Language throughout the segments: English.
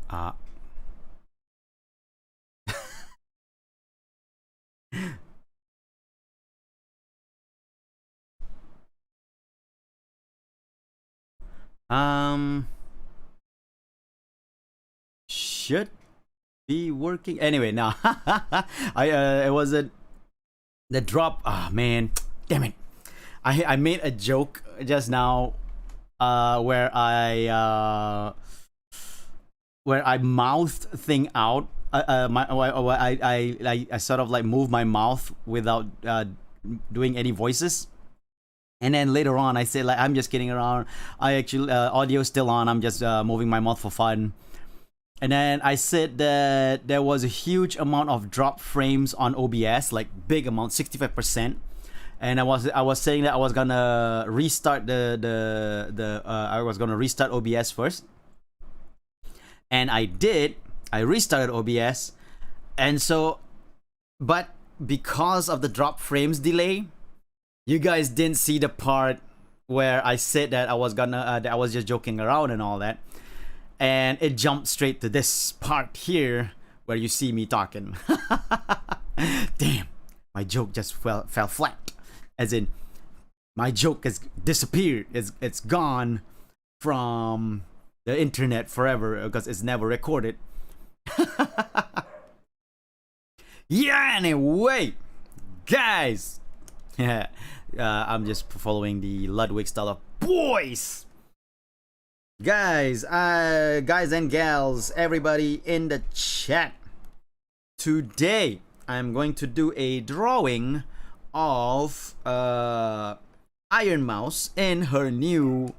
Uh, um, should be working anyway. No, I it wasn't the drop. Ah, man, damn it! I made a joke just now, where I mouthed thing out. I sort of like move my mouth without doing any voices. And then later on, I said like I'm just kidding around. I actually audio's still on. I'm just moving my mouth for fun. And then I said that there was a huge amount of drop frames on OBS, like big amount, 65%. And I was saying that I was gonna restart I was gonna restart OBS first, and I did. I restarted OBS, and so, but because of the drop frames delay, you guys didn't see the part where I said that that I was just joking around and all that, and it jumped straight to this part here where you see me talking. Damn, my joke just fell flat, as in my joke has disappeared. It's gone from the internet forever because it's never recorded. Yeah, anyway, guys. Yeah, I'm just following the Ludwig style of boys. Guys and gals, everybody in the chat. Today, I'm going to do a drawing of Ironmouse in her new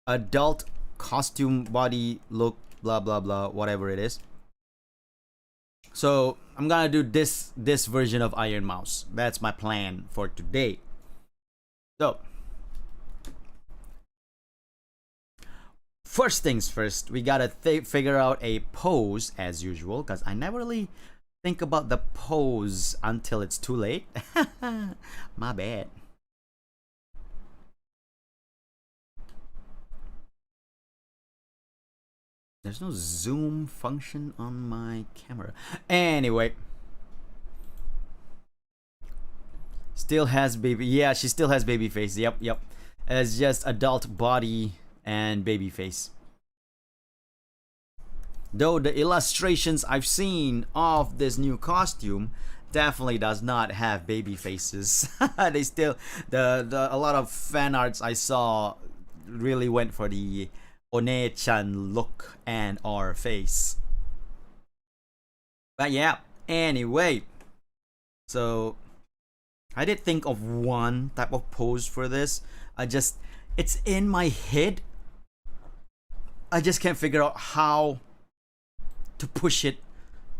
adult costume body look, blah blah blah, whatever it is. So I'm gonna do this version of Ironmouse. That's my plan for today. So first things first, we gotta figure out a pose as usual, because I never really think about the pose until it's too late. My bad. There's no zoom function on my camera. Anyway. Still has baby. Yeah, she still has baby face. Yep. It's just adult body and baby face. Though the illustrations I've seen of this new costume definitely does not have baby faces. They still a lot of fan arts I saw really went for the One-chan look and or face. But yeah, anyway. So I did think of one type of pose for this. It's in my head. I just can't figure out how to push it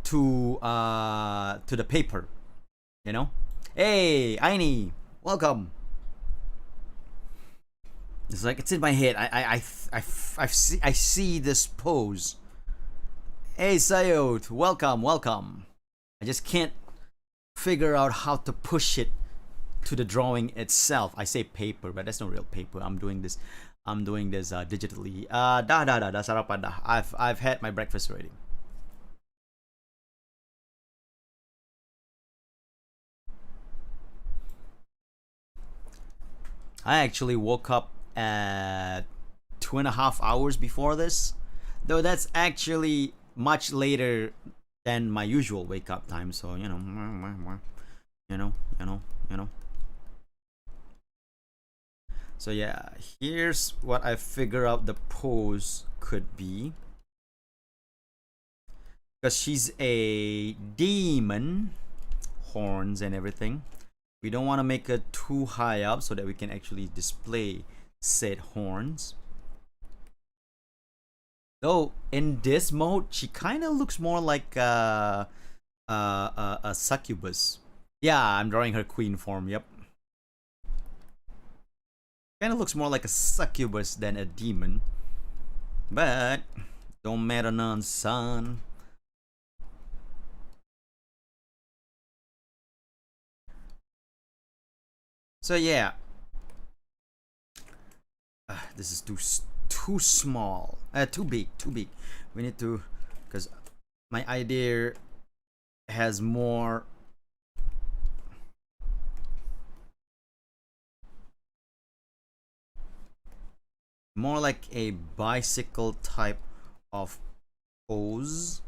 to the paper. You know? Hey, Aini, welcome. It's like it's in my head. I see this pose. Hey, Sayot, welcome. I just can't figure out how to push it to the drawing itself. I say paper, but that's not real paper. I'm doing this digitally. Dah sarapan dah. I've had my breakfast already. I actually woke up at 2.5 hours before this, though that's actually much later than my usual wake up time. So you know. So yeah, here's what I figure out the pose could be. Because she's a demon, horns and everything. We don't want to make it too high up so that we can actually display said horns. Though in this mode, she kind of looks more like a succubus. Yeah, I'm drawing her queen form. Yep. Kind of looks more like a succubus than a demon. But don't matter none, son. So yeah, this is too small. Too big. We need to because my idea has more like a bicycle type of pose,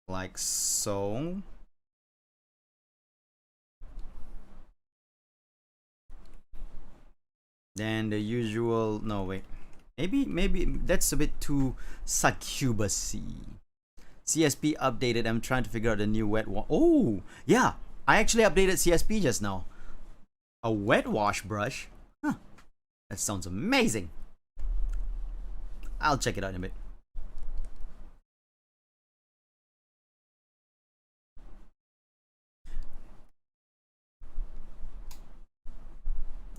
like so. Then the usual, no wait, maybe that's a bit too succubus-y. CSP updated. I'm trying to figure out the new wet wash. Oh yeah, I actually updated CSP just now. A wet wash brush? Huh. That sounds amazing. I'll check it out in a bit.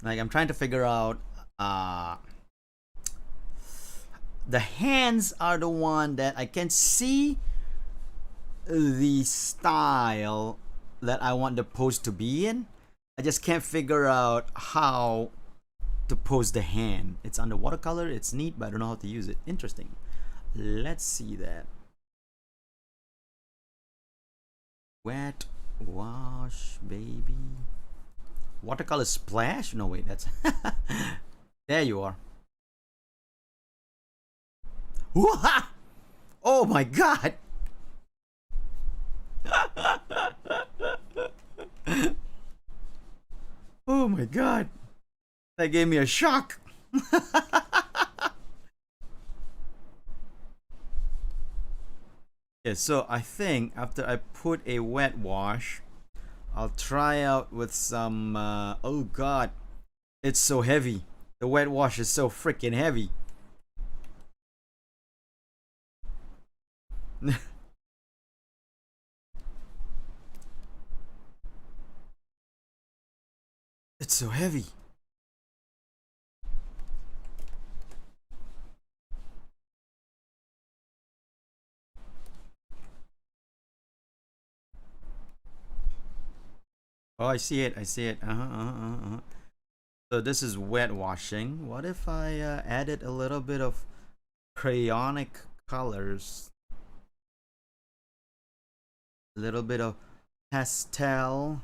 Like I'm trying to figure out the hands are the one that I can see the style that I want the pose to be in. I just can't figure out how to pose the hand. It's under watercolor, it's neat, but I don't know how to use it. Interesting. Let's see that. Wet wash, baby. Watercolor splash? No, wait, that's... There you are. Oh my god! Oh my god! That gave me a shock! Yeah, so I think after I put a wet wash, I'll try out with some... oh god, it's so heavy. The wet wash is so freaking heavy. It's so heavy. Oh, I see it. I see it. So this is wet washing. What if I added a little bit of crayonic colors? A little bit of pastel.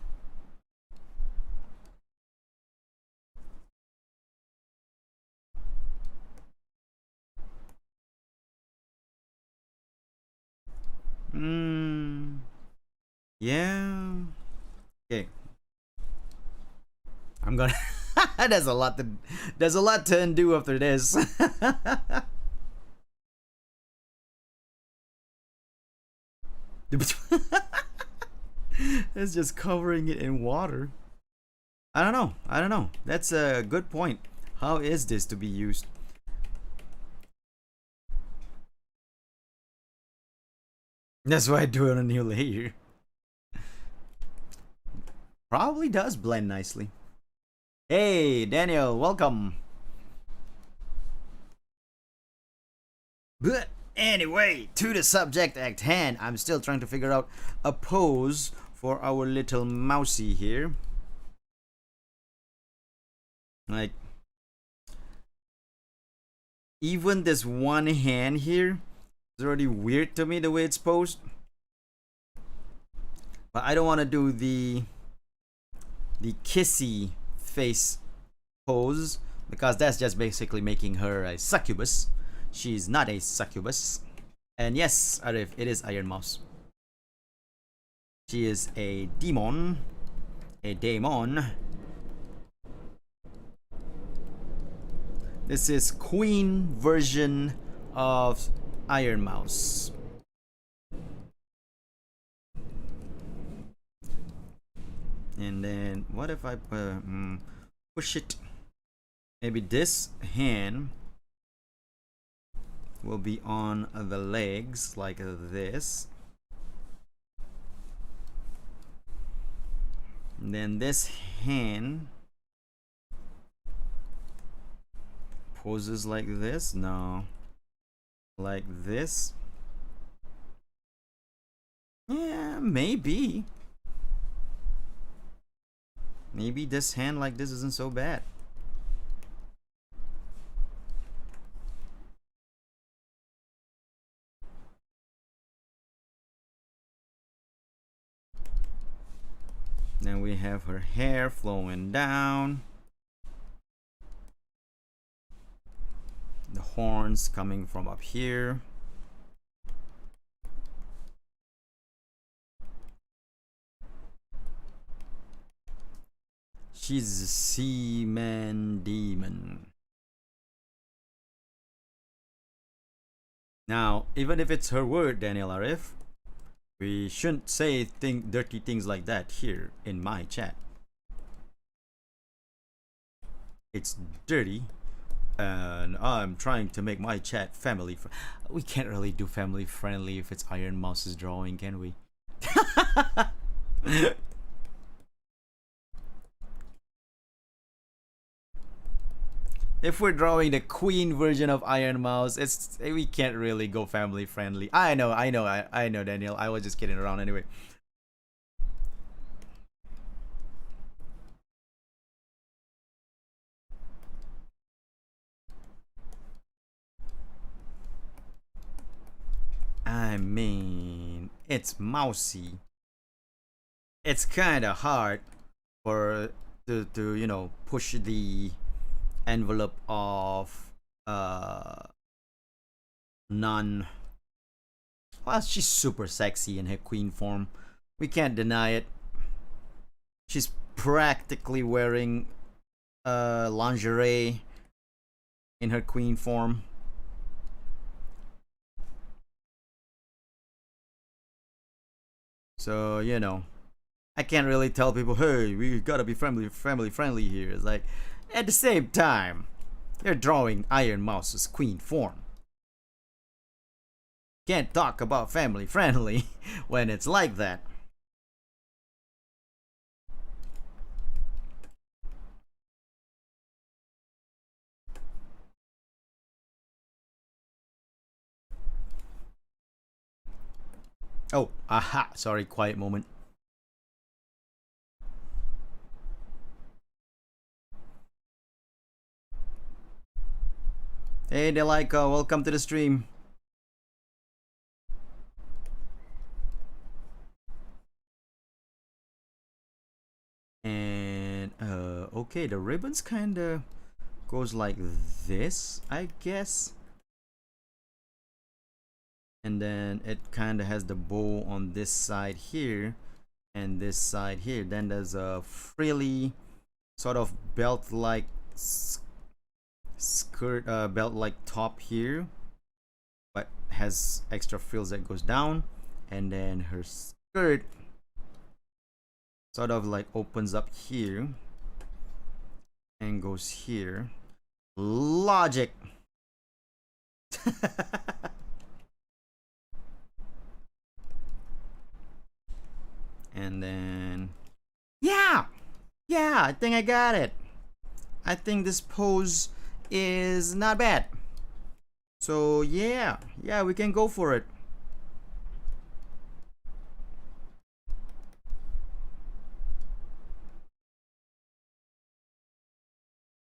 Yeah. Okay. I'm gonna there's a lot to undo after this. It's just covering it in water. I don't know. That's a good point. How is this to be used? That's why I do it on a new layer. Probably does blend nicely. Hey, Daniel, welcome. But anyway, to the subject at hand. I'm still trying to figure out a pose for our little mousey here. Like, even this one hand here is already weird to me the way it's posed. But I don't want to do the kissy face pose because that's just basically making her a succubus. She's not a succubus. And yes, Arif, it is Ironmouse. She is a demon. A daemon. This is queen version of Ironmouse. And then what if I push it? Maybe this hand will be on the legs like this. And then this hand poses like this. No, like this. Yeah, maybe this hand like this isn't so bad. we have her hair flowing down. The horns coming from up here. She's a seaman demon. Now, even if it's her word, Daniel Arif, we shouldn't say dirty things like that here in my chat. It's dirty, and I'm trying to make my chat family friendly. We can't really do family friendly if it's Ironmouse's drawing, can we? If we're drawing the queen version of Ironmouse, we can't really go family friendly. I know, Daniel. I was just kidding around anyway. I mean, it's mousy. It's kind of hard for to you know, push the envelope of non. Well, she's super sexy in her queen form. We can't deny it. She's practically wearing lingerie in her queen form. So, you know, I can't really tell people, hey, we gotta be family friendly here. It's like, at the same time, they're drawing Ironmouse's queen form. Can't talk about family friendly when it's like that. Oh, aha, sorry, quiet moment. Hey, Delaika, welcome to the stream. And, okay, the ribbons kinda goes like this, I guess. And then it kind of has the bow on this side here and this side here. Then there's a frilly sort of belt like skirt, belt like top here, but has extra frills that goes down. And then her skirt sort of like opens up here and goes here. Logic. And then, yeah, I think I got it. I think this pose is not bad. So yeah, we can go for it.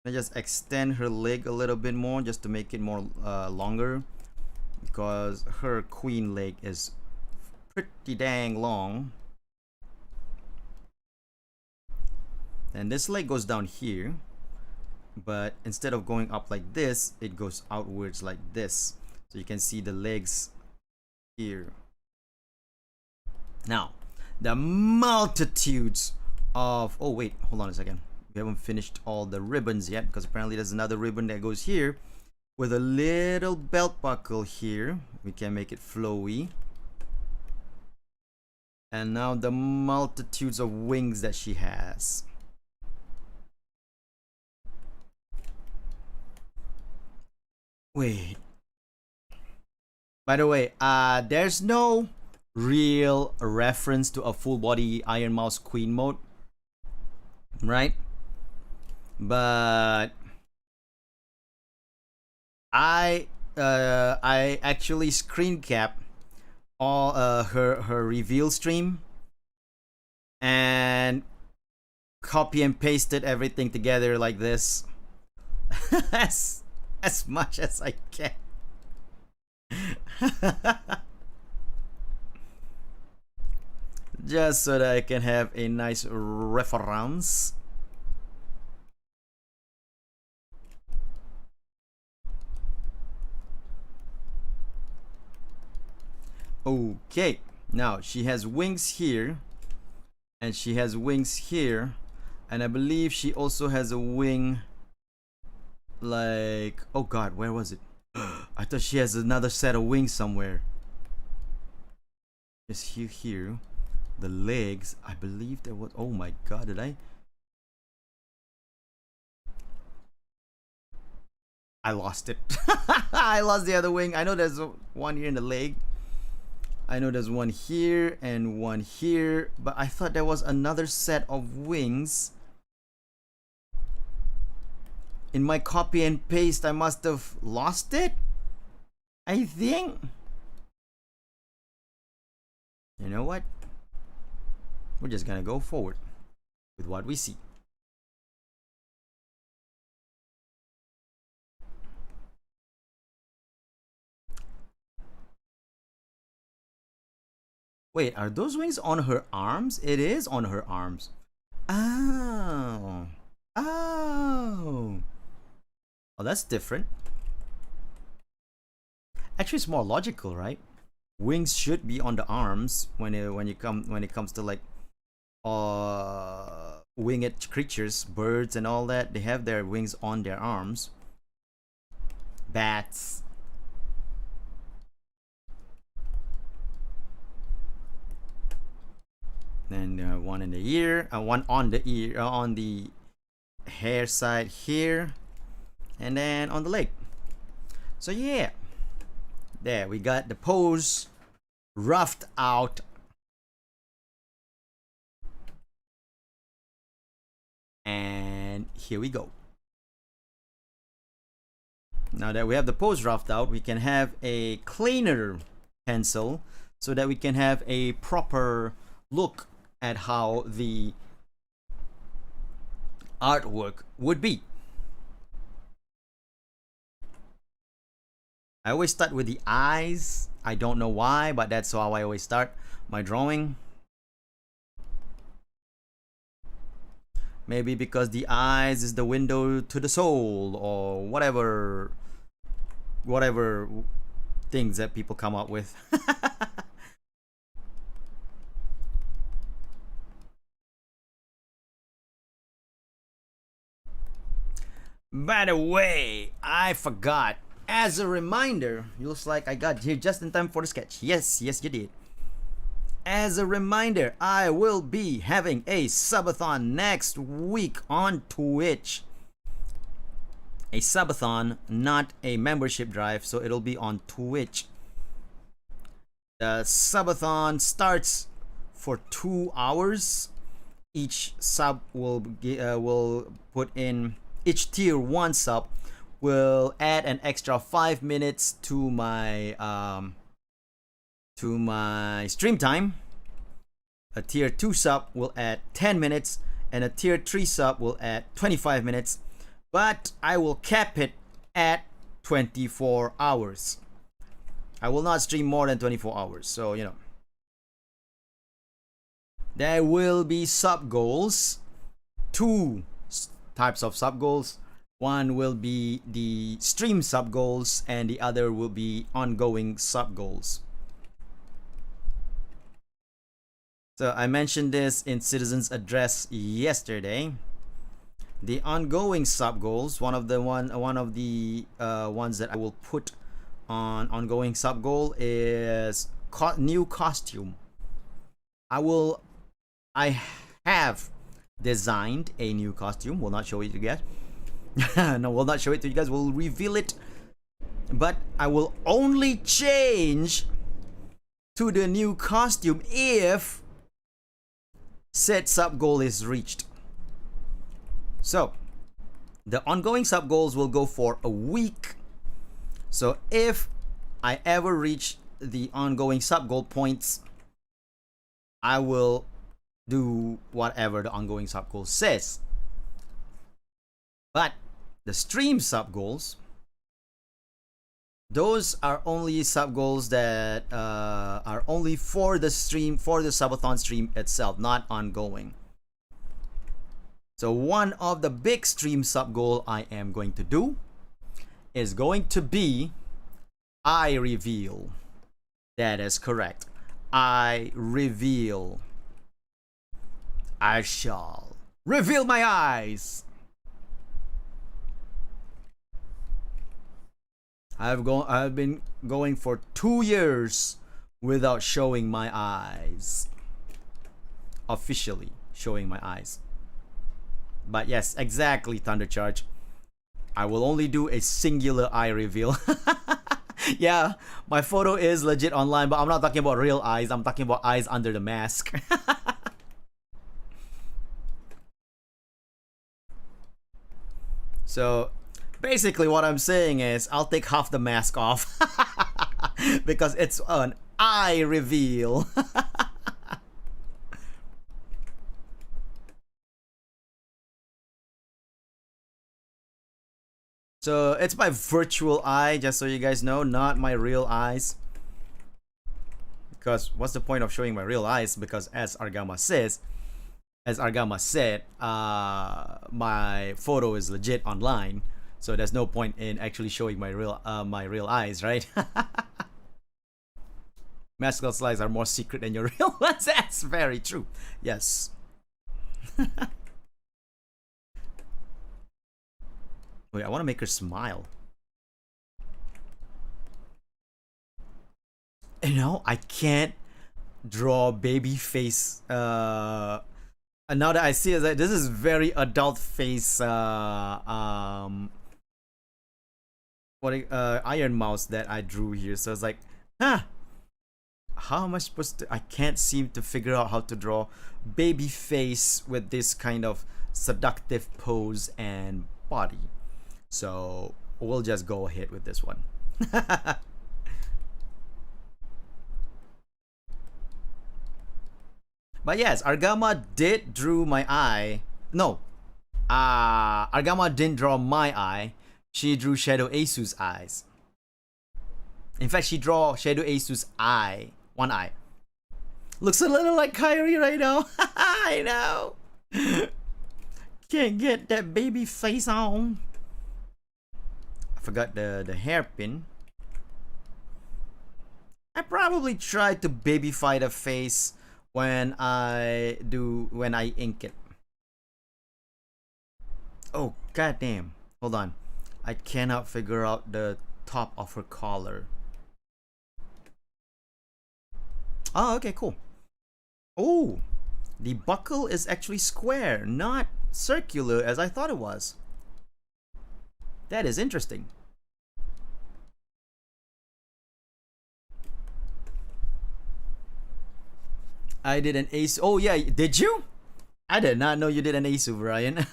I just extend her leg a little bit more just to make it more longer, because her queen leg is pretty dang long. And this leg goes down here, but instead of going up like this, it goes outwards like this. So you can see the legs here. Now, the multitudes of, oh wait, hold on a second. We haven't finished all the ribbons yet, because apparently there's another ribbon that goes here with a little belt buckle here. We can make it flowy. And now the multitudes of wings that she has. Wait. By the way, there's no real reference to a full body Ironmouse Queen mode, right? But I actually screen cap all her reveal stream and copy and pasted everything together like this. as much as I can. just so that I can have a nice reference. Okay, now she has wings here, and she has wings here, and I believe she also has a wing like, oh god, where was it? I thought she has another set of wings somewhere. Just here. The legs, I believe there was, oh my god, did I lost it. I lost the other wing. I know there's one here in the leg. I know there's one here and one here, but I thought there was another set of wings. In my copy and paste, I must have lost it, I think. You know what? We're just gonna go forward with what we see. Wait, are those wings on her arms? It is on her arms. Oh. Oh. Oh, that's different. Actually, it's more logical, right? Wings should be on the arms when it comes to like winged creatures, birds and all that. They have their wings on their arms. Bats. Then one in the ear, one on the ear, on the hair side here, and then on the leg. So yeah, there we got the pose roughed out. And here we go. Now that we have the pose roughed out, we can have a cleaner pencil so that we can have a proper look at how the artwork would be. I always start with the eyes. I don't know why, but that's how I always start my drawing. Maybe because the eyes is the window to the soul, or whatever things that people come up with. By the way, I forgot. As a reminder, looks like I got here just in time for the sketch. Yes, you did. As a reminder, I will be having a subathon next week on Twitch. A subathon, not a membership drive, so it'll be on Twitch. The subathon starts for 2 hours. Each sub will put in, each tier 1 sub will add an extra 5 minutes to my stream time. A tier 2 sub will add 10 minutes, and a tier 3 sub will add 25 minutes, but I will cap it at 24 hours. I will not stream more than 24 hours, so you know. There will be sub goals, 2 types of sub goals. One will be the stream sub goals, and the other will be ongoing sub goals. So I mentioned this in Citizens Address yesterday. The ongoing sub goals, one of the ones that I will put on ongoing sub goal is new costume. I have designed a new costume. Will not show it to you guys. No, we'll not show it to you guys. We'll reveal it, but I will only change to the new costume if said sub goal is reached. So the ongoing sub goals will go for a week. So if I ever reach the ongoing sub goal points, I will do whatever the ongoing sub goal says. But the stream sub goals, those are only sub goals that are only for the stream, for the subathon stream itself, not ongoing. So one of the big stream sub goal I am going to do is going to be eye reveal. That is correct. Eye reveal. I shall reveal my eyes. I've been going for 2 years without showing my eyes. Officially showing my eyes. But yes, exactly, Thundercharge. I will only do a singular eye reveal. Yeah, my photo is legit online, but I'm not talking about real eyes. I'm talking about eyes under the mask. So basically what I'm saying is I'll take half the mask off because it's an eye reveal. So it's my virtual eye, just so you guys know, not my real eyes. Because what's the point of showing my real eyes? Because as Argama said, my photo is legit online, so there's no point in actually showing my real eyes, right? Maskless eyes are more secret than your real ones. That's very true. Yes. Wait, I want to make her smile. You know, I can't draw baby face. And now that I see it, this is very adult face. Ironmouse that I drew here. So it's like, huh? How am I supposed to? I can't seem to figure out how to draw baby face with this kind of seductive pose and body. So we'll just go ahead with this one. But yes, Argama did drew my eye. No, Argama didn't draw my eye. She drew Shadow Asu's eyes. In fact, she drew Shadow Asu's eye. One eye. Looks a little like Kyrie right now. I know. Can't get that baby face on. I forgot the hairpin. I probably tried to babyfy the face when I ink it. Oh goddamn. Hold on. I cannot figure out the top of her collar. Oh, okay, cool. Oh, the buckle is actually square, not circular as I thought it was. That is interesting. I did an ace. Oh yeah, did you? I did not know you did an ace, Brian.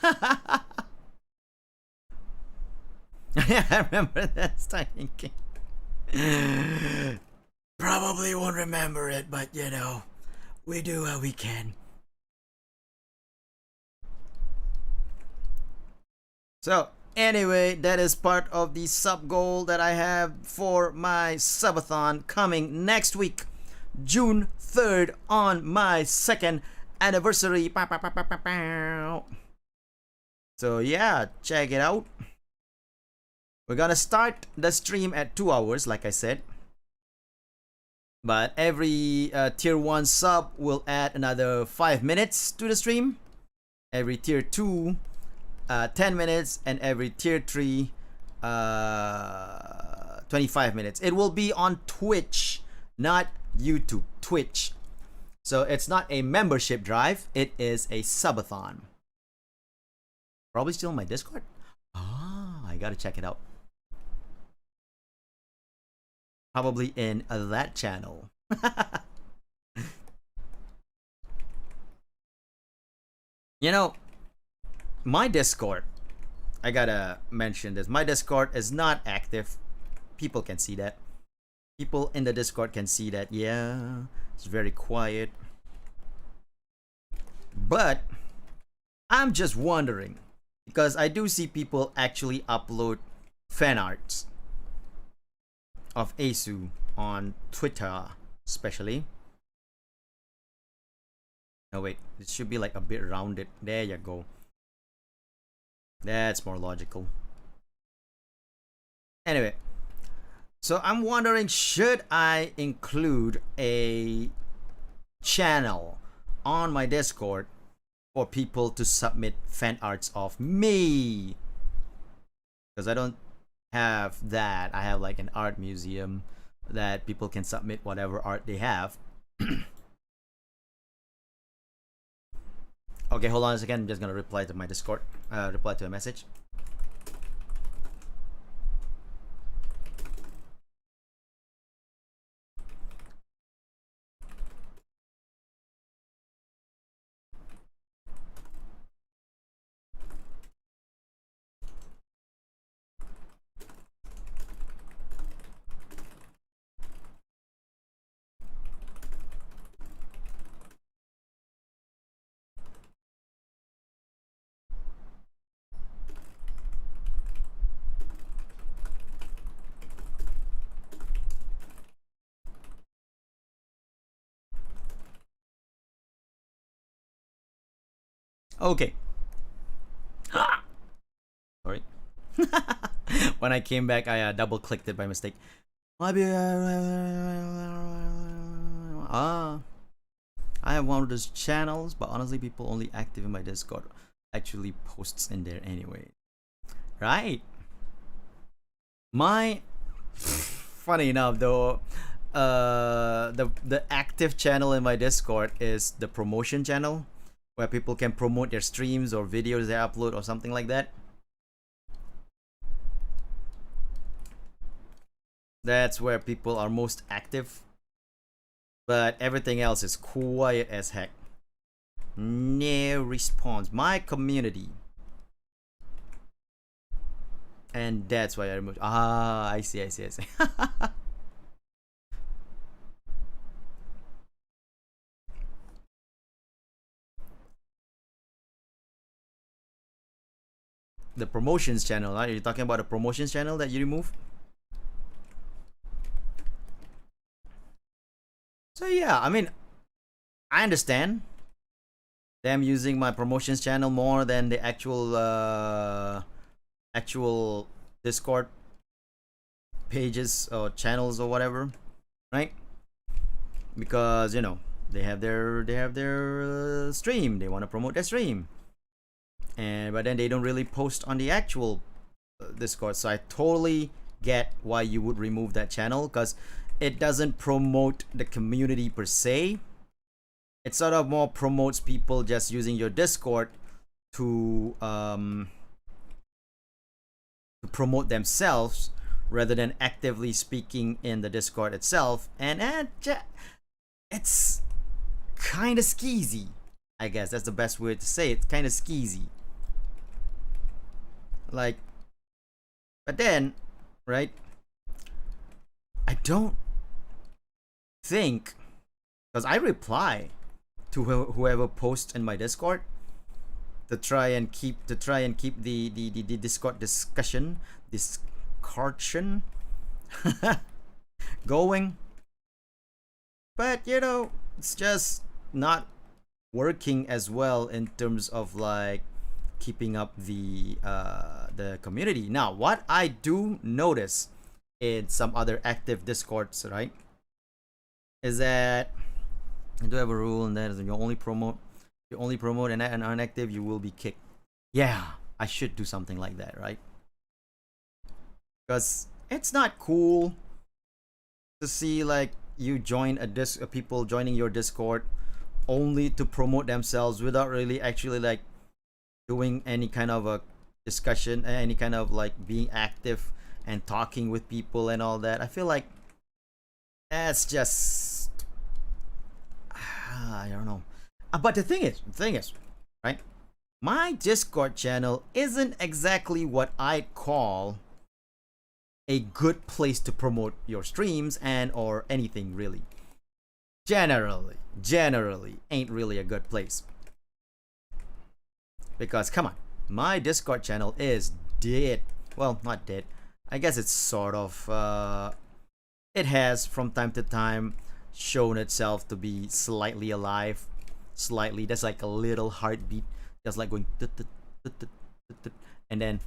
I remember that thinking. Probably won't remember it, but you know, we do what we can. So anyway, that is part of the sub goal that I have for my subathon coming next week, June 3rd, on my 2nd anniversary. So yeah, check it out. We're gonna start the stream at 2 hours, like I said. But every tier 1 sub will add another 5 minutes to the stream. Every tier 2, 10 minutes, and every tier 3, 25 minutes. It will be on Twitch, not YouTube. Twitch. So it's not a membership drive, it is a subathon. Probably still in my Discord. I gotta check it out. Probably in that channel. You know, my Discord, I gotta mention this. My Discord is not active. People can see that. People in the Discord can see that. Yeah, it's very quiet. But I'm just wondering, because I do see people actually upload fan arts. of Asu on Twitter, especially. No, wait, it should be like a bit rounded. There you go. That's more logical. Anyway, so I'm wondering, should I include a channel on my Discord for people to submit fan arts of me? Because I don't have that. I have like an art museum that people can submit whatever art they have. Okay, hold on a second. I'm just gonna reply to my Discord. Reply to a message. Okay. Sorry. When I came back, I double clicked it by mistake. I have one of those channels, but honestly, people only active in my Discord actually posts in there anyway. Right? My funny enough though, the active channel in my Discord is the promotion channel, where people can promote their streams or videos they upload or something like that. That's where people are most active. But everything else is quiet as heck. No response. My community. And that's why I removed. Ah, I see. The promotions channel, right? You're talking about the promotions channel that you remove? So yeah, I mean, I understand them using my promotions channel more than the actual Discord pages or channels or whatever, right? Because you know they have their stream. They want to promote their stream, and but then they don't really post on the actual Discord. So I totally get why you would remove that channel, because it doesn't promote the community per se. It sort of more promotes people just using your Discord to promote themselves rather than actively speaking in the Discord itself. And it's kind of skeezy. I guess that's the best way to say it. It's kind of skeezy. Like, but then, right? I don't think, because I reply to whoever posts in my Discord to try and keep the Discord discussion going. But you know, it's just not working as well in terms of like keeping up the community. Now, what I do notice in some other active Discords, right, is that I do have a rule, and that is you only promote an inactive, you will be kicked. Yeah, I should do something like that, right? Because it's not cool to see like you join people joining your Discord only to promote themselves without really actually like doing any kind of a discussion, any kind of like being active and talking with people and all that. I feel like that's just I don't know. But the thing is, right? My Discord channel isn't exactly what I'd call a good place to promote your streams and or anything really. Generally ain't really a good place. Because come on, my Discord channel is dead. Well, not dead. I guess it's sort of it has from time to time shown itself to be slightly alive, slightly. That's like a little heartbeat, just like going tut, tut, tut, tut, tut, tut, and then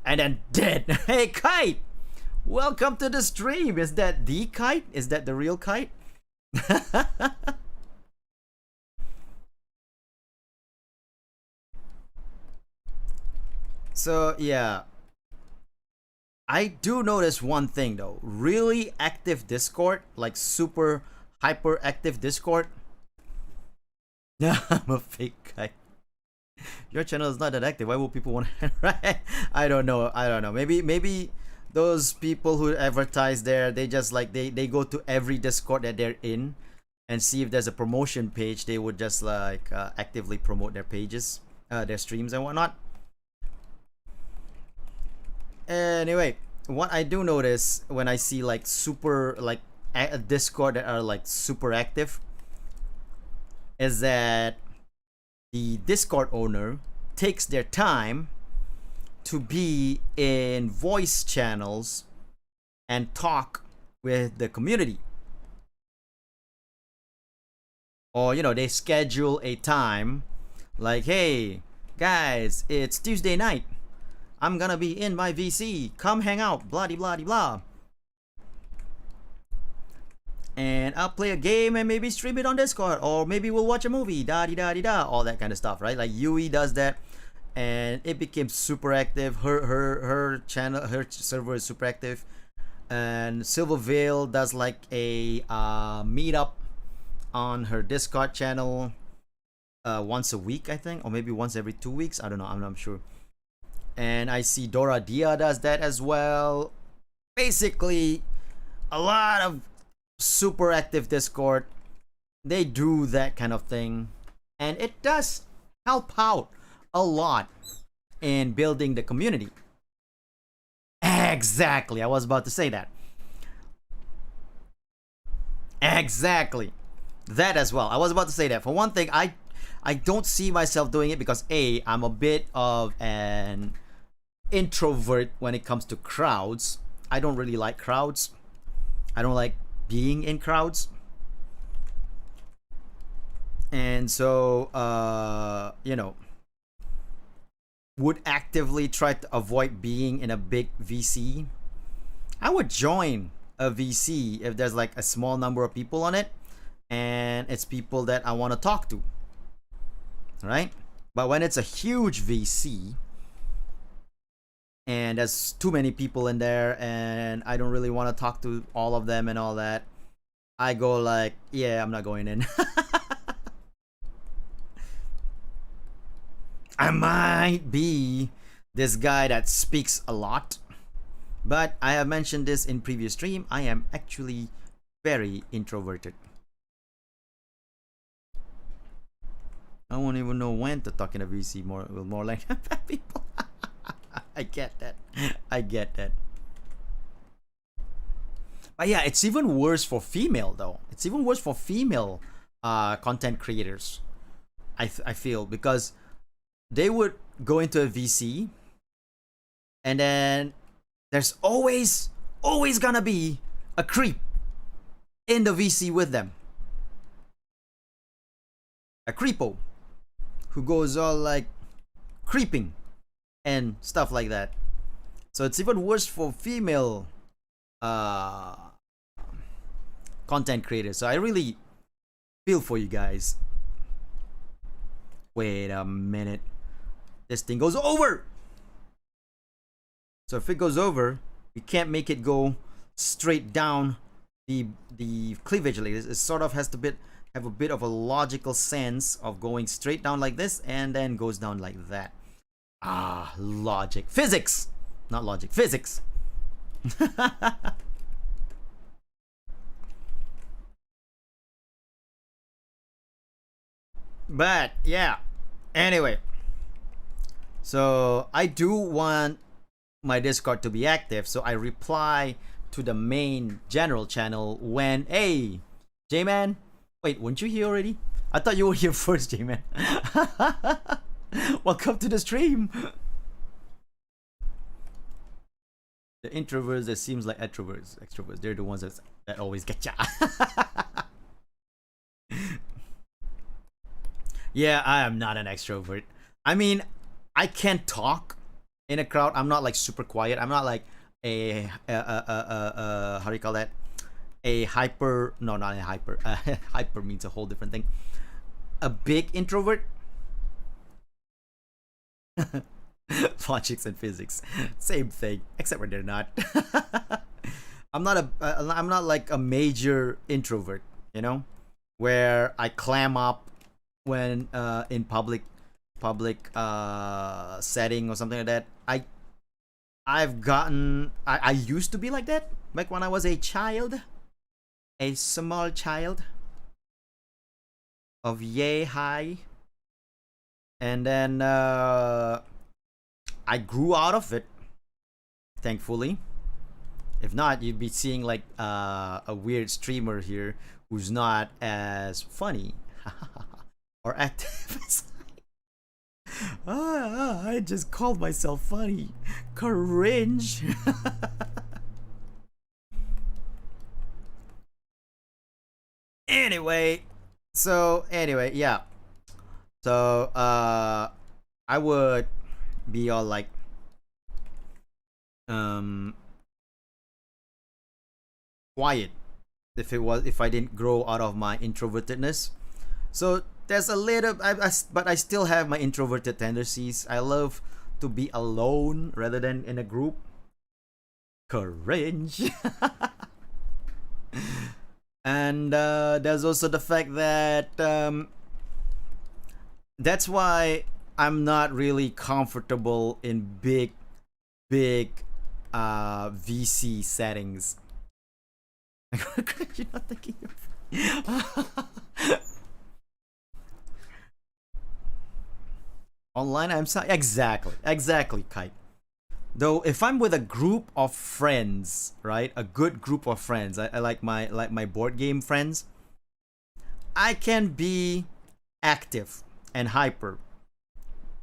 and then dead. Hey Kite, welcome to the stream. Is that the Kite? Is that the real Kite? So yeah, I do notice one thing though. Really active Discord, like super hyper active Discord. I'm a fake guy. Your channel is not that active. Why would people want to? Right? I don't know. I don't know. Maybe those people who advertise there, they just like they go to every Discord that they're in and see if there's a promotion page. They would just like actively promote their pages, their streams and whatnot. Anyway, what I do notice when I see like super like a Discord that are like super active is that the Discord owner takes their time to be in voice channels and talk with the community. Or, you know, they schedule a time like, hey, guys, it's Tuesday night. I'm gonna be in my VC. Come hang out, blah de blah de blah. And I'll play a game and maybe stream it on Discord, or maybe we'll watch a movie, da di da di da, all that kind of stuff, right? Like Yui does that, and it became super active. Her channel, her server is super active, and Silver Veil does like a meetup on her Discord channel once a week, I think, or maybe once every 2 weeks. I don't know. I'm not sure. And I see Dora Dia does that as well. Basically, a lot of super active Discord, they do that kind of thing, and it does help out a lot in building the community. Exactly, I was about to say that. Exactly, that as well. I was about to say that. For one thing, I don't see myself doing it because I'm a bit of an introvert when it comes to crowds. I don't really like crowds. I don't like being in crowds, and so you know, would actively try to avoid being in a big VC. I would join a VC if there's like a small number of people on it and it's people that I want to talk to, right? But when it's a huge VC and there's too many people in there and I don't really want to talk to all of them and all that, I go like, yeah, I'm not going in. I might be this guy that speaks a lot, but I have mentioned this in previous stream. I am actually very introverted. I won't even know when to talk in a VC more like people. I get that. I get that. But yeah, it's even worse for female though. It's even worse for female content creators. I feel, because they would go into a VC and then there's always gonna be a creep in the VC with them. A creepo who goes all like creeping and stuff like that. So it's even worse for female content creators. So I really feel for you guys. Wait a minute. This thing goes over. So if it goes over, you can't make it go straight down the cleavage like this. It sort of has to have a bit of a logical sense of going straight down like this and then goes down like that. Ah, logic. Physics! Not logic, physics. But yeah, anyway, so I do want my Discord to be active, so I reply to the main general channel when, hey, J-Man, wait, weren't you here already? I thought you were here first, J-Man. Welcome to the stream. The introverts, it seems like extroverts. They're the ones that always get ya. Yeah, I am not an extrovert. I mean, I can talk in a crowd. I'm not like super quiet. I'm not like how do you call that? A hyper. No, not a hyper. Hyper means a whole different thing. A big introvert. Logics and physics, same thing, except when they're not. I'm not like a major introvert, you know, where I clam up when in public setting or something like that. I used to be like that back when I was a child, a small child of yay high, and then I grew out of it, thankfully. If not, you'd be seeing like a weird streamer here who's not as funny or active as I just called myself funny. Cringe. Anyway, yeah. So I would be all like quiet if I didn't grow out of my introvertedness. So there's a little but I still have my introverted tendencies. I love to be alone rather than in a group. Cringe. And there's also the fact that that's why I'm not really comfortable in big VC settings. You're not thinking of online. I'm sorry. Exactly, Kite. Though if I'm with a group of friends, right, a good group of friends, I like my board game friends, I can be active and hyper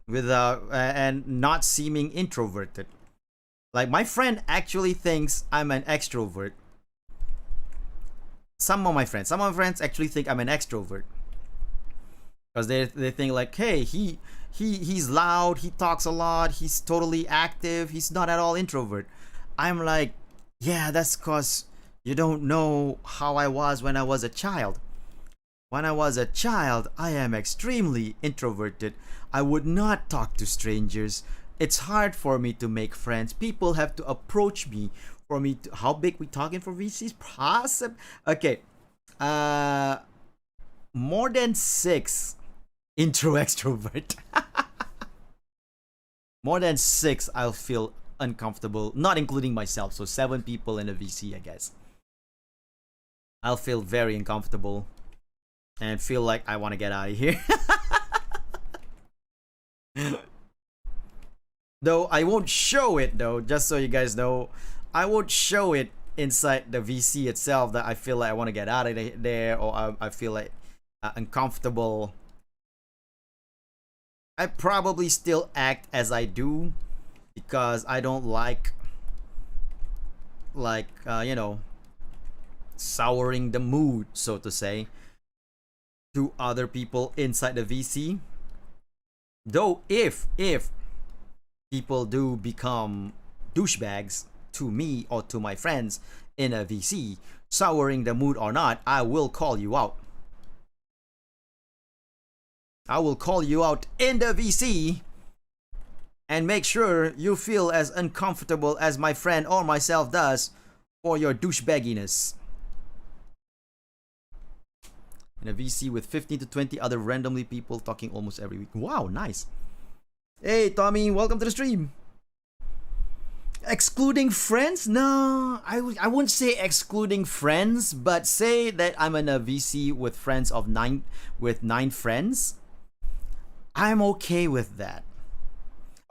without and not seeming introverted. Like my friend actually thinks I'm an extrovert. Some of my friends actually think I'm an extrovert because they think like, hey, he's loud, he talks a lot, he's totally active, he's not at all introvert. I'm like, yeah, that's cause you don't know how I was when I was a child. When I was a child, I am extremely introverted. I would not talk to strangers. It's hard for me to make friends. People have to approach me for me to. How big we talking for VCs? Possible. Okay. More than 6 intro extrovert. More than 6, I'll feel uncomfortable, not including myself. So 7 people in a VC, I guess. I'll feel very uncomfortable and feel like I want to get out of here. Though I won't show it, though, just so you guys know, I won't show it inside the VC itself that I feel like I want to get out of there, or I feel like uncomfortable. I probably still act as I do because I don't like you know, souring the mood, so to say, to other people inside the VC. Though if people do become douchebags to me or to my friends in a VC, souring the mood or not, I will call you out. I will call you out in the VC and make sure you feel as uncomfortable as my friend or myself does for your douchebagginess. In a VC with 15 to 20 other randomly people talking almost every week. Wow, nice. Hey, Tommy, welcome to the stream. Excluding friends? No, I wouldn't say excluding friends, but say that I'm in a VC with friends of 9 friends. I'm okay with that.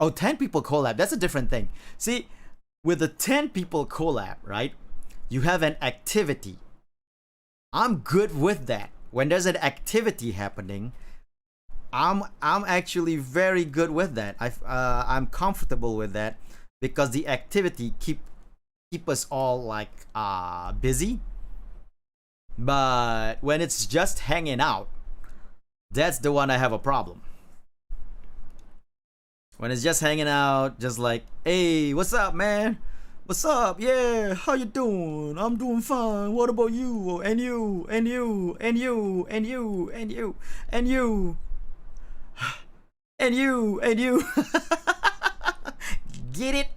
Oh, 10 people collab, that's a different thing. See, with the 10 people collab, right? You have an activity. I'm good with that. When there's an activity happening, I'm actually very good with that. I'm comfortable with that because the activity keep us all like busy. But when it's just hanging out, that's the one I have a problem. When it's just hanging out, just like, hey, what's up, man? What's up? Yeah, how you doing? I'm doing fine. What about you? And you? And you? And you? And you? And you? And you? And you? And you? Get it?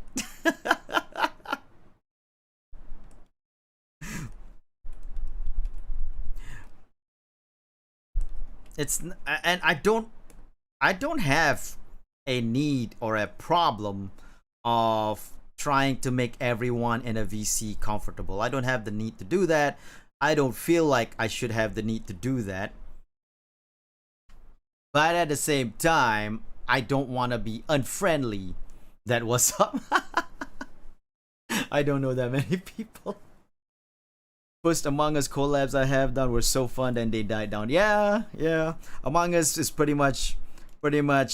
It's and I don't have a need or a problem of trying to make everyone in a VC comfortable. I don't have the need to do that. I don't feel like I should have the need to do that. But at the same time, I don't want to be unfriendly. That was up. I don't know that many people. First Among Us collabs I have done were so fun, then they died down. Yeah. Among Us is pretty much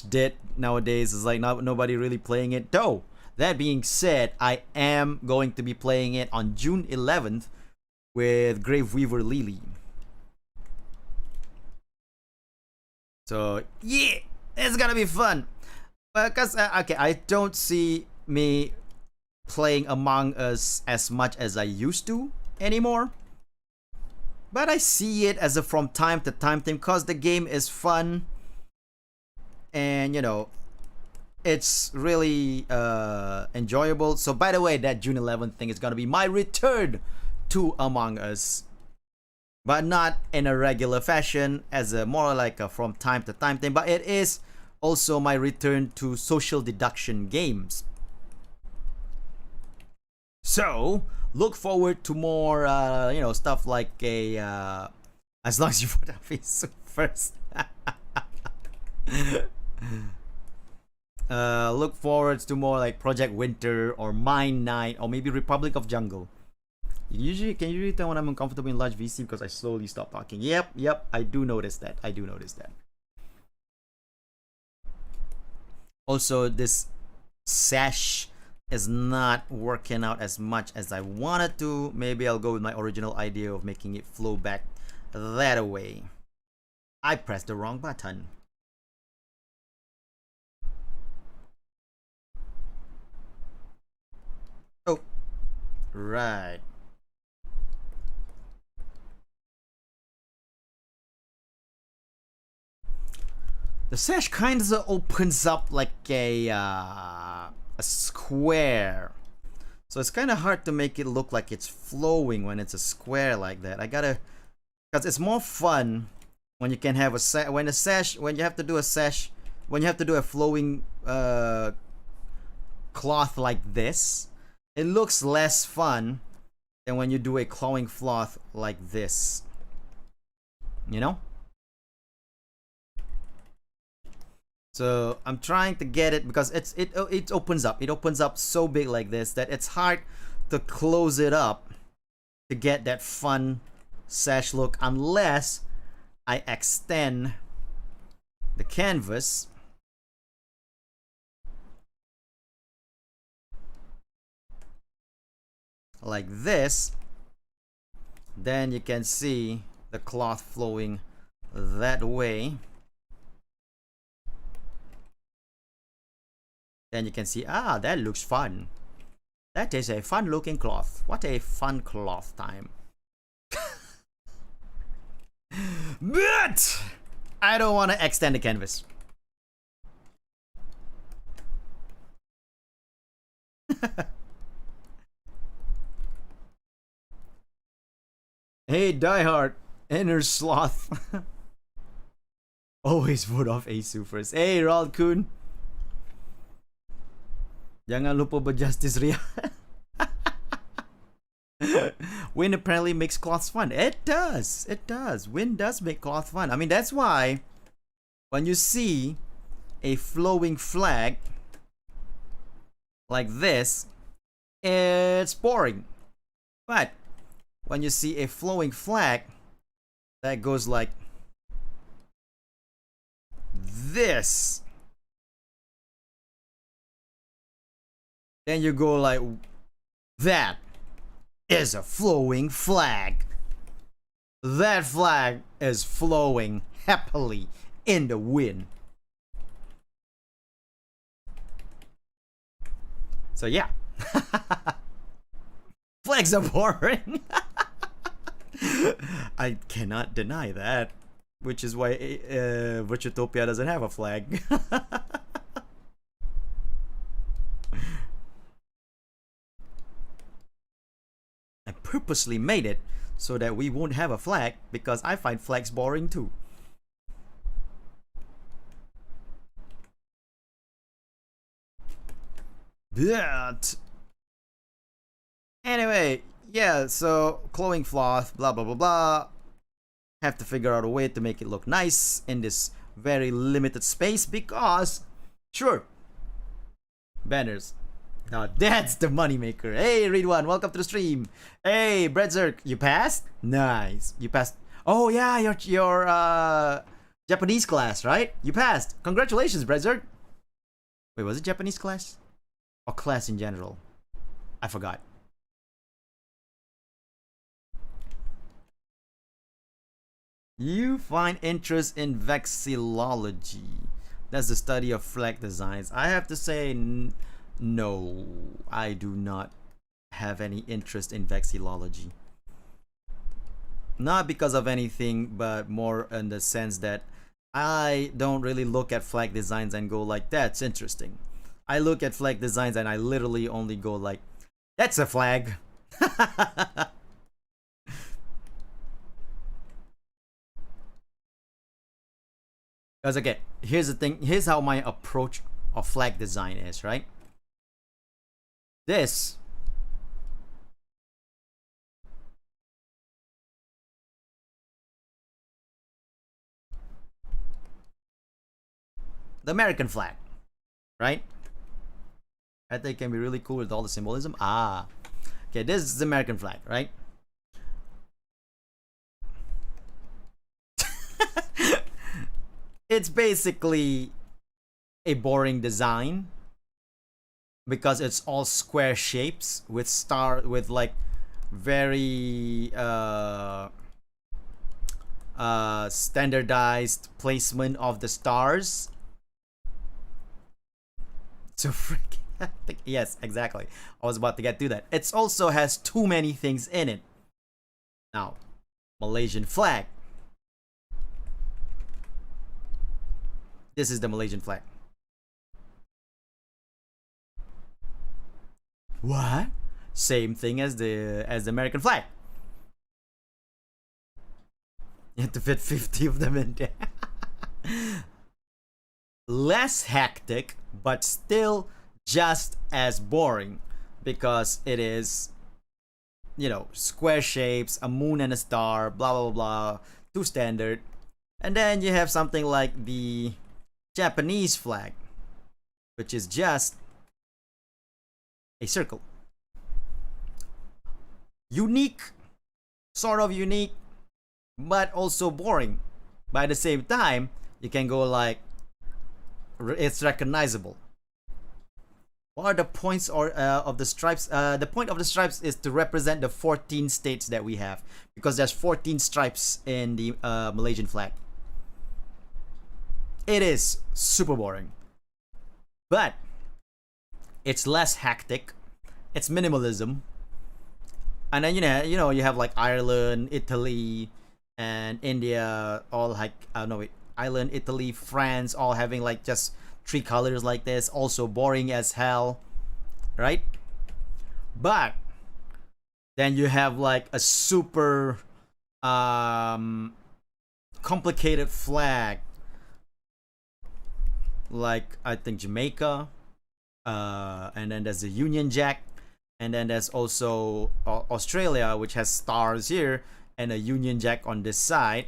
dead nowadays. It's like nobody really playing it. Though that being said, I am going to be playing it on June 11th with Graveweaver Lily. So yeah, it's gonna be fun. Because okay, I don't see me playing Among Us as much as I used to anymore. But I see it as a from time to time thing because the game is fun. And you know, it's really enjoyable. So by the way, that June 11th thing is gonna be my return to Among Us, but not in a regular fashion, as a more like a from time to time thing. But it is also my return to social deduction games. So look forward to more you know, stuff like a as long as you put up face first. Look forward to more like Project Winter or Mine Night or maybe Republic of Jungle. Can you usually tell when I'm uncomfortable in large VC because I slowly stop talking? Yep, I do notice that. Also, this sash is not working out as much as I wanted to. Maybe I'll go with my original idea of making it flow back that way. I pressed the wrong button. Oh, right. The sash kind of opens up like a square. So it's kind of hard to make it look like it's flowing when it's a square like that. I gotta, because it's more fun when you can have a when you have to do a flowing cloth like this. It looks less fun than when you do a clawing cloth like this. You know? So I'm trying to get it because it opens up. It opens up so big like this that it's hard to close it up to get that fun sash look unless I extend the canvas like this. Then you can see the cloth flowing that way. Then you can see, that looks fun. That is a fun looking cloth. What a fun cloth time. But I don't want to extend the canvas. Hey, diehard, inner sloth. Always vote off Asu first. Hey, Rald Kun. Jangan lupa berjustice Ria. Wind apparently makes cloths fun. It does. Wind does make cloth fun. I mean, that's why when you see a flowing flag like this, it's boring. But when you see a flowing flag that goes like this, then you go like that. is a flowing flag. That flag is flowing happily in the wind. So yeah. Flags are boring. I cannot deny that. Which is why Vshojo doesn't have a flag. I purposely made it so that we won't have a flag because I find flags boring too. But anyway, yeah, so glowing cloth, blah blah blah blah. Have to figure out a way to make it look nice in this very limited space because, sure, banners. Now that's the moneymaker. Hey, read one, welcome to the stream. Hey, Bredzerk, you passed? Nice, you passed. Oh yeah, your Japanese class, right? You passed. Congratulations, Bredzerk. Wait, was it Japanese class or class in general? I forgot. You find interest in vexillology. That's the study of flag designs. I have to say, no, I do not have any interest in vexillology. Not because of anything, but more in the sense that I don't really look at flag designs and go like, that's interesting. I look at flag designs and I literally only go like, that's a flag. Because again, here's the thing, here's how my approach of flag design is, right? This the American flag, right? I think it can be really cool with all the symbolism. Okay, this is the American flag, right? It's basically a boring design because it's all square shapes with like very standardized placement of the stars. So freaking hectic. Yes, exactly. I was about to get to that. It also has too many things in it. Now, Malaysian flag. This is the Malaysian flag. What? Same thing as the American flag. You have to fit 50 of them in there. Less hectic, but still just as boring because it is, you know, square shapes, a moon and a star, blah blah blah, too standard. And then you have something like the Japanese flag, which is just a circle. Unique, sort of unique, but also boring. By the same time, you can go like, it's recognizable. What are the points of the stripes? The point of the stripes is to represent the 14 states that we have, because there's 14 stripes in the Malaysian flag. It is super boring, but it's less hectic. It's minimalism, and then you know you have like Ireland, Italy, and India, all like Ireland, Italy, France, all having like just 3 colors like this. Also boring as hell, right? But then you have like a super complicated flag, like I think Jamaica, and then there's the Union Jack, and then there's also Australia, which has stars here and a Union Jack on this side.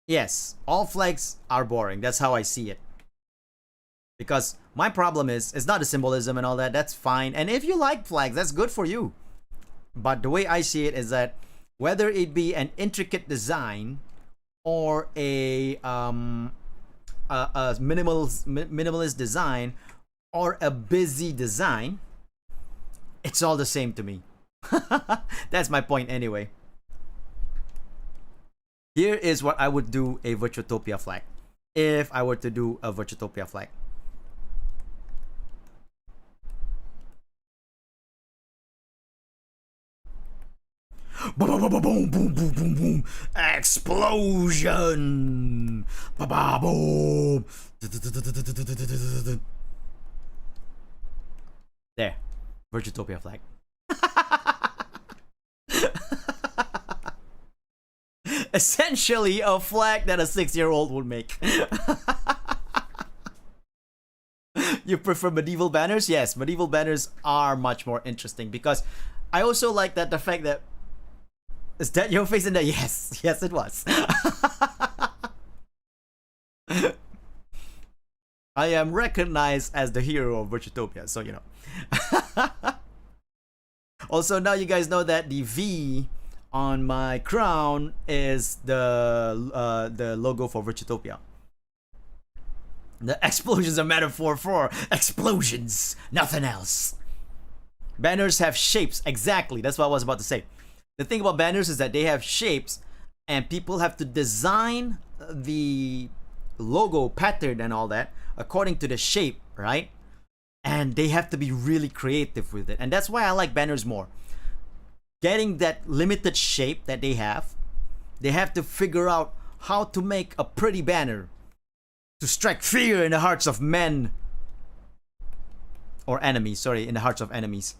Yes, all flags are boring. That's how I see it. Because my problem is, it's not the symbolism and all that. That's fine. And if you like flags, that's good for you. But the way I see it is that whether it be an intricate design or a minimalist design or a busy design, It's all the same to me. That's my point anyway. Here is what I would do a Virtuotopia flag. If I were to do a Virtuotopia flag. Boom, boom, boom, boom, boom, boom, boom, boom. Explosion. Ba-ba-boom. There. Virtuotopia flag. Essentially a flag that a 6-year-old would make. You prefer medieval banners? Yes, medieval banners are much more interesting because I also like that the fact that is that your face in there? Yes, yes it was. I am recognized as the hero of Virtuotopia, so you know. Also, now you guys know that the V on my crown is the logo for Virtuotopia. The explosions are metaphor for explosions, nothing else. Banners have shapes, exactly. That's what I was about to say. The thing about banners is that they have shapes, and people have to design the logo pattern and all that according to the shape, right? And they have to be really creative with it, and that's why I like banners more. Getting that limited shape that they have to figure out how to make a pretty banner to strike fear in the hearts of men or enemies. Sorry, in the hearts of enemies.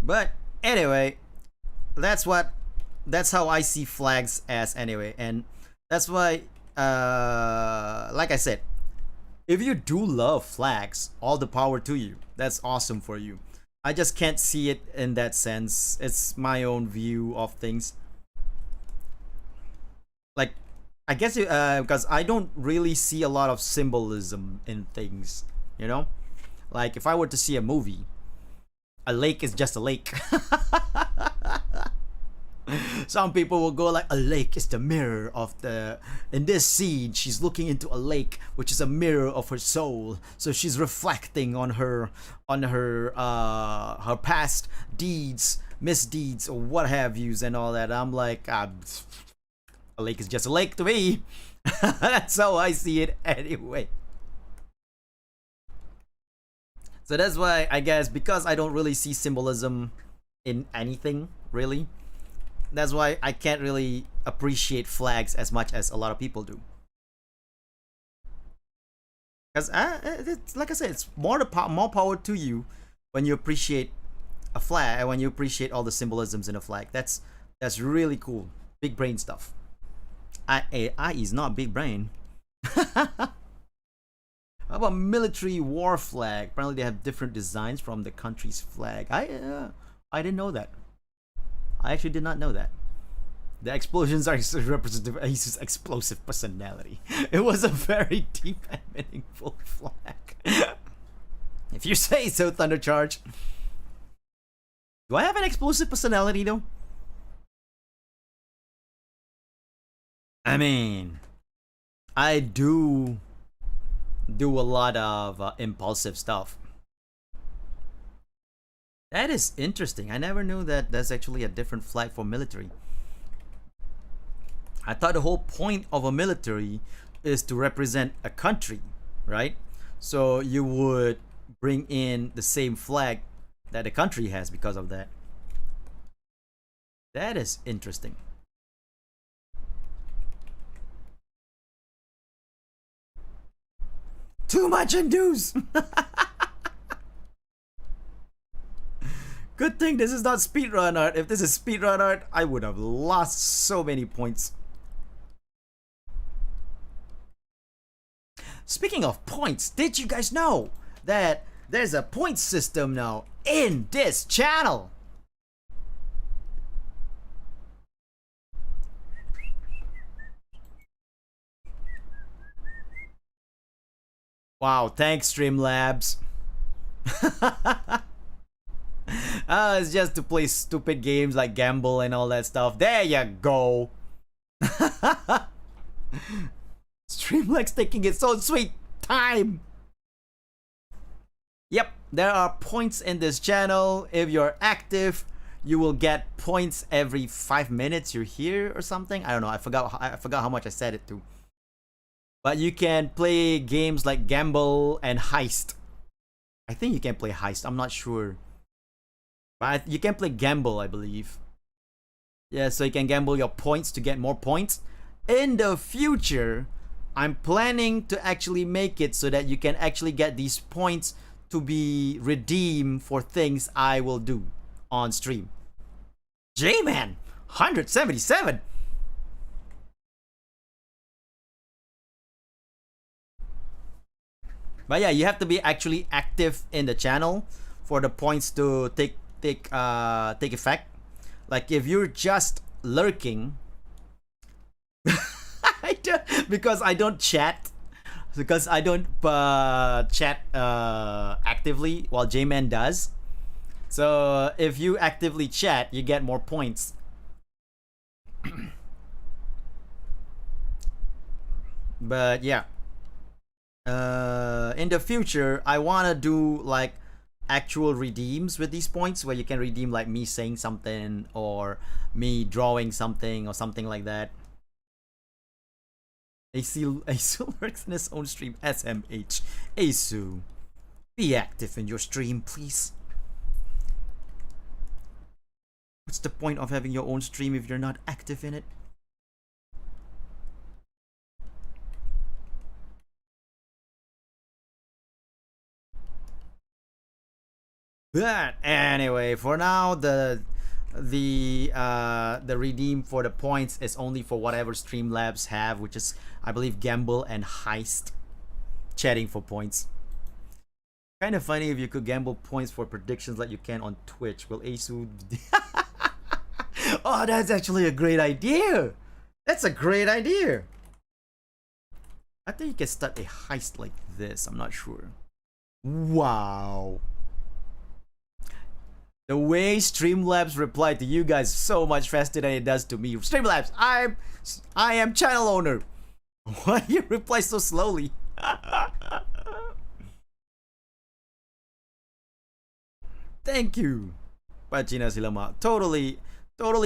But anyway, that's how I see flags as anyway, and that's why like I said, if you do love flags, all the power to you. That's awesome for you. I just can't see it in that sense. It's my own view of things. Like, I guess because I don't really see a lot of symbolism in things, you know? Like, if I were to see a movie, a lake is just a lake. Some people will go like, a lake is the mirror of the... In this scene, she's looking into a lake, which is a mirror of her soul. So she's reflecting on her past deeds, misdeeds, or what have yous, and all that. I'm like, a lake is just a lake to me. That's how I see it anyway. So that's why, I guess, because I don't really see symbolism in anything, really, that's why I can't really appreciate flags as much as a lot of people do. Because, it's, like I said, it's more power to you when you appreciate a flag, when you appreciate all the symbolisms in a flag. That's really cool. Big brain stuff. AI is not big brain. How about military war flag? Apparently they have different designs from the country's flag. I didn't know that. I actually did not know that. The explosions are representative of his explosive personality. It was a very deep and meaningful flag. If you say so, Thundercharge. Do I have an explosive personality though? I mean, I do a lot of impulsive stuff. That is interesting. I never knew that there's actually a different flag for military. I thought the whole point of a military is to represent a country, right? So you would bring in the same flag that the country has because of that. That is interesting. Too much undoes. Good thing this is not speedrun art. If this is speedrun art, I would have lost so many points. Speaking of points, did you guys know that there's a point system now in this channel? Wow, thanks Streamlabs. It's just to play stupid games like gamble and all that stuff. There you go. Streamlabs taking its own sweet time. Yep, there are points in this channel. If you're active, you will get points every 5 minutes you're here or something. I don't know. I forgot how much I said it to. But you can play games like Gamble and Heist. I think you can play Heist. I'm not sure. But you can play Gamble, I believe. Yeah, so you can gamble your points to get more points. In the future, I'm planning to actually make it so that you can actually get these points to be redeemed for things I will do on stream. J-Man, 177. But yeah, you have to be actually active in the channel for the points to take effect. Like if you're just lurking, because I don't chat, because I don't chat actively while J-Man does. So if you actively chat, you get more points. But yeah, in the future, I wanna do like actual redeems with these points, where you can redeem like me saying something or me drawing something or something like that. Asu works in his own stream. SMH. Asu, be active in your stream, please. What's the point of having your own stream if you're not active in it? But anyway, for now, the redeem for the points is only for whatever Streamlabs have, which is, I believe, Gamble and Heist. Chatting for points. Kind of funny if you could gamble points for predictions like you can on Twitch. Will Asu? Oh, that's actually a great idea. That's a great idea. I think you can start a heist like this. I'm not sure. Wow. The way Streamlabs replied to you guys is so much faster than it does to me. Streamlabs, I am channel owner. Why do you reply so slowly? Thank you, Pachina Silama. Totally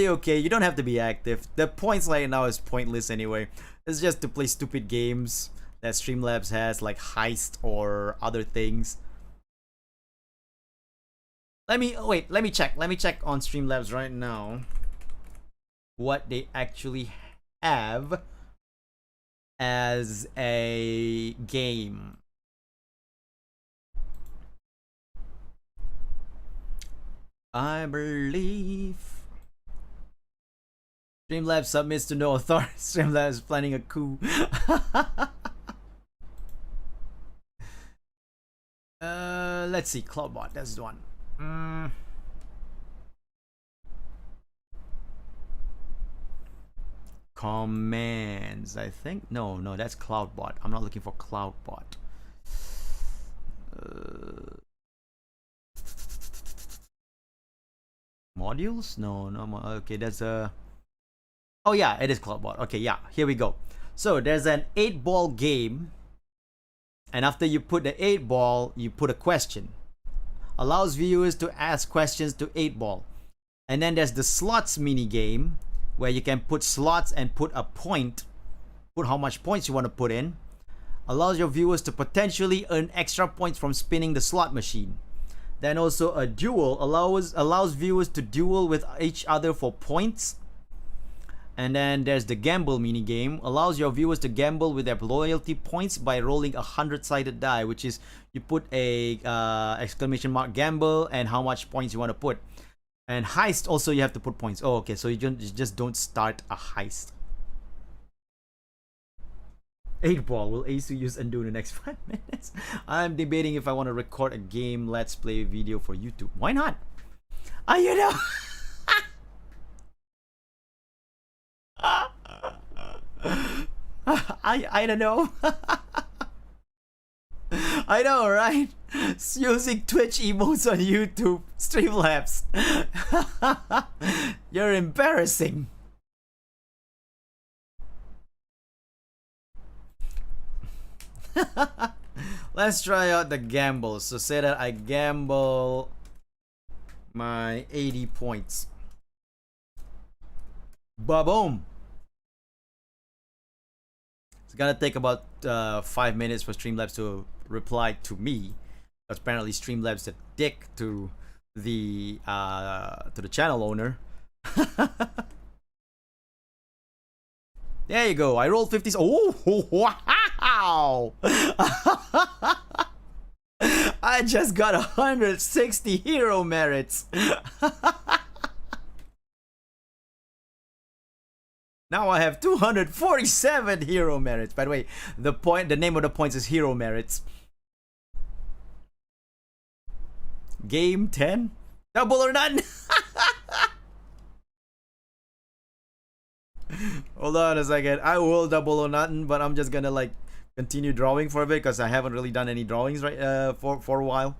okay. You don't have to be active. The points right now is pointless anyway. It's just to play stupid games that Streamlabs has, like Heist or other things. Let me check on Streamlabs right now what they actually have as a game. I believe Streamlabs submits to no authority. Streamlabs is planning a coup. Let's see, Cloudbot, that's the one. Commands, I think. No, that's Cloudbot. I'm not looking for Cloudbot. Modules? No. Okay, that's a. Oh yeah, it is Cloudbot. Okay, yeah, here we go. So there's an 8-ball game, and after you put the 8-ball, you put a question. Allows viewers to ask questions to 8-ball. And then there's the slots mini game, where you can put slots and put a point, put how much points you want to put in. Allows your viewers to potentially earn extra points from spinning the slot machine. Then also a duel allows viewers to duel with each other for points. And then there's the gamble mini game, allows your viewers to gamble with their loyalty points by rolling a 100-sided die, which is you put a exclamation mark gamble and how much points you want to put. And heist also you have to put points. Oh, okay, so you just don't start a heist. 8-ball, will Asu use undo in the next 5 minutes? I'm debating if I want to record a game let's play video for YouTube. Why not? You know. I don't know. I know, right? Using Twitch emotes on YouTube, Streamlabs. You're embarrassing. Let's try out the gamble. So say that I gamble my 80 points. Ba-boom! It's gonna take about 5 minutes for Streamlabs to reply to me. Apparently Streamlabs a dick to the channel owner. There you go. I rolled 50s. Oh, wow! I just got 160 hero merits. Now I have 247 hero merits. By the way, the name of the points is hero merits. Game 10? Double or none? Hold on a second. I will double or nothing, but I'm just gonna like continue drawing for a bit because I haven't really done any drawings for a while.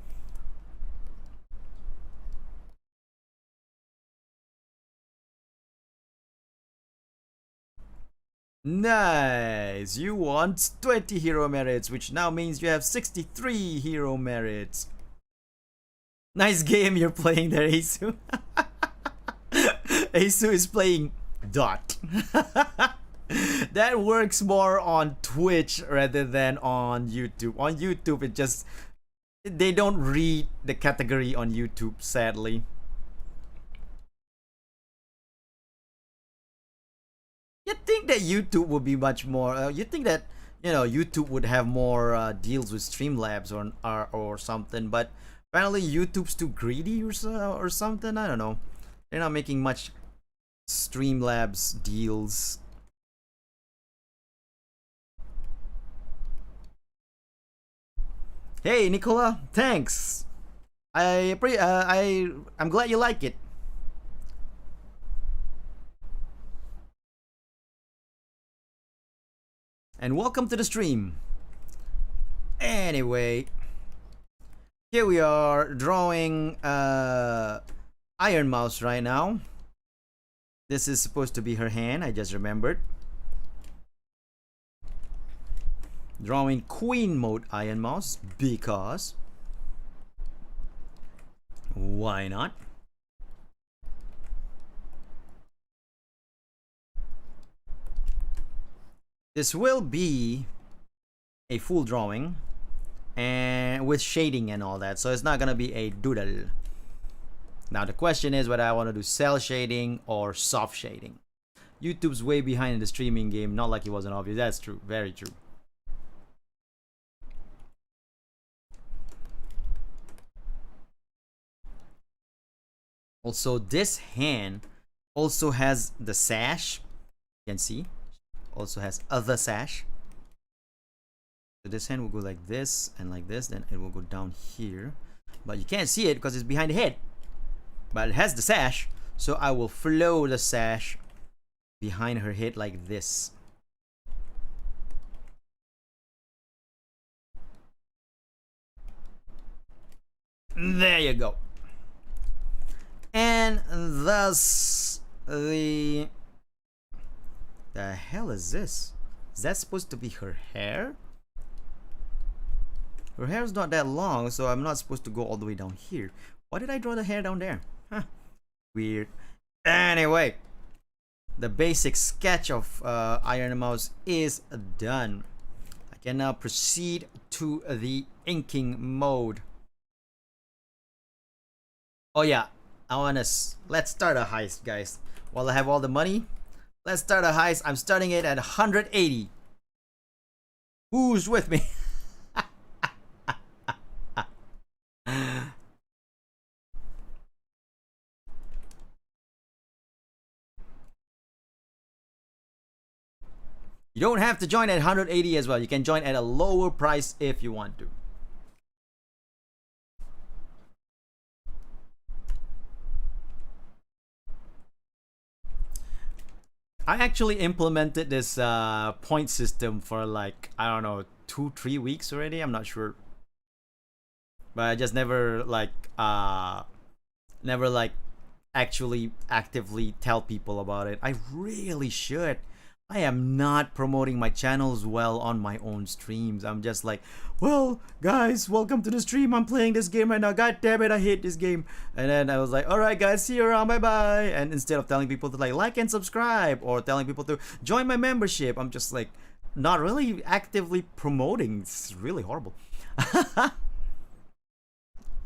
Nice! You want 20 hero merits, which now means you have 63 hero merits. Nice game you're playing there, Asu. Asu is playing Dot. That works more on Twitch rather than on YouTube. On YouTube, it just... they don't read the category on YouTube, sadly. You'd think that YouTube would be much more... you'd think that, you know, YouTube would have more deals with Streamlabs or something, but apparently YouTube's too greedy or something. I don't know. They're not making much Streamlabs deals. Hey Nicola, thanks. I'm glad you like it. And welcome to the stream. Anyway, here we are drawing Ironmouse right now. This is supposed to be her hand, I just remembered. Drawing Queen mode Ironmouse because why not? This will be a full drawing and with shading and all that, so it's not gonna be a doodle. Now the question is whether I want to do cell shading or soft shading. YouTube's way behind in the streaming game, not like it wasn't obvious. That's true, very true. Also, this hand also has the sash. You can see, also has other sash. So this hand will go like this and like this, then it will go down here. But you can't see it because it's behind the head. But it has the sash, so I will flow the sash behind her head like this. There you go. And thus the hell is this? Is that supposed to be her hair? Her hair's not that long, so I'm not supposed to go all the way down here. Why did I draw the hair down there? Huh. Weird. Anyway, the basic sketch of Ironmouse is done. I can now proceed to the inking mode. Oh yeah, let's start a heist, guys. While I have all the money, let's start a heist. I'm starting it at 180. Who's with me? You don't have to join at 180 as well. You can join at a lower price if you want to. I actually implemented this point system for like, I don't know, 2-3 weeks already. I'm not sure. But I just never like actually actively tell people about it. I really should. I am not promoting my channels well on my own streams. I'm just like, well, guys, welcome to the stream. I'm playing this game right now. God damn it, I hate this game. And then I was like, all right, guys, see you around. Bye bye. And instead of telling people to like and subscribe or telling people to join my membership, I'm just like not really actively promoting. It's really horrible.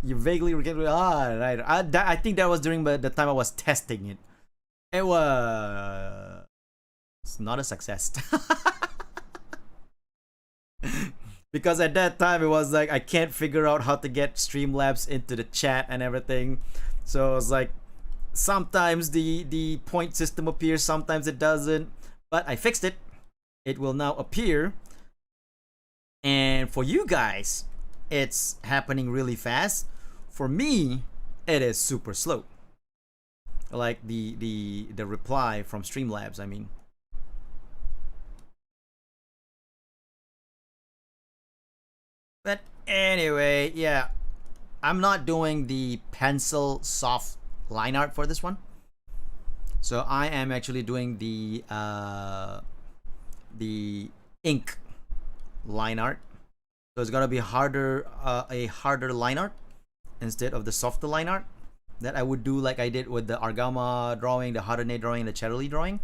You vaguely remember. Right. I think that was during the time I was testing it. It was. It's not a success. Because at that time it was like I can't figure out how to get Streamlabs into the chat and everything. So it was like sometimes the point system appears, sometimes it doesn't. But I fixed it. It will now appear. And for you guys, it's happening really fast. For me, it is super slow. Like the reply from Streamlabs, I mean. But anyway, yeah, I'm not doing the pencil soft line art for this one. So I am actually doing the ink line art. So it's gonna be harder, a harder line art instead of the softer line art that I would do like I did with the Argama drawing, the Harane drawing, the Cherry drawing.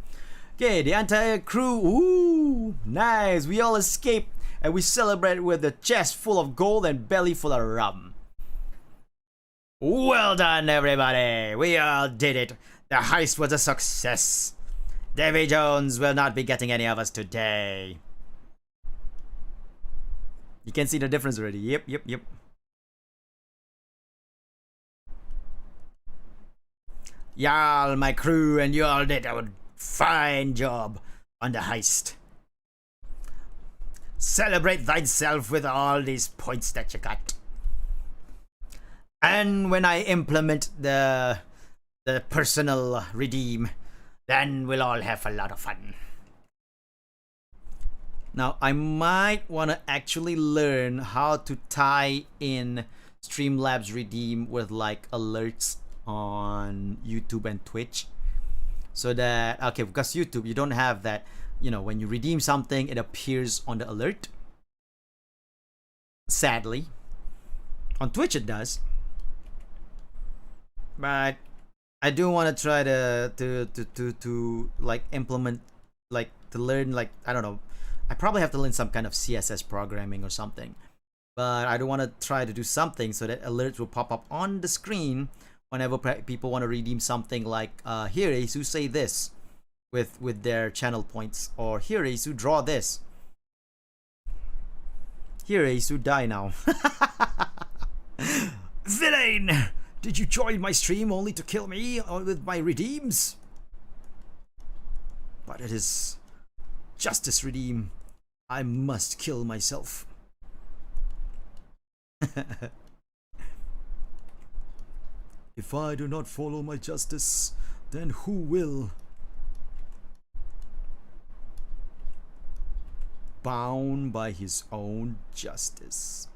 Okay, the entire crew, ooh, nice. We all escaped and we celebrate with a chest full of gold and belly full of rum. Well done, everybody. We all did it. The heist was a success. Davy Jones will not be getting any of us today. You can see the difference already. Yep. Y'all, my crew, and you all did a fine job on the heist. Celebrate thyself with all these points that you got. And when I implement the personal redeem, then we'll all have a lot of fun. Now, I might want to actually learn how to tie in Streamlabs redeem with like alerts on YouTube and Twitch. So that, okay, because YouTube, you don't have that, you know, when you redeem something, it appears on the alert. Sadly. On Twitch it does. But I do want to try to like implement, like to learn, like, I don't know, I probably have to learn some kind of CSS programming or something. But I do want to try to do something so that alerts will pop up on the screen whenever people want to redeem something, like here Asu say this with their channel points, or here Asu draw this, here Asu die now. Villain! Did you join my stream only to kill me with my redeems? But it is justice redeem. I must kill myself. If I do not follow my justice, then who will? Bound by his own justice.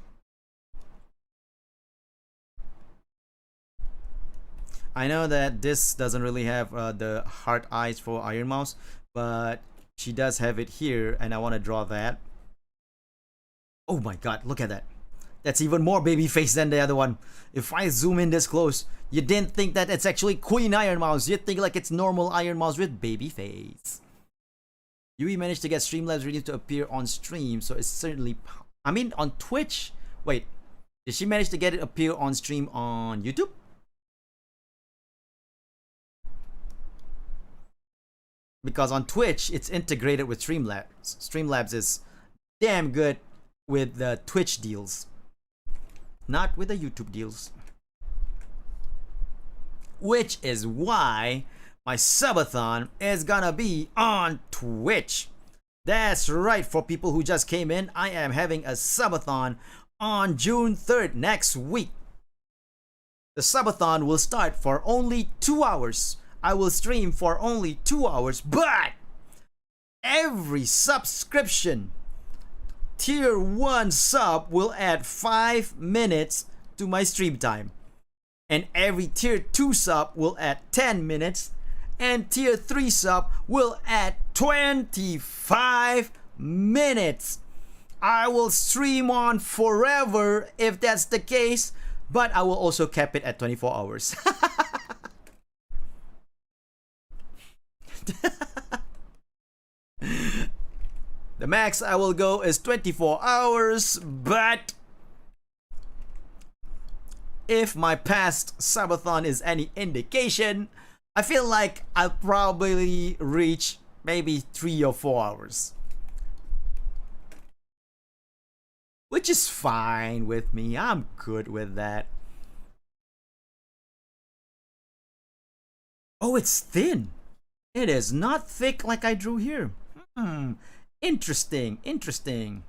I know that this doesn't really have the heart eyes for Ironmouse, but she does have it here, and I want to draw that. Oh my god, look at that. That's even more baby face than the other one. If I zoom in this close, you didn't think that it's actually Queen Ironmouse. You'd think like it's normal Ironmouse with baby face. Yui managed to get Streamlabs ready to appear on stream, so it's certainly... I mean, on Twitch? Wait, did she manage to get it appear on stream on YouTube? Because on Twitch, it's integrated with Streamlabs. Streamlabs is damn good with the Twitch deals. Not with the YouTube deals. Which is why my subathon is gonna be on Twitch. That's right, for people who just came in, I am having a subathon on June 3rd, next week. The subathon will start for only 2 hours. I will stream for only 2 hours, but every subscription, tier 1 sub will add 5 minutes to my stream time. And every tier 2 sub will add 10 minutes. and tier 3 sub will add 25 minutes. I will stream on forever if that's the case, but I will also cap it at 24 hours. The max I will go is 24 hours, but if my past subathon is any indication, I feel like I'll probably reach maybe 3 or 4 hours. Which is fine with me. I'm good with that. Oh, it's thin. It is not thick like I drew here. Interesting, interesting.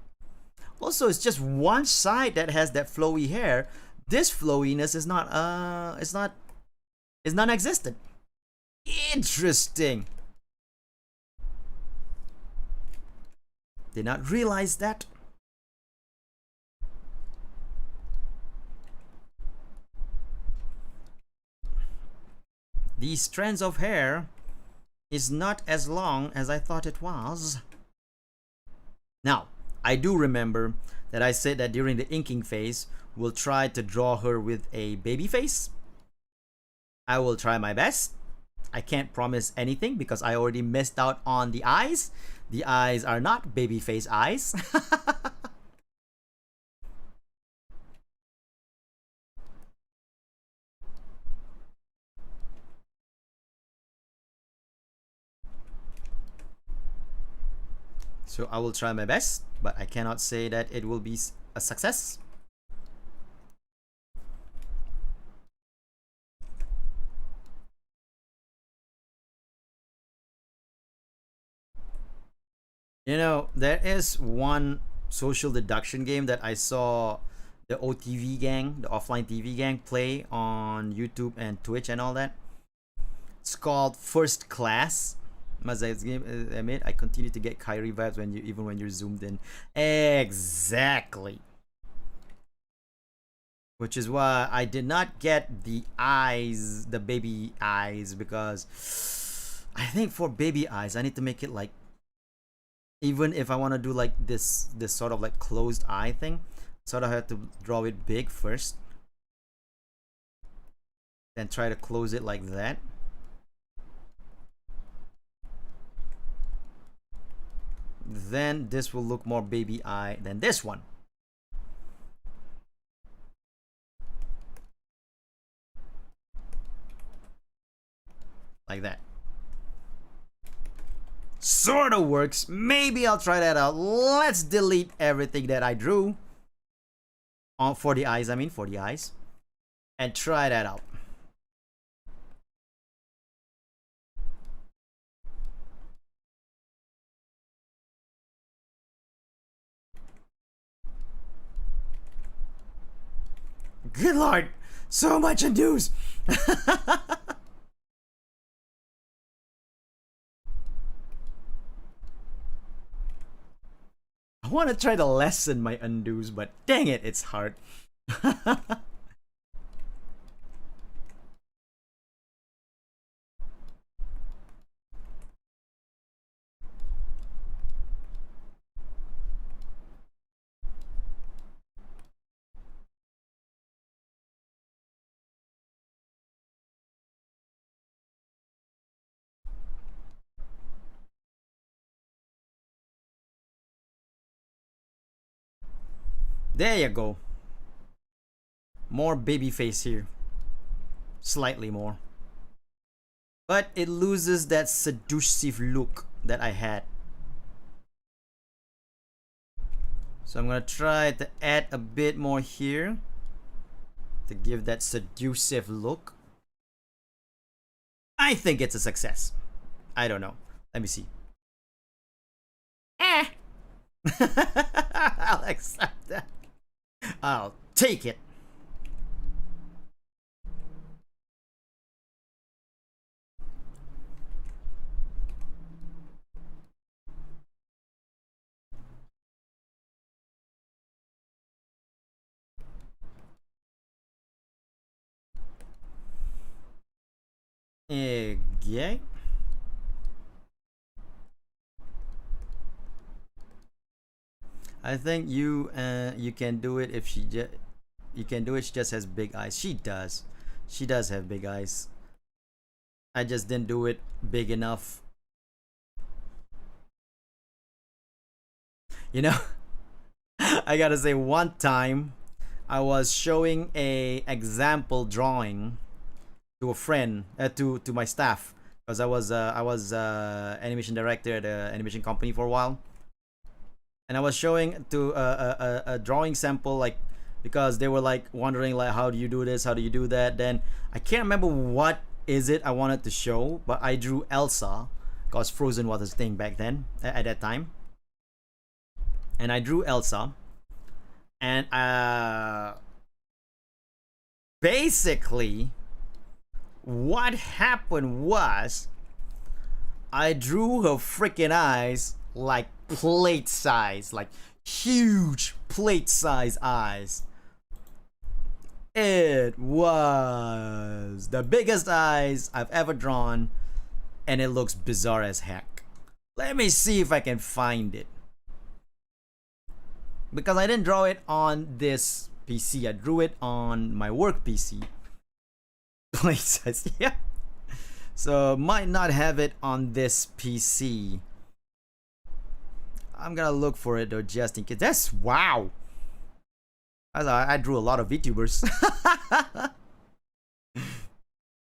Also, it's just one side that has that flowy hair. This flowiness is not is non-existent. Interesting. Did not realize that. These strands of hair is not as long as I thought it was. Now, I do remember that I said that during the inking phase, we'll try to draw her with a baby face. I will try my best. I can't promise anything because I already missed out on the eyes. The eyes are not baby face eyes. So I will try my best, but I cannot say that it will be a success. You know, there is one social deduction game that I saw the OTV gang, the offline TV gang, play on YouTube and Twitch and all that. It's called First Class. Must admit, I continue to get Kyrie vibes when even when you're zoomed in. Exactly. Which is why I did not get the eyes, the baby eyes, because I think for baby eyes, I need to make it like, even if I want to do like this sort of like closed eye thing, sort of have to draw it big first, then try to close it like that. Then this will look more baby eye than this one. Like that. Sort of works. Maybe I'll try that out. Let's delete everything that I drew. For the eyes, for the eyes. And try that out. Good lord, so much undos. I want to try to lessen my undos, but dang it, it's hard. There you go. More baby face here. Slightly more. But it loses that seductive look that I had. So I'm gonna try to add a bit more here to give that seductive look. I think it's a success. I don't know. Let me see. I'll accept that. I'll take it. Yeah. I think you can do it if she just you can do it. She just has big eyes. She does. She does have big eyes. I just didn't do it big enough. You know, I gotta say, one time I was showing a example drawing to a friend, to my staff, because I was animation director at an animation company for a while, and I was showing to a drawing sample, like, because they were like wondering like, how do you do this, how do you do that. Then I can't remember what is it I wanted to show, but I drew Elsa because Frozen was a thing back then at that time, and I drew Elsa, and basically what happened was I drew her freaking eyes like plate size, like huge plate size eyes. It was the biggest eyes I've ever drawn, and it looks bizarre as heck. Let me see if I can find it, because I didn't draw it on this PC. I drew it on my work PC. Plate size, yeah. So might not have it on this PC. I'm gonna look for it though, just in case. That's wow. I drew a lot of VTubers.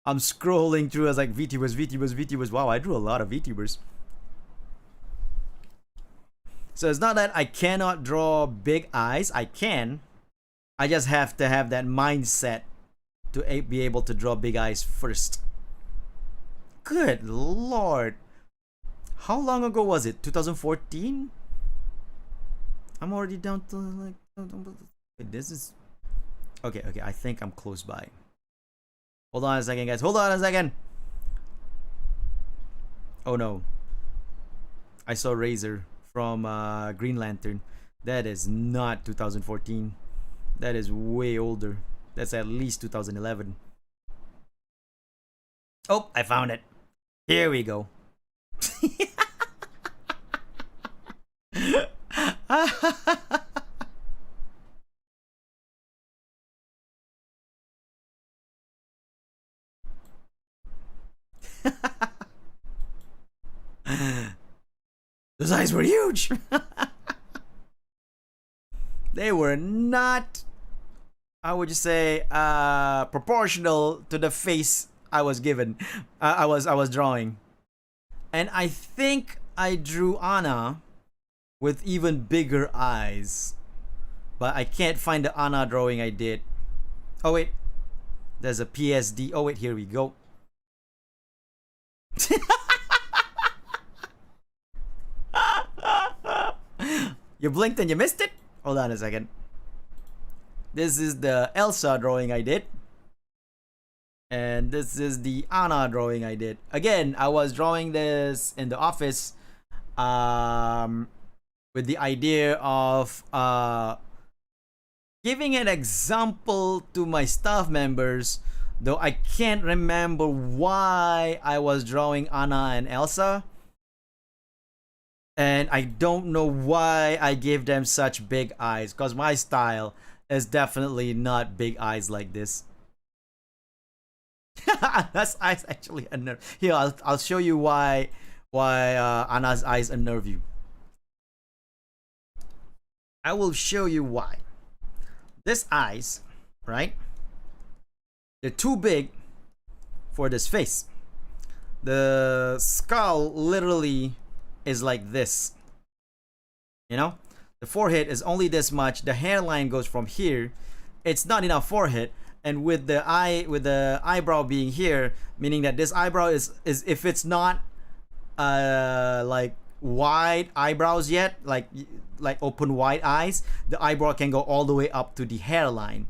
I'm scrolling through as like VTubers. Wow, I drew a lot of VTubers. So it's not that I cannot draw big eyes. I can. I just have to have that mindset to be able to draw big eyes first. Good lord. How long ago was it? 2014? I'm already down to like... Wait, this is... Okay, I think I'm close by. Hold on a second, guys. Hold on a second. Oh no. I saw Razor from Green Lantern. That is not 2014. That is way older. That's at least 2011. Oh, I found it. Here we go. Those eyes were huge. They were not, how would you say, proportional to the face I was given. I was drawing, and I think I drew Anna with even bigger eyes, but I can't find the Anna drawing I did. Oh wait, there's a PSD. Oh wait, here we go. You blinked and you missed it? Hold on a second. This is the Elsa drawing I did. And this is the Anna drawing I did. Again, I was drawing this in the office with the idea of giving an example to my staff members, though I can't remember why I was drawing Anna and Elsa. And I don't know why I gave them such big eyes, because my style is definitely not big eyes like this. Anna's eyes actually unnerve. Here, I'll show you why Anna's eyes unnerve you. I will show you why. This eyes, right? They're too big for this face. The skull literally is like this. You know? The forehead is only this much. The hairline goes from here. It's not enough forehead. And with the eyebrow being here, meaning that this eyebrow is if it's not like wide eyebrows yet, like open wide eyes, the eyebrow can go all the way up to the hairline.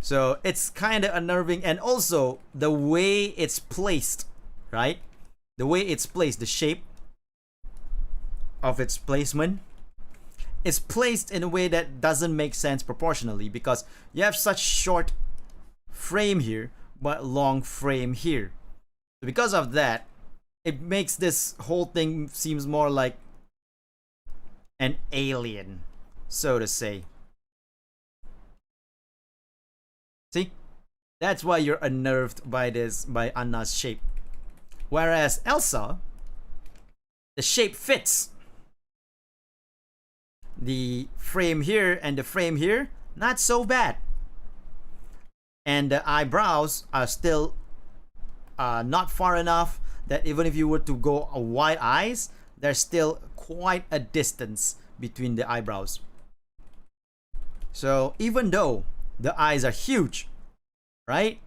So it's kind of unnerving. And also the way it's placed, right? The way it's placed, the shape of its placement is placed in a way that doesn't make sense proportionally, because you have such short frame here but long frame here. So because of that, it makes this whole thing seems more like an alien, so to say. See? That's why you're unnerved by Anna's shape. Whereas Elsa, the shape fits. The frame here and the frame here, not so bad. And the eyebrows are still not far enough that even if you were to go wide eyes, there's still quite a distance between the eyebrows. So even though the eyes are huge, right?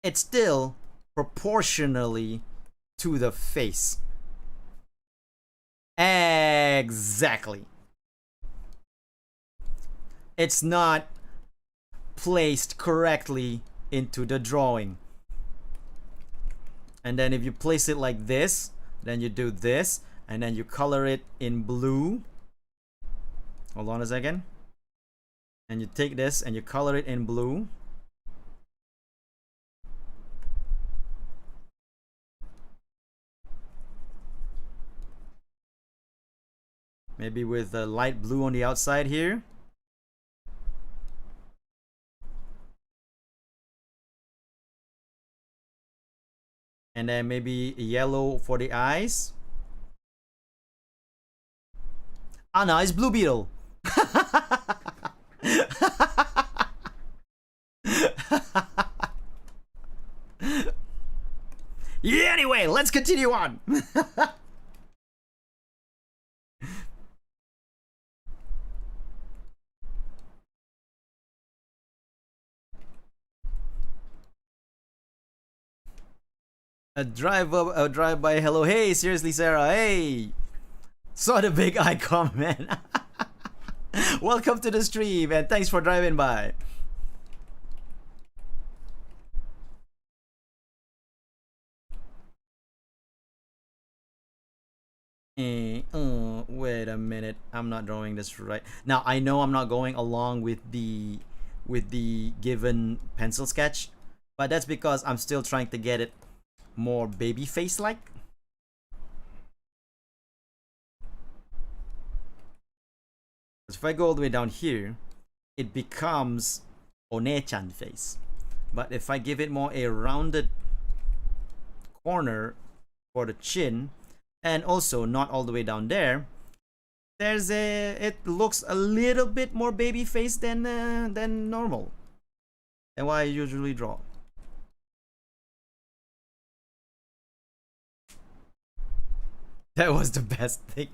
It's still proportionally to the face. Exactly. It's not placed correctly into the drawing. And then if you place it like this, then you do this, and then you color it in blue. Hold on a second. And you take this and you color it in blue. Maybe with a light blue on the outside here. And then maybe yellow for the eyes. Ah, no, it's Blue Beetle. Yeah, anyway, let's continue on. A drive-by hello. Hey, seriously, Sarah. Hey. Saw the big eye comment. Welcome to the stream and thanks for driving by. Wait a minute. I'm not drawing this right. Now, I know I'm not going along with the given pencil sketch, but that's because I'm still trying to get it more baby face like. If I go all the way down here, it becomes One-chan face. But if I give it more a rounded corner for the chin, and also not all the way down there, it looks a little bit more baby face than normal, and what I usually draw. That was the best thing.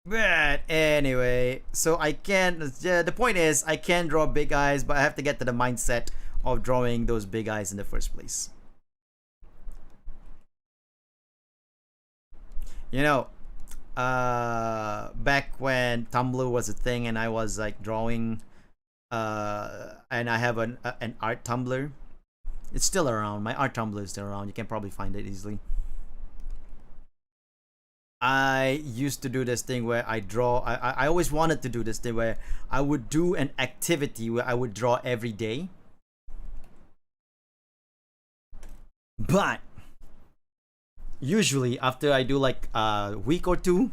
But anyway, so I can, the point is I can draw big eyes, but I have to get to the mindset of drawing those big eyes in the first place. You know, back when Tumblr was a thing and I was like drawing, and I have an art Tumblr. It's still around. My art Tumblr is still around. You can probably find it easily. I used to do this thing where I draw. I always wanted to do this thing where I would do an activity where I would draw every day. But usually after I do like a week or two,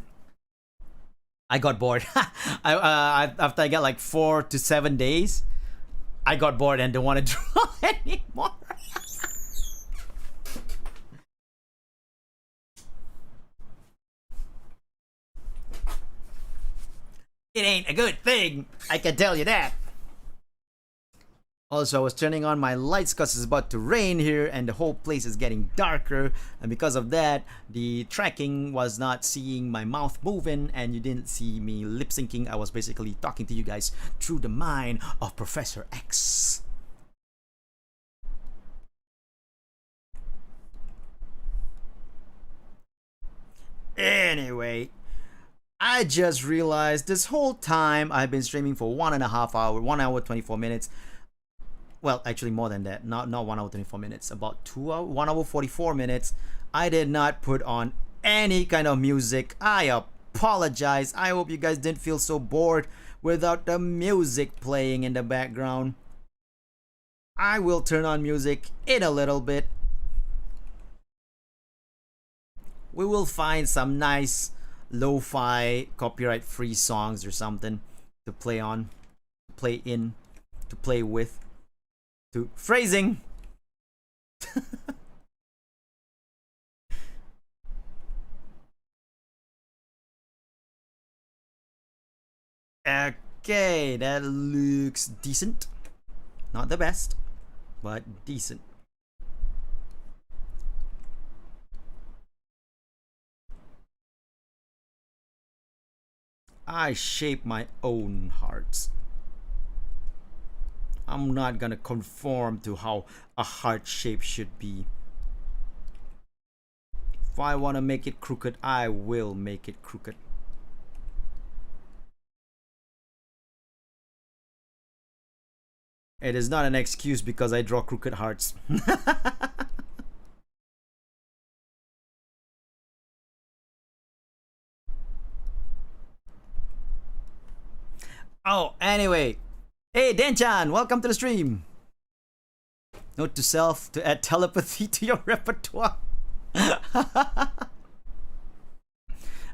I got bored. After I got like 4 to 7 days, I got bored and don't want to draw anymore. It ain't a good thing, I can tell you that. Also, I was turning on my lights because it's about to rain here and the whole place is getting darker, and because of that, the tracking was not seeing my mouth moving and you didn't see me lip syncing. I was basically talking to you guys through the mind of Professor X. Anyway, I just realized this whole time I've been streaming for 1.5 hours, 1 hour 24 minutes. Well, actually more than that, not 1 hour 24 minutes, about 2 hours, 1 hour 44 minutes. I did not put on any kind of music. I apologize. I hope you guys didn't feel so bored without the music playing in the background. I will turn on music in a little bit. we will find some nice lo-fi copyright-free songs or something to play on, to play in, to play with, to phrasing. Okay, that looks decent. Not the best, but decent. I shape my own hearts. I'm not gonna conform to how a heart shape should be. If I wanna make it crooked, I will make it crooked. It is not an excuse because I draw crooked hearts. Oh, anyway. Hey, Denchan, welcome to the stream. Note to self to add telepathy to your repertoire. I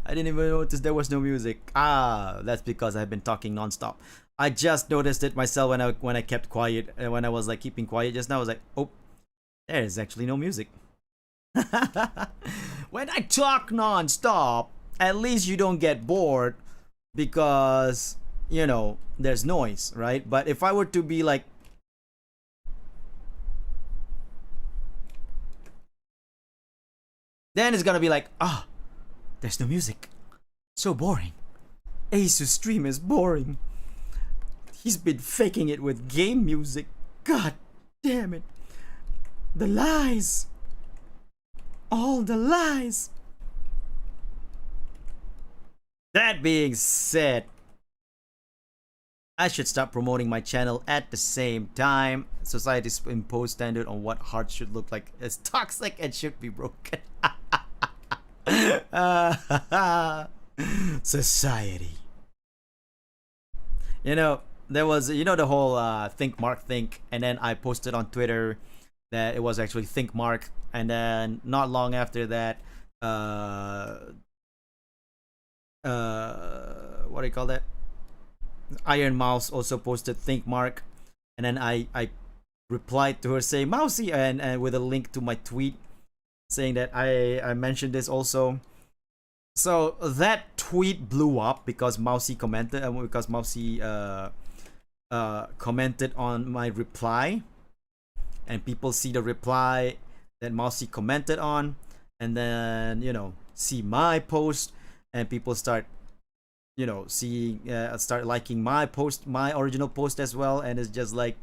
didn't even notice there was no music. Ah, that's because I've been talking non-stop. I just noticed it myself when I kept quiet, and when I was like keeping quiet just now. I was like, oh, there is actually no music. When I talk non-stop, at least you don't get bored because, you know, there's noise, right? But if I were to be like, then it's gonna be like, ah, there's no music. So boring. Ace's stream is boring. He's been faking it with game music. God damn it. The lies. All the lies. That being said, I should start promoting my channel at the same time. Society's imposed standard on what hearts should look like is toxic and should be broken. Society. You know, there was, you know, the whole think Mark think, and then I posted on Twitter that it was actually think Mark, and then not long after that, what do you call that? Ironmouse also posted think Mark, and then I replied to her saying Mousy, and with a link to my tweet saying that I mentioned this also. So that tweet blew up because Mousy commented, commented on my reply, and people see the reply that Mousy commented on, and then, you know, see my post, and people start, you know, seeing, start liking my post, my original post as well, and it's just like,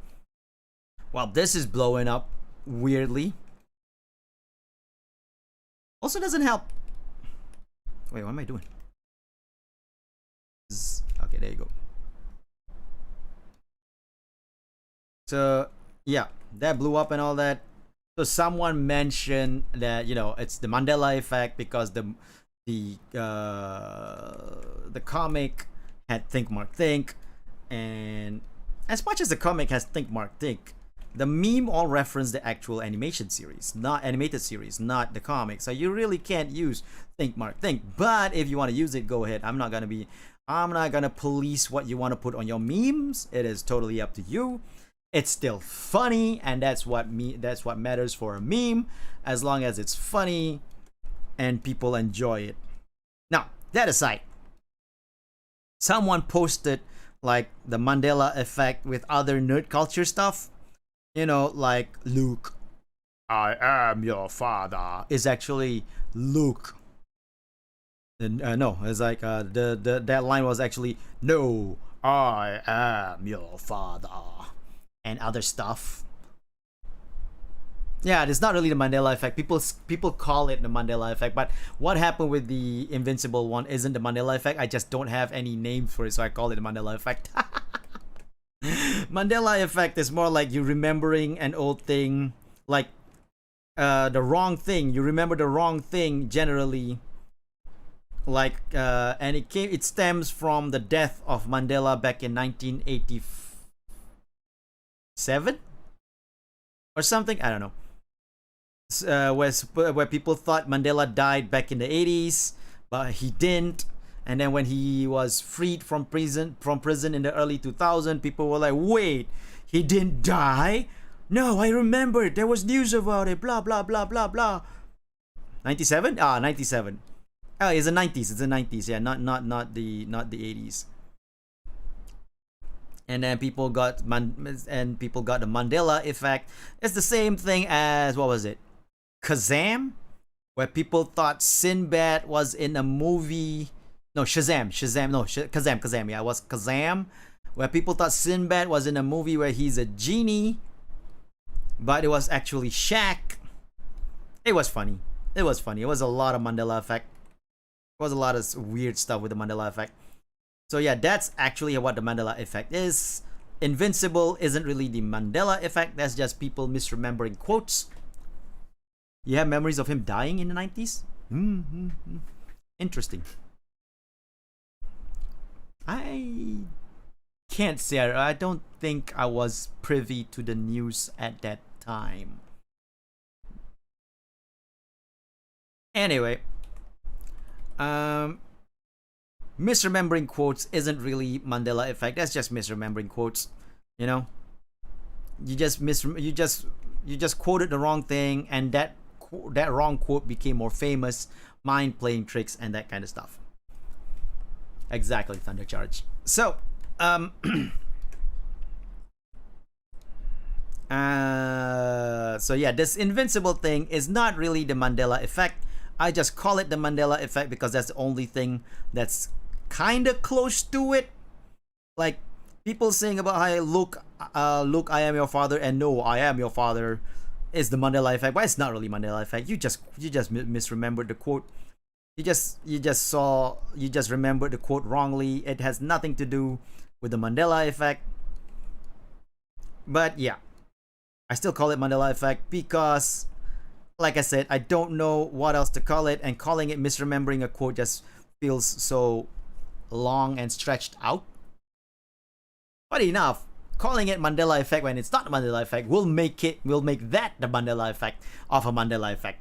well, this is blowing up weirdly. Also doesn't help. Wait, what am I doing? Okay, there you go. So yeah, that blew up and all that. So someone mentioned that, you know, it's the Mandela effect because the comic had Think Mark Think, and as much as the comic has Think Mark Think, the meme all reference the actual animation series, not animated series, not the comic. So you really can't use Think Mark Think. But if you want to use it, go ahead. I'm not gonna police what you want to put on your memes. It is totally up to you. It's still funny, and that's what matters for a meme, as long as it's funny and people enjoy it. Now, that aside, someone posted like the Mandela effect with other nerd culture stuff. You know, like Luke, I am your father, is actually Luke. No, it's like that line was actually, no, I am your father, and other stuff. Yeah, it's not really the Mandela effect. People call it the Mandela effect, but what happened with the Invincible one isn't the Mandela effect. I just don't have any name for it, so I call it the Mandela effect. Mandela effect is more like you remembering an old thing, like the wrong thing. You remember the wrong thing generally, like and it stems from the death of Mandela back in 1987 or something. I don't know. where people thought Mandela died back in the 80s, but he didn't. And then when he was freed from prison in the early 2000s, people were like, "Wait, he didn't die? No, I remember. There was news about it. Blah blah blah blah blah." 97? 97. Oh, it's the 90s. It's the 90s. Yeah, not the 80s. And then people got the Mandela effect. It's the same thing as, what was it, Kazam, where people thought Sinbad was in a movie. No, Shazam. No, Kazam. Yeah, it was Kazam, where people thought Sinbad was in a movie where he's a genie, but it was actually Shaq. It was funny. It was a lot of Mandela effect. It was a lot of weird stuff with the Mandela effect. So yeah, that's actually what the Mandela effect is. Invincible isn't really the Mandela effect. That's just people misremembering quotes. You have memories of him dying in the 90s? Interesting. I can't say. I don't think I was privy to the news at that time. Anyway, misremembering quotes isn't really Mandela effect. That's just misremembering quotes. You know, you just quoted the wrong thing, and that wrong quote became more famous. Mind playing tricks and that kind of stuff. Exactly, Thundercharge. So, so yeah, this invincible thing is not really the Mandela effect. I just call it the Mandela effect because that's the only thing that's kind of close to it. Like people saying about how look, I am your father, and no, I am your father, is the Mandela effect, but it's not really Mandela effect. You just misremembered the quote. You just remembered the quote wrongly. It has nothing to do with the Mandela effect. But yeah, I still call it Mandela effect because, like I said, I don't know what else to call it, and calling it misremembering a quote just feels so long and stretched out. But enough. Calling it Mandela effect when it's not the Mandela effect will make that the Mandela effect of a Mandela effect.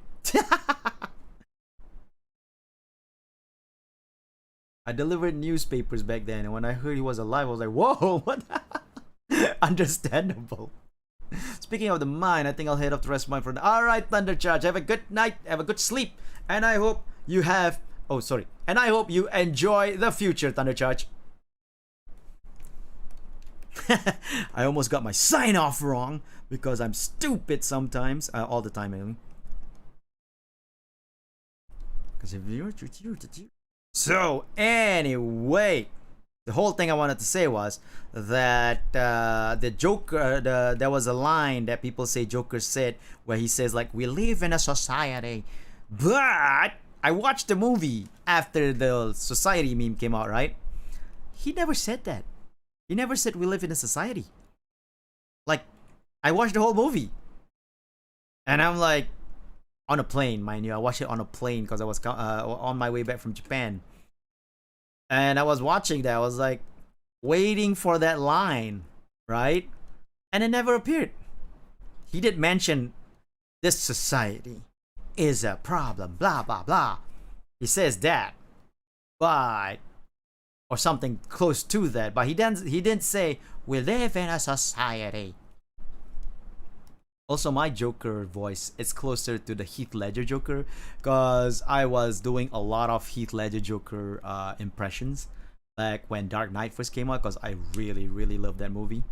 I delivered newspapers back then, and when I heard he was alive, I was like, "Whoa, what?" Understandable. Speaking of the mind, I think I'll head off to rest mine for now. Alright, Thundercharge, have a good night, have a good sleep, and I hope you have... Oh, sorry. And I hope you enjoy the future, Thundercharge. I almost got my sign-off wrong, because I'm stupid sometimes. All the time, anyway. So, anyway... The whole thing I wanted to say was that the Joker, there was a line that people say Joker said where he says, like, we live in a society. But I watched the movie after the society meme came out, right? He never said that. He never said we live in a society. Like, I watched the whole movie. And I'm like, on a plane, mind you. I watched it on a plane because I was on my way back from Japan. And I was watching that. I was like, waiting for that line, right? And it never appeared. He did mention this society is a problem, blah, blah, blah. He says that. But, or something close to that. But he didn't say, we live in a society. Also, my Joker voice is closer to the Heath Ledger Joker because I was doing a lot of Heath Ledger Joker impressions back when Dark Knight first came out because I really, really love that movie.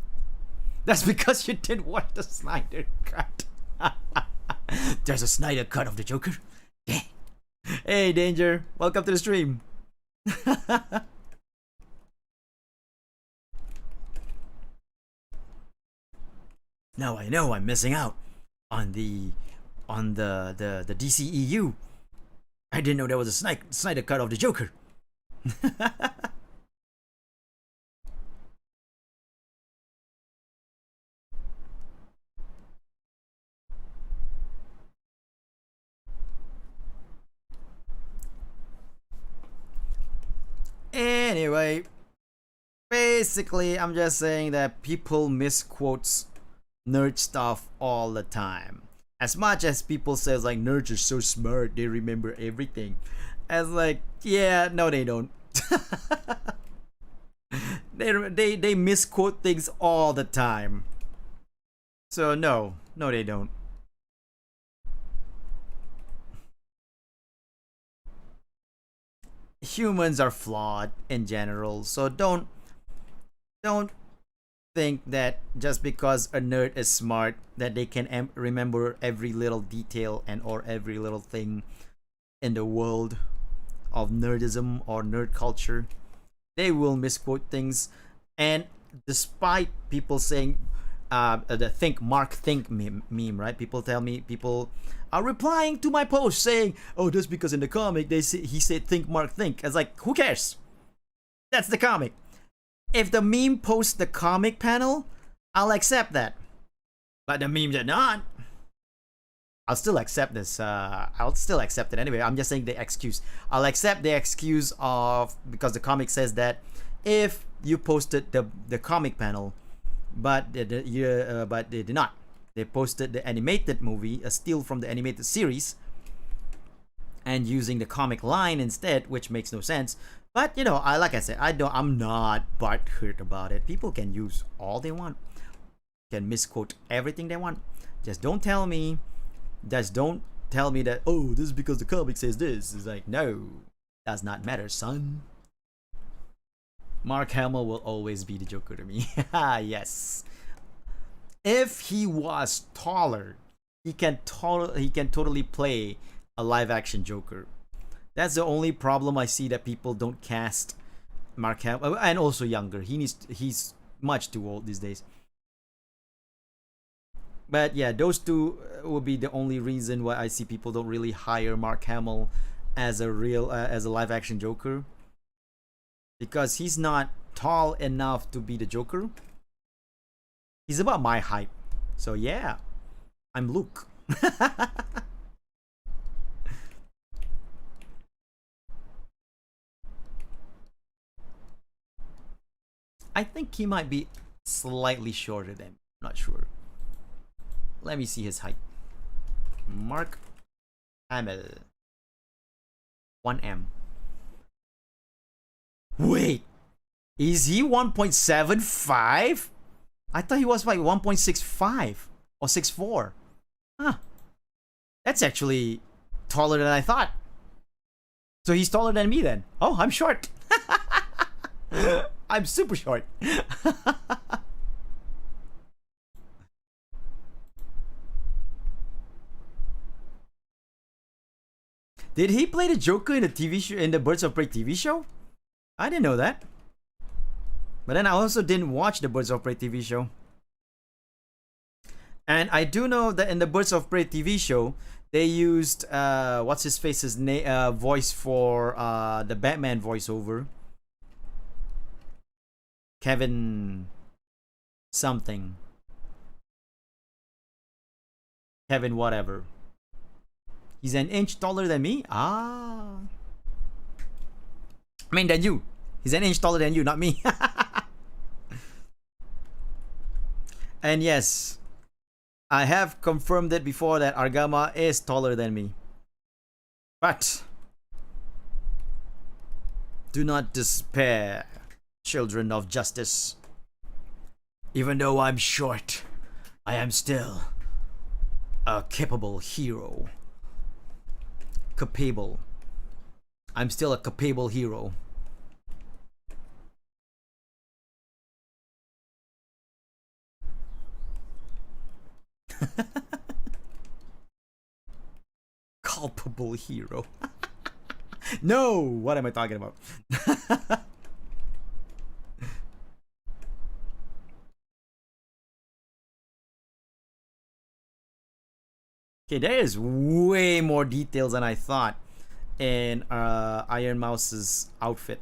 That's because you didn't watch the Snyder Cut. There's a Snyder Cut of the Joker. Yeah. Hey, Danger. Welcome to the stream. Now I know I'm missing out on the DCEU. I didn't know there was a Snyder Cut of the Joker. Anyway, basically I'm just saying that people misquotes nerd stuff all the time. As much as people says like nerds are so smart, they remember everything. As like, yeah, no, they don't. They misquote things all the time. So no, no, they don't. Humans are flawed in general, so don't think that just because a nerd is smart that they can remember every little detail and or every little thing in the world of nerdism or nerd culture. They will misquote things, and despite people saying the think Mark think meme, right? People are replying to my post saying, "Oh, just because in the comic he said think Mark think." It's like, who cares? That's the comic. If the meme posts the comic panel, I'll accept that. But the meme did not. I'll still accept this. I'll still accept it anyway. I'm just saying the excuse. I'll accept the excuse of because the comic says that if you posted the comic panel, but they did not. They posted the animated movie, a still from the animated series, and using the comic line instead, which makes no sense. But like I said, I'm not butthurt about it. People can use all they want, can misquote everything they want. Just don't tell me that, oh, this is because the comic says this. It's like, no, does not matter, son. Mark Hamill will always be the Joker to me. Yes. If he was taller, he can totally play a live action Joker. That's the only problem I see, that people don't cast Mark Hamill, and also younger. He's much too old these days. But yeah, those two will be the only reason why I see people don't really hire Mark Hamill as a live action Joker, because he's not tall enough to be the Joker. He's about my height. So yeah, I'm Luke. I think he might be slightly shorter than me. I'm not sure. Let me see his height. Mark Hamill. 1M. Wait, is he 1.75? I thought he was like 1.65 or 6'4". Huh. That's actually taller than I thought. So he's taller than me then. Oh, I'm short. I'm super short. Did he play the Joker in the TV show, in the Birds of Prey TV show? I didn't know that. But then I also didn't watch the Birds of Prey TV show. And I do know that in the Birds of Prey TV show, they used what's his face's voice for the Batman voiceover. Kevin something. Kevin whatever. He's an inch taller than me? Ah. I mean, than you. He's an inch taller than you, not me. And yes, I have confirmed it before that Argama is taller than me. But do not despair, children of justice. Even though I'm short, I am still a capable hero. Capable. I'm still a capable hero. Culpable hero. No, what am I talking about? Okay, there is way more details than I thought in Ironmouse's outfit.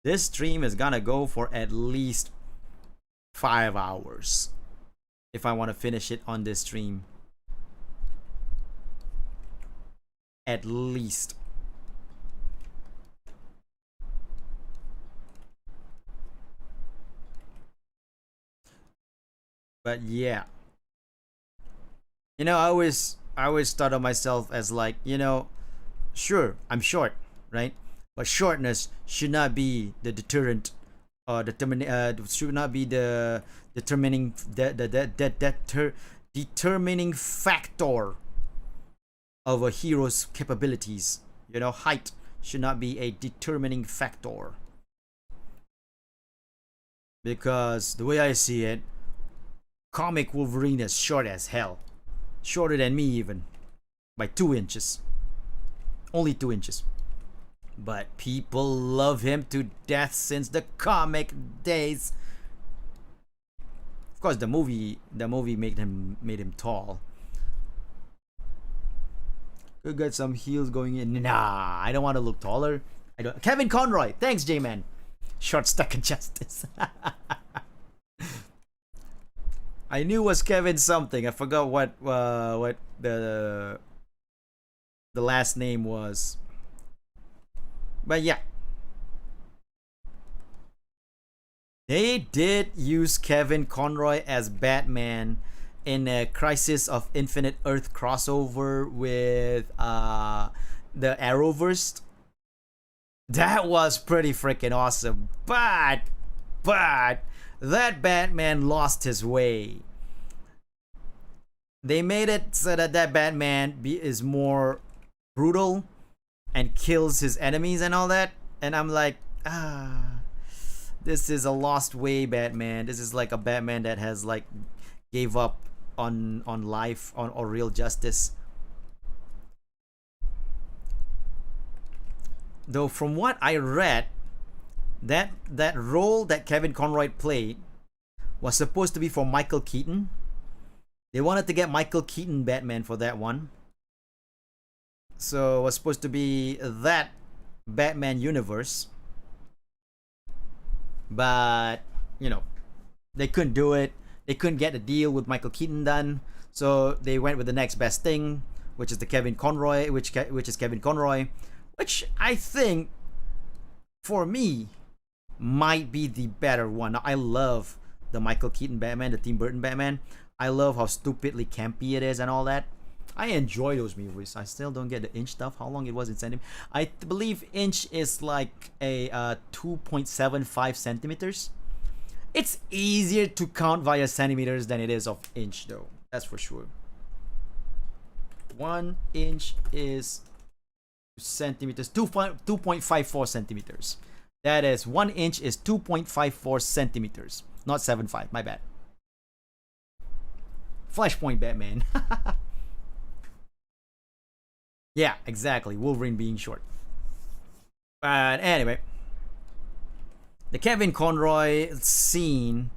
This stream is gonna go for at least 5 hours if I want to finish it on this stream. At least. But yeah. You know, I always thought of myself as like, you know, sure, I'm short, right? But shortness should not be the deterrent or should not be the determining determining factor of a hero's capabilities. You know, height should not be a determining factor. Because the way I see it, comic Wolverine is short as hell. Shorter than me even. By 2 inches. Only 2 inches. But people love him to death since the comic days. Of course, the movie made him tall. Could get some heels going in. Nah, I don't want to look taller. I don't. Kevin Conroy, thanks, J-Man. Short Stack of Justice. I knew it was Kevin something. I forgot what the last name was. But yeah. They did use Kevin Conroy as Batman in a Crisis of Infinite Earth crossover with the Arrowverse. That was pretty freaking awesome. But that Batman lost his way. They made it so that Batman is more brutal and kills his enemies and all that. And I'm like, this is a lost way Batman. This is like a Batman that has like gave up on life or real justice. Though from what I read, that role that Kevin Conroy played was supposed to be for Michael Keaton. They wanted to get Michael Keaton Batman for that one. So it was supposed to be that Batman universe. But, you know, they couldn't do it. They couldn't get a deal with Michael Keaton done. So they went with the next best thing, which is the Kevin Conroy, which is Kevin Conroy, which I think for me might be the better one. I love the Michael Keaton Batman, the Tim Burton Batman. I love how stupidly campy it is and all that. I enjoy those movies. I still don't get the inch stuff. How long it was in centimeters? I believe inch is like a 2.75 centimeters. It's easier to count via centimeters than it is of inch, though. That's for sure. 1 inch is centimeters. 2.54 centimeters. That is 1 inch is 2.54 centimeters. Not 7.5. My bad. Flashpoint Batman. Yeah, exactly. Wolverine being short. But anyway, the Kevin Conroy scene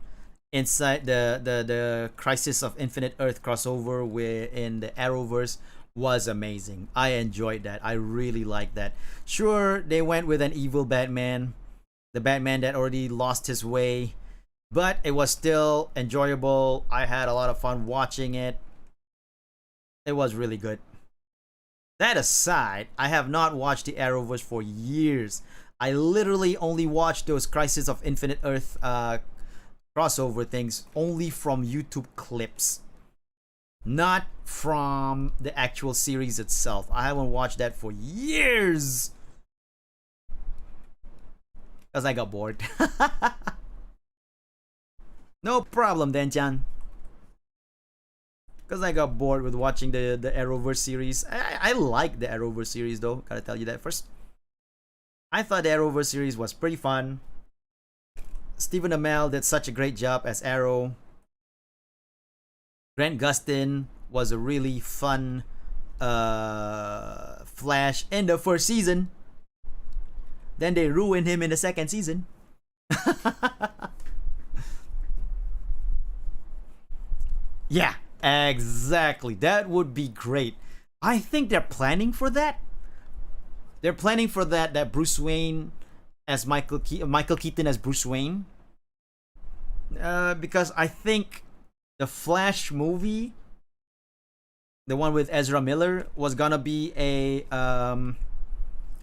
inside the Crisis of Infinite Earth crossover in the Arrowverse was amazing. I enjoyed that. I really liked that. Sure, they went with an evil Batman, the Batman that already lost his way, but it was still enjoyable. I had a lot of fun watching it. It was really good. That aside, I have not watched the Arrowverse for years. I literally only watched those Crisis of Infinite Earth crossover things only from YouTube clips, not from the actual series itself. I haven't watched that for years because I got bored. No problem, Denchan. Because I got bored with watching the Arrowverse series. I like the Arrowverse series though. Gotta tell you that first. I thought the Arrowverse series was pretty fun. Stephen Amell did such a great job as Arrow. Grant Gustin was a really fun Flash in the first season. Then they ruined him in the second season. Yeah, exactly. That would be great. I think they're planning for that. They're planning for that Bruce Wayne as Michael Keaton as Bruce Wayne. Because I think the Flash movie, the one with Ezra Miller, was gonna be a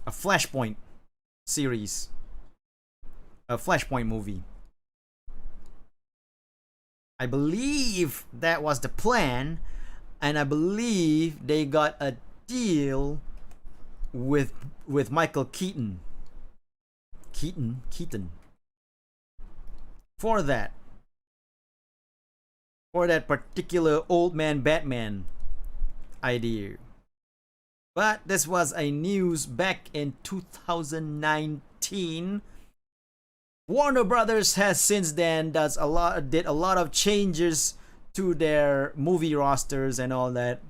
Flashpoint series, a Flashpoint movie. I believe that was the plan. and I believe they got a deal with Michael Keaton. Keaton. For that particular old man Batman idea. But this was a news back in 2019. Warner Brothers has since then did a lot of changes to their movie rosters and all that.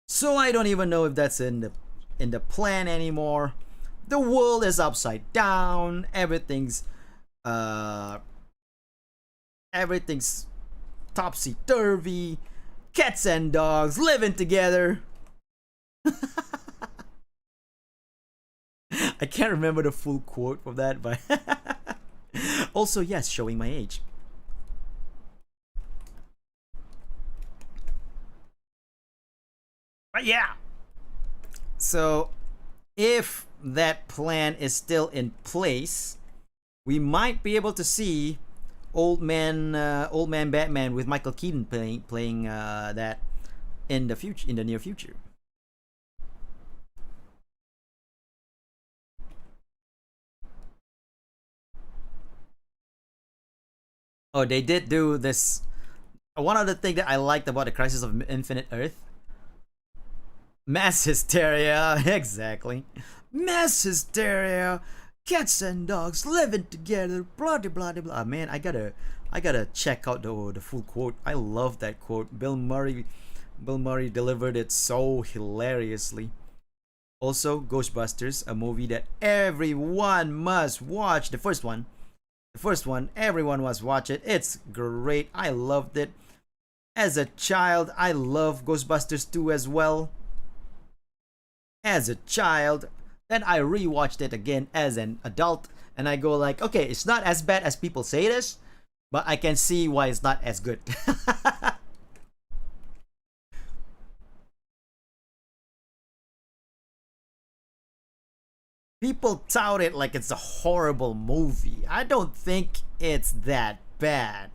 So I don't even know if that's in the plan anymore. The world is upside down. Everything's topsy-turvy. Cats and dogs living together. I can't remember the full quote from that, but also, yes, showing my age. But yeah. So, if that plan is still in place, we might be able to see old man Batman with Michael Keaton playing that in the near future. Oh, they did do this. One of the things that I liked about the Crisis of Infinite Earth, mass hysteria. Exactly, mass hysteria. Cats and dogs living together. Blah blah blah blah. Man, I gotta check out the full quote. I love that quote. Bill Murray delivered it so hilariously. Also, Ghostbusters, a movie that everyone must watch. The first one, everyone must watch it. It's great. I loved it. As a child, I love Ghostbusters 2 as well. As a child, then I rewatched it again as an adult, and I go like, okay, it's not as bad as people say it is, but I can see why it's not as good. People tout it like it's a horrible movie. I don't think it's that bad.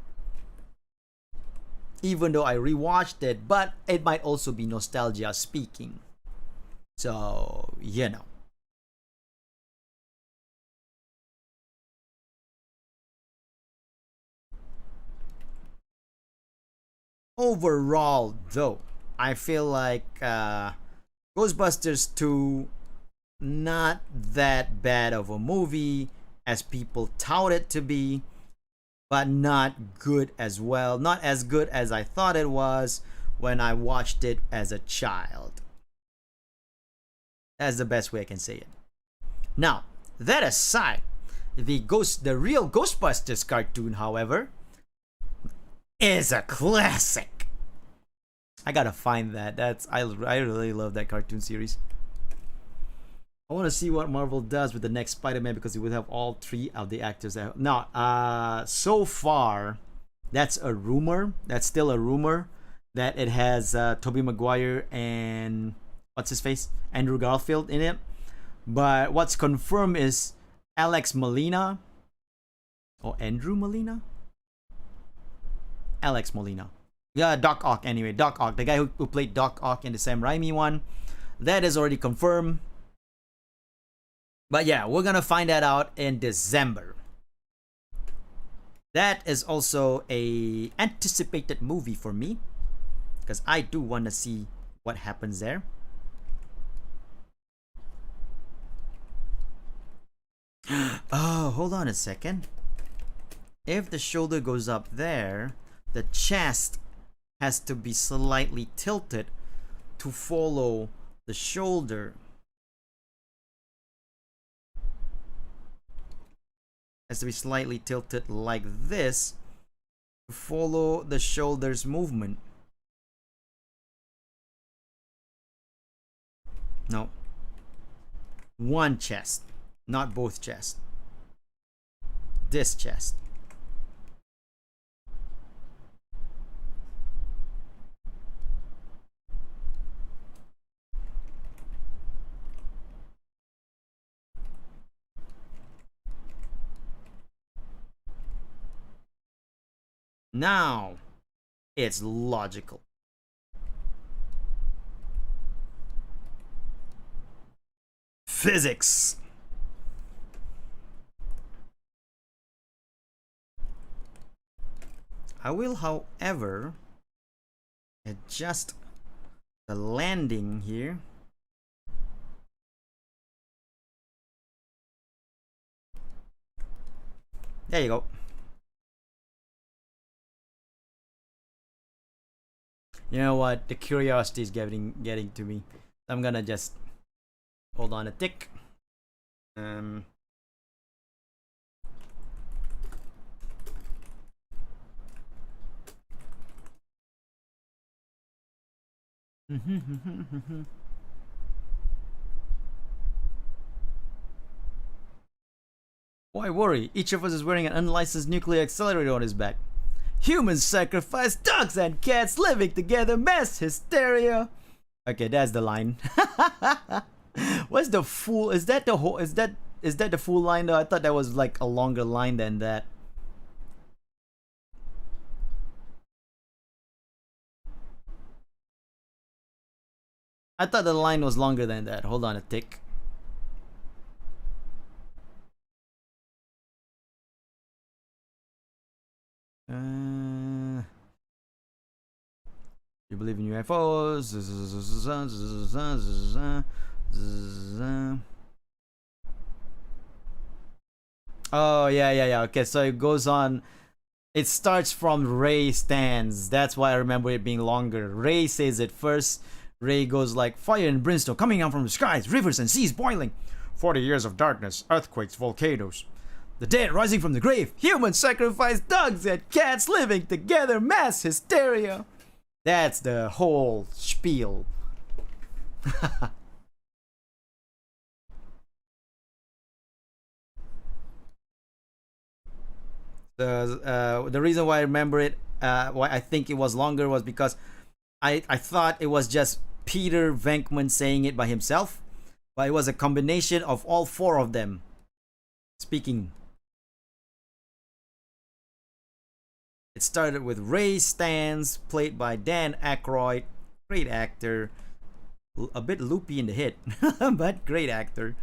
Even though I rewatched it, but it might also be nostalgia speaking. So, you know. Overall, though, I feel like Ghostbusters 2, not that bad of a movie as people tout it to be, but not good as well. Not as good as I thought it was when I watched it as a child. That's the best way I can say it. Now, that aside, the real Ghostbusters cartoon, however, is a classic. I gotta find that. I really love that cartoon series. I want to see what Marvel does with the next Spider-Man because it would have all three of the actors. Now, so far, that's a rumor. That's still a rumor that it has Tobey Maguire and what's his face, Andrew Garfield in it. But what's confirmed is Alex Molina or Andrew Molina. Alex Molina. Yeah, Doc Ock anyway. Doc Ock, the guy who played Doc Ock in the Sam Raimi one. That is already confirmed. But yeah, we're gonna find that out in December. That is also a anticipated movie for me because I do want to see what happens there. Oh, hold on a second. If the shoulder goes up there, the chest has to be slightly tilted to follow the shoulder. Has to be slightly tilted like this to follow the shoulder's movement. No. One chest, not both chests. This chest. Now, it's logical. physics. I will, however, adjust the landing here. There you go. You know what? The curiosity is getting to me. I'm gonna just hold on a tick. Why worry? Each of us is wearing an unlicensed nuclear accelerator on his back. Humans sacrifice dogs and cats living together, mass hysteria. Okay, that's the line. What's the full? Is that the whole? Is that the full line though? I thought that was like a longer line than that. I thought the line was longer than that. Hold on a tick. You believe in UFOs? Oh yeah. Okay, so it goes on. It starts from Ray stands. That's why I remember it being longer. Ray says it first. Ray goes like, fire and brimstone coming out from the skies, rivers and seas boiling. 40 years of darkness, earthquakes, volcanoes. The dead rising from the grave. Humans sacrifice dogs and cats living together, mass hysteria. That's the whole spiel. The reason why I remember it, why I think it was longer was because I thought it was just Peter Venkman saying it by himself, but it was a combination of all four of them speaking. It started with Ray Stantz, played by Dan Aykroyd, great actor, a bit loopy in the hit, but great actor.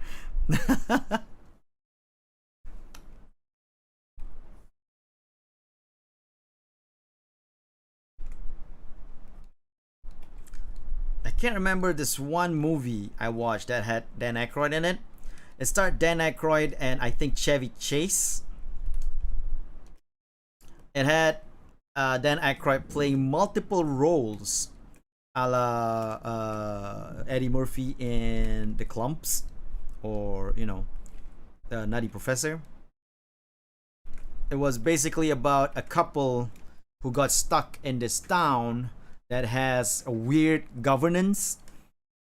I can't remember this one movie I watched that had Dan Aykroyd in it. It starred Dan Aykroyd and I think Chevy Chase. It had Dan Aykroyd playing multiple roles, a la Eddie Murphy in The Clumps, or the Nutty Professor. It was basically about a couple who got stuck in this town that has a weird governance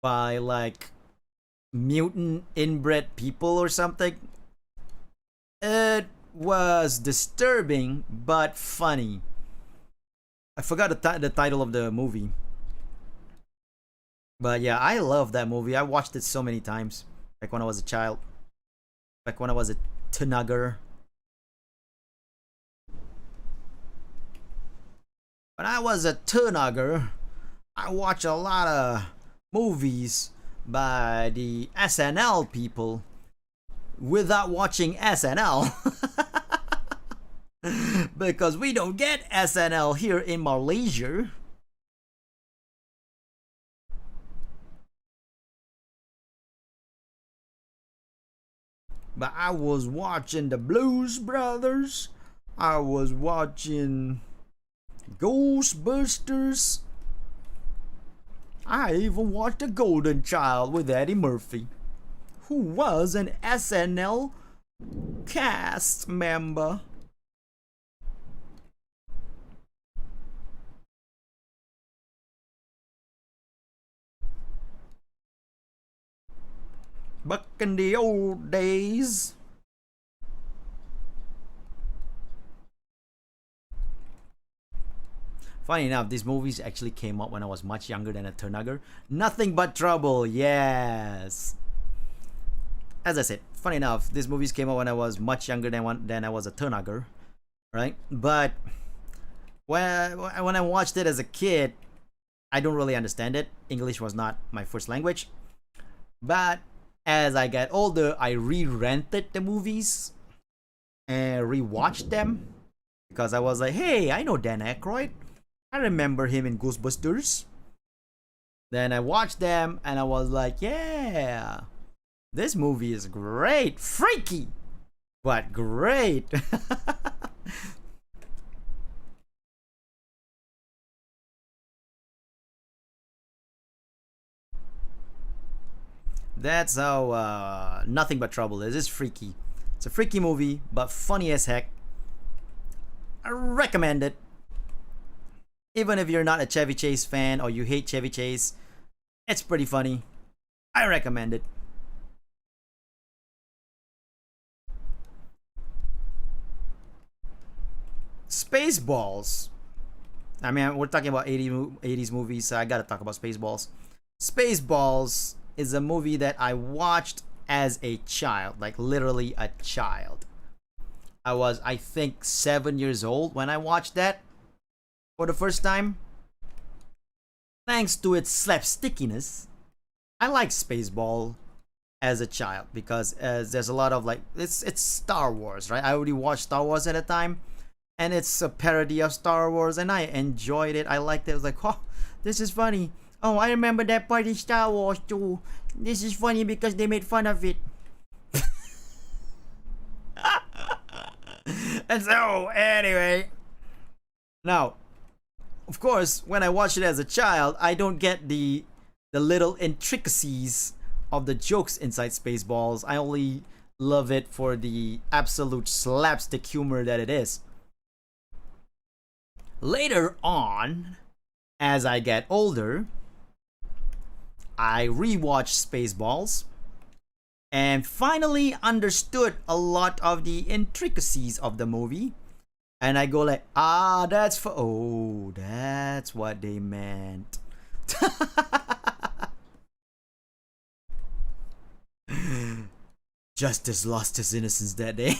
by like mutant inbred people or something. It was disturbing but funny. I forgot the title of the movie. But yeah, I love that movie. I watched it so many times. Like when I was a child. Like when I was a teenager. When I was a teenager, I watched a lot of movies by the SNL people without watching SNL. Because we don't get SNL here in Malaysia. But I was watching the Blues Brothers. I was watching Ghostbusters. I even watched The Golden Child with Eddie Murphy, who was an SNL cast member. Back in the old days. Funny enough, these movies actually came out when I was much younger than a teenager. Nothing But Trouble, yes. As I said, funny enough, these movies came out when I was much younger than I was a teenager, right? But when I watched it as a kid, I don't really understand it. English was not my first language. But as I get older, I re-rented the movies and rewatched them because I was like, hey, I know Dan Aykroyd. I remember him in Ghostbusters. Then I watched them and I was like, yeah, this movie is great. Freaky, but great. That's how Nothing But Trouble is. It's freaky. It's a freaky movie, but funny as heck. I recommend it. Even if you're not a Chevy Chase fan or you hate Chevy Chase, it's pretty funny. I recommend it. Spaceballs. I mean, we're talking about 80s movies, so I gotta talk about Spaceballs. Spaceballs is a movie that I watched as a child, like literally a child. I was, I think, 7 years old when I watched that for the first time. Thanks to its slapstickiness, I like Spaceball as a child because there's a lot of like it's Star Wars, right? I already watched Star Wars at the time, and it's a parody of Star Wars, and I enjoyed it. I liked it. I was like, oh, this is funny. Oh, I remember that part in Star Wars too. This is funny because they made fun of it. And so, anyway. Now, of course, when I watched it as a child, I don't get the little intricacies of the jokes inside Spaceballs. I only love it for the absolute slapstick humor that it is. Later on, as I get older, I rewatched Spaceballs and finally understood a lot of the intricacies of the movie. And I go like, that's what they meant. Justice lost his innocence that day.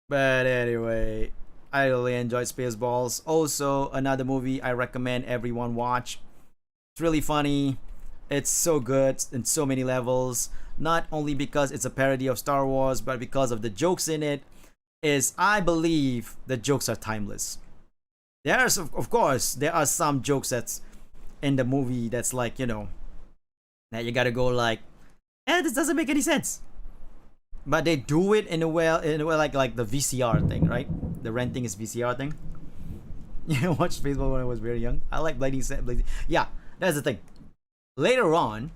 But anyway, I really enjoyed Spaceballs. Also, another movie I recommend everyone watch. It's really funny. It's so good in so many levels. Not only because it's a parody of Star Wars, but because of the jokes in it. I believe the jokes are timeless. There's, of course, there are some jokes that's in the movie that's like, that you gotta go like, this doesn't make any sense. But they do it in a way like the VCR thing, right? The renting is VCR thing. You watched Facebook when I was very young. I like Blazing. Yeah, that's the thing. Later on,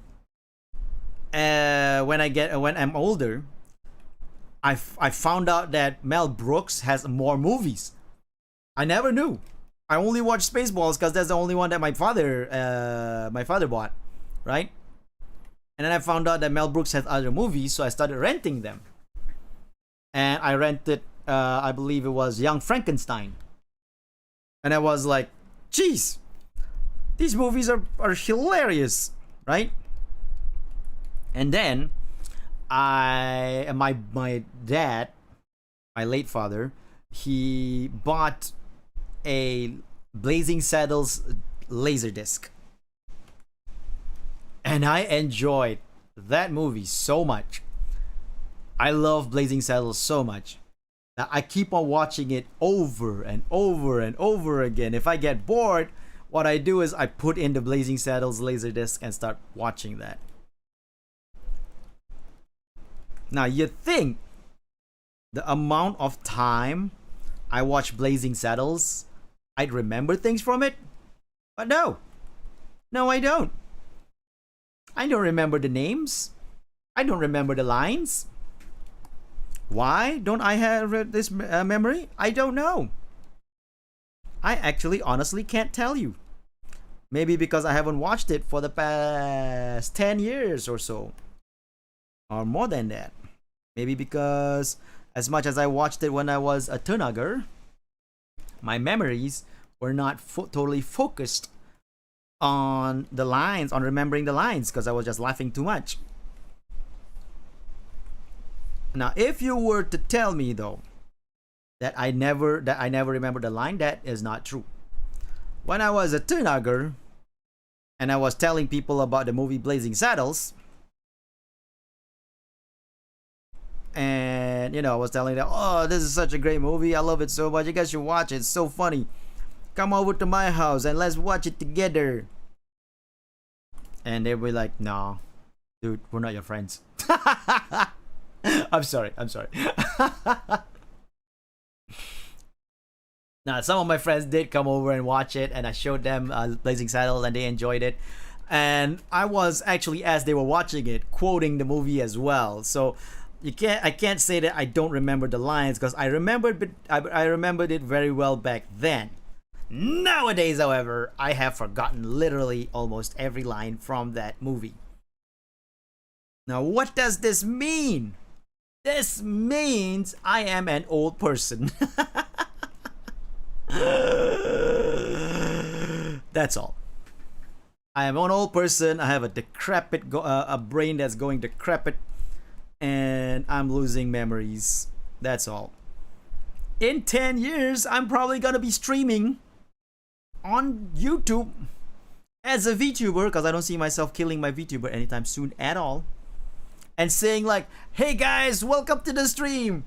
when I'm older, I found out that Mel Brooks has more movies. I never knew. I only watched Spaceballs because that's the only one that my father bought, right? And then I found out that Mel Brooks has other movies, so I started renting them. And I rented, I believe it was Young Frankenstein. And I was like, geez, these movies are hilarious, right? And then my dad, my late father, he bought a Blazing Saddles Laserdisc. And I enjoyed that movie so much. I love Blazing Saddles so much that I keep on watching it over and over and over again. If I get bored, what I do is I put in the Blazing Saddles Laserdisc and start watching that. Now, you think the amount of time I watch Blazing Saddles, I'd remember things from it? But no. No, I don't. I don't remember the names. I don't remember the lines. Why don't I have this memory? I don't know. I actually honestly can't tell you. Maybe because I haven't watched it for the past 10 years or so. Or more than that. Maybe because as much as I watched it when I was a teenager, my memories were not totally focused on the lines, on remembering the lines, because I was just laughing too much. Now, if you were to tell me though, that I never remember the line, that is not true. When I was a teenager and I was telling people about the movie Blazing Saddles, and I was telling them, oh, this is such a great movie, I love it so much, you guys should watch it, it's so funny, come over to my house and let's watch it together. And they were like, no, dude, we're not your friends. I'm sorry. Now, some of my friends did come over and watch it, and I showed them Blazing Saddles, and they enjoyed it. And I was actually, as they were watching it, quoting the movie as well. So I can't say that I don't remember the lines, because I remembered it very well back then. Nowadays, however, I have forgotten literally almost every line from that movie. Now, what does this mean? This means I am an old person. That's all. I am an old person. I have a decrepit, a brain that's going decrepit, and I'm losing memories. That's all. In 10 years, I'm probably gonna be streaming on YouTube as a VTuber, because I don't see myself killing my VTuber anytime soon at all, and saying like, hey guys, welcome to the stream.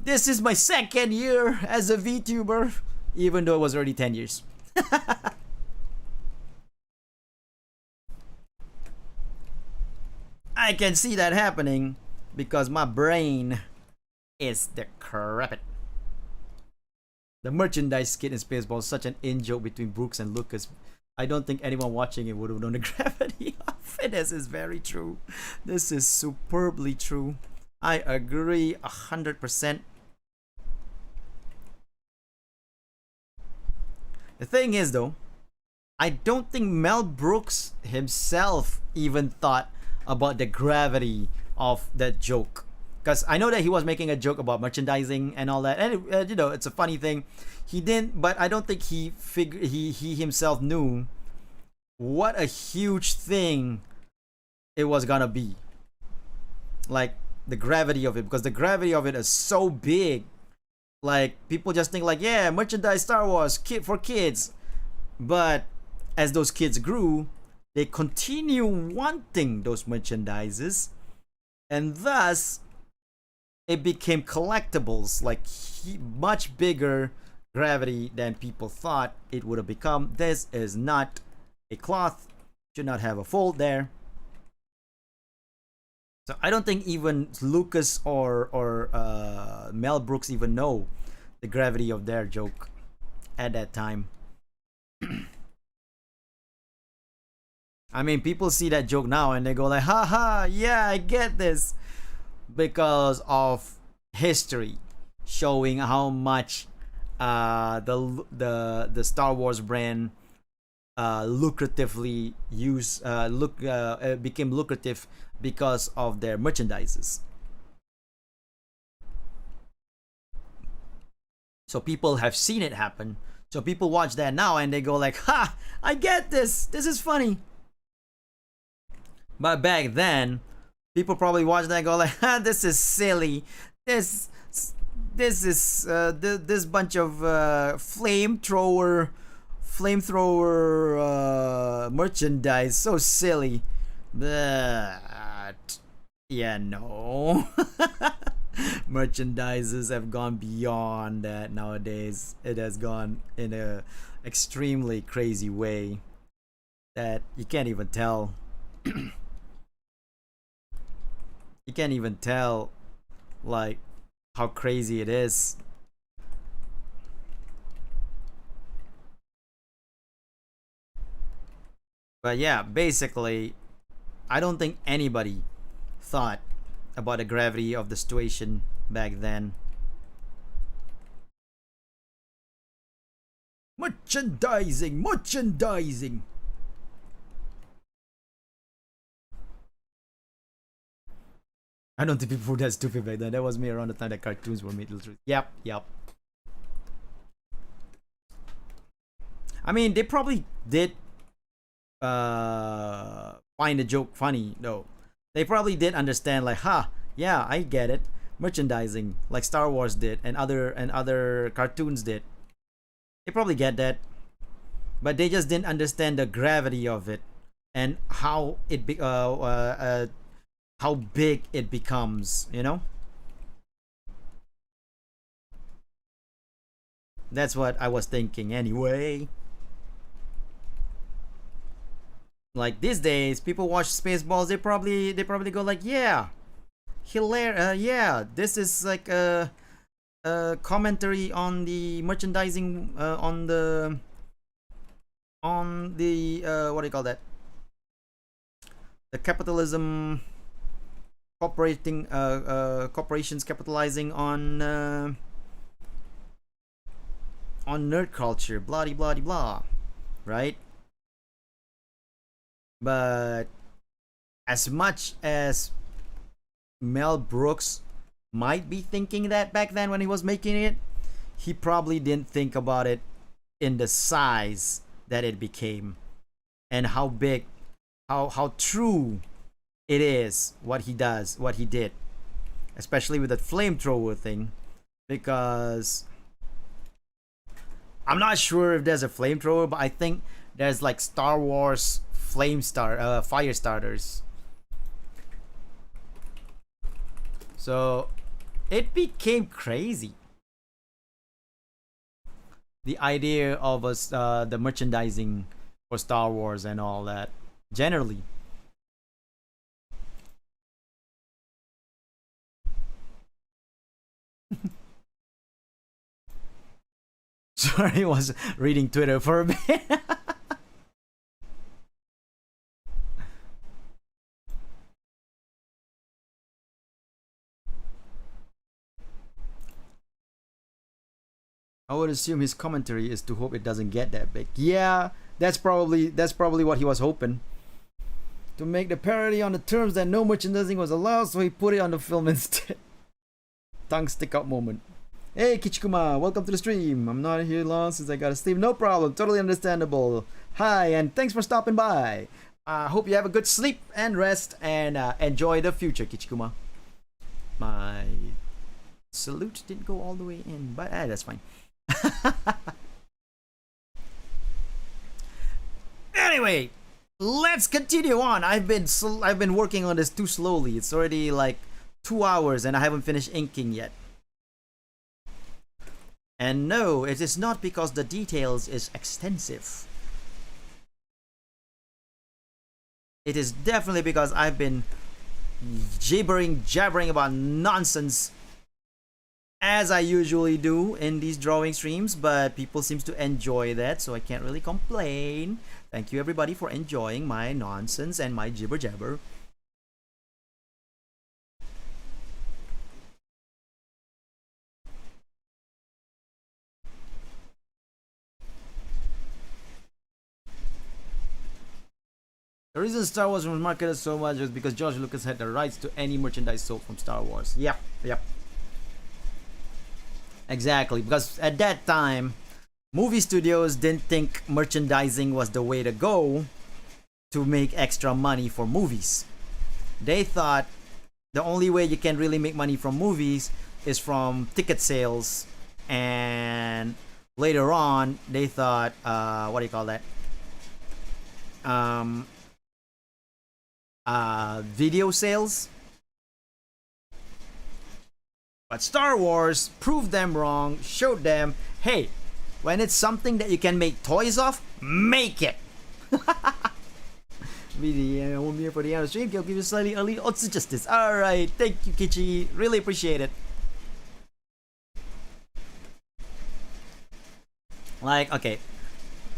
This is my second year as a VTuber, even though it was already 10 years. I can see that happening because my brain is decrepit. The merchandise skit in Spaceball is such an in-joke between Brooks and Lucas. I don't think anyone watching it would have known the gravity of it. This is very true. This is superbly true. I agree 100%. The thing is, though, I don't think Mel Brooks himself even thought about the gravity of that joke. Because I know that he was making a joke about merchandising and all that, and it's a funny thing. He didn't, but I don't think he himself knew what a huge thing it was gonna be. Like the gravity of it, because the gravity of it is so big. Like people just think like, yeah, merchandise Star Wars for kids, but as those kids grew, they continue wanting those merchandises, and thus it became collectibles, like much bigger gravity than people thought it would have become. This is not a cloth, should not have a fold there. So I don't think even Lucas or Mel Brooks even know the gravity of their joke at that time. I mean, people see that joke now and they go like, haha, yeah, I get this, because of history showing how much the Star Wars brand lucratively became lucrative because of their merchandises. So people have seen it happen. So people watch that now and they go like, ha, I get this. This is funny. But back then, people probably watched that and go like, ha, this is silly. This is this bunch of flamethrower merchandise, so silly. But yeah, no. Merchandises have gone beyond that nowadays. It has gone in a extremely crazy way that you can't even tell. You can't even tell like how crazy it is. But yeah, basically, I don't think anybody thought about the gravity of the situation back then. Merchandising. I don't think people were that stupid back then. That was me around the time that cartoons were made. Yep. I mean, they probably did find the joke funny though. They probably did understand like, yeah, I get it. merchandising like Star Wars did and other cartoons did. They probably get that, but they just didn't understand the gravity of it and how how big it becomes, you know. That's what I was thinking anyway. Like these days, people watch Spaceballs. They probably go like, yeah, hilarious. Yeah, this is like a commentary on the merchandising, on the what do you call that? The capitalism, corporations capitalizing on nerd culture, blah blah blah, right? But as much as Mel Brooks might be thinking that back then when he was making it, he probably didn't think about it in the size that it became and how big, how true it is what he does, what he did, especially with the flamethrower thing, because I'm not sure if there's a flamethrower, but I think there's like Star Wars fire starters. So it became crazy. The idea of us, the merchandising for Star Wars and all that, generally. Sorry, I was reading Twitter for a bit. I would assume his commentary is to hope it doesn't get that big. Yeah, that's probably what he was hoping. To make the parody on the terms that no merchandising was allowed, so he put it on the film instead. Tongue stick out moment. Hey Kichikuma, welcome to the stream. I'm not here long since I gotta sleep. No problem, totally understandable. Hi, and thanks for stopping by. Hope you have a good sleep and rest and enjoy the future, Kichikuma. My salute didn't go all the way in, but that's fine. Anyway, let's continue on. I've been working on this too slowly. It's already like 2 hours and I haven't finished inking yet. And no, it is not because the details is extensive. It is definitely because I've been jabbering about nonsense as I usually do in these drawing streams, but people seem to enjoy that, so I can't really complain. Thank you everybody for enjoying my nonsense and my jibber jabber. The reason Star Wars was marketed so much was because George Lucas had the rights to any merchandise sold from Star Wars. Yep. Exactly, because at that time, movie studios didn't think merchandising was the way to go to make extra money for movies. They thought the only way you can really make money from movies is from ticket sales, and later on they thought, what do you call that? Video sales. But Star Wars proved them wrong, showed them, hey, when it's something that you can make toys of, make it. Really, I won't be here for the end of the stream. I'll give you slightly early odds of justice. Alright, thank you, Kichi. Really appreciate it. Like, okay,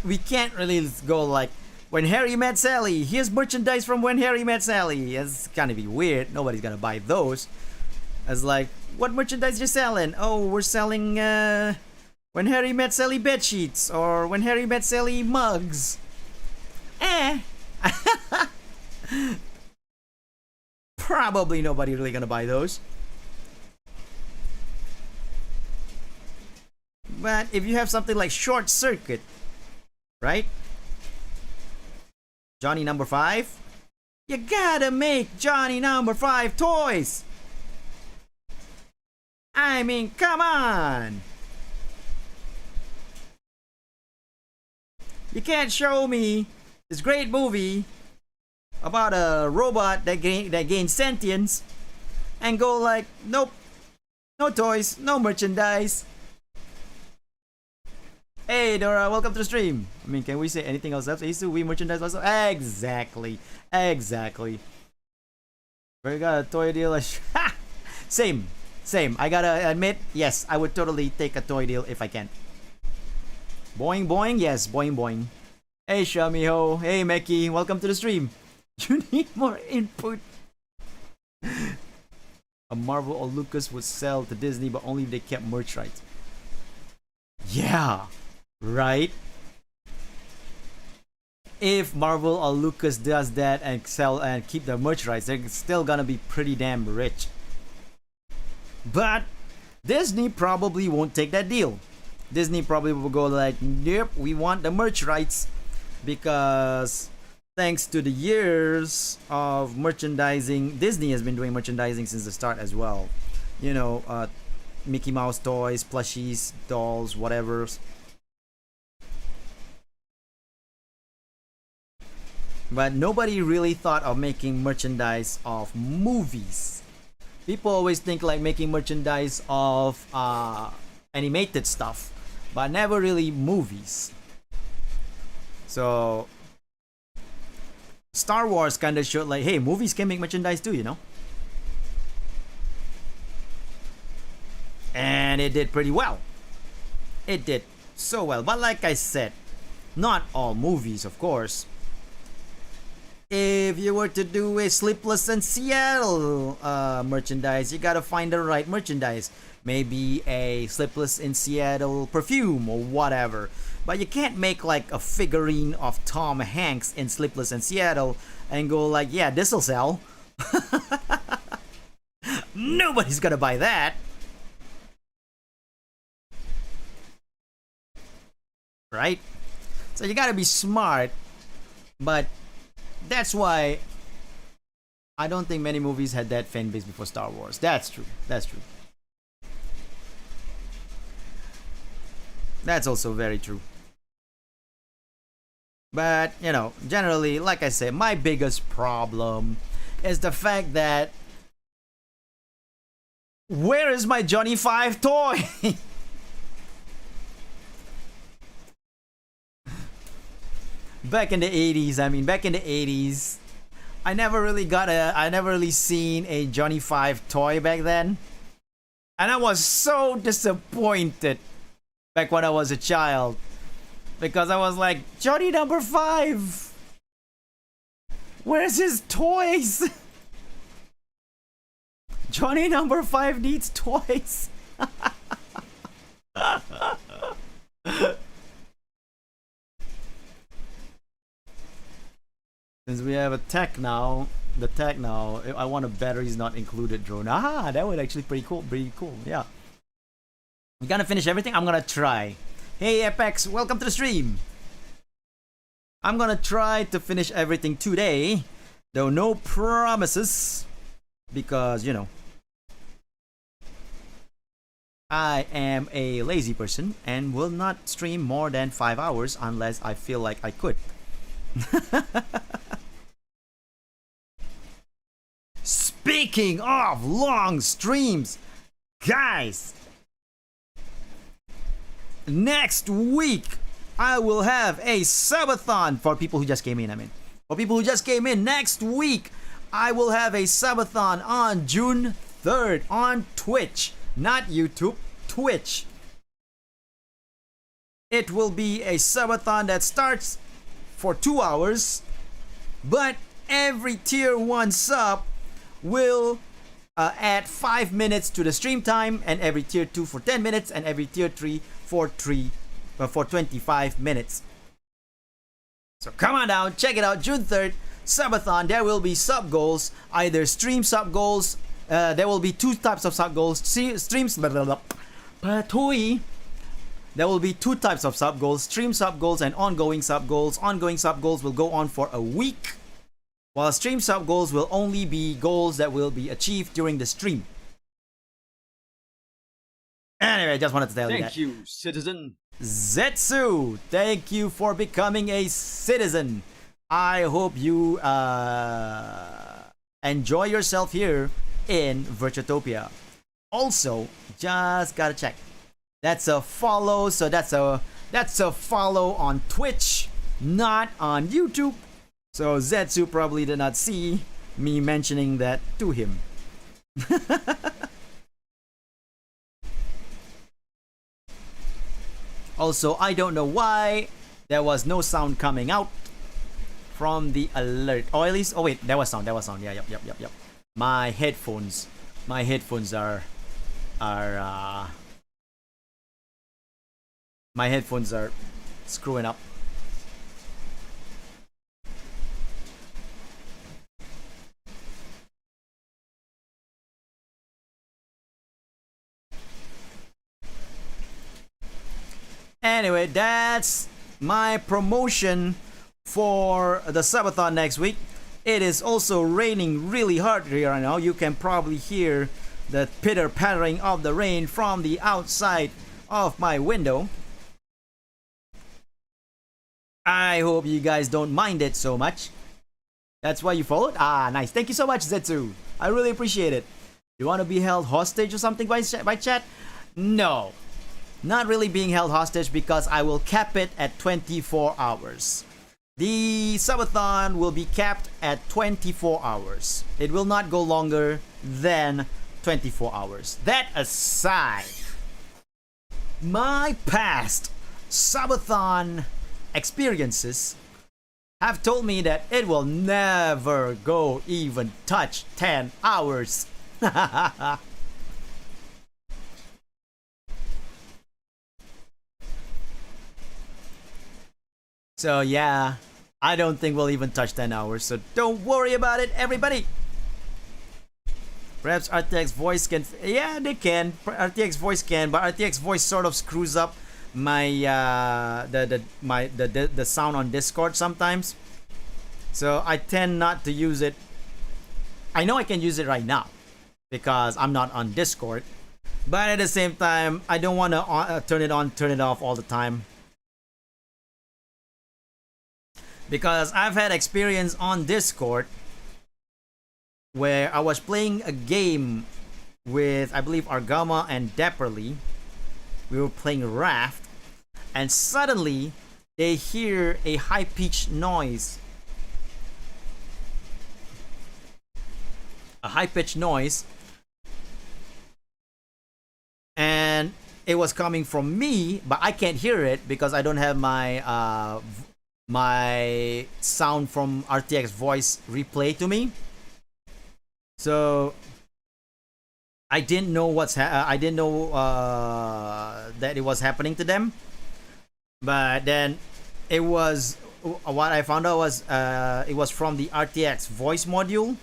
we can't really go like, when Harry met Sally, here's merchandise from When Harry Met Sally. It's gonna be weird. Nobody's gonna buy those. As like, what merchandise you selling? Oh, we're selling When Harry Met Sally bed sheets or When Harry Met Sally mugs. Probably nobody really gonna buy those. But if you have something like Short Circuit, right? Johnny number 5, you gotta make Johnny number 5 toys. I mean, come on! You can't show me this great movie about a robot that gains sentience and go like, nope, no toys, no merchandise. Hey Dora, welcome to the stream. I mean, can we say anything else? Asu, we merchandise also? Exactly. We got a toy deal. Same. I gotta admit, yes, I would totally take a toy deal if I can. Boing boing, yes, boing boing. Hey Shamiho, hey Meki, welcome to the stream. You need more input. A Marvel or Lucas would sell to Disney, but only if they kept merch rights. Yeah, right. If Marvel or Lucas does that and sell and keep the merch rights, they're still gonna be pretty damn rich. But Disney probably won't take that deal. Disney probably will go like, yep, we want the merch rights, because thanks to the years of merchandising, Disney has been doing merchandising since the start as well. You know, Mickey Mouse toys, plushies, dolls, whatever. But nobody really thought of making merchandise of movies. People always think like making merchandise of animated stuff, but never really movies. So Star Wars kind of showed like, hey, movies can make merchandise too, you know. And it did pretty well. It did so well. But like I said, not all movies, of course. If you were to do a Sleepless in Seattle merchandise, you gotta find the right merchandise. Maybe a Sleepless in Seattle perfume or whatever. But you can't make like a figurine of Tom Hanks in Sleepless in Seattle and go like, yeah, this'll sell. Nobody's gonna buy that. Right? So you gotta be smart. But that's why I don't think many movies had that fan base before Star Wars. That's true. That's also very true. But, you know, generally, like I said, my biggest problem is the fact that where is my Johnny 5 toy? Back in the 80s, I never really seen a Johnny 5 toy back then. And I was so disappointed back when I was a child, because I was like, Johnny number 5, where's his toys? Johnny number 5 needs toys. Since we have a tech now, I want a batteries not included drone. Ah, that would actually pretty cool, yeah. We gonna finish everything? I'm gonna try. Hey Apex, welcome to the stream. I'm gonna try to finish everything today, though no promises, because, you know, I am a lazy person and will not stream more than 5 hours unless I feel like I could. Speaking of long streams, guys, next week I will have a subathon for people who just came in. For people who just came in, next week I will have a subathon on June 3rd on Twitch, not YouTube, Twitch. It will be a subathon that starts for 2 hours, but every tier 1 sub will add 5 minutes to the stream time, and every tier 2 for 10 minutes, and every tier 3 for 25 minutes. So come on down, check it out, June 3rd, subathon. There will be sub goals, either stream sub goals. There will be 2 types of sub goals, streams. There will be 2 types of sub goals, stream sub goals and ongoing sub goals. Ongoing sub goals will go on for a week, while stream sub goals will only be goals that will be achieved during the stream. Anyway, I just wanted to tell you that. Thank you, citizen. Zetsu, thank you for becoming a citizen. I hope you enjoy yourself here in Virtuotopia. Also, just gotta check. That's a follow, so that's a follow on Twitch, not on YouTube. So Zetsu probably did not see me mentioning that to him. Also, I don't know why there was no sound coming out from the alert. Or at least, oh wait, there was sound. Yeah, yep. My headphones are my headphones are screwing up. Anyway, that's my promotion for the subathon next week. It is also raining really hard here right now. You can probably hear the pitter pattering of the rain from the outside of my window. I hope you guys don't mind it so much. That's why you followed? Ah, nice. Thank you so much, Zetsu. I really appreciate it. You want to be held hostage or something by chat? No. Not really being held hostage because I will cap it at 24 hours. The subathon will be capped at 24 hours. It will not go longer than 24 hours. That aside, my past subathon experiences have told me that it will never go even touch 10 hours. So yeah, I don't think we'll even touch 10 hours, so don't worry about it, everybody. Perhaps RTX voice can... Yeah, they can. RTX voice can, but RTX voice sort of screws up my the sound on Discord sometimes. So I tend not to use it. I know I can use it right now because I'm not on Discord, but at the same time, I don't want to turn it on, turn it off all the time. Because I've had experience on Discord where I was playing a game with, I believe, Argama and Dapperly. We were playing Raft, and suddenly they hear a high-pitched noise. A high-pitched noise. And it was coming from me, but I can't hear it because I don't have my my sound from RTX voice replay to me. So I didn't know I didn't know that it was happening to them. But then it was, what I found out was it was from the RTX voice module.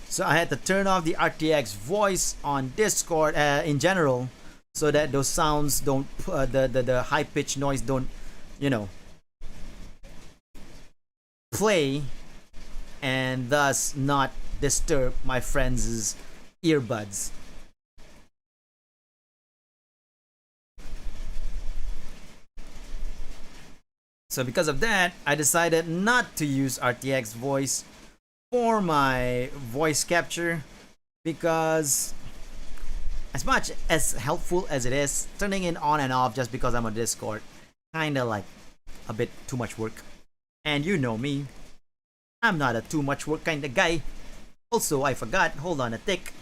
So I had to turn off the RTX voice on Discord in general, so that those sounds don't the high pitched noise don't, you know, play and thus not disturb my friends' earbuds. So because of that, I decided not to use RTX voice for my voice capture, because as much as helpful as it is, turning it on and off just because I'm on Discord, kinda like a bit too much work. And you know me, I'm not a too much work kind of guy. Also, I forgot, hold on a tick.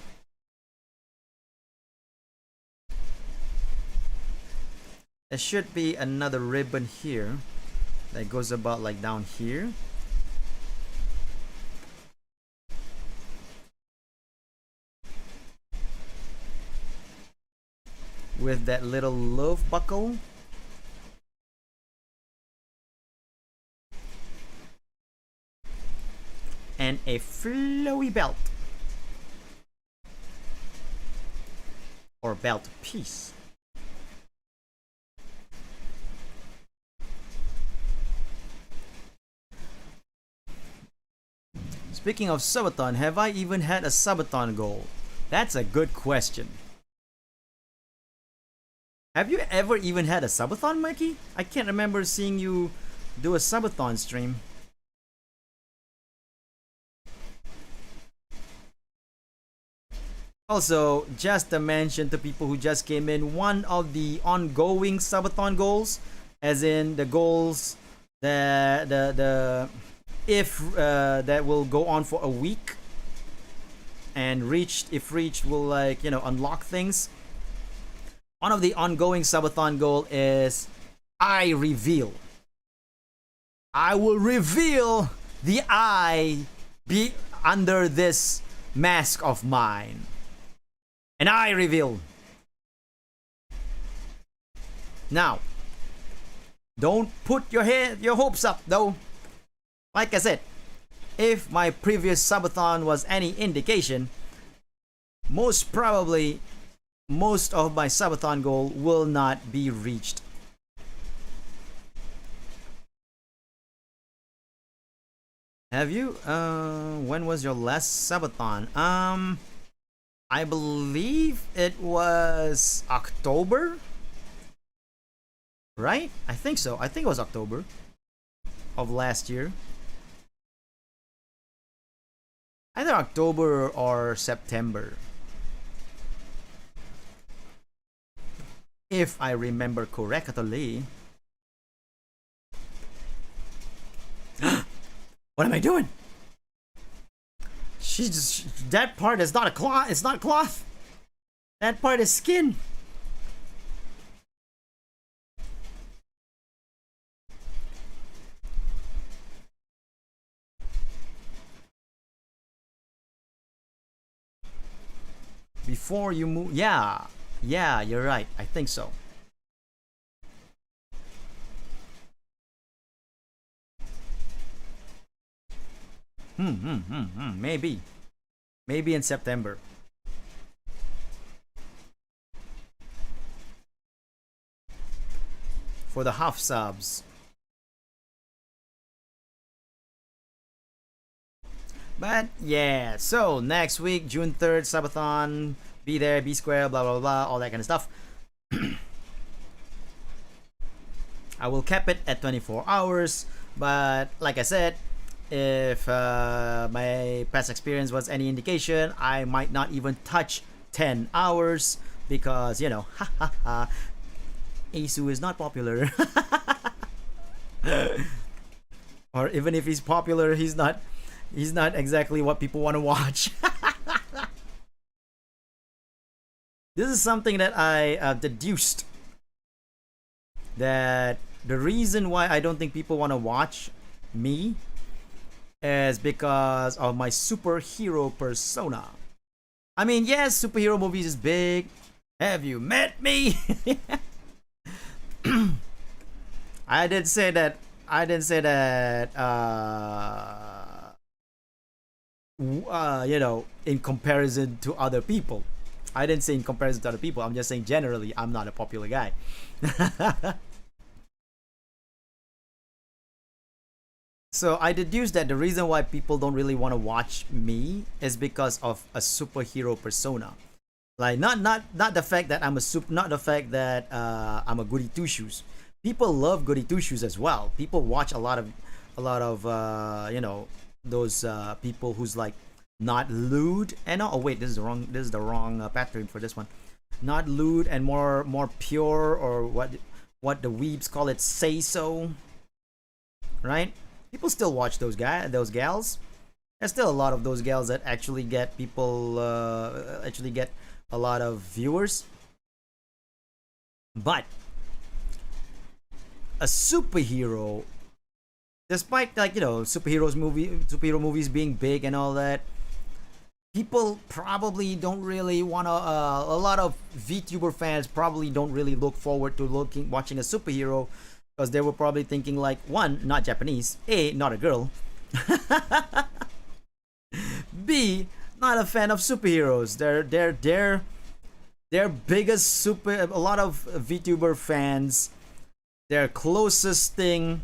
There should be another ribbon here that goes about like down here. With that little love buckle. And a flowy belt. Or belt piece. Speaking of subathon, have I even had a subathon goal? That's a good question. Have you ever even had a subathon, Mikey? I can't remember seeing you do a subathon stream. Also, just to mention to people who just came in, one of the ongoing subathon goals, as in the goals that that will go on for a week, and if reached will, like, unlock things. One of the ongoing subathon goal is I reveal. I will reveal the I be under this mask of mine. And I reveal. Now, don't put your hopes up though. Like I said, if my previous subathon was any indication, most probably most of my subathon goal will not be reached. Have you? When was your last subathon? I believe it was October, right? I think so. I think it was October of last year. Either October or September, if I remember correctly. What am I doing? That part is not a cloth. It's not cloth. That part is skin. Before you move, yeah, you're right. I think so. Maybe in September. For the half subs. But yeah, so next week, June 3rd, subathon. Be there, be square, blah blah blah, all that kind of stuff. I will cap it at 24 hours, but like I said, if my past experience was any indication, I might not even touch 10 hours because, Asu is not popular. Or even if he's popular, he's not exactly what people want to watch. This is something that I deduced, that the reason why I don't think people want to watch me is because of my superhero persona. I mean, yes, superhero movies is big. Have you met me? I didn't say that. In comparison to other people. I didn't say in comparison to other people. I'm just saying generally, I'm not a popular guy. So I deduced that the reason why people don't really want to watch me is because of a superhero persona. Like not the fact that I'm not the fact that I'm a goody two shoes. People love goody two shoes as well. People watch a lot of those people who's like not lewd and oh wait, this is the wrong pattern for this one. Not lewd and more pure, or what the weebs call it, say so. Right? People still watch those gals. There's still a lot of those gals that actually get people actually get a lot of viewers. But a superhero, despite superhero movies being big and all that, people probably don't really want to. A lot of VTuber fans probably don't really look forward to watching a superhero, because they were probably thinking like, one, not Japanese, A, not a girl, B, not a fan of superheroes. Their biggest a lot of VTuber fans, their closest thing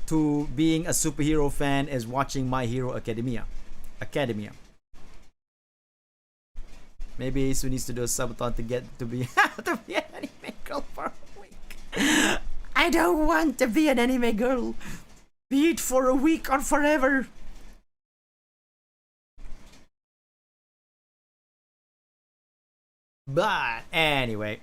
to being a superhero fan is watching My Hero Academia. Maybe Asu needs to do a subathon to get to be to be an anime. girl for a week. I don't want to be an anime girl. Be it for a week or forever. But anyway.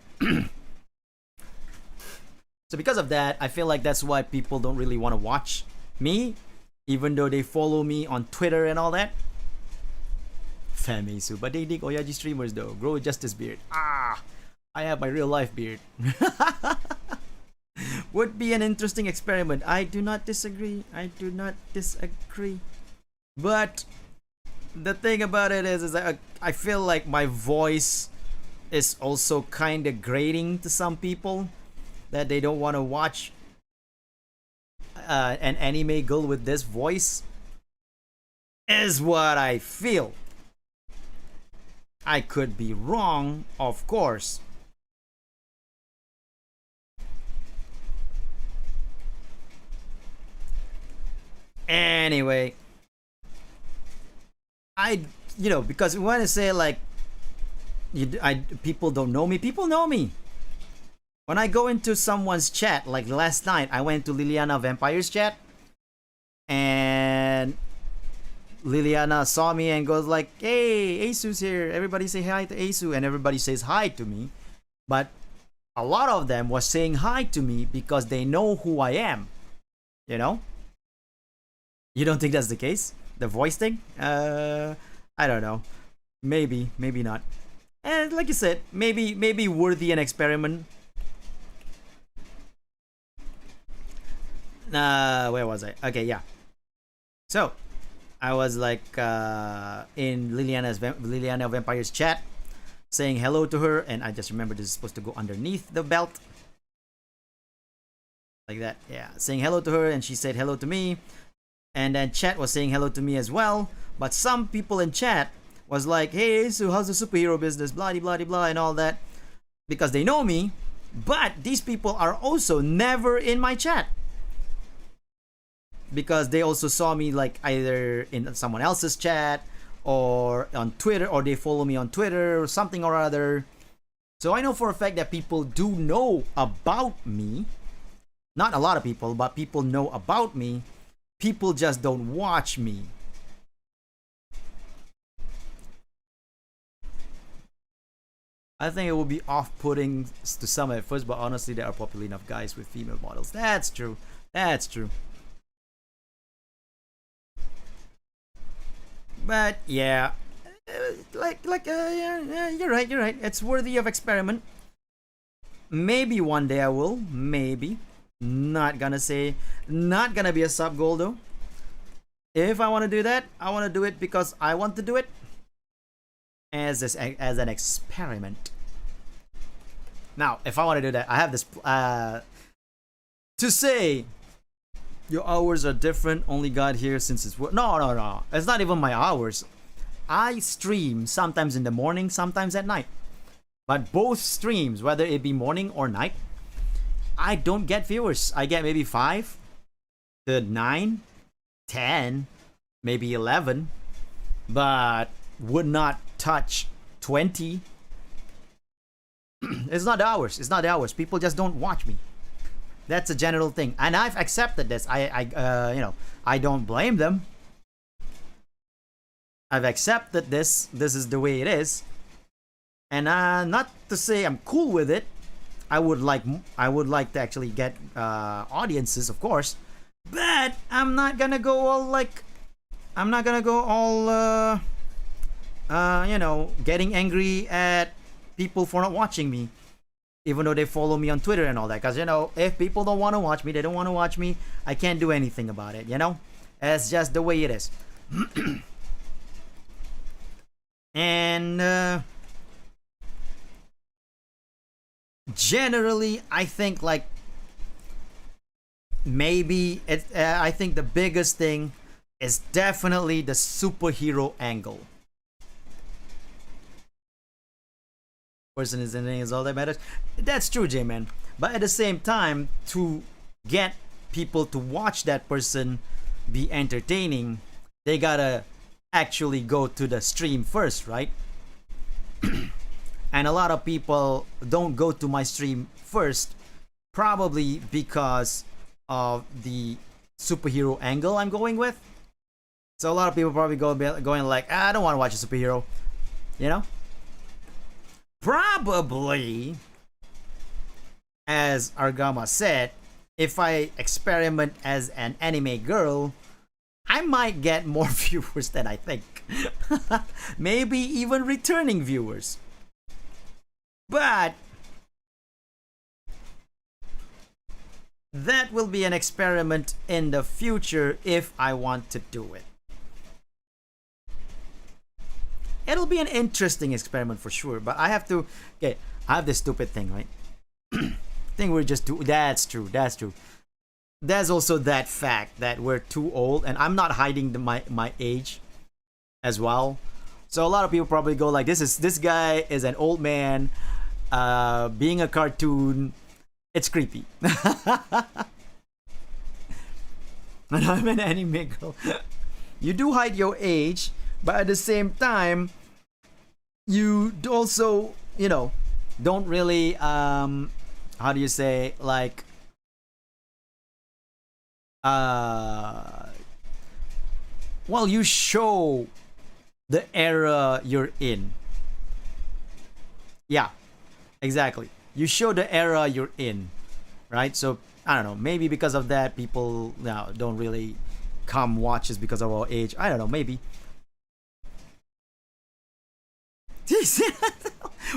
So because of that, I feel like that's why people don't really want to watch me, even though they follow me on Twitter and all that. Famisu, but they dig Oyaji streamers though. Grow a justice beard. Ah, I have my real life beard. Would be an interesting experiment. I do not disagree. I do not disagree. But the thing about it is that I feel like my voice is also kind of grating to some people, that they don't want to watch an anime girl with this voice, is what I feel. I could be wrong, of course. Anyway, because we want to say like, people don't know me. People know me. When I go into someone's chat, like last night, I went to Liliana Vampire's chat, and Liliana saw me and goes like, "Hey, Asu's here. Everybody say hi to Asu," and everybody says hi to me. But a lot of them was saying hi to me because they know who I am. You know? You don't think that's the case? The voice thing? I don't know. Maybe, maybe not. And like you said, maybe worthy an experiment. Where was I? Okay, yeah. So, I was like in Liliana Vampire's chat, saying hello to her, and I just remember this is supposed to go underneath the belt. Like that, yeah. Saying hello to her, and she said hello to me. And then chat was saying hello to me as well. But some people in chat was like, "Hey, so how's the superhero business? Blah, blah, blah, blah," and all that. Because they know me. But these people are also never in my chat. Because they also saw me like either in someone else's chat or on Twitter, or they follow me on Twitter or something or other. So I know for a fact that people do know about me. Not a lot of people, but people know about me. People just don't watch me. I think it will be off-putting to some at first, but honestly, there are popular enough guys with female models. That's true. That's true. But yeah, yeah, you're right. You're right. It's worthy of experiment. Maybe one day I will. Maybe. Not gonna say. Not gonna be a sub goal though. If I want to do that, I want to do it because I want to do it. As an experiment. Now, if I want to do that, I have this to say. Your hours are different. Only got here since it's work. No. It's not even my hours. I stream sometimes in the morning, sometimes at night. But both streams, whether it be morning or night, I don't get viewers. I get maybe 5 to 9, 10, maybe 11, but would not touch 20. It's not the hours. It's not the hours. People just don't watch me. That's a general thing, and I've accepted this. I don't blame them. I've accepted this. This is the way it is, and not to say I'm cool with it. I would like to actually get audiences, of course, but I'm not gonna go all like. I'm not gonna go all getting angry at people for not watching me. Even though they follow me on Twitter and all that. Because, if people don't want to watch me, they don't want to watch me, I can't do anything about it, It's just the way it is. And generally, I think, like, maybe, I think the biggest thing is definitely the superhero angle. Person is in is all that matters. That's true, J-Man. But at the same time, to get people to watch that person be entertaining, they gotta actually go to the stream first, right? And a lot of people don't go to my stream first, probably because of the superhero angle I'm going with. So a lot of people probably going like, I don't want to watch a superhero, you know. Probably, as Argama said, if I experiment as an anime girl, I might get more viewers than I think. Maybe even returning viewers. But that will be an experiment in the future if I want to do it. It'll be an interesting experiment for sure, but I have to. Okay, I have this stupid thing, right? Thing we're just too. That's true. That's true. There's also that fact that we're too old, and I'm not hiding my age, as well. So a lot of people probably go like, this guy is an old man, being a cartoon. It's creepy. And I'm an anime girl. You do hide your age, but at the same time, you also, don't really, how do you say, like, well, you show the era you're in. Yeah, exactly. You show the era you're in, right? So I don't know. Maybe because of that, people now don't really come watch us because of our age. I don't know. Maybe.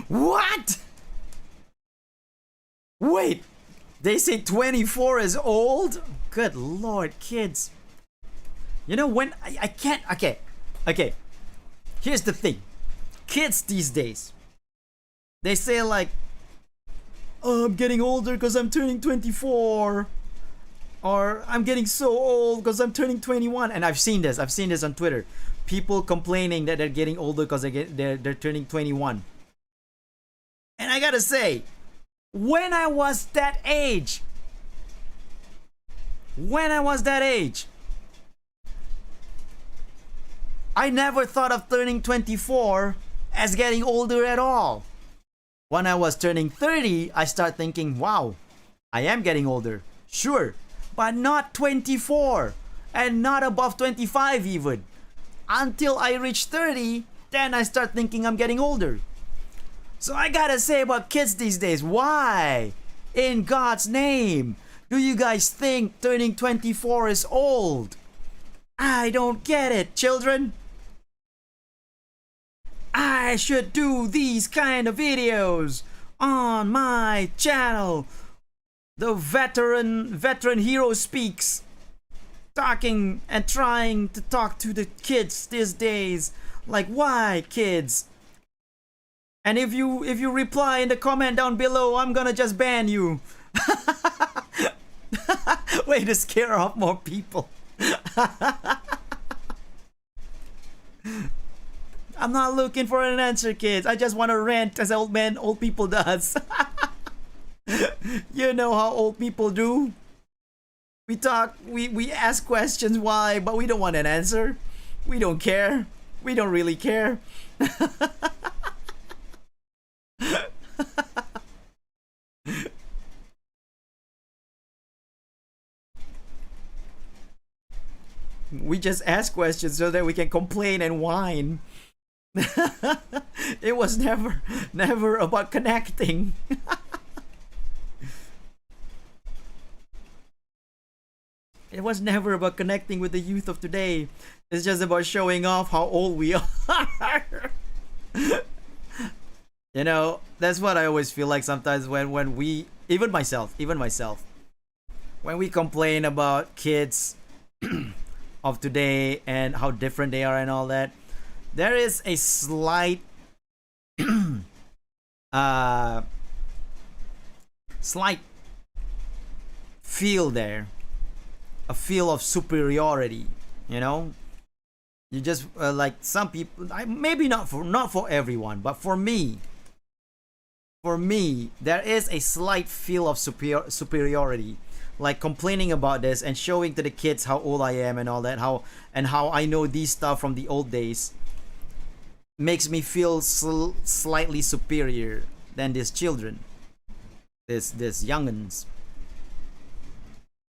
What? Wait, they say 24 is old? Good lord, kids. You know when I can't. Okay. Here's the thing. Kids these days, they say like, oh, I'm getting older because I'm turning 24, or I'm getting so old because I'm turning 21. And I've seen this on Twitter. People complaining that they're getting older because they're turning 21. And I gotta say, when I was that age, I never thought of turning 24 as getting older at all. When I was turning 30, I start thinking, wow, I am getting older. Sure, but not 24 and not above 25 even. Until I reach 30, then I start thinking I'm getting older. So I gotta say about kids these days, why, in God's name, do you guys think turning 24 is old? I don't get it, children. I should do these kind of videos on my channel. The veteran hero speaks, talking and trying to talk to the kids these days. Like, why, kids? And if you reply in the comment down below, I'm gonna just ban you. Way to scare off more people. I'm not looking for an answer, kids. I just want to rant as old people does. You know how old people do. We talk, we ask questions why, but we don't want an answer. We don't care. We don't really care. We just ask questions so that we can complain and whine. It was never about connecting. It was never about connecting with the youth of today. It's just about showing off how old we are. You know, that's what I always feel like sometimes when we, even myself, when we complain about kids of today and how different they are and all that, there is a slight slight feel there, a feel of superiority, you know. You just like some people, maybe not for everyone, but for me there is a slight feel of superiority, like complaining about this and showing to the kids how old I am and all that, how I know these stuff from the old days, makes me feel slightly superior than these children. this youngins.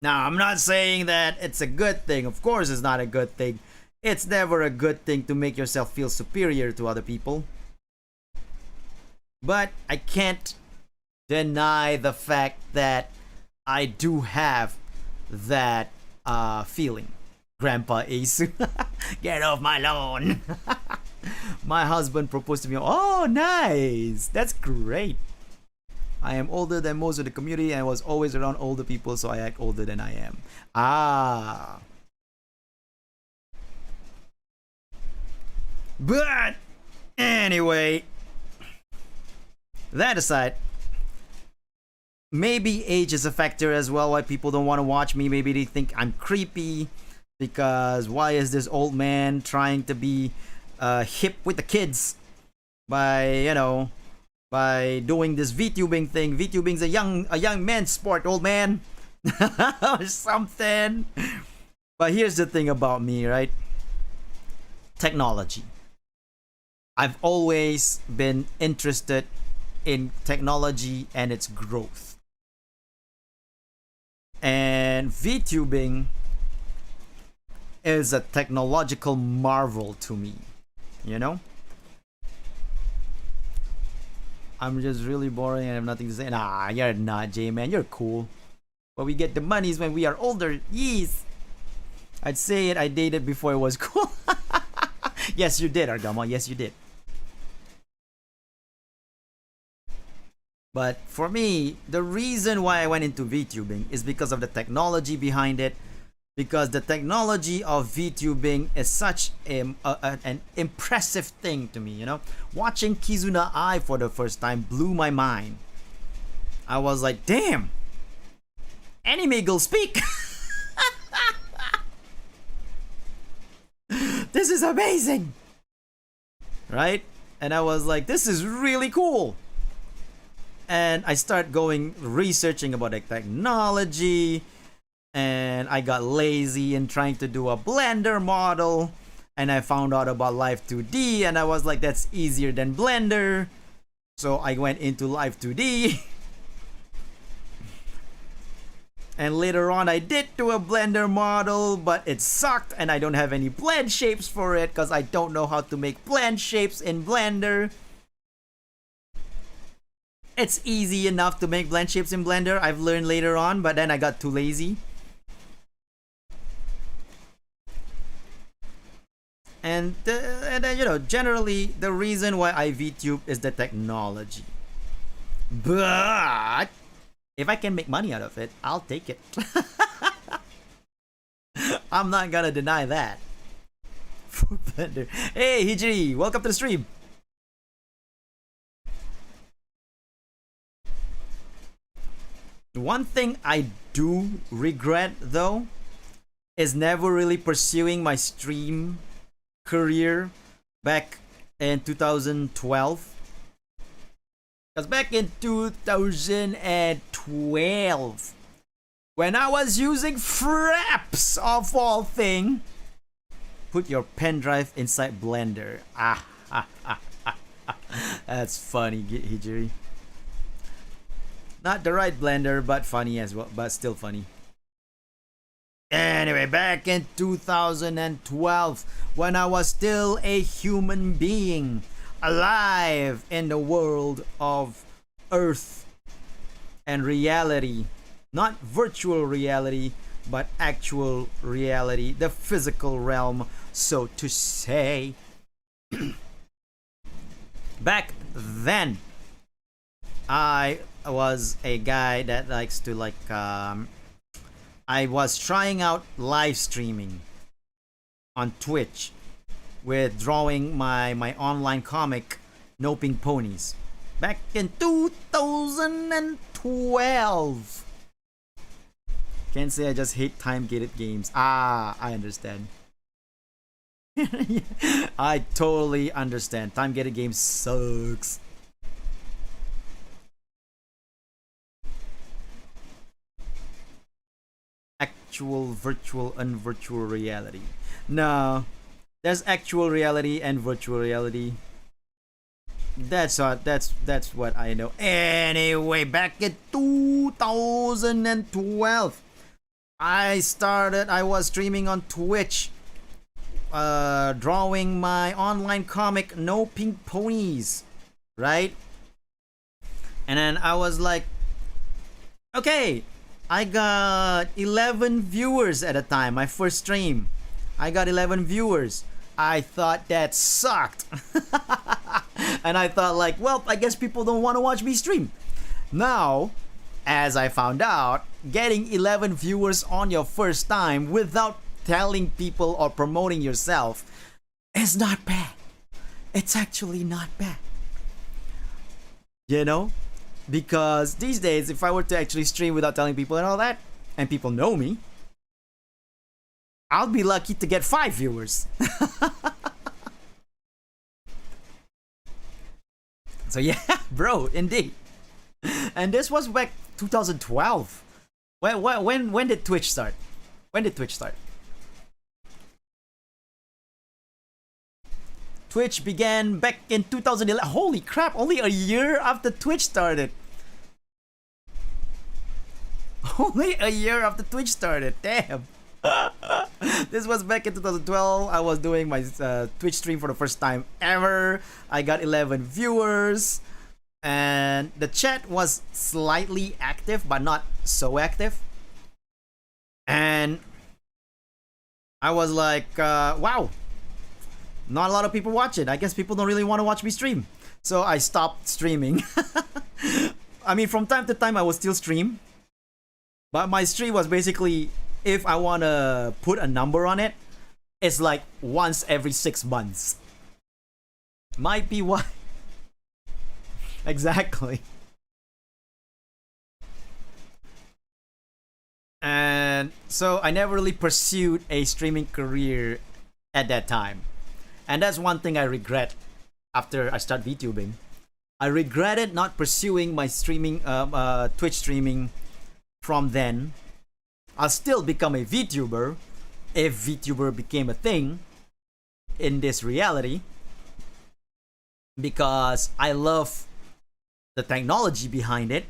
Now, I'm not saying that it's a good thing. Of course, it's not a good thing. It's never a good thing to make yourself feel superior to other people. But I can't deny the fact that I do have that feeling. Grandpa Ace. Get off my lawn. My husband proposed to me. Oh, nice. That's great. I am older than most of the community and was always around older people, so I act older than I am. Ah. But anyway, that aside, maybe age is a factor as well why people don't want to watch me. Maybe they think I'm creepy because why is this old man trying to be hip with the kids by, by doing this VTubing thing. VTubing's a young man's sport, old man. Or something. But here's the thing about me, right? Technology. I've always been interested in technology and its growth. And VTubing is a technological marvel to me, I'm just really boring and I have nothing to say. Nah, you're not, J-Man. You're cool. But we get the monies when we are older. Yes. I'd say it. I dated before it was cool. Yes, you did, Argama. Yes, you did. But for me, the reason why I went into VTubing is because of the technology behind it. Because the technology of VTubing is such an impressive thing to me, Watching Kizuna Ai for the first time blew my mind. I was like, damn! Anime girl speak! This is amazing! Right? And I was like, this is really cool! And I start researching about the technology, and I got lazy in trying to do a Blender model, and I found out about Live 2D, and I was like, that's easier than Blender. So I went into Live 2D. And later on I did do a Blender model, but it sucked and I don't have any blend shapes for it because I don't know how to make blend shapes in Blender. It's easy enough to make blend shapes in Blender, I've learned later on, but then I got too lazy. And then, generally, the reason why I VTube is the technology. But if I can make money out of it, I'll take it. I'm not gonna deny that. For Blender. Hey, Hijiri, welcome to the stream. One thing I do regret, though, is never really pursuing my stream career back in 2012. Because back in 2012, when I was using Fraps of all thing, put your pen drive inside Blender. That's funny, Hijiri. Not the right Blender, but funny as well, but still funny. Anyway, back in 2012, when I was still a human being, alive in the world of Earth and reality. Not virtual reality, but actual reality, the physical realm, so to say. Back then, I was a guy that likes to I was trying out live streaming on Twitch with drawing my online comic No Pink Ponies back in 2012. Can't say I just hate time-gated games. I understand. I totally understand. Time-gated games sucks. Actual, virtual, and virtual reality. No, there's actual reality and virtual reality. That's what I know. Anyway, back in 2012, I was streaming on Twitch, drawing my online comic No Pink Ponies, right? And then I was like, okay, I got 11 viewers at a time. My first stream, I got 11 viewers. I thought that sucked. And I thought, like, well, I guess people don't want to watch me stream. Now, as I found out, getting 11 viewers on your first time without telling people or promoting yourself is not bad. It's actually not bad. You know? Because these days, if I were to actually stream without telling people and all that, and people know me, I'll be lucky to get 5 viewers. So yeah, bro, indeed. And this was back 2012. When did Twitch start? When did Twitch start? Twitch began back in 2011. Holy crap, only a year after Twitch started. Only a year after Twitch started. Damn. This was back in 2012. I was doing my Twitch stream for the first time ever. I got 11 viewers. And the chat was slightly active, but not so active. And I was like, wow, not a lot of people watch it. I guess people don't really want to watch me stream. So I stopped streaming. I mean, from time to time, I would still stream. But my stream was basically, if I want to put a number on it, it's like once every 6 months. Might be why. Exactly. And so I never really pursued a streaming career at that time. And that's one thing I regret after I start VTubing. I regretted not pursuing my streaming, Twitch streaming from then. I'll still become a VTuber if VTuber became a thing in this reality, because I love the technology behind it.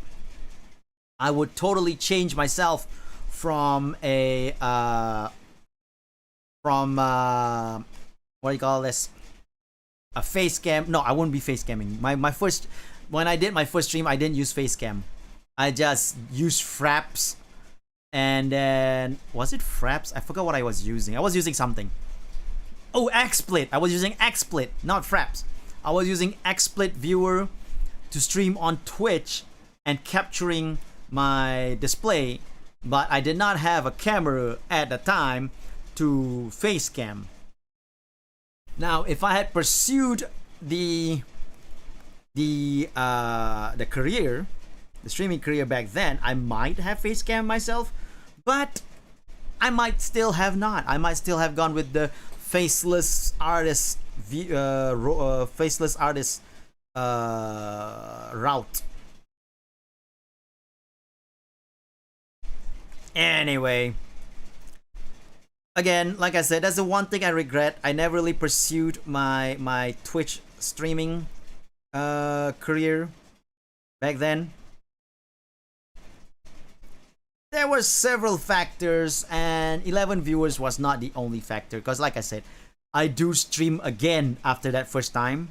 I would totally change myself from a what do you call this? A face cam. No, I wouldn't be face camming. When I did my first stream, I didn't use face cam. I just used fraps. And then, was it fraps? I forgot what I was using. I was using something. Oh, XSplit. I was using XSplit, not fraps. I was using XSplit viewer to stream on Twitch and capturing my display, but I did not have a camera at the time to face cam. Now, if I had pursued the career, the streaming career back then, I might have face cam myself, but I might still have not. I might still have gone with the faceless artist route. Anyway, again, like I said, that's the one thing I regret. I never really pursued my Twitch streaming career back then. There were several factors, and 11 viewers was not the only factor, because like I said, I do stream again after that first time,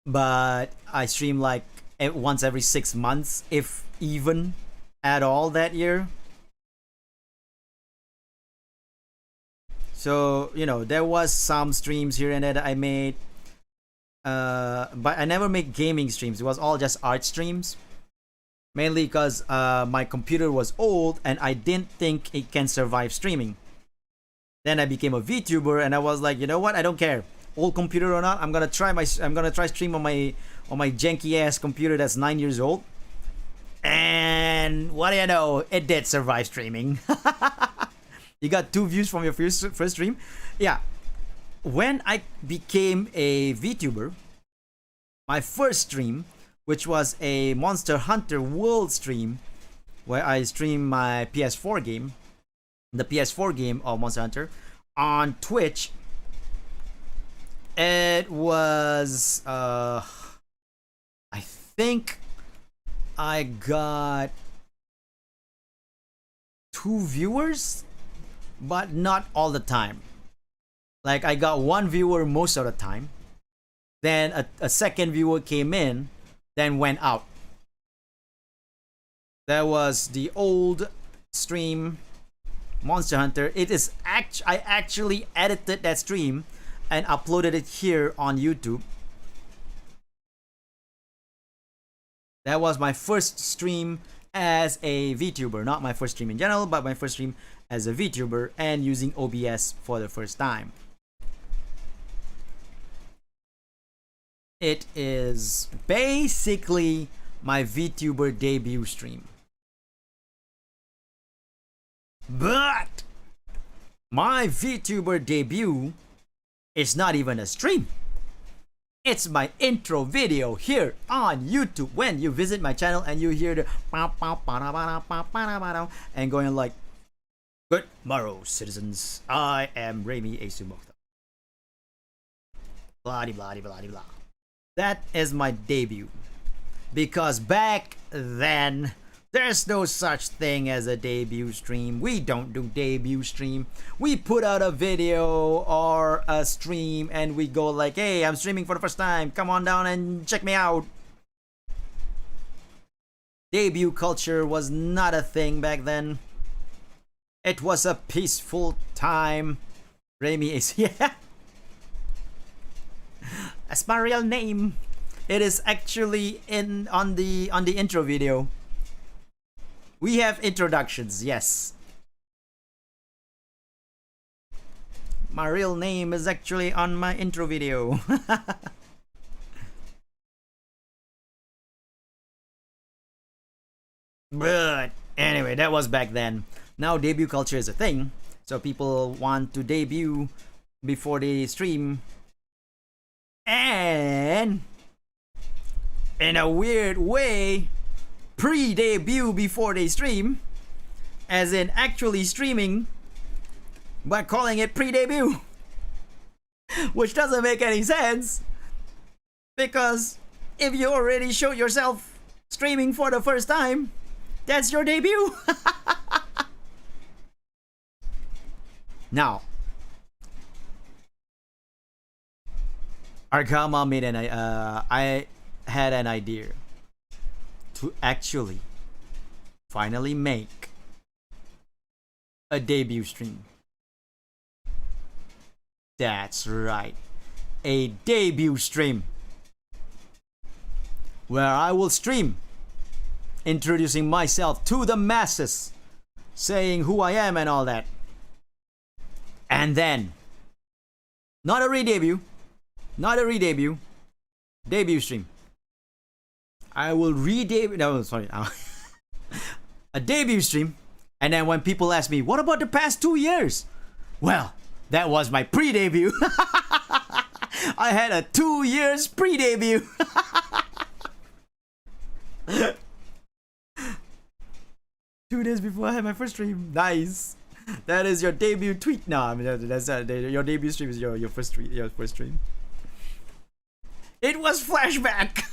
but I stream like once every 6 months, if even at all, that year. So, you know, there was some streams here and there that I made, but I never make gaming streams. It was all just art streams. Mainly because my computer was old and I didn't think it can survive streaming. Then I became a VTuber and I was like, you know what? I don't care, old computer or not. I'm gonna try stream on my janky ass computer that's 9 years old. And what do you know? It did survive streaming. You got 2 views from your first stream. Yeah. When I became a VTuber, my first stream, which was a Monster Hunter World stream, where I stream my PS4 game, the PS4 game of Monster Hunter, on Twitch. It was I think I got 2 viewers, but not all the time. Like I got 1 viewer most of the time. Then a second viewer came in, then went out. That was the old stream Monster Hunter. It is I actually edited that stream and uploaded it here on YouTube. That was my first stream as a VTuber. Not my first stream in general, but my first stream as a VTuber and using OBS for the first time. It is basically my VTuber debut stream. But my VTuber debut is not even a stream. It's my intro video here on YouTube. When you visit my channel and you hear the and going like, "Good morrow, citizens. I am Remy Asumokta." Blah blah blah blah. That is my debut. Because back then, there's no such thing as a debut stream. We don't do debut stream. We put out a video or a stream and we go like, "Hey, I'm streaming for the first time. Come on down and check me out." Debut culture was not a thing back then. It was a peaceful time. Remy is yeah. That's my real name. It is actually on the intro video. We have introductions, yes. My real name is actually on my intro video. But anyway, that was back then. Now debut culture is a thing. So people want to debut before they stream. And in a weird way, pre-debut before they stream, as in actually streaming, but calling it pre-debut, which doesn't make any sense, because if you already showed yourself streaming for the first time, that's your debut. Now, Arkama made I had an idea to actually finally make a debut stream. That's right, a debut stream where I will stream introducing myself to the masses, saying who I am and all that. And then, not a re-debut, debut stream. I will re-debut, no, sorry, a debut stream, and then when people ask me, what about the past 2 years? Well, that was my pre-debut. I had a 2 years pre-debut. 2 days before I had my first stream. Nice. That is your debut tweet. No, I mean that's your debut stream is your first tweet, your first stream. It was flashback.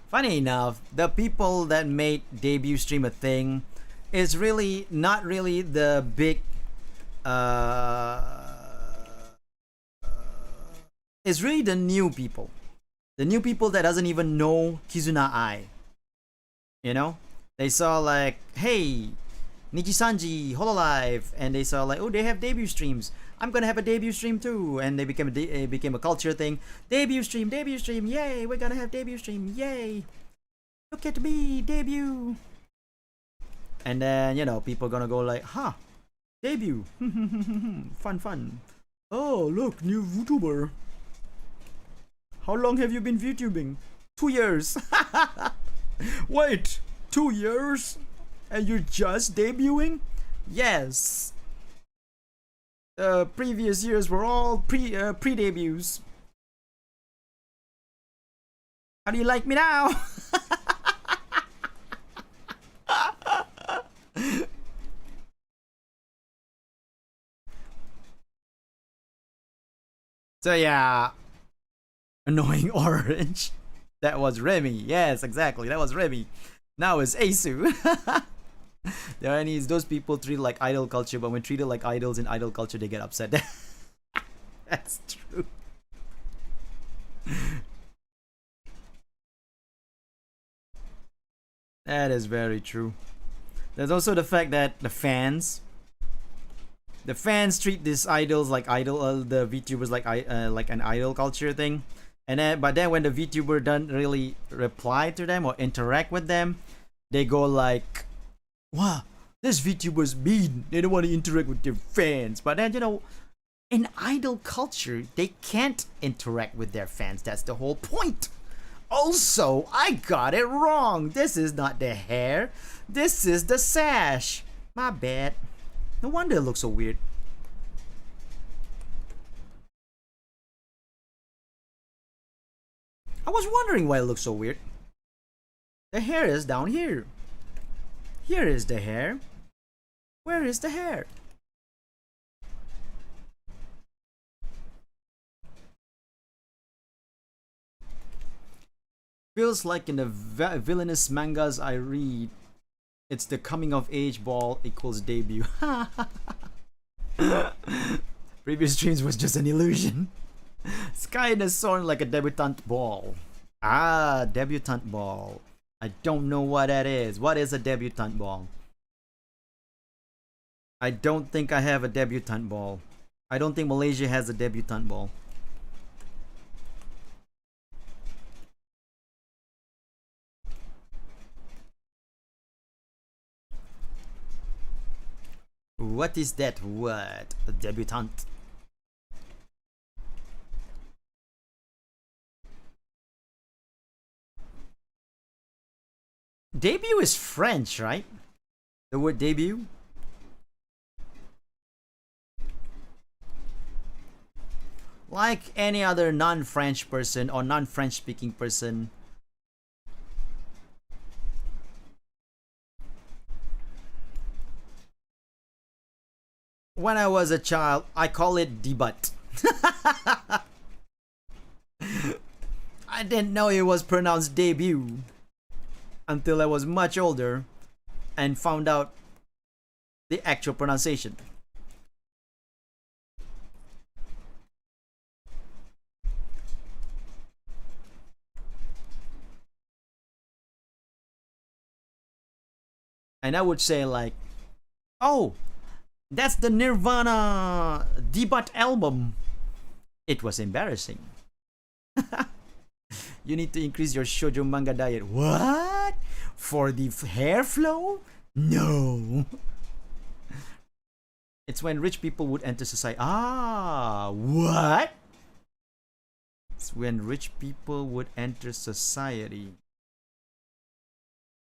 Funny enough, the people that made debut stream a thing is really not really the big it's really the new people. The new people that doesn't even know Kizuna Ai. You know? They saw like, hey, Nichi-sanji, Hololive, and they saw like, oh, they have debut streams. I'm gonna have a debut stream too, and they became it became a culture thing. Debut stream, yay! We're gonna have debut stream, yay! Look at me, debut. And then people gonna go like, huh, debut, fun. Oh, look, new VTuber. How long have you been VTubing? 2 years. Wait, 2 years? And you're just debuting? Yes. Previous years were all pre-debuts. How do you like me now? So yeah, annoying orange. That was Remy. Yes, exactly. That was Remy. Now it's Asu. There are any those people treat like idol culture, but when treated like idols in idol culture, they get upset. That's true. That is very true. There's also the fact that the fans treat these idols like the VTubers like an idol culture thing, and then but then when the VTuber doesn't really reply to them or interact with them, they go like, "Wow, this VTuber's mean. They don't want to interact with their fans." But then in idol culture, they can't interact with their fans. That's the whole point. Also, I got it wrong. This is not the hair. This is the sash. My bad. No wonder it looks so weird. I was wondering why it looks so weird. The hair is down here. Here is the hair. Where is the hair? Feels like in the villainous mangas I read, it's the coming of age ball equals debut. Previous streams was just an illusion. Sky in the Sword like a debutante ball. Ah, debutante ball. I don't know what that is. What is a debutante ball? I don't think I have a debutante ball. I don't think Malaysia has a debutante ball. What is that word? A debutante. Debut is French, right? The word debut? Like any other non-French person or non-French speaking person, when I was a child, I call it debut. I didn't know it was pronounced debut until I was much older and found out the actual pronunciation. And I would say like, oh, that's the Nirvana debut album. It was embarrassing. You need to increase your shoujo manga diet. What? For the hair flow? No. It's when rich people would enter society. Ah, what? It's when rich people would enter society.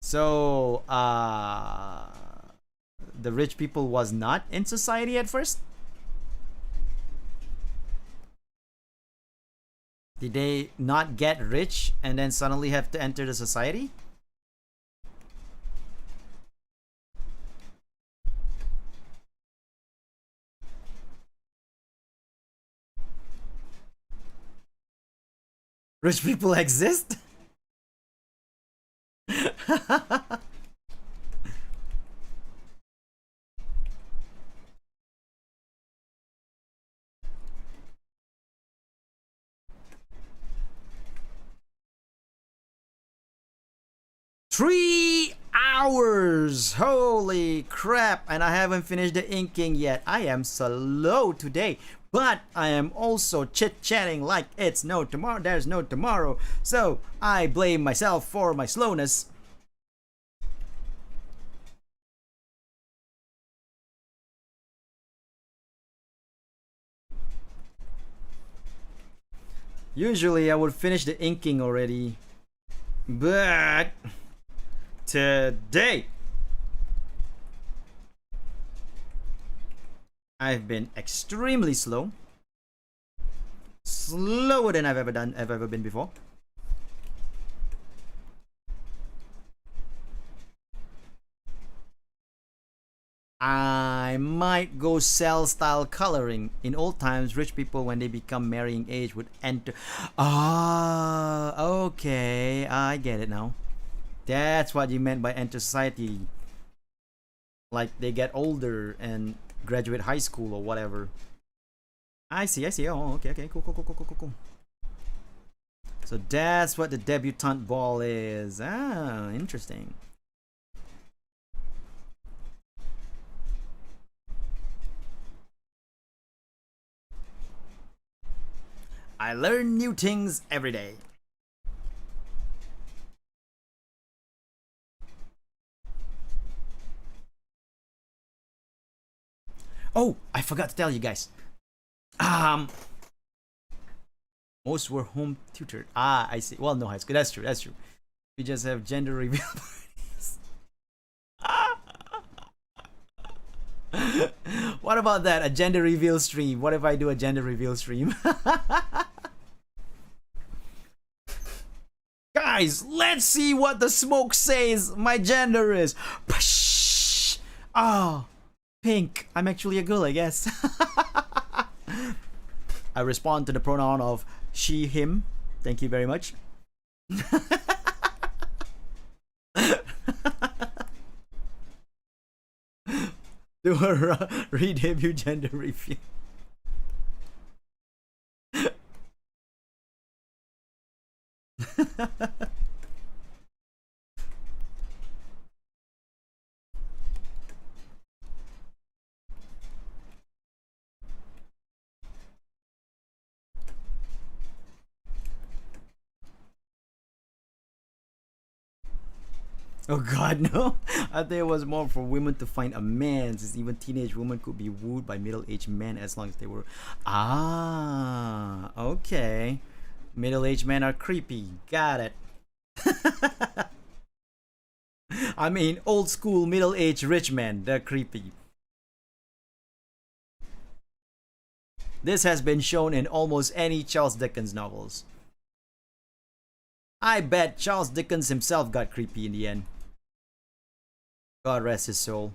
So, the rich people was not in society at first? Did they not get rich and then suddenly have to enter the society? Rich people exist? 3 hours! Holy crap! And I haven't finished the inking yet. I am slow today. But I am also chit-chatting like it's no tomorrow. There's no tomorrow. So I blame myself for my slowness. Usually I would finish the inking already. But today I've been extremely slow. Slower than I've ever been before. I might go cell style coloring. In old times, rich people, when they become marrying age, would enter. Ah, okay, I get it now. That's what you meant by enter society. Like they get older and graduate high school or whatever. I see. Oh, okay. Cool. So that's what the debutante ball is. Ah, interesting. I learn new things every day. Oh, I forgot to tell you guys. Most were home tutored. Ah, I see. Well, no high school. That's true. We just have gender reveal parties. What about that? A gender reveal stream. What if I do a gender reveal stream? Guys, let's see what the smoke says my gender is. Oh, pink. I'm actually a girl, I guess. I respond to the pronoun of she, him. Thank you very much. Do a redebut gender review. Oh god, no. I think it was more for women to find a man, since even teenage women could be wooed by middle-aged men as long as they were... Ah, okay. Middle-aged men are creepy. Got it. I mean, old school middle-aged rich men, they're creepy. This has been shown in almost any Charles Dickens novels. I bet Charles Dickens himself got creepy in the end. God rest his soul.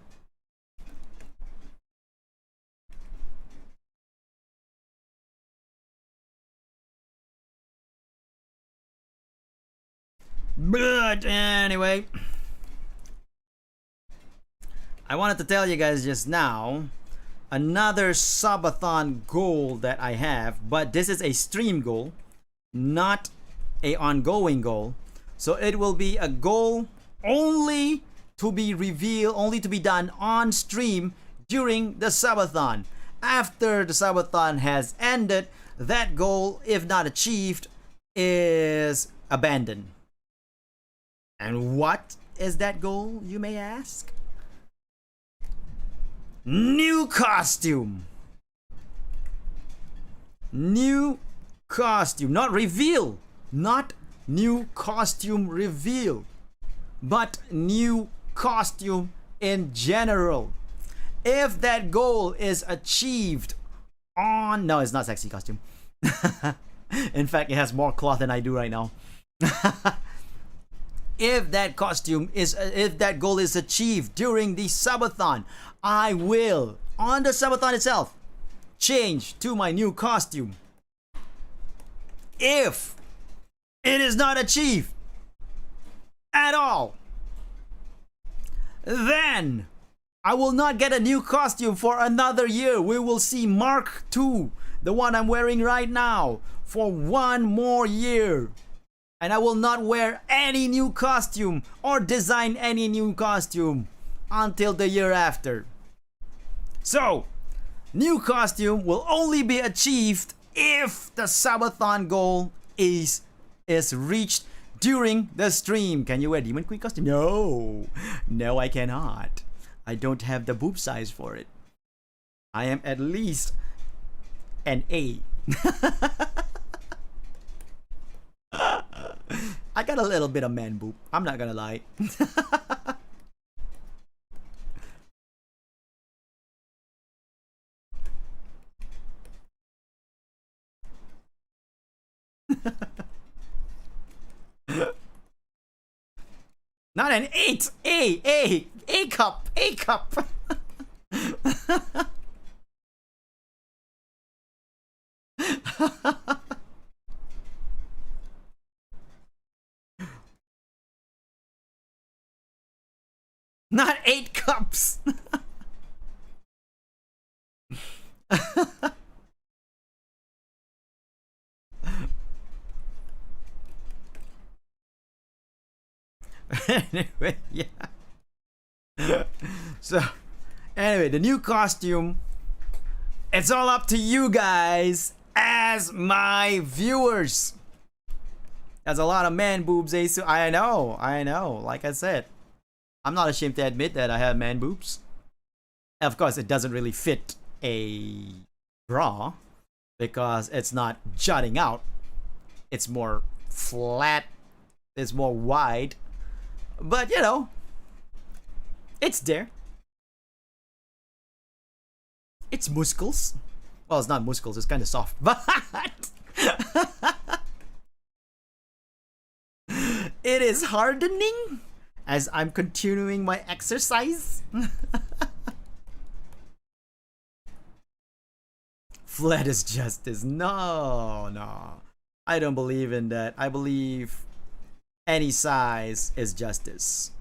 But anyway, I wanted to tell you guys just now another subathon goal that I have, but this is a stream goal, not a ongoing goal. So it will be a goal only to be revealed, only to be done on stream during the subathon. After the subathon has ended, that goal, if not achieved, is abandoned. And what is that goal, you may ask? New costume. New costume, not reveal. Not new costume reveal, but new costume in general. If that goal is achieved on... No, it's not sexy costume. In fact, it has more cloth than I do right now. If that goal is achieved during the subathon, I will, on the subathon itself, change to my new costume. If it is not achieved at all, then I will not get a new costume for another year. We will see Mark II, the one I'm wearing right now, for one more year. And I will not wear any new costume or design any new costume until the year after. So, new costume will only be achieved if the subathon goal is reached during the stream. Can you wear Demon Queen costume? No, I cannot. I don't have the boob size for it. I am at least an A. I got a little bit of man boob. I'm not gonna lie. Not an 8. A cup. Not 8 cups. Anyway, yeah. So, anyway, the new costume. It's all up to you guys as my viewers. There's a lot of man boobs, Asu. I know. Like I said, I'm not ashamed to admit that I have man boobs. Of course, it doesn't really fit a bra because it's not jutting out. It's more flat. It's more wide. But, you know, it's there. It's muscles. Well, it's not muscles. It's kind of soft. But it is hardening as I'm continuing my exercise. Flat is justice. No. I don't believe in that. I believe any size is justice.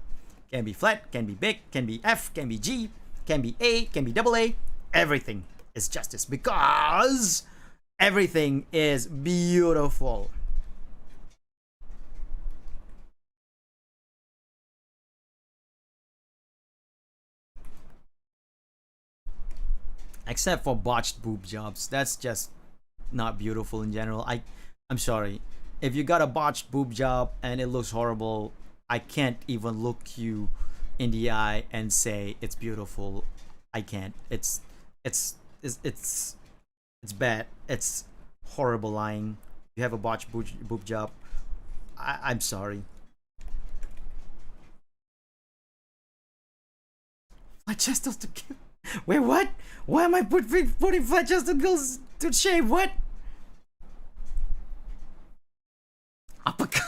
Can be flat, can be big, can be F, can be G, can be A, can be double A. Everything is justice because everything is beautiful. Except for botched boob jobs. That's just not beautiful in general. I'm sorry. If you got a botched boob job and it looks horrible, I can't even look you in the eye and say it's beautiful. I can't. It's bad. It's horrible lying. You have a botched boob job. I'm sorry. My chest to give. Wait, what? Why am I putting flat chested girls to shave? What? Uppercut.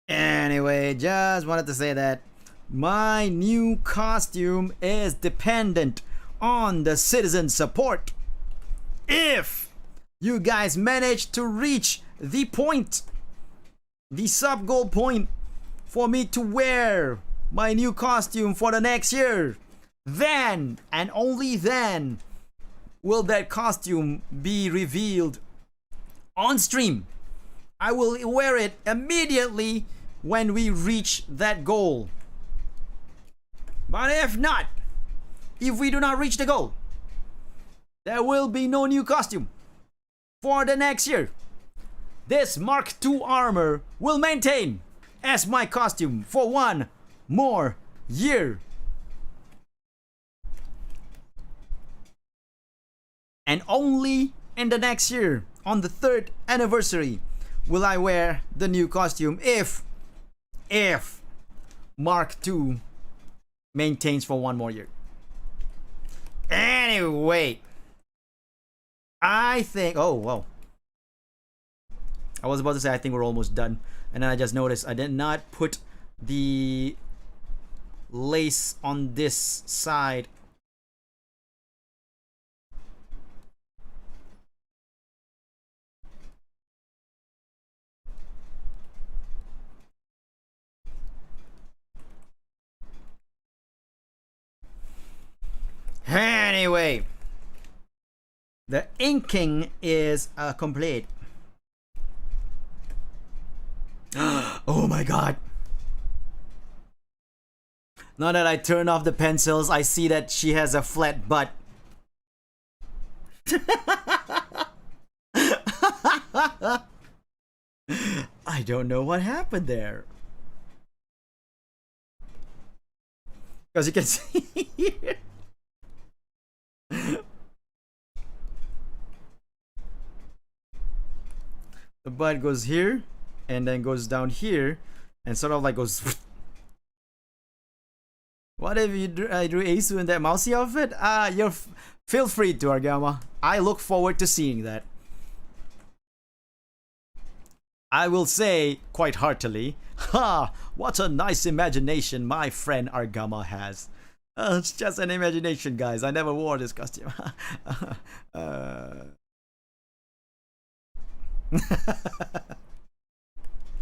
Anyway, just wanted to say that my new costume is dependent on the citizen support. If you guys manage to reach the point, the sub goal point for me to wear my new costume for the next year, then and only then will that costume be revealed on stream. I will wear it immediately when we reach that goal. But if not, if we do not reach the goal, there will be no new costume for the next year. This Mark II armor will maintain as my costume for one more year. And only in the next year, on the 3rd anniversary, will I wear the new costume if Mark II maintains for one more year. Anyway, I think, oh, well. I was about to say I think we're almost done. And then I just noticed I did not put the lace on this side. Anyway, the inking is complete. Oh my god. Now that I turn off the pencils, I see that she has a flat butt. I don't know what happened there. Because you can see here. The butt goes here and then goes down here and sort of like goes. What if you drew Asu in that mousy outfit? Feel free to, Argama. I look forward to seeing that. I will say quite heartily, ha! What a nice imagination my friend Argama has. It's just an imagination, guys. I never wore this costume.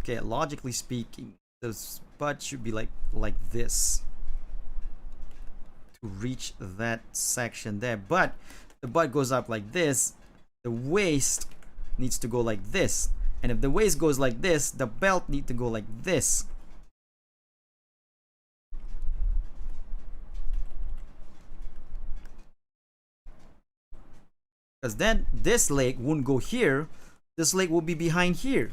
Okay, logically speaking, the butt should be like this to reach that section there. But the butt goes up like this. The waist needs to go like this. And if the waist goes like this, the belt needs to go like this. Because then this leg won't go here. This leg will be behind here.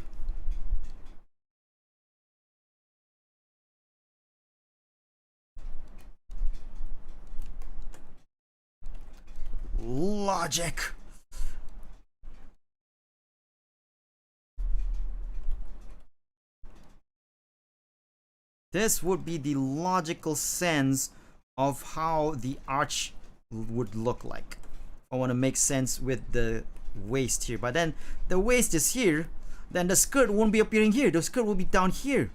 Logic. This would be the logical sense of how the arch would look like. I want to make sense with the waist here. But then the waist is here. Then the skirt won't be appearing here. The skirt will be down here.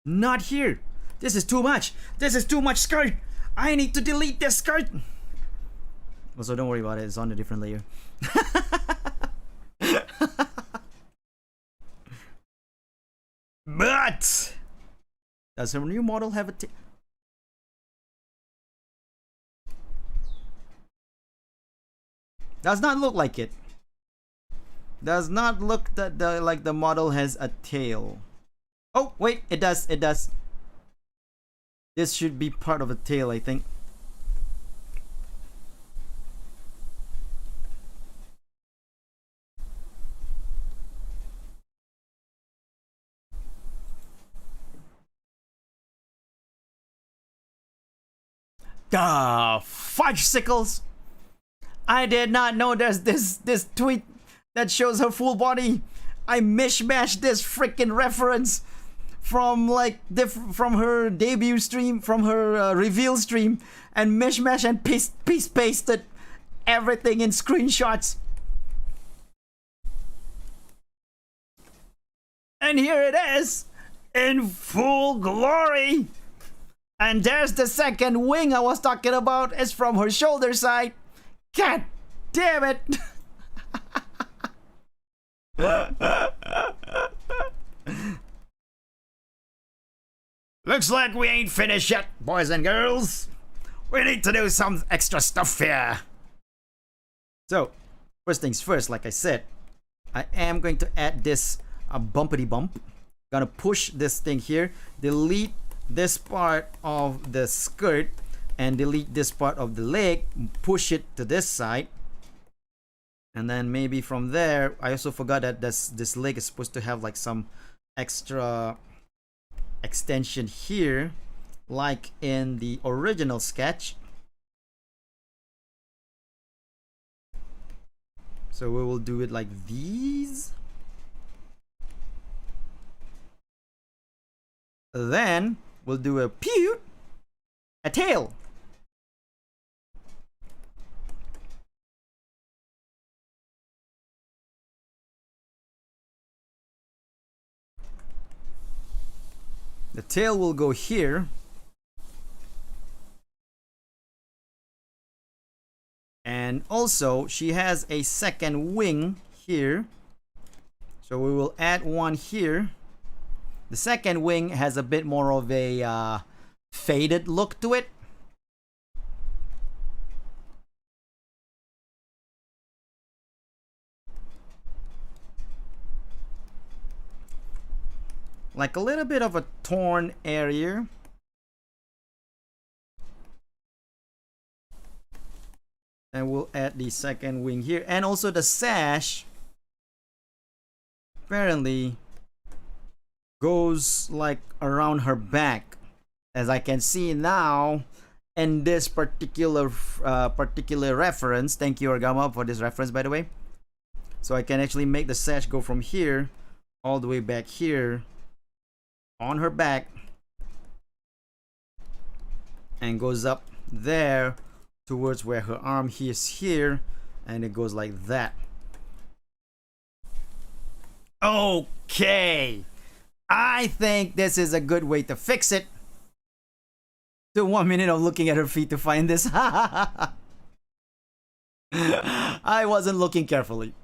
Not here. This is too much. This is too much skirt. I need to delete this skirt. Also, don't worry about it. It's on a different layer. But does her new model have a does not look like it. Does not look that like the model has a tail. Oh wait, it does. It does. This should be part of a tail, I think. Fudge sickles! I did not know there's this tweet that shows her full body. I mishmashed this freaking reference from like from her debut stream, from her reveal stream, and mishmash and pasted everything in screenshots. And here it is in full glory. And there's the second wing I was talking about. It's from her shoulder side. God damn it. Looks like we ain't finished yet, boys and girls. We need to do some extra stuff here. So, first things first, like I said, I am going to add this bumpity bump. Gonna push this thing here, delete this part of the skirt and delete this part of the leg, push it to this side, and then maybe from there, I also forgot that this leg is supposed to have like some extra extension here like in the original sketch. So we will do it like these. Then we'll do a pew, a tail. The tail will go here. And also she has a second wing here. So we will add one here. The second wing has a bit more of a faded look to it. Like a little bit of a torn area. And we'll add the second wing here. And also the sash apparently goes like around her back, as I can see now in this particular reference. Thank you, Orgama, for this reference, by the way. So I can actually make the sash go from here all the way back here on her back and goes up there towards where her arm is here, and it goes like that. Okay, I think this is a good way to fix it. To 1 minute of looking at her feet to find this. I wasn't looking carefully.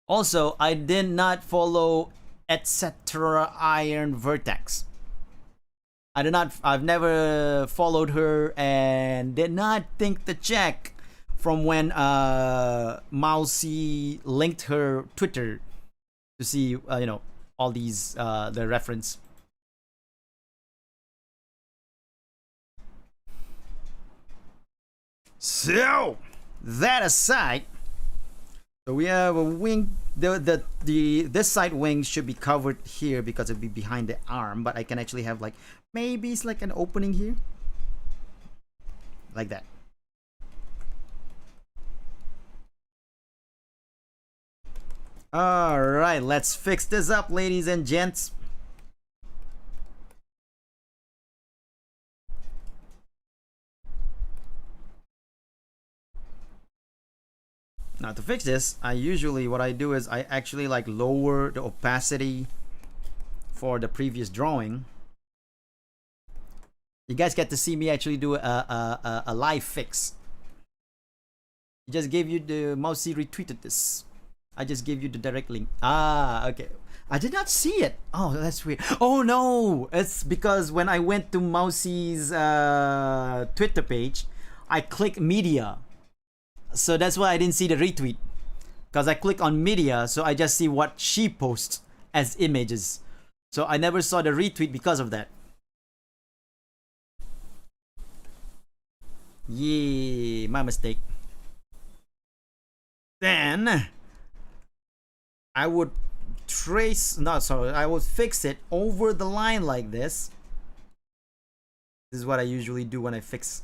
Also, I did not follow etc. Iron Vertex. I've never followed her and did not think to check from when Mousy linked her Twitter to see, all these, the reference. So, that aside, so we have a wing. This side wing should be covered here because it'll be behind the arm, but I can actually have like maybe it's like an opening here, like that. All right, let's fix this up, ladies and gents. Now to fix this, what I do is I actually like lower the opacity for the previous drawing. You guys get to see me actually do a live fix. I just gave you the Mousy retweeted this. I just gave you the direct link. Ah, okay. I did not see it. Oh, that's weird. Oh no, it's because when I went to Mousy's Twitter page, I clicked media. So that's why I didn't see the retweet. Because I click on media, so I just see what she posts as images. So I never saw the retweet because of that. Yeah, my mistake. Then I would I would fix it over the line like this. This is what I usually do when I fix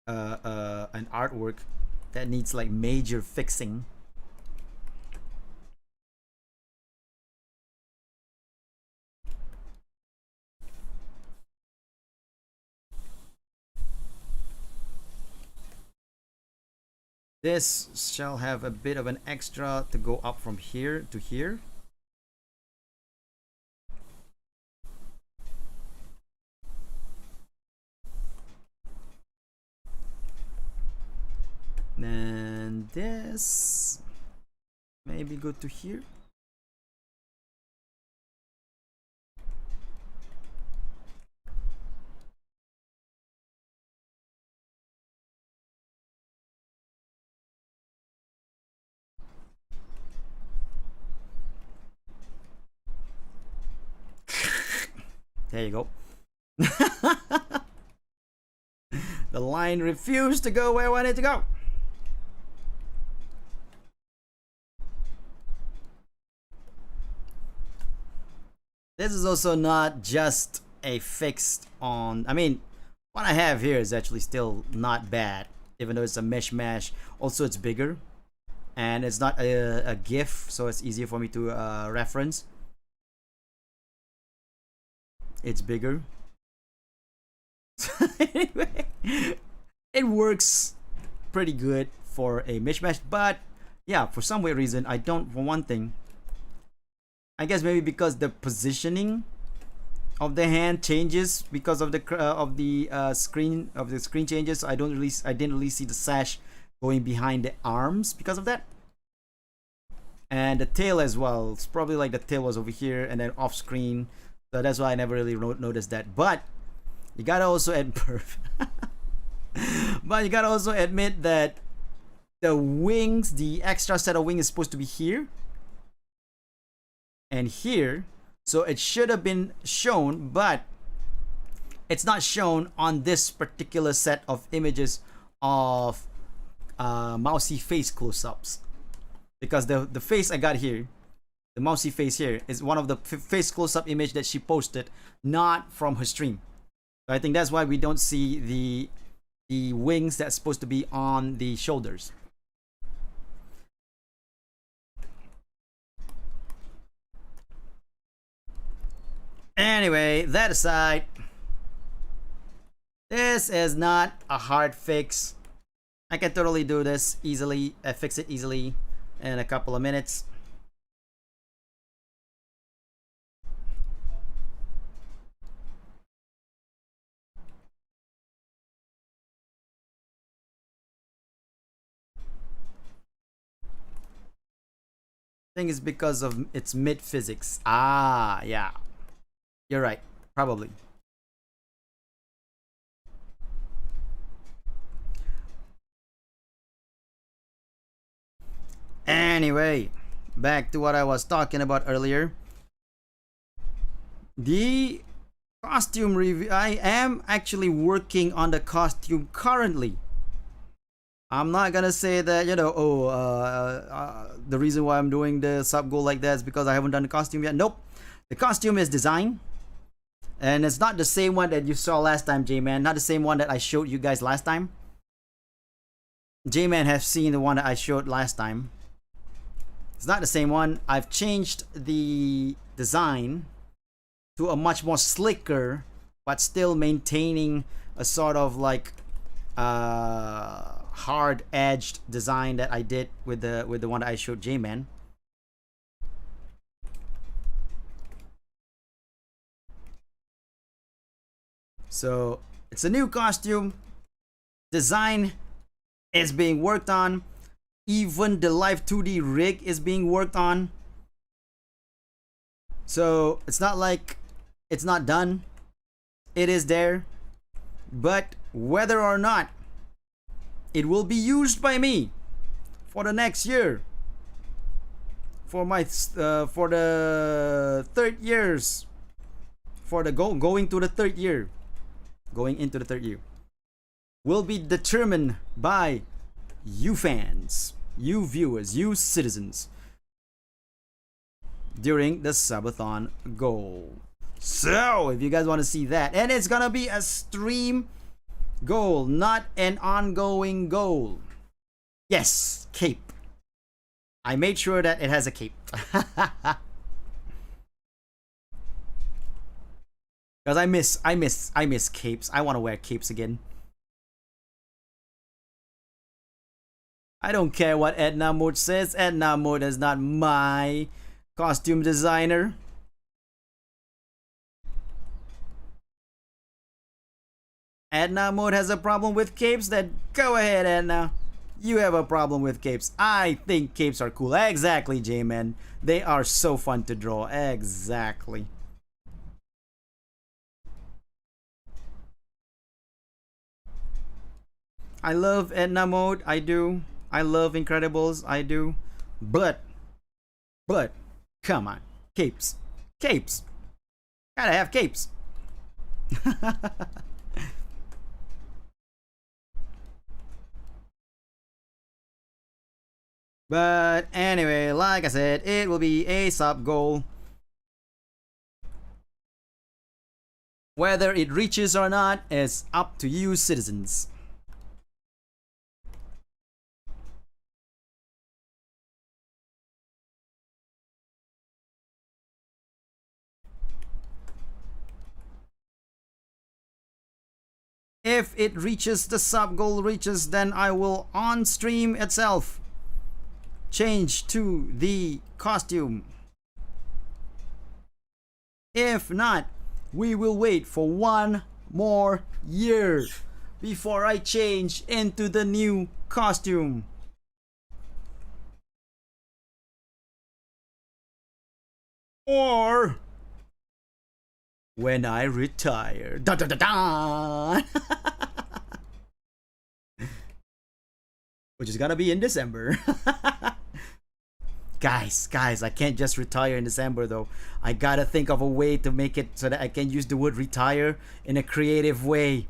an artwork that needs like major fixing. This shall have a bit of an extra to go up from here to here. And this maybe go to here. There you go. The line refused to go where I wanted to go. This is also not just a fixed on. I mean, what I have here is actually still not bad, even though it's a mishmash. Also, it's bigger, and it's not a GIF, so it's easier for me to reference. It's bigger. Anyway, it works pretty good for a mishmash, but yeah, for some weird reason, I don't. For one thing, I guess maybe because the positioning of the hand changes because of the screen changes. I didn't really see the sash going behind the arms because of that, and the tail as well. It's probably like the tail was over here and then off screen, so that's why I never really noticed that. But you gotta also but you gotta also admit that the wings, the extra set of wings, is supposed to be here and here, so it should have been shown, but it's not shown on this particular set of images of Mousy face close-ups, because the face I got here, the Mousy face here, is one of the face close-up image that she posted, not from her stream. So I think that's why we don't see the wings that's supposed to be on the shoulders. Anyway, that aside, this is not a hard fix. I can totally do this easily. I fix it easily in a couple of minutes. think it's because of its mid physics. Ah, yeah. You're right. Probably. Anyway, back to what I was talking about earlier. The costume review. I am actually working on the costume currently. I'm not gonna say that, you know, the reason why I'm doing the sub goal like that is because I haven't done the costume yet. Nope. The costume is designed. And it's not the same one that you saw last time, J-Man. Not the same one that I showed you guys last time. J-Man has seen the one that I showed last time. It's not the same one. I've changed the design to a much more slicker, but still maintaining a sort of like hard-edged design that I did with the one that I showed J-Man. So it's a new costume. Design is being worked on. Even the live 2D rig is being worked on. So it's not like it's not done. It is there. But whether or not it will be used by me for the next year, for my for the third years, for the going to the third year, going into the third year, will be determined by you fans, you viewers, you citizens during the subathon goal. So if you guys want to see that, and it's gonna be a stream goal, not an ongoing goal. Yes, cape. I made sure that it has a cape. Because I miss capes. I want to wear capes again. I don't care what Edna Mode says. Edna Mode is not my costume designer. Edna Mode has a problem with capes, then go ahead, Edna. You have a problem with capes. I think capes are cool. Exactly, J-Man. They are so fun to draw. Exactly. I love Edna Mode. I do. I love Incredibles. I do. But, come on. Capes. Capes. Gotta have capes. But anyway, like I said, it will be a sub goal. Whether it reaches or not is up to you, citizens. If it reaches, the sub goal reaches, then I will on stream itself change to the costume. If not, we will wait for one more year before I change into the new costume. Or when I retire. Da da da da. Which is gonna be in December. Guys, I can't just retire in December though. I gotta think of a way to make it so that I can use the word retire in a creative way.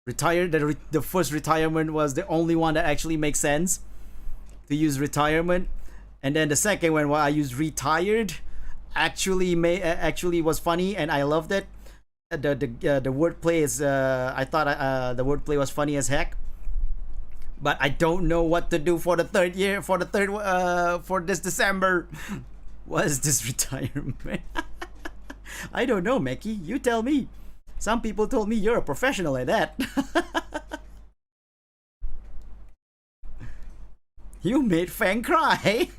Retire, the first retirement was the only one that actually makes sense to use retirement. And then the second one, where I used retired, actually was funny and I loved it. The wordplay is I thought the wordplay was funny as heck. But I don't know what to do for the third year, for this December. What is this retirement? I don't know, Meki. You tell me. Some people told me you're a professional at that. You made Fang cry.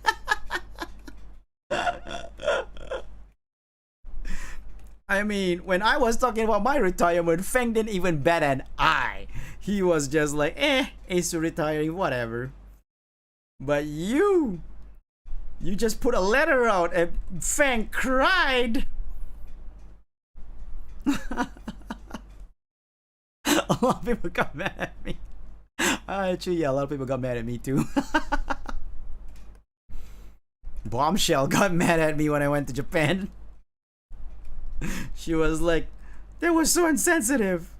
I mean, when I was talking about my retirement, Fang didn't even bat an eye. He was just like, Ace retiring, whatever. But you You just put a letter out and Fang cried. A lot of people got mad at me. Actually, yeah, a lot of people got mad at me too. Bombshell got mad at me when I went to Japan. She was like, "That was so insensitive."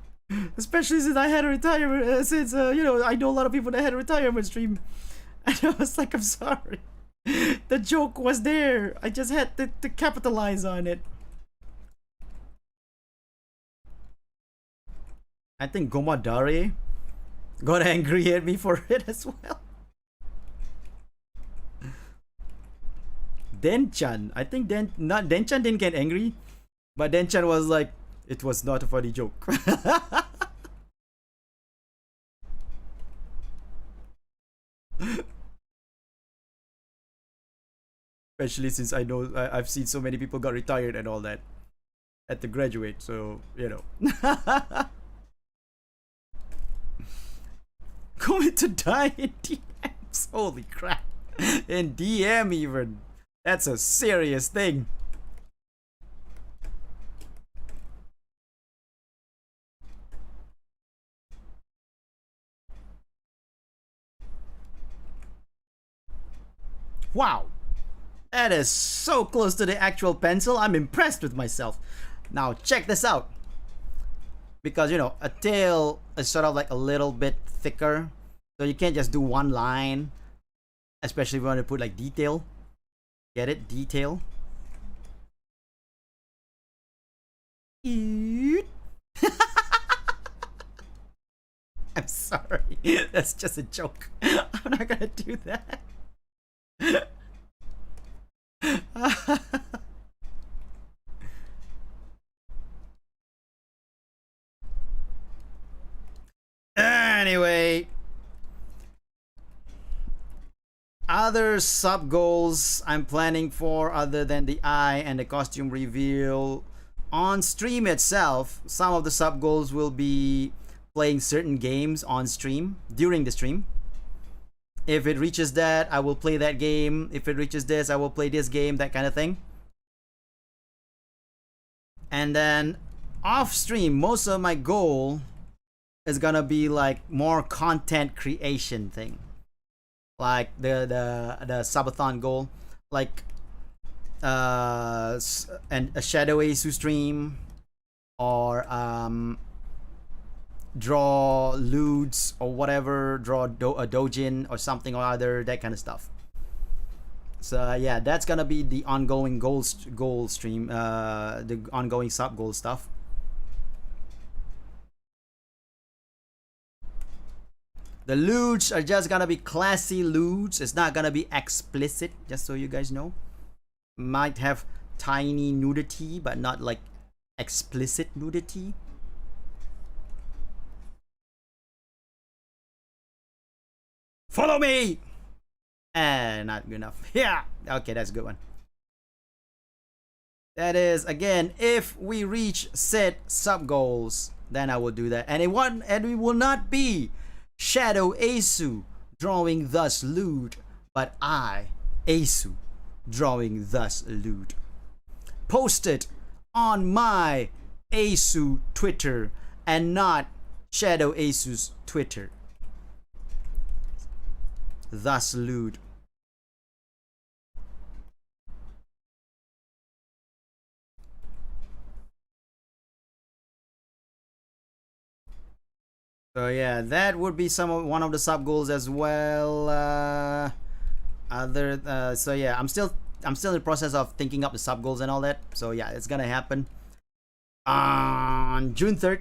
Especially since I had a retirement, you know, I know a lot of people that had a retirement stream. And I was like, I'm sorry. The joke was there. I just had to capitalize on it. I think Gomadare got angry at me for it as well. Denchan, I think Denchan didn't get angry, but Denchan was like, it was not a funny joke. Especially since I know I've seen so many people got retired and all that at the graduate, so you know. Going to die in DMs. Holy crap. In DM even. That's a serious thing. Wow. That is so close to the actual pencil. I'm impressed with myself. Now check this out. Because, you know, a tail is sort of like a little bit thicker. So you can't just do one line. Especially if you want to put like detail. Get it? Detail. I'm sorry. That's just a joke. I'm not gonna do that. Anyway, other sub goals I'm planning for other than the eye and the costume reveal on stream itself. Some of the sub goals will be playing certain games on stream during the stream. If it reaches that, I will play that game. If it reaches this, I will play this game, that kind of thing. And then off stream, most of my goal is gonna be like more content creation thing, like the subathon goal, like and a Shadow Asu stream, or draw lewds or whatever, draw a dojin or something or other, that kind of stuff. So yeah, that's gonna be the ongoing goal stream, the ongoing sub goal stuff. The lewds are just gonna be classy lewds. It's not gonna be explicit, just so you guys know. Might have tiny nudity, but not like explicit nudity. Follow me! Not good enough. Yeah! Okay, that's a good one. That is, again, if we reach set sub goals, then I will do that. And it will not be Shadow Asu drawing thus lewd, but I, Asu, drawing thus lewd. Posted on my Asu Twitter and not Shadow Asu's Twitter. Thus lewd. So yeah, that would be one of the sub goals as well. So yeah, I'm still in the process of thinking up the sub goals and all that. So yeah, it's gonna happen on June 3rd.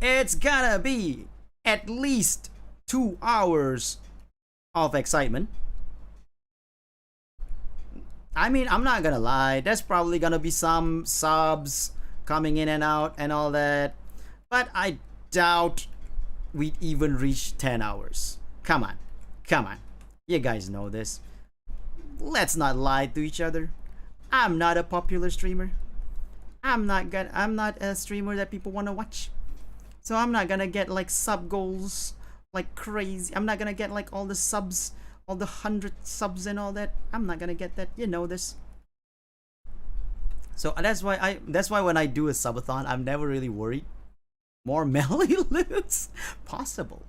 It's gonna be at least 2 hours of excitement. I mean, I'm not gonna lie, there's probably gonna be some subs coming in and out and all that, but I doubt we'd even reach 10 hours. Come on, you guys know this. Let's not lie to each other. I'm not a popular streamer. I'm not a streamer that people want to watch, so I'm not gonna get like sub goals like crazy. I'm not gonna get like all the subs, all the 100 subs and all that. I'm not gonna get that. You know this. So that's why when I do a subathon, I'm never really worried. More melee loots? Possible.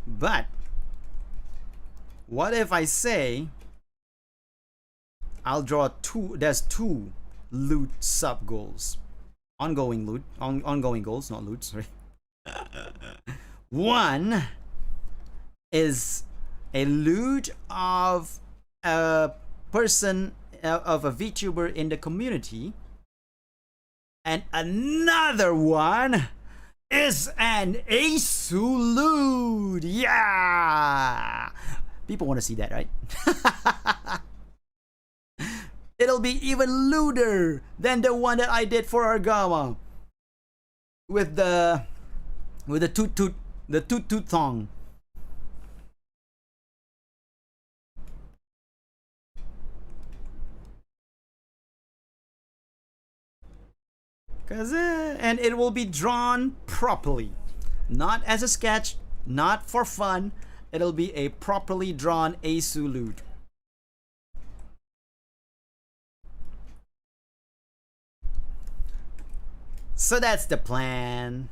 But what if I say I'll draw there's two loot sub goals. Ongoing goals, not loot, sorry. One is a loot of a person, of a VTuber in the community, and another one is an Asu loot. Yeah, people want to see that, right? It'll be even looter than the one that I did for Argama with the toot thong. And it will be drawn properly, not as a sketch, not for fun. It'll be a properly drawn Asu loot. So that's the plan.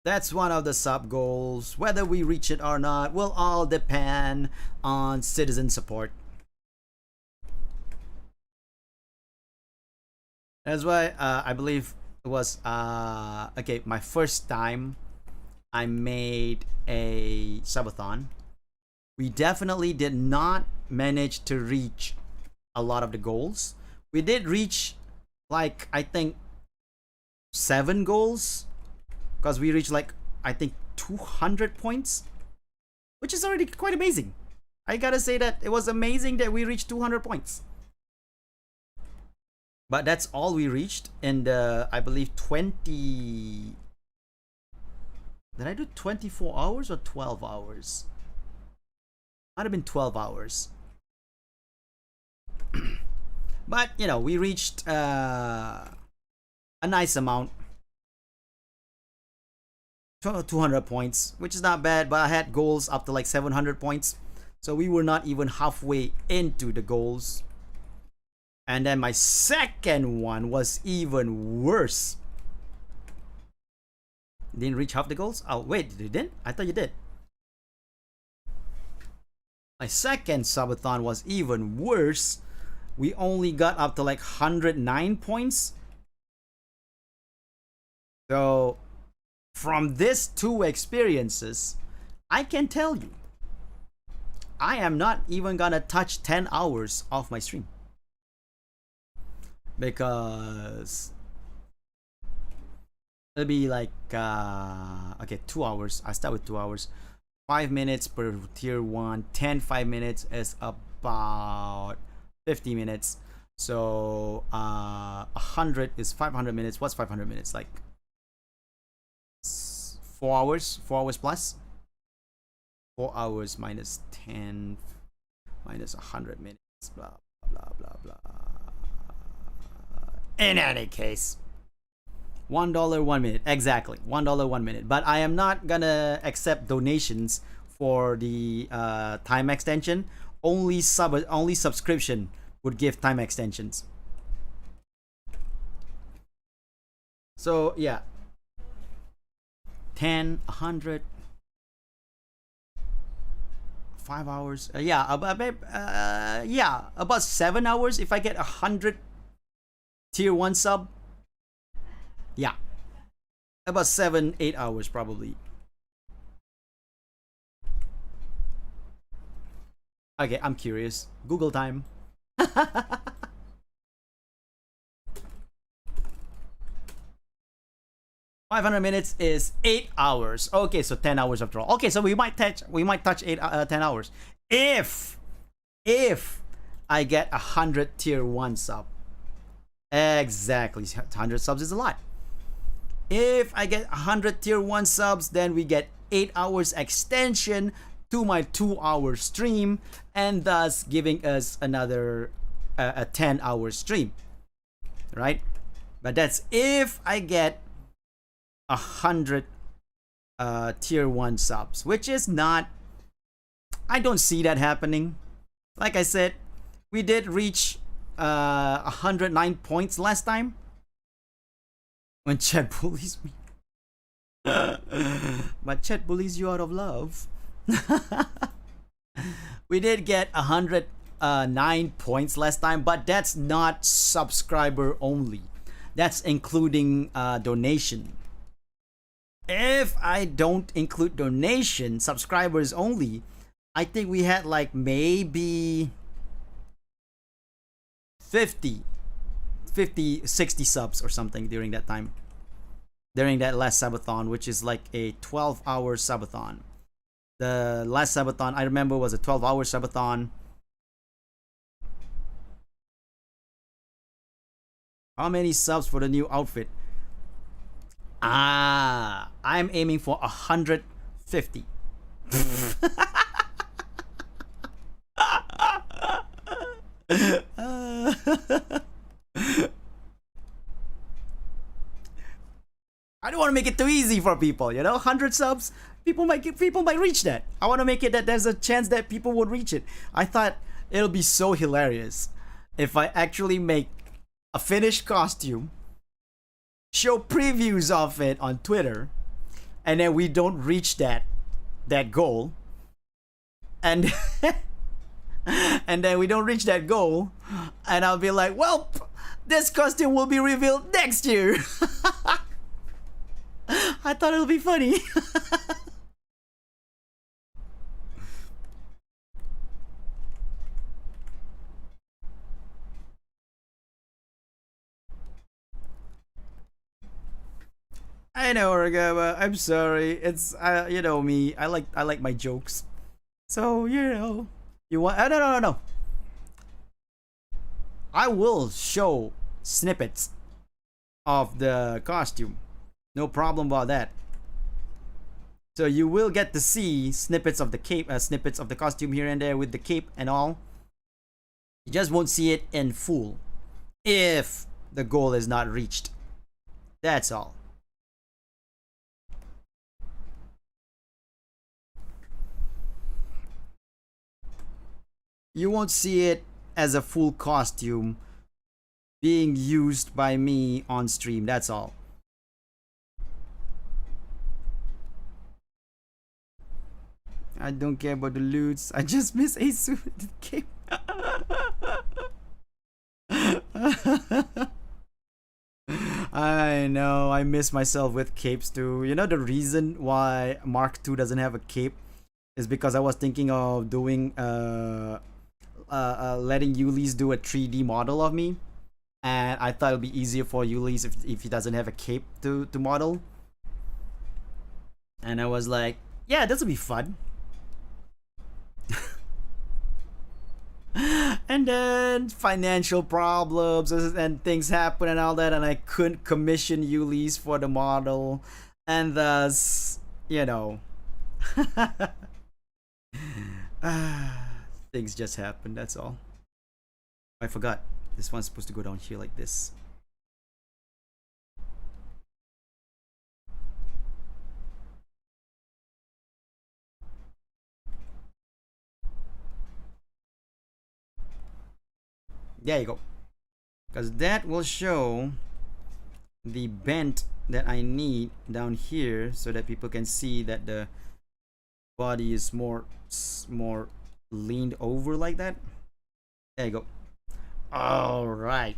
That's one of the sub goals. Whether we reach it or not will all depend on citizen support. That's why I believe it was okay, my first time I made a subathon. We definitely did not manage to reach a lot of the goals. We did reach, like, I think 7 goals, because we reached, like, I think 200 points, which is already quite amazing. I gotta say that it was amazing that we reached 200 points. But that's all we reached in the, I believe, 20... Did I do 24 hours or 12 hours? Might have been 12 hours. But, you know, we reached a nice amount. 200 points, which is not bad, but I had goals up to like 700 points. So we were not even halfway into the goals. And then my second one was even worse. Didn't reach half the goals? Oh, wait, you didn't? I thought you did. My second subathon was even worse. We only got up to like 109 points. So, from these two experiences, I can tell you, I am not even gonna touch 10 hours of my stream. Because it'll be like okay, 2 hours. I start with 2 hours. 5 minutes per tier 1. 5 minutes is about 50 minutes. So 100 is 500 minutes. What's 500 minutes? Like 4 hours? 4 hours plus? 4 hours minus 10 minus 100 minutes. Blah blah blah blah. In any case, $1 1 minute. Exactly, $1 1 minute. But I am not gonna accept donations for the time extension. Only subscription would give time extensions. So yeah, 10, 100, 5 hours. Yeah, about 7 hours if I get 100 tier 1 sub. Yeah, about 7-8 hours probably. Okay, I'm curious. Google time. 500 minutes is 8 hours. Okay, so 10 hours after all. Okay, so we might touch 10 hours if I get 100 tier 1 sub. Exactly, 100 subs is a lot. If I get 100 tier 1 subs, then we get 8 hours extension to my 2-hour stream, and thus giving us another a 10-hour stream, right? But that's if I get 100 tier 1 subs, which is not, I don't see that happening. Like I said, we did reach 109 points last time when chat bullies me. But chat bullies you out of love. We did get 109 points last time, but that's not subscriber only. That's including donation. If I don't include donation, subscribers only, I think we had like maybe 50, 60 subs or something during that time. During that last subathon, which is like a 12-hour subathon. The last subathon I remember was a 12-hour subathon. How many subs for the new outfit? I'm aiming for 150. I don't want to make it too easy for people, you know. 100 subs, people might reach that. I want to make it that there's a chance that people would reach it. I thought it'll be so hilarious if I actually make a finished costume, show previews of it on Twitter, and then we don't reach that goal, and and then we don't reach that goal, and I'll be like, well, this costume will be revealed next year. I thought it'll be funny. I know, Origama. I'm sorry. It's you know me. I like my jokes. So you know, you want? No. I will show snippets of the costume. No problem about that. So you will get to see snippets of the cape, snippets of the costume here and there with the cape and all. You just won't see it in full if the goal is not reached. That's all. You won't see it as a full costume being used by me on stream. That's all. I don't care about the loots. I just miss Asu with the cape. I know. I miss myself with capes too. You know the reason why Mark II doesn't have a cape is because I was thinking of doing letting Ulysse do a 3D model of me, and I thought it'd be easier for Ulysse if he doesn't have a cape to model. And I was like, yeah, this will be fun. And then financial problems and things happen and all that, and I couldn't commission Ulysse for the model, and thus, you know, things just happen. That's all. I forgot. This one's supposed to go down here like this. There you go. Because that will show the bend that I need down here so that people can see that the body is more leaned over like that. There you go. All right.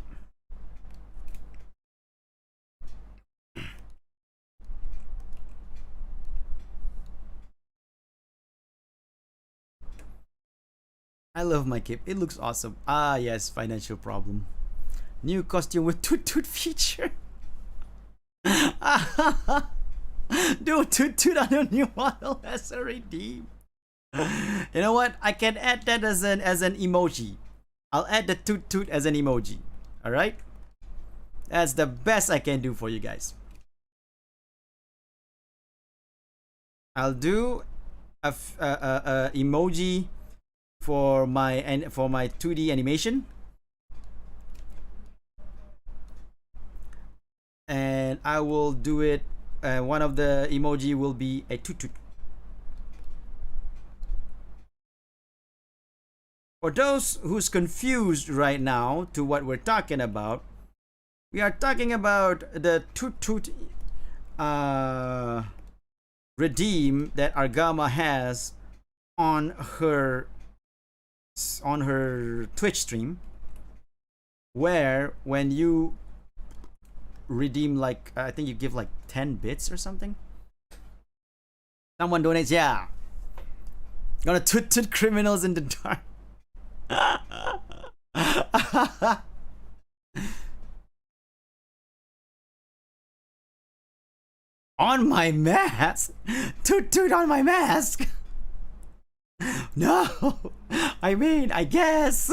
I love my cape. It looks awesome. Ah, yes, financial problem. New costume with toot feature. Do toot on a new model as a redeem. You know what? I can add that as an emoji. I'll add the toot as an emoji. All right? That's the best I can do for you guys. I'll do a emoji for my 2D animation, and I will do it one of the emoji will be a toot toot. For those who's confused right now to what we're talking about, we are talking about the toot toot redeem that Argama has on her Twitch stream, where when you redeem, like I think you give like 10 bits or something, someone donates, yeah, gonna toot criminals in the dark. On my mask? Toot on my mask? No, I mean, I guess.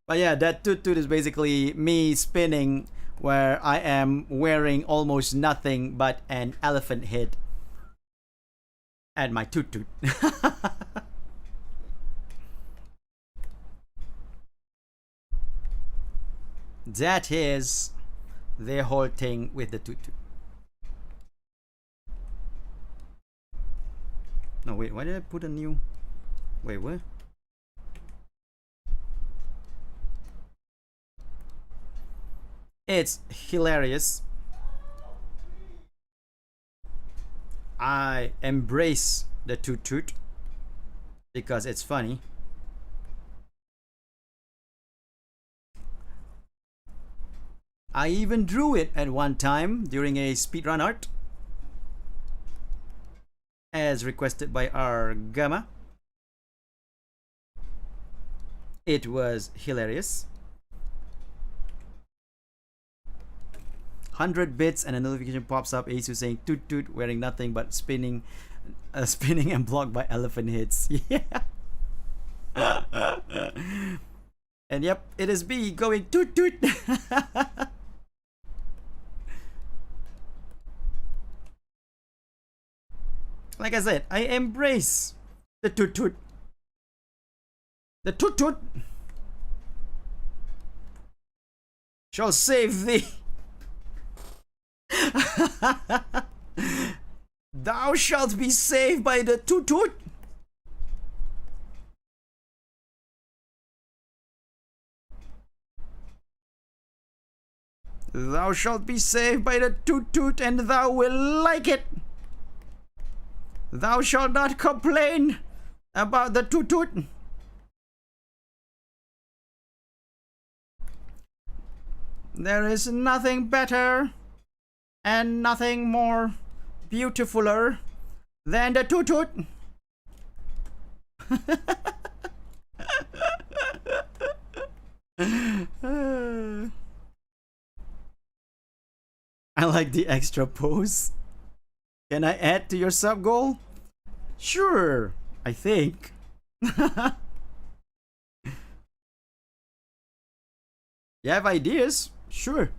But yeah, that toot is basically me spinning where I am wearing almost nothing but an elephant head at my toot. That is the whole thing with the toot. No, wait, why did I put a new... Wait, what? It's hilarious. I embrace the toot because it's funny. I even drew it at one time during a speedrun art, as requested by our Gamma. It was hilarious. 100 bits and a notification pops up, Asu saying toot wearing nothing but spinning and blocked by elephant hits. Yeah. And yep, it is B going toot. Like I said, I embrace the toot. The toot shall save thee. Thou shalt be saved by the toot. Thou shalt be saved by the toot, and thou will like it. Thou shalt not complain about the toot. There is nothing better and nothing more beautifuler than the toot. I like the extra pose. Can I add to your sub goal? Sure, I think. You have ideas? Sure.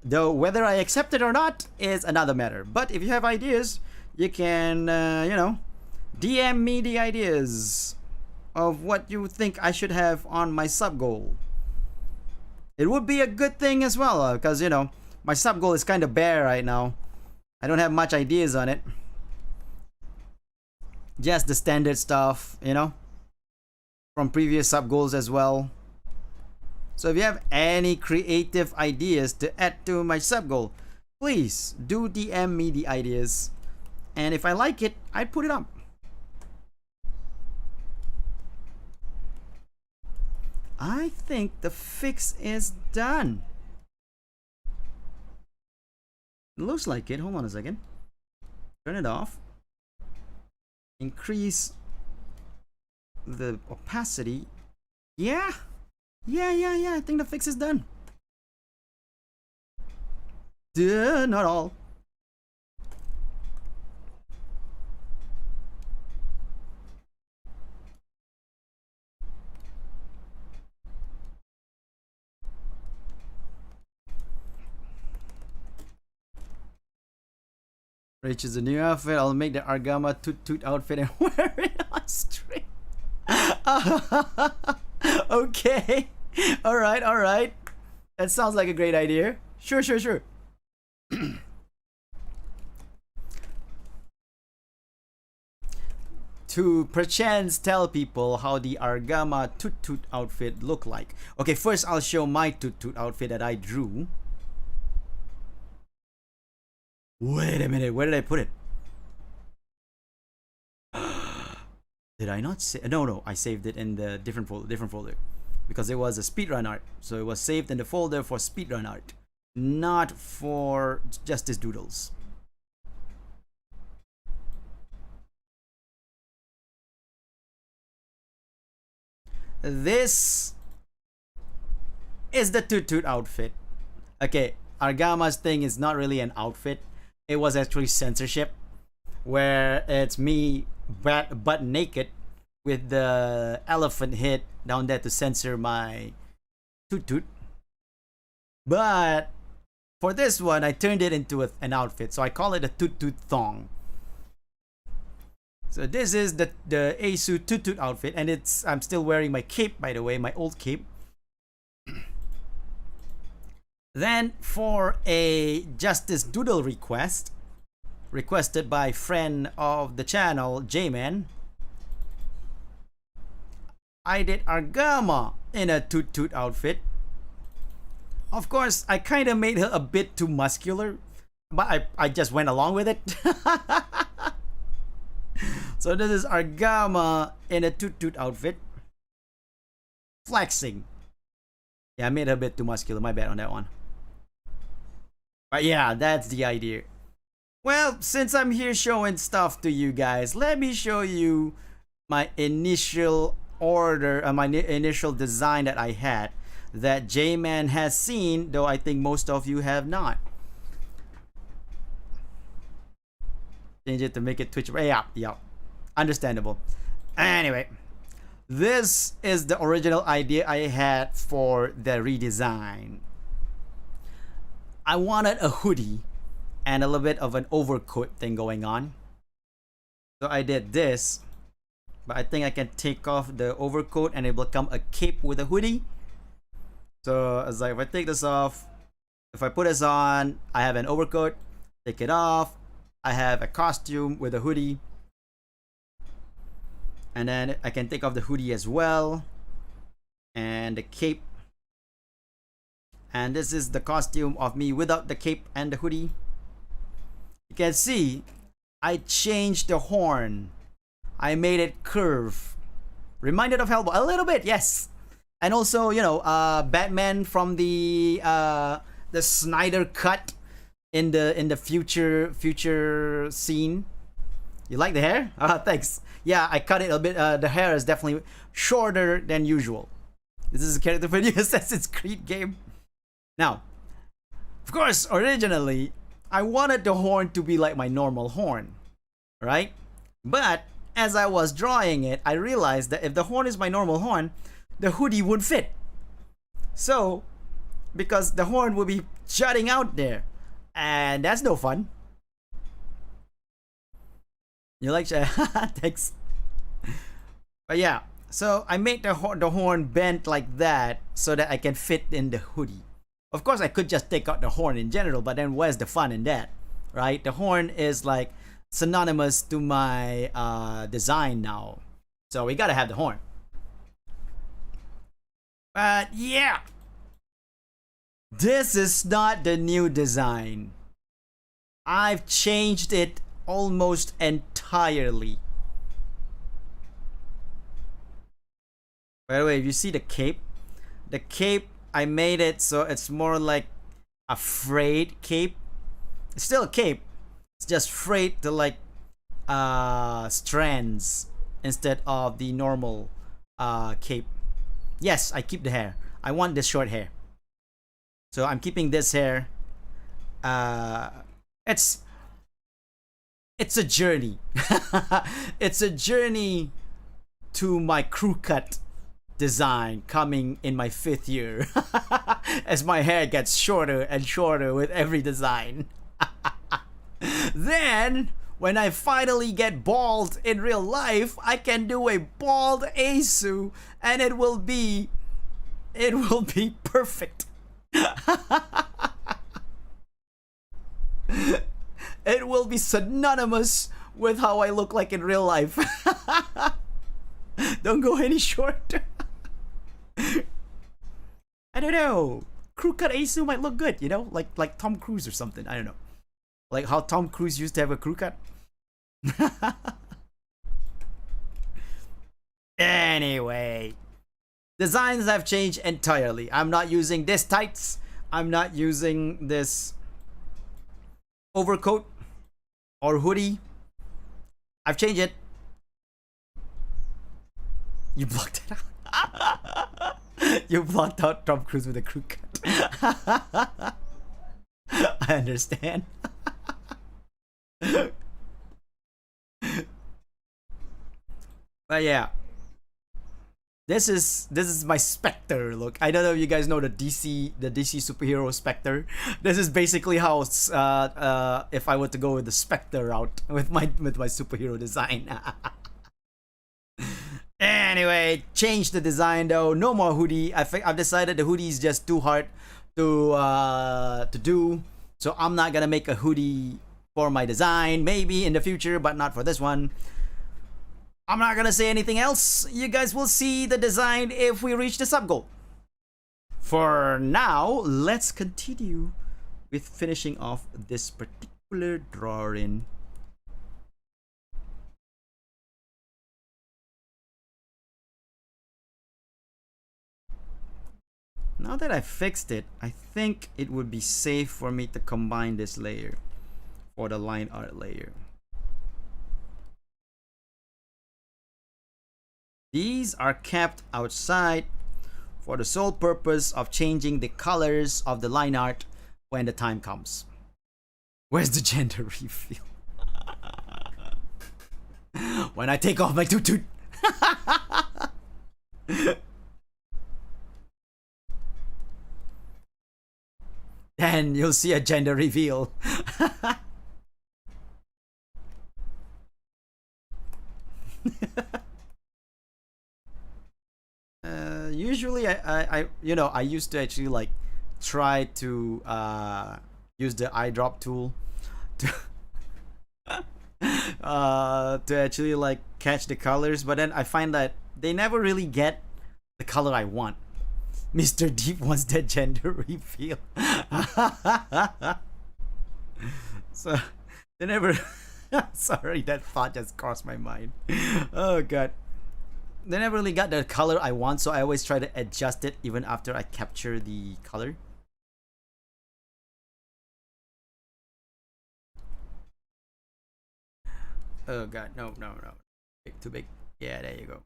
Though whether I accept it or not is another matter. But if you have ideas, you can, DM me the ideas of what you think I should have on my sub goal. It would be a good thing as well, because, my sub goal is kind of bare right now. I don't have much ideas on it. Just the standard stuff, from previous sub goals as well. So if you have any creative ideas to add to my sub goal, please do DM me the ideas. And if I like it, I put it up. I think the fix is done. It looks like it. Hold on a second. Turn it off. Increase the opacity. Yeah. I think the fix is done. Duh, not all. Rich is a new outfit. I'll make the Argama toot outfit and wear it on stream. Okay. Alright. That sounds like a great idea. Sure. to perchance tell people how the Argama Toot Toot outfit look like. Okay, first I'll show my Toot Toot outfit that I drew. Wait a minute, where did I put it? Did I not say? No, I saved it in the different folder, because it was a speedrun art, so it was saved in the folder for speedrun art, not for Justice Doodles. This is the Toot Toot outfit. Okay, Argama's thing is not really an outfit. It was actually censorship, where it's me butt naked with the elephant head down there to censor my Toot Toot. But for this one, I turned it into an outfit, so I call it a Toot Toot thong. So this is the Asu Toot Toot outfit, and I'm still wearing my cape, by the way, my old cape. Then for a Justice Doodle requested by friend of the channel, J-Man, I did Argama in a Toot Toot outfit. Of course, I kind of made her a bit too muscular, but I just went along with it. So this is Argama in a Toot Toot outfit. Flexing. Yeah, I made her a bit too muscular. My bad on that one. But yeah, that's the idea. Well, since I'm here showing stuff to you guys, let me show you my initial order, my initial design that I had, that J-Man has seen, though I think most of you have not. Change it to make it Twitch. Yeah. Understandable. Anyway, this is the original idea I had for the redesign. I wanted a hoodie and a little bit of an overcoat thing going on. So I did this, but I think I can take off the overcoat and it will become a cape with a hoodie. So it's like, if I take this off, if I put this on, I have an overcoat. Take it off, I have a costume with a hoodie. And then I can take off the hoodie as well, and the cape. And this is the costume of me without the cape and the hoodie. You can see I changed the horn. I made it curve, reminded of Hellboy a little bit, yes. And also, you know, Batman from the Snyder cut in the future scene. You like the hair? Thanks. Yeah, I cut it a bit. The hair is definitely shorter than usual. This is a character for the Assassin's Creed game. Now, of course, originally, I wanted the horn to be like my normal horn, right? But as I was drawing it, I realized that if the horn is my normal horn, the hoodie would fit. So, because the horn would be jutting out there, and that's no fun. You like thanks. But yeah, so I made the horn bent like that so that I can fit in the hoodie. Of course, I could just take out the horn in general, but then where's the fun in that, right? The horn is like synonymous to my design now, so we gotta have the horn. But yeah, this is not the new design. I've changed it almost entirely. By the way, if you see the cape, I made it so it's more like a frayed cape. It's still a cape, it's just frayed to like strands instead of the normal cape. Yes, I keep the hair. I want this short hair, so I'm keeping this hair. It's a journey. It's a journey to my crew cut design coming in my 5th year as my hair gets shorter and shorter with every design. Then when I finally get bald in real life, I can do a bald Asu and it will be perfect. It will be synonymous with how I look like in real life. Don't go any shorter. I don't know. Crew cut Asu might look good, you know, like Tom Cruise or something. I don't know, like how Tom Cruise used to have a crew cut. Anyway, designs have changed entirely. I'm not using this tights. I'm not using this overcoat or hoodie. I've changed it. You blocked it out. You blocked out Tom Cruise with a crew cut. I understand. But yeah, this is my Spectre look. I don't know if you guys know the DC superhero Spectre. This is basically how if I were to go with the Spectre route with my superhero design. Anyway, change the design though. No more hoodie. I've decided the hoodie is just too hard to do. So I'm not gonna make a hoodie for my design. Maybe in the future, but not for this one. I'm not gonna say anything else. You guys will see the design if we reach the sub goal. For now, let's continue with finishing off this particular drawing. Now that I fixed it, I think it would be safe for me to combine this layer for the line art layer. These are kept outside for the sole purpose of changing the colors of the line art when the time comes. Where's the gender reveal? When I take off my toot. Then you'll see a gender reveal. Usually I used to actually like try to use the eyedrop tool to to actually like catch the colors, but then I find that they never really get the color I want. Mr. Deep wants that gender reveal. So they never sorry, that thought just crossed my mind. Oh god. They never really got the color I want, so I always try to adjust it even after I capture the color. Oh god, no. Too big. Yeah, there you go.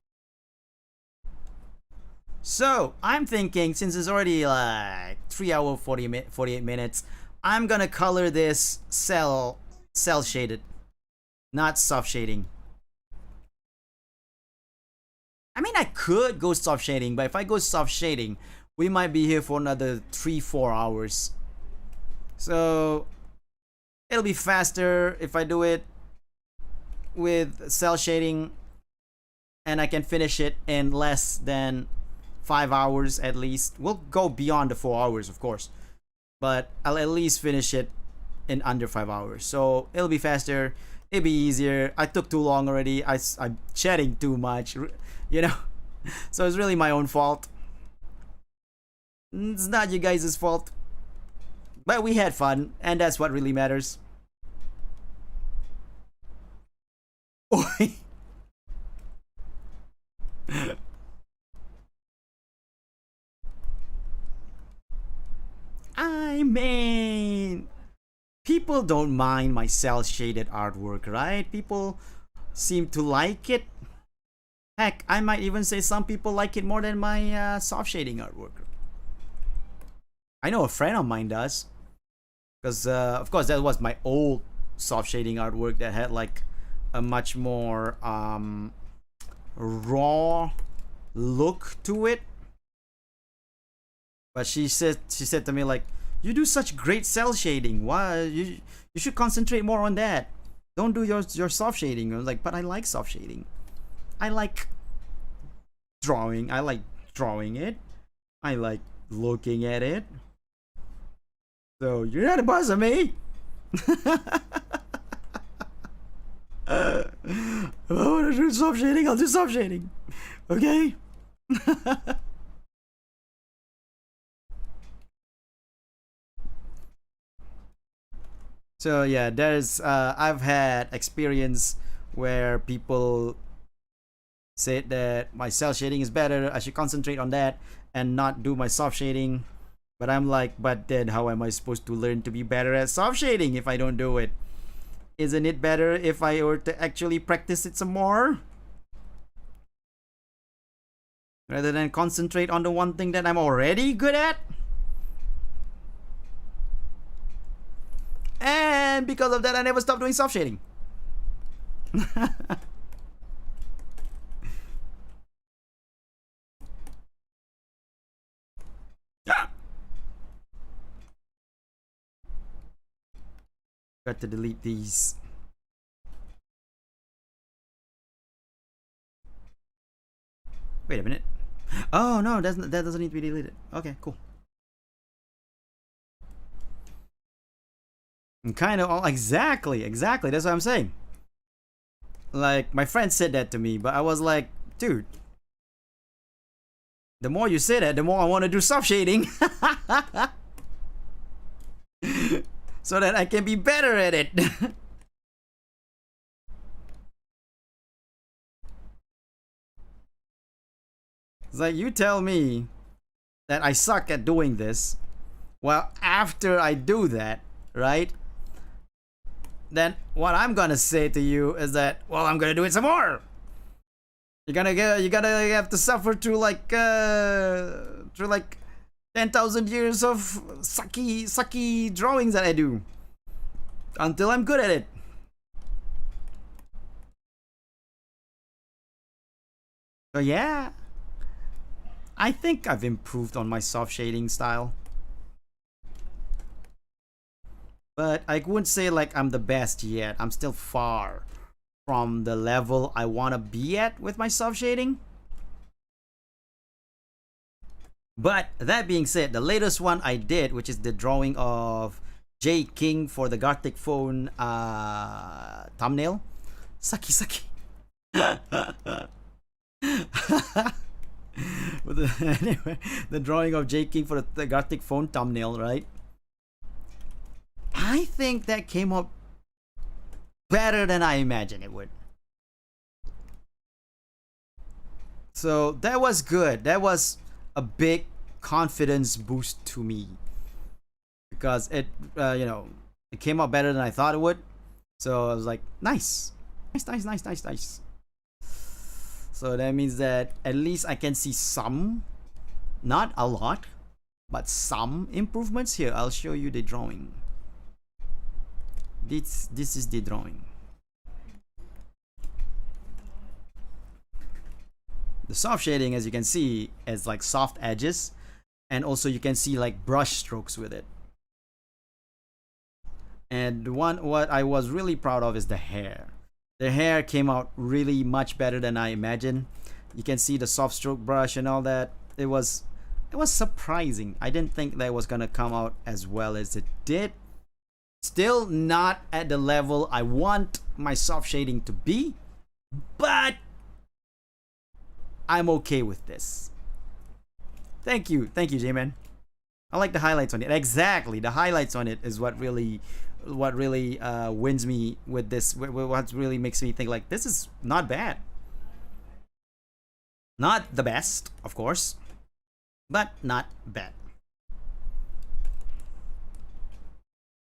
So, I'm thinking, since it's already like 3 hours 48 minutes, I'm gonna color this cell shaded, not soft shading. I mean, I could go soft shading, but if I go soft shading, we might be here for another 3-4 hours. So, it'll be faster if I do it with cell shading, and I can finish it in less than 5 hours at least. We'll go beyond the 4 hours, of course, but I'll at least finish it in under 5 hours. So it'll be faster, it'll be easier. I took too long already. I'm chatting too much, you know. So it's really my own fault. It's not you guys' fault, but we had fun, and that's what really matters. I mean, people don't mind my cell shaded artwork, right? People seem to like it. Heck, I might even say some people like it more than my soft shading artwork. I know a friend of mine does, because of course that was my old soft shading artwork that had like a much more raw look to it. But she said to me like, you do such great cell shading. Why you should concentrate more on that. Don't do your soft shading. I was like, but I like soft shading. I like drawing. I like drawing it. I like looking at it. So you're not a boss of me. If I want to do soft shading, I'll do soft shading. Okay? So yeah, there's I've had experience where people said that my cell shading is better, I should concentrate on that and not do my soft shading. But I'm like, but then how am I supposed to learn to be better at soft shading if I don't do it? Isn't it better if I were to actually practice it some more? Rather than concentrate on the one thing that I'm already good at? And because of that, I never stopped doing soft shading. Got to delete these. Wait a minute. Oh no, that doesn't need to be deleted. Okay, cool. Kind of exactly. That's what I'm saying. Like my friend said that to me, but I was like, dude, the more you say that, the more I want to do soft shading. So that I can be better at it. It's like you tell me that I suck at doing this. Well, after I do that, right? Then what I'm gonna say to you is that, well, I'm gonna do it some more. You're gonna have to suffer through like 10,000 years of sucky drawings that I do until I'm good at it. So yeah, I think I've improved on my soft shading style. But I wouldn't say like I'm the best yet. I'm still far from the level I want to be at with my soft shading. But that being said, the latest one I did, which is the drawing of J King for the Gartic Phone thumbnail. Sucky. Anyway, the drawing of J King for the Gartic Phone thumbnail, right? I think that came out better than I imagined it would. So that was good. That was a big confidence boost to me because it, it came out better than I thought it would. So I was like, nice. So that means that at least I can see some, not a lot, but some improvements here. I'll show you the drawing. This is the drawing. The soft shading, as you can see, is like soft edges, and also you can see like brush strokes with it. And what I was really proud of is the hair. The hair came out really much better than I imagined. You can see the soft stroke brush and all that. It was surprising. I didn't think that was gonna come out as well as it did. Still not at the level I want my soft shading to be, but I'm okay with this. Thank you, J-Man. I like the highlights on it. Exactly, the highlights on it is what really wins me with this. What really makes me think like this is not bad. Not the best, of course, but not bad.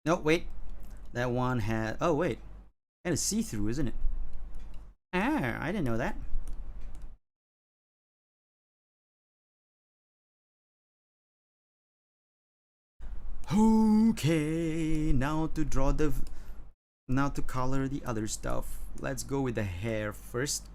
No, wait. That one had... Oh, wait. That is see-through, isn't it? Ah, I didn't know that. Okay, now to color the other stuff. Let's go with the hair first.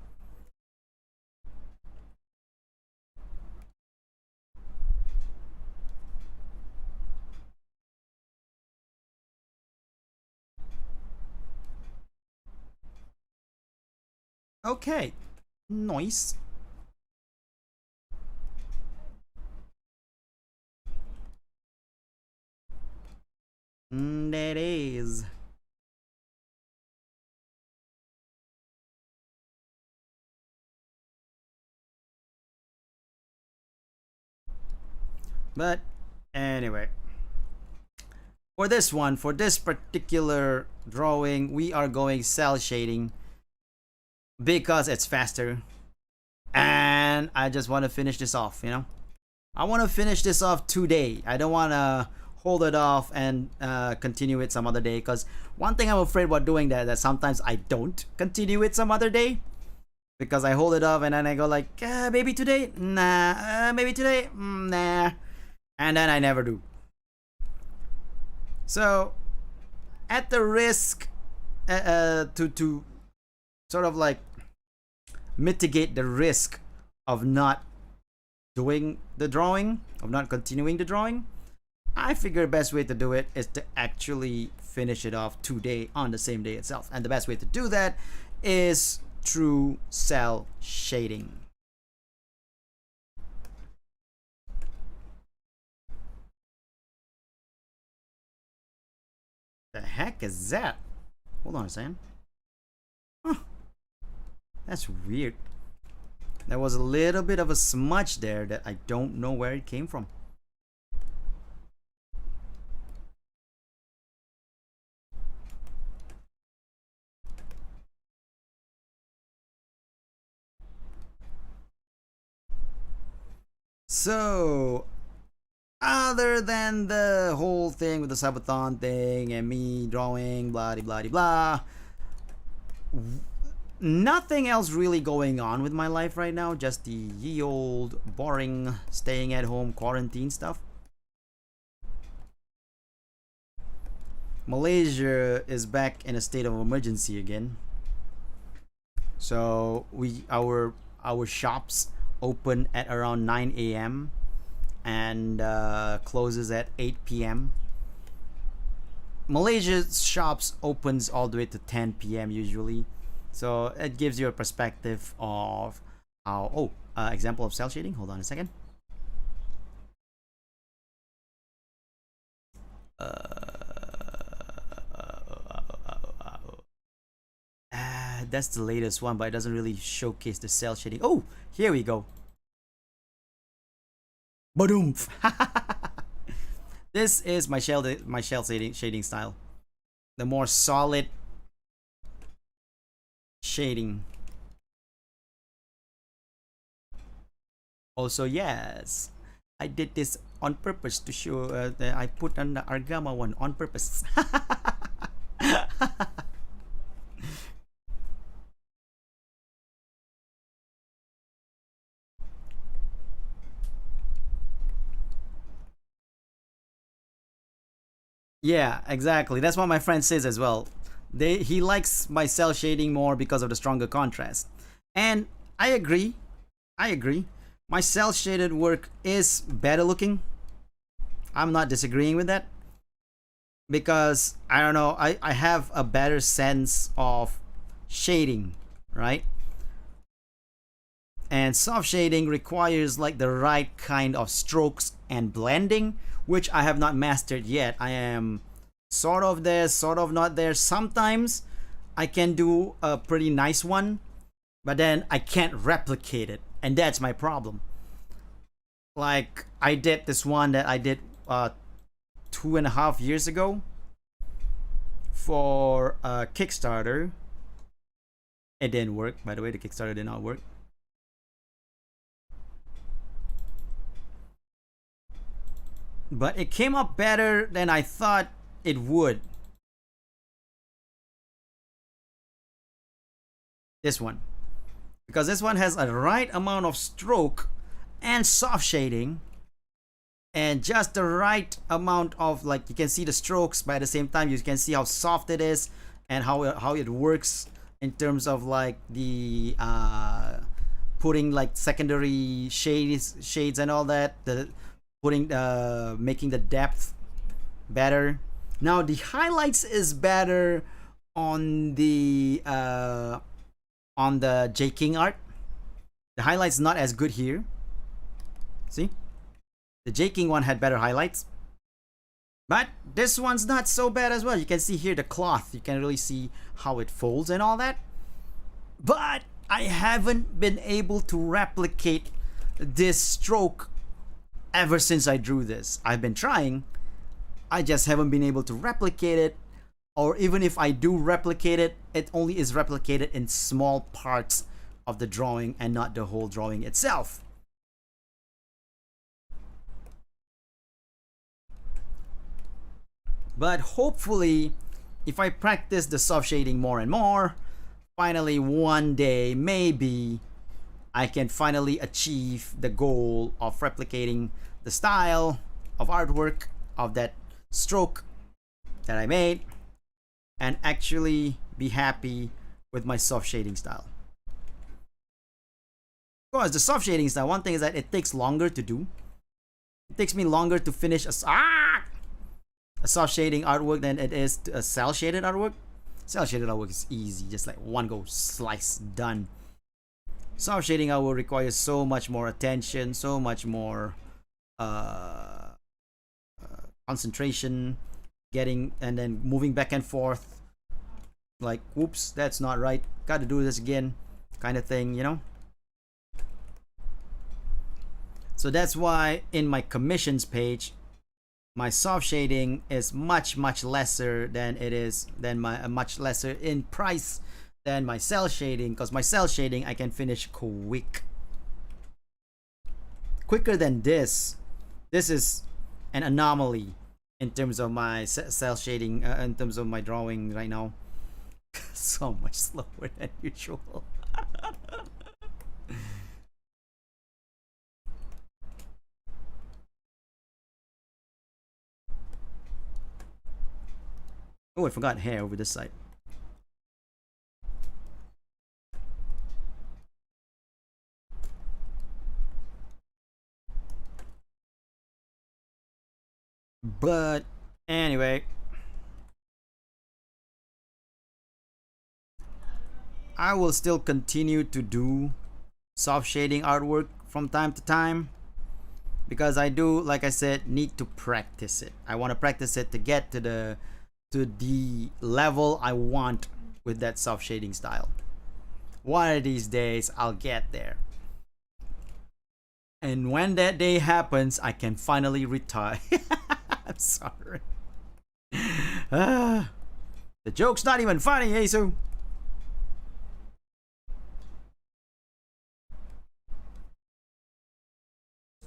Okay, nice. That is. But anyway, for this one, for this particular drawing, we are going cell shading because it's faster, and I just want to finish this off, you know. I want to finish this off today. I don't want to hold it off and continue it some other day, because one thing I'm afraid about doing that sometimes I don't continue it some other day, because I hold it off and then I go like, maybe today, nah, maybe today, nah, and then I never do. So at the risk to sort of like mitigate the risk of not doing the drawing, of not continuing the drawing, I figure the best way to do it is to actually finish it off today on the same day itself. And the best way to do that is through cell shading. The heck is that? Hold on a second. Huh. That's weird. There was a little bit of a smudge there that I don't know where it came from. So, other than the whole thing with the subathon thing and me drawing, blah blah blah, nothing else really going on with my life right now. Just the ye old boring staying at home quarantine stuff. Malaysia is back in a state of emergency again. So our shops open at around 9 a.m. and closes at 8 p.m. Malaysia's shops opens all the way to 10 p.m. usually. So it gives you a perspective of how, example of cell shading. Hold on a second. That's the latest one, but it doesn't really showcase the cell shading. Oh, here we go. Badoom! This is my shell shading style. The more solid shading. Also, yes, I did this on purpose to show that I put on the Argama one on purpose. Yeah, exactly. That's what my friend says as well. He likes my cell shading more because of the stronger contrast. And I agree. I agree. My cell shaded work is better looking. I'm not disagreeing with that. Because I don't know, I have a better sense of shading, right? And soft shading requires like the right kind of strokes and blending, which I have not mastered yet. I am sort of there, sort of not there. Sometimes I can do a pretty nice one, but then I can't replicate it, and that's my problem. Like I did this one that I did 2.5 years ago for a Kickstarter. It didn't work, by the way. The Kickstarter did not work. But it came up better than I thought it would. This one. Because this one has a right amount of stroke and soft shading. And just the right amount of, like, you can see the strokes, but at the same time you can see how soft it is and how it works in terms of like the putting like secondary shades and all that. The putting making the depth better. Now the highlights is better on the J King art. The highlights not as good here. See, the J King one had better highlights, but this one's not so bad as well. You can see here the cloth. You can really see how it folds and all that. But I haven't been able to replicate this stroke ever since I drew this. I've been trying, I just haven't been able to replicate it, or even if I do replicate it, it only is replicated in small parts of the drawing and not the whole drawing itself. But hopefully, if I practice the soft shading more and more, finally one day, maybe, I can finally achieve the goal of replicating the style of artwork of that stroke that I made and actually be happy with my soft shading style. Of course, the soft shading style, one thing is that it takes longer to do. It takes me longer to finish a soft shading artwork than it is a cell shaded artwork. Cell shaded artwork is easy, just like one go, slice, done. Soft shading artwork requires so much more attention, so much more concentration, getting and then moving back and forth. Like, whoops, that's not right. Got to do this again, kind of thing, you know. So that's why in my commissions page, my soft shading is much lesser than it is than my much lesser in price than my cell shading, because my cell shading I can finish quicker than this. This is an anomaly in terms of my cell shading, in terms of my drawing right now. So much slower than usual. Oh, I forgot hair over this side. But anyway, I will still continue to do soft shading artwork from time to time, because I do, like I said, need to practice it. I want to practice it to get to the level I want with that soft shading style. One of these days I'll get there. And when that day happens, I can finally retire. I'm sorry. The joke's not even funny, Jesus.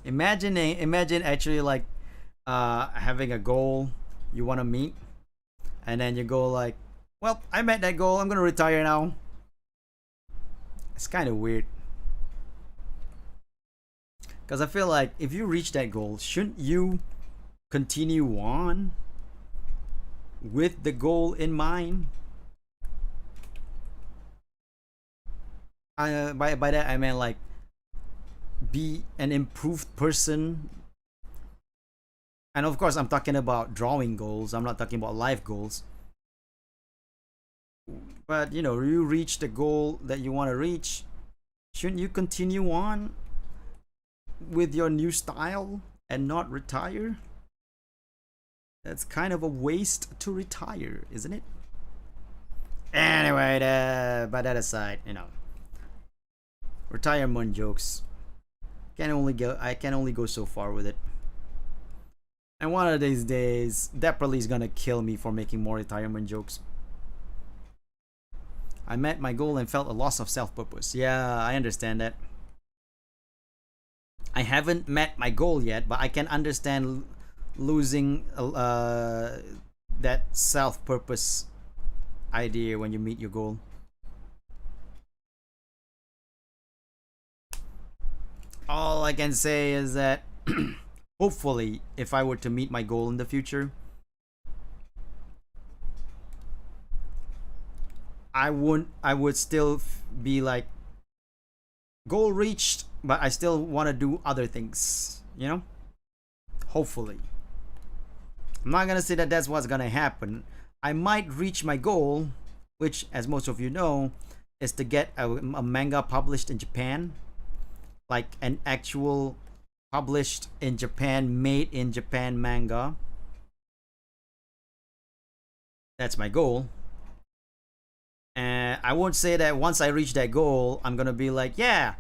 Imagine actually like having a goal you want to meet, and then you go like, well, I met that goal, I'm gonna retire now. It's kind of weird, because I feel like if you reach that goal, shouldn't you continue on with the goal in mind? By that I meant like be an improved person. And of course I'm talking about drawing goals, I'm not talking about life goals. But you know, you reach the goal that you want to reach, shouldn't you continue on with your new style and not retire? That's kind of a waste to retire, isn't it? Anyway, but that aside, you know, retirement jokes I can only go so far with it. And one of these days, Deprally is gonna kill me for making more retirement jokes. I met my goal and felt a loss of self-purpose. Yeah, I understand that. I haven't met my goal yet, but I can understand losing that self-purpose idea when you meet your goal. All I can say is that hopefully, if I were to meet my goal in the future, I would still be like, goal reached, but I still want to do other things, you know? Hopefully. I'm not gonna say that that's what's gonna happen. I might reach my goal, which, as most of you know, is to get a manga published in Japan. Like an actual published in Japan, made in Japan manga. That's my goal. And I won't say that once I reach that goal, I'm gonna be like, yeah,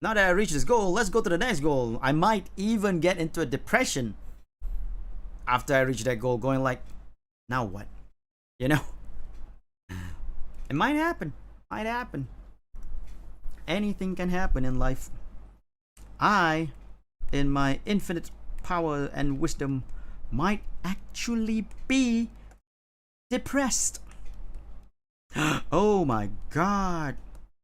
Now that I reached this goal, let's go to the next goal. I might even get into a depression after I reach that goal, going like, now what? You know? It might happen. Might happen. Anything can happen in life. I, in my infinite power and wisdom, might actually be depressed. Oh my god.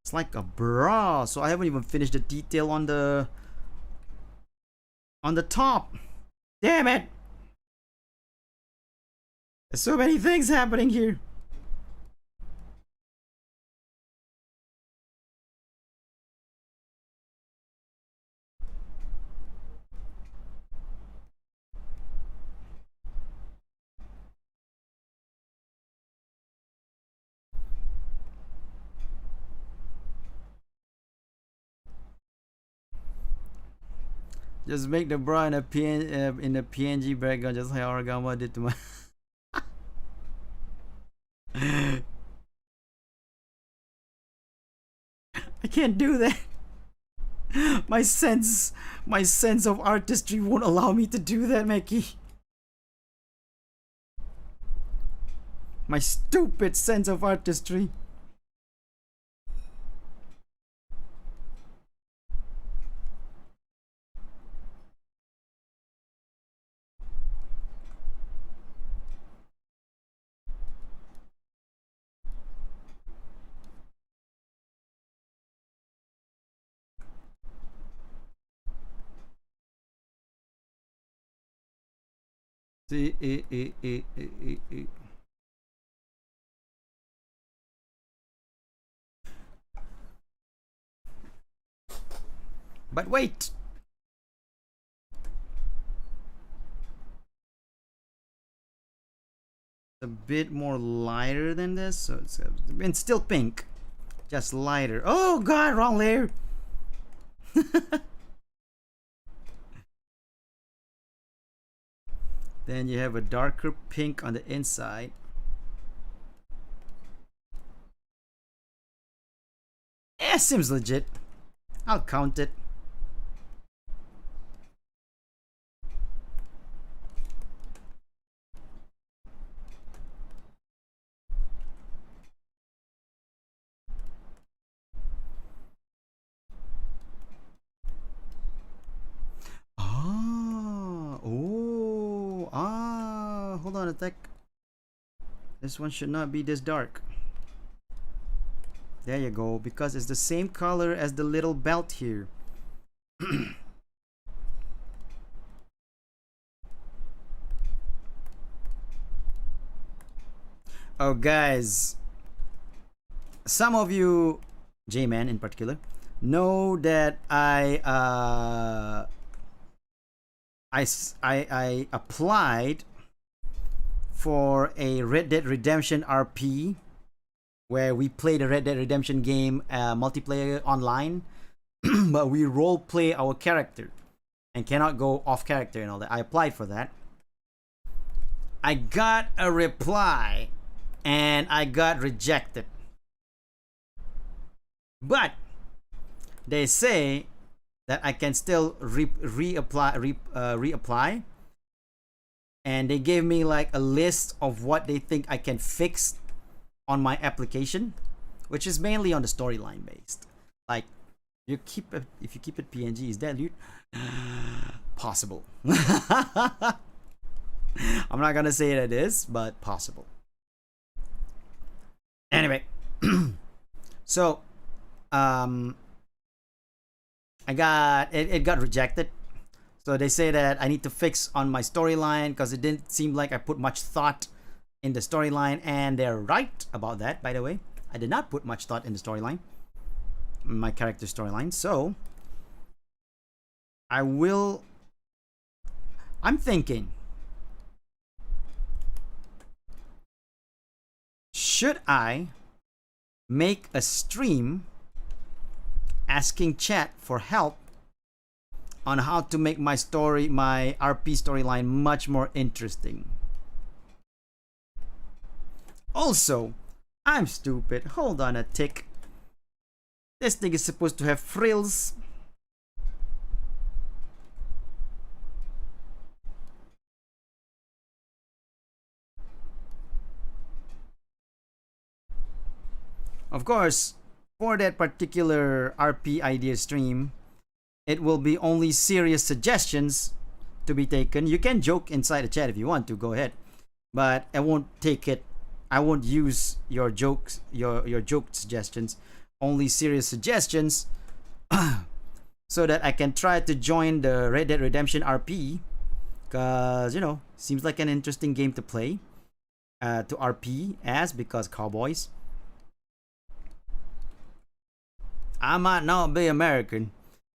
It's like a bra. So I haven't even finished the detail on the top. Damn it. There's so many things happening here. Just make the bra in a PNG background, just like Origama did to my. I can't do that. My sense of artistry won't allow me to do that, Meki. My stupid sense of artistry. But wait. A bit more lighter than this, so it's still pink, just lighter. Oh god, wrong layer. Then you have a darker pink on the inside. Seems legit. I'll count it. Hold on a sec. This one should not be this dark. There you go, because it's the same color as the little belt here. Oh guys, some of you, J-Man in particular, know that I applied for a Red Dead Redemption RP where we play the Red Dead Redemption game multiplayer online, but we role play our character and cannot go off character and all that. I applied for that. I got a reply and I got rejected. But they say that I can still reapply, and they gave me like a list of what they think I can fix on my application, which is mainly on the storyline based. Like, if you keep it PNG, is that loot? Possible. I'm not gonna say it is, but possible. Anyway, so I got it got rejected. So they say that I need to fix on my storyline because it didn't seem like I put much thought in the storyline, and they're right about that, by the way. I did not put much thought in the storyline, my character storyline. So I'm thinking, should I make a stream asking chat for help on how to make my RP storyline much more interesting? Also, I'm stupid. Hold on a tick. This thing is supposed to have frills. Of course, for that particular RP idea stream, it will be only serious suggestions to be taken. You can joke inside the chat if you want to, go ahead. But I won't take it. I won't use your jokes, your joke suggestions. Only serious suggestions, so that I can try to join the Red Dead Redemption RP. Cause seems like an interesting game to play, to RP as, because cowboys. I might not be American,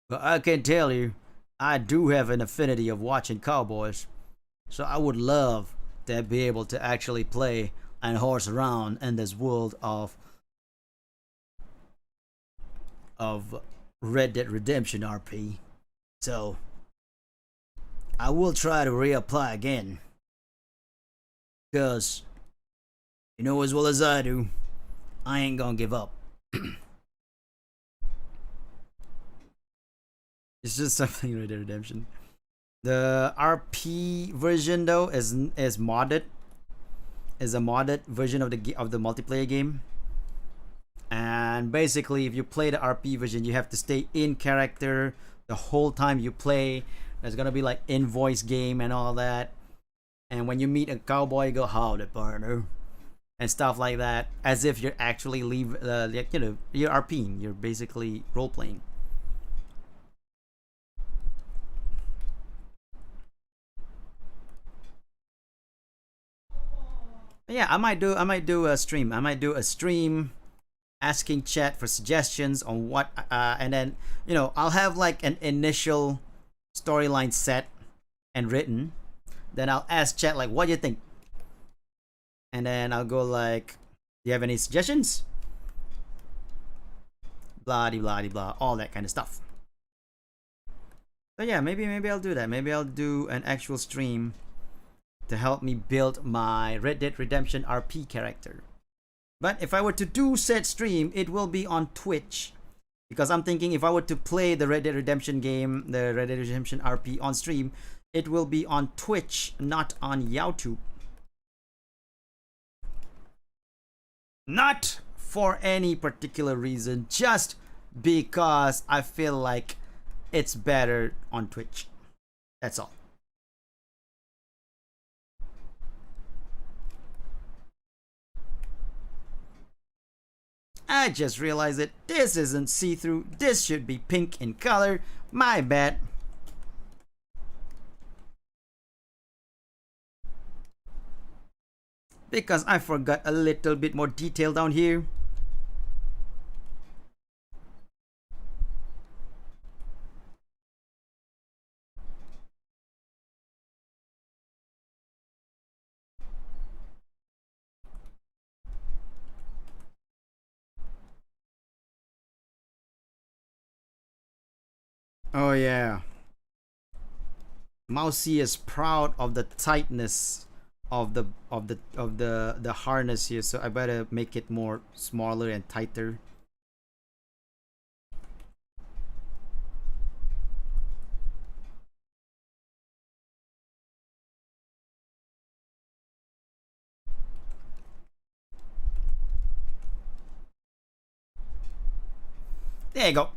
but I can tell you, I do have an affinity of watching cowboys. So I would love to be able to actually play and horse around in this world of Red Dead Redemption RP. So I will try to reapply again. Because you know as well as I do, I ain't gonna give up. It's just something Red Dead Redemption. The RP version though is modded. Is a modded version of the multiplayer game. And basically, if you play the RP version, you have to stay in character the whole time you play. There's gonna be like in-voice game and all that. And when you meet a cowboy, you go, "Howdy, partner," and stuff like that, as if you're actually you're RPing. You're basically role playing. Yeah, I might do a stream. I might do a stream asking chat for suggestions on what, and then I'll have like an initial storyline set and written. Then I'll ask chat like, "What do you think?" And then I'll go like, "Do you have any suggestions?" Blah de blah de blah, all that kind of stuff. So yeah, maybe I'll do that. Maybe I'll do an actual stream to help me build my Red Dead Redemption RP character. But if I were to do said stream, it will be on Twitch. Because I'm thinking if I were to play the Red Dead Redemption game, the Red Dead Redemption RP on stream, it will be on Twitch, not on YouTube. Not for any particular reason, just because I feel like it's better on Twitch. That's all. I just realized that this isn't see-through. This should be pink in color. My bad. Because I forgot a little bit more detail down here. Oh yeah. Mousy is proud of the tightness of the harness here, so I better make it more smaller and tighter. There you go.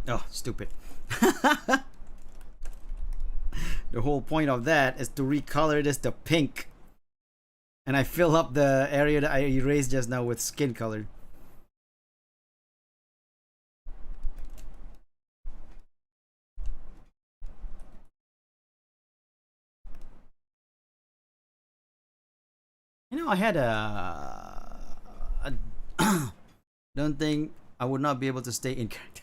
Oh, stupid. The whole point of that is to recolor this to pink. And I fill up the area that I erased just now with skin color. I had don't think I would not be able to stay in character.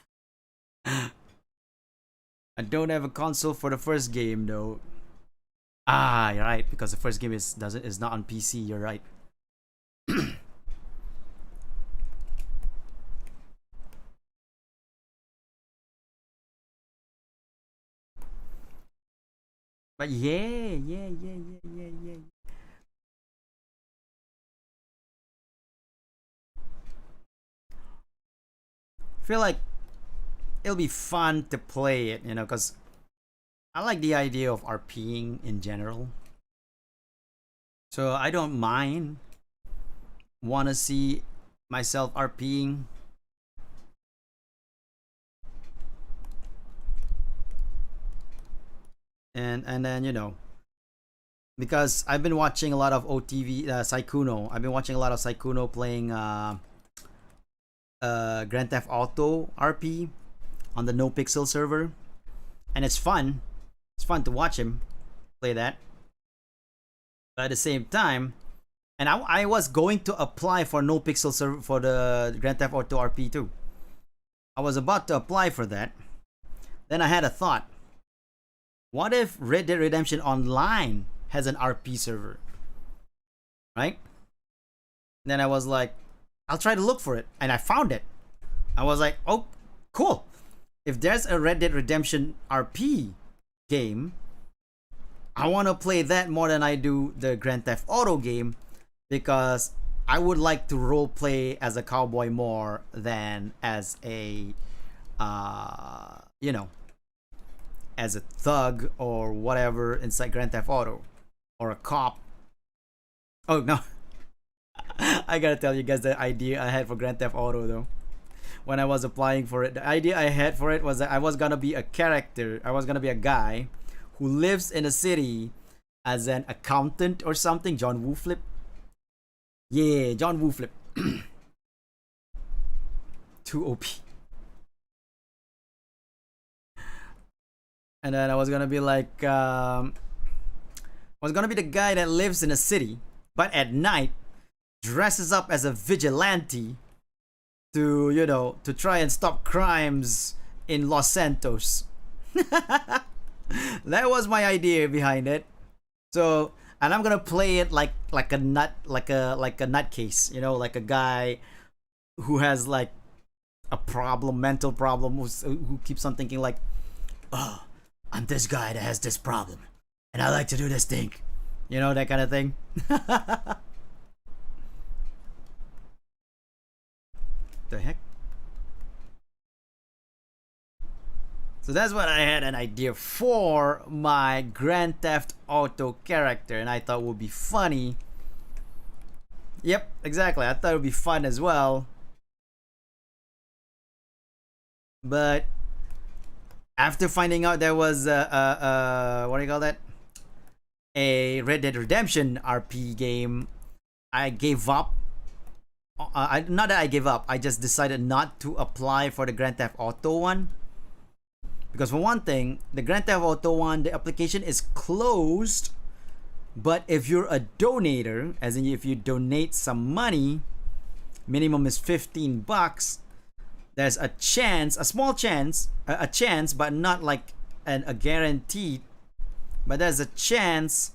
I don't have a console for the first game though. Ah, you're right, because the first game is not on PC. You're right. But yeah. Feel like it'll be fun to play it, because I like the idea of RPing in general. So I don't mind. Wanna see myself RPing. And then, you know, because I've been watching a lot of OTV Saikuno. I've been watching a lot of Saikuno playing Grand Theft Auto RP on the No Pixel server, and it's fun. It's fun to watch him play that. But at the same time, and I was going to apply for No Pixel server for the Grand Theft Auto RP too. I was about to apply for that. Then I had a thought. What if Red Dead Redemption Online has an RP server? Right? Then I was like, I'll try to look for it. And I found it. I was like, oh, cool. If there's a Red Dead Redemption RP game, I want to play that more than I do the Grand Theft Auto game, because I would like to role play as a cowboy more than as a, you know, as a thug or whatever inside Grand Theft Auto, or a cop. Oh no. I gotta tell you guys the idea I had for Grand Theft Auto though. When I was applying for it, the idea I had for it was that I was gonna be a character. I was gonna be a guy who lives in a city as an accountant or something. John Wooflip. Yeah, John Wooflip. Too OP. And then I was gonna be like, I was gonna be the guy that lives in a city, but at night dresses up as a vigilante to, you know, to try and stop crimes in Los Santos. That was my idea behind it. So, and I'm gonna play it like a nutcase, you know, like a guy who has like a problem, mental problem, who keeps on thinking like, oh, I'm this guy that has this problem, and I like to do this thing, you know, that kind of thing. The heck? So that's what I had an idea for my Grand Theft Auto character, and I thought would be funny. Yep, exactly. I thought it would be fun as well. But after finding out there was what do you call that? A Red Dead Redemption RP game, I gave up. Not that I gave up. I just decided not to apply for the Grand Theft Auto one. Because for one thing, the Grand Theft Auto one, the application is closed. But if you're a donator, as in if you donate some money, minimum is $15. There's a chance, a small chance, a chance, but not like a guaranteed. But there's a chance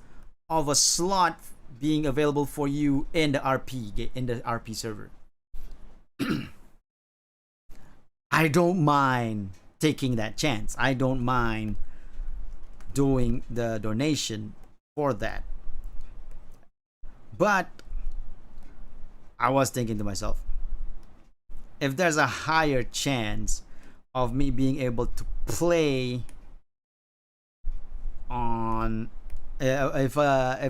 of a slot being available for you in the RP server. I don't mind taking that chance. I don't mind doing the donation for that. But I was thinking to myself, if there's a higher chance of me being able to play on, if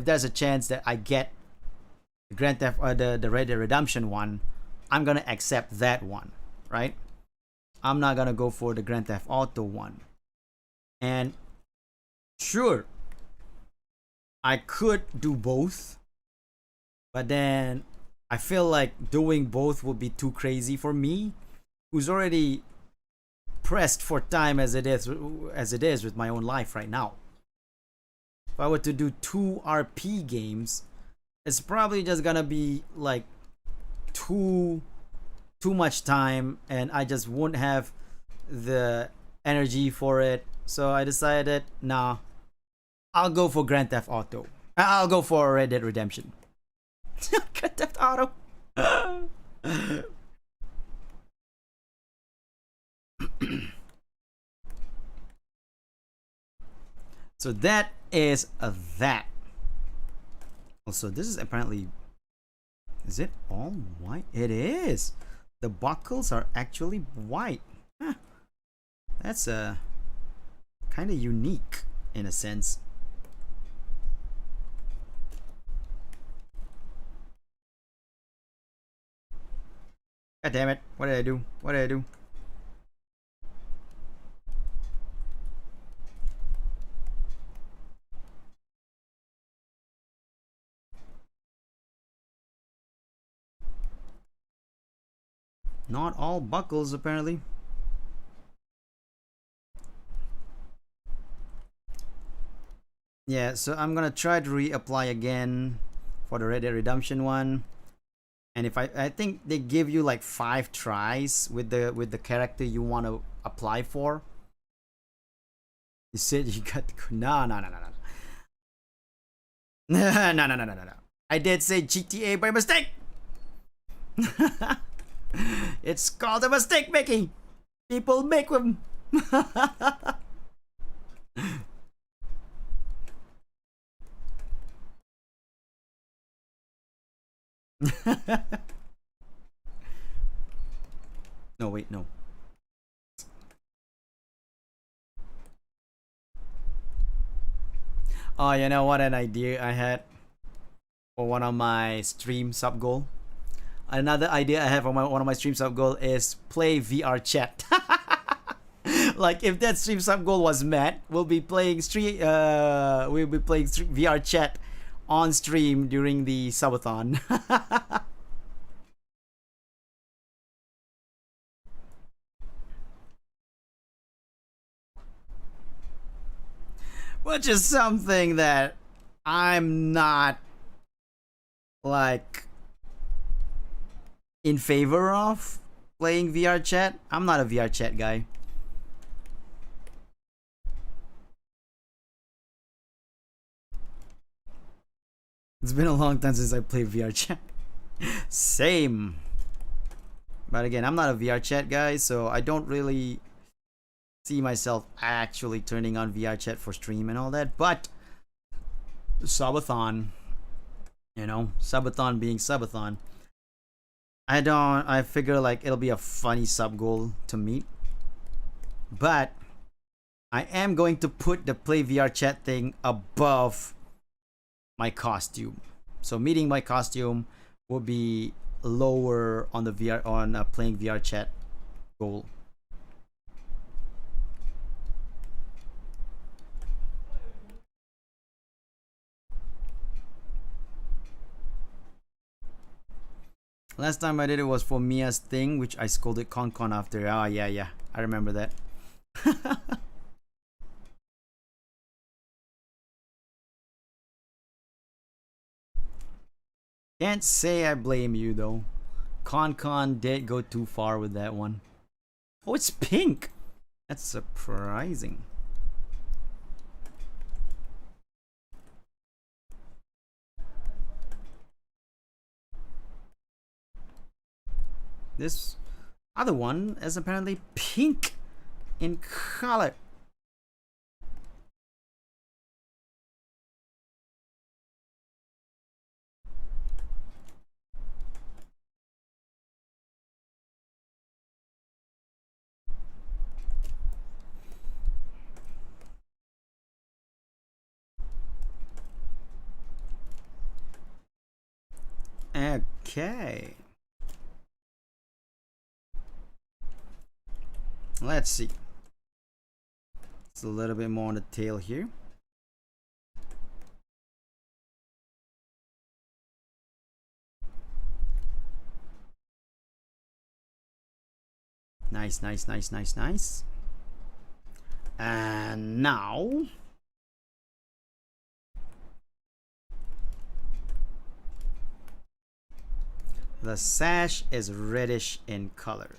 there's a chance that I get Grand Theft the Red Dead Redemption one, I'm gonna accept that one, right? I'm not gonna go for the Grand Theft Auto one. And sure, I could do both, but then I feel like doing both would be too crazy for me, who's already pressed for time as it is with my own life right now. If I were to do 2 RP games, it's probably just gonna be like too much time, and I just won't have the energy for it. So I decided, nah, I'll go for Grand Theft Auto. I'll go for Red Dead Redemption. Grand Theft Auto. So that is that. Also, this is apparently, is it all white? It is. The buckles are actually white. Huh. That's kind of unique in a sense. God damn it. What did I do? What did I do? Not all buckles, apparently. Yeah, so I'm gonna try to reapply again for the Red Dead Redemption one. And if I think they give you like 5 tries with the character you want to apply for. You said you got no. No. I did say GTA by mistake. It's called a mistake, Mickey. People make them. No, wait, no. Oh, you know what an idea I had for one of my stream sub goal? Another idea I have for one of my stream sub goal is play VR chat. Like if that stream sub goal was met, we'll be playing VR chat on stream during the subathon. Which is something that I'm not like in favor of playing VR chat. I'm not a VR chat guy. It's been a long time since I played VR chat. Same. But again, I'm not a VR chat guy, so I don't really see myself actually turning on VR chat for stream and all that. But subathon, you know, subathon being subathon, I figure like it'll be a funny sub goal to meet. But I am going to put the play VR chat thing above my costume. So meeting my costume will be lower on the VR on playing VR chat goal. Last time I did it was for Mia's thing, which I scolded Concon after. Ah, yeah. I remember that. Can't say I blame you though. Concon did go too far with that one. Oh, it's pink. That's surprising. This other one is apparently pink in color. Okay. Let's see. It's a little bit more on the tail here. Nice. And now the sash is reddish in color.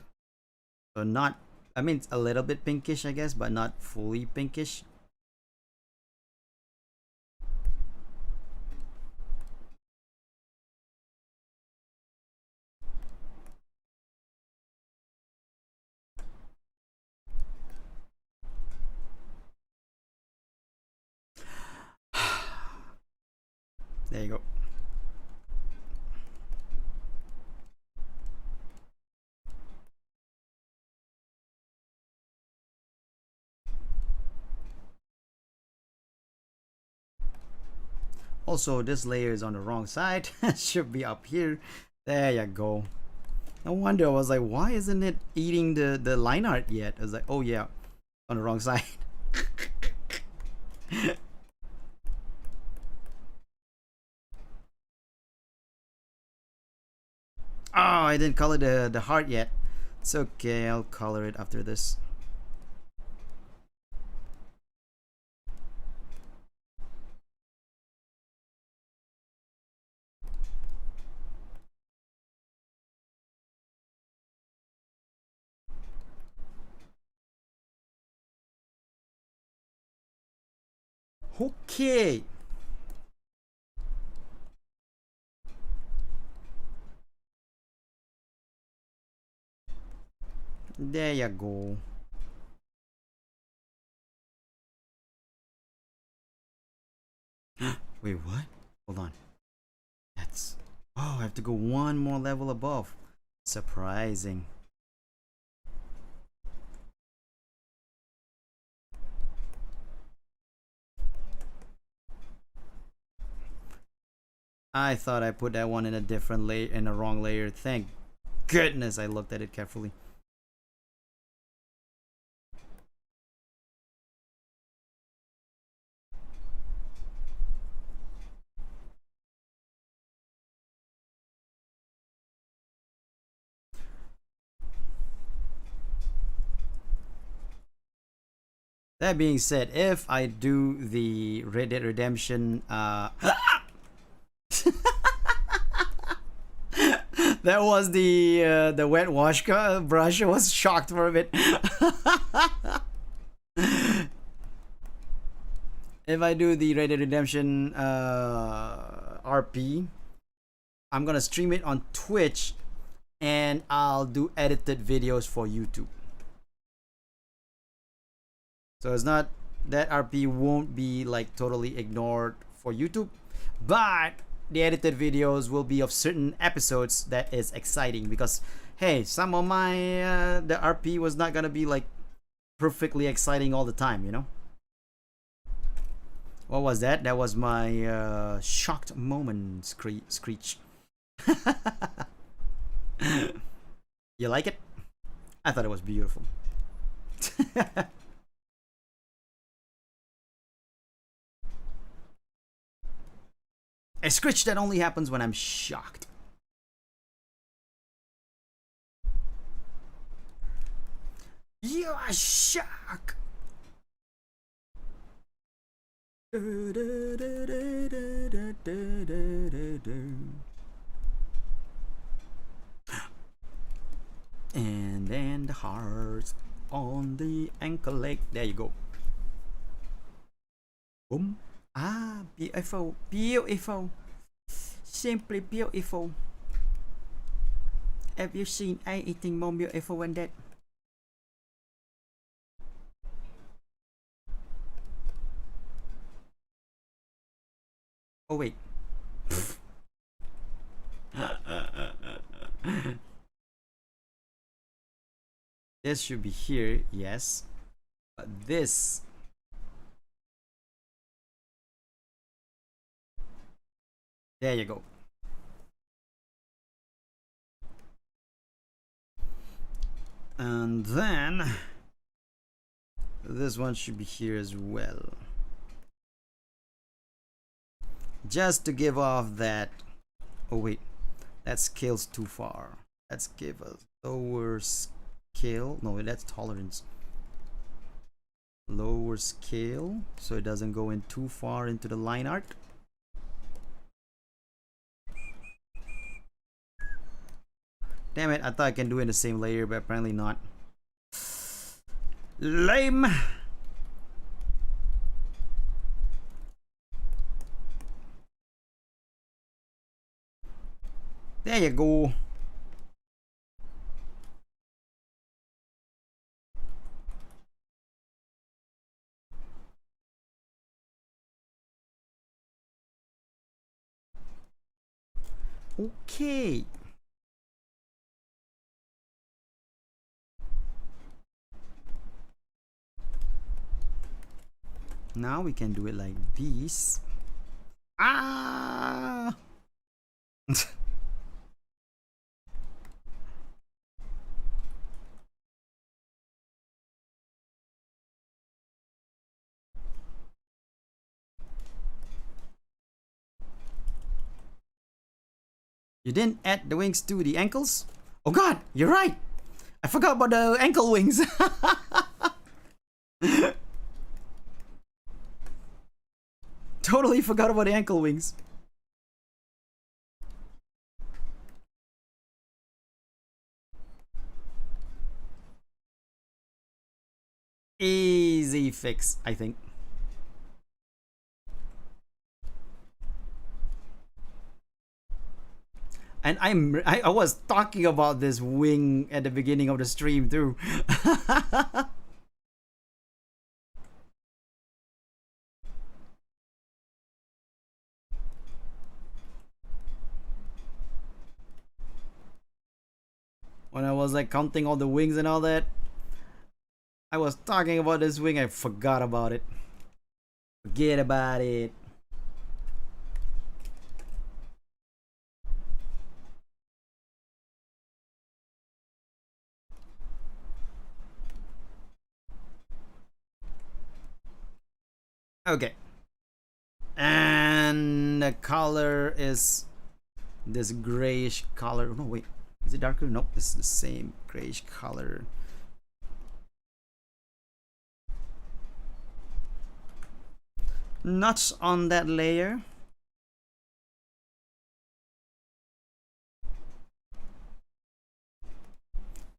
So not, I mean, it's a little bit pinkish, I guess, but not fully pinkish. There you go. Also, this layer is on the wrong side. Should be up here. There you go. No wonder I was like, why isn't it eating the line art yet? I was like, oh yeah, on the wrong side. Oh, I didn't color the heart yet. It's okay, I'll color it after this. Okay. There you go. Wait, what? Hold on. That's... Oh, I have to go one more level above. Surprising. I thought I put that one in a different layer, in a wrong layer. Thank goodness I looked at it carefully. That being said, if I do the Red Dead Redemption, that was the wet wash brush. I was shocked for a bit. If I do the Red Dead Redemption RP, I'm gonna stream it on Twitch, and I'll do edited videos for YouTube. So it's not that RP won't be like totally ignored for YouTube, but the edited videos will be of certain episodes that is exciting, because hey, some of my the RP was not gonna be like perfectly exciting all the time, you know. What was that? That was my shocked moment screech. You like it? I thought it was beautiful. A screech that only happens when I'm shocked. You are shocked. And then the heart on the ankle leg. There you go. Boom. Ah, beautiful, beautiful, simply beautiful. Have you seen anything more beautiful than that? Oh wait. This should be here, yes. But this... There you go. And then this one should be here as well. Just to give off that... Oh wait, that scales too far. Let's give a lower scale. No, that's tolerance. Lower scale, so it doesn't go in too far into the line art. Damn it, I thought I can do it in the same layer, but apparently not. Lame! There you go. Okay. Now we can do it like this. Ah! You didn't add the wings to the ankles? Oh god, you're right! I forgot about the ankle wings! Totally forgot about the ankle wings. Easy fix, I think. And I was talking about this wing at the beginning of the stream too. When I was like counting all the wings and all that, I was talking about this wing, I forgot about it. Forget about it. Okay. And the color is this grayish color. No, wait. Is it darker? Nope, it's the same grayish color. Nuts on that layer.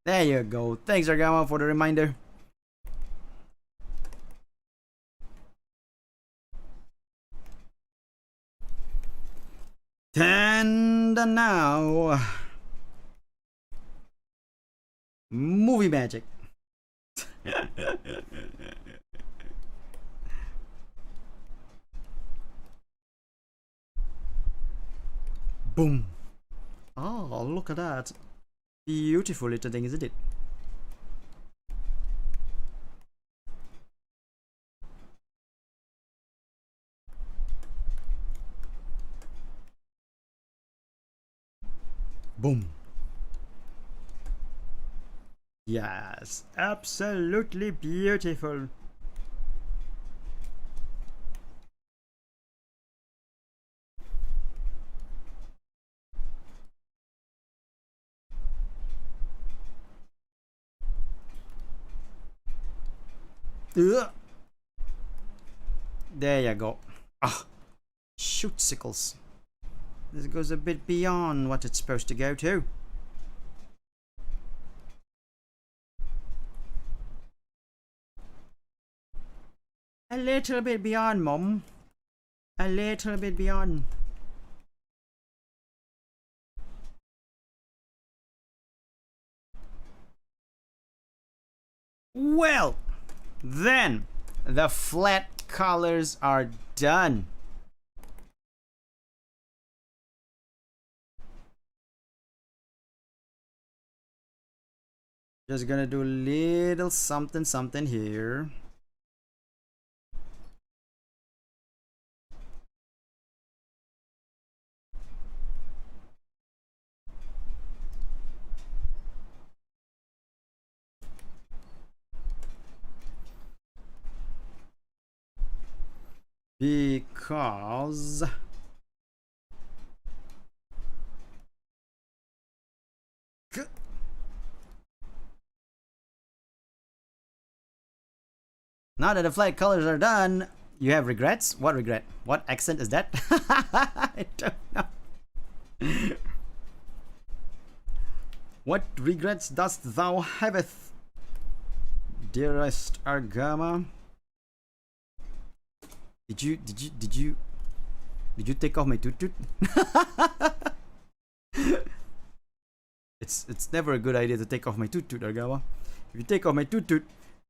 There you go. Thanks, Argama, for the reminder. And now, movie magic. Boom. Oh, look at that. Beautiful little thing, isn't it? Boom. Yes, absolutely beautiful. Ugh. There you go. Ah, shoot sickles. This goes a bit beyond what it's supposed to go to. A little bit beyond, Mum. A little bit beyond. Well, then the flat colors are done. Just gonna do a little something something here. Because now that the flat colors are done, you have regrets? What regret? What accent is that? I don't know. What regrets dost thou haveth, dearest Argama? Did you take off my toot toot? It's never a good idea to take off my toot toot, Argama. If you take off my toot toot,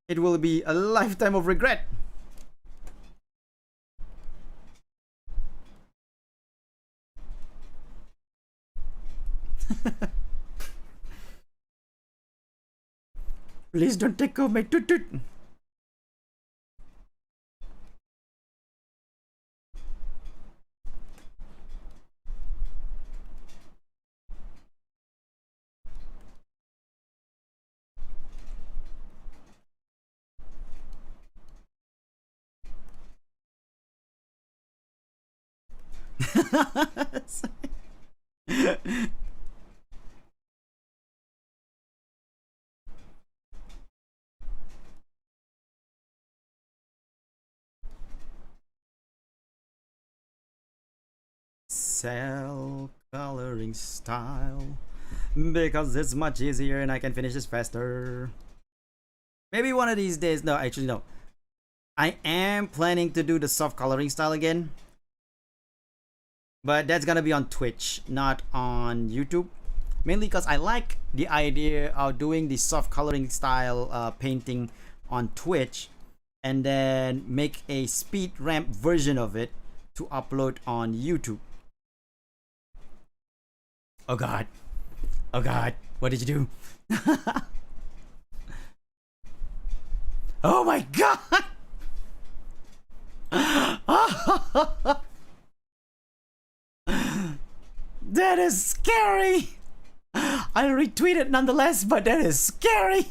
it will be a lifetime of regret. Please don't take off my toot toot. cell coloring style because it's much easier and I can finish this faster. Maybe one of these days. No, actually, no. I am planning to do the soft coloring style again, but that's gonna be on Twitch, not on YouTube. Mainly because I like the idea of doing the soft coloring style painting on Twitch and then make a speed ramp version of it to upload on YouTube. Oh god. Oh god. What did you do? Oh my god. That is scary. I retweeted nonetheless, but that is scary.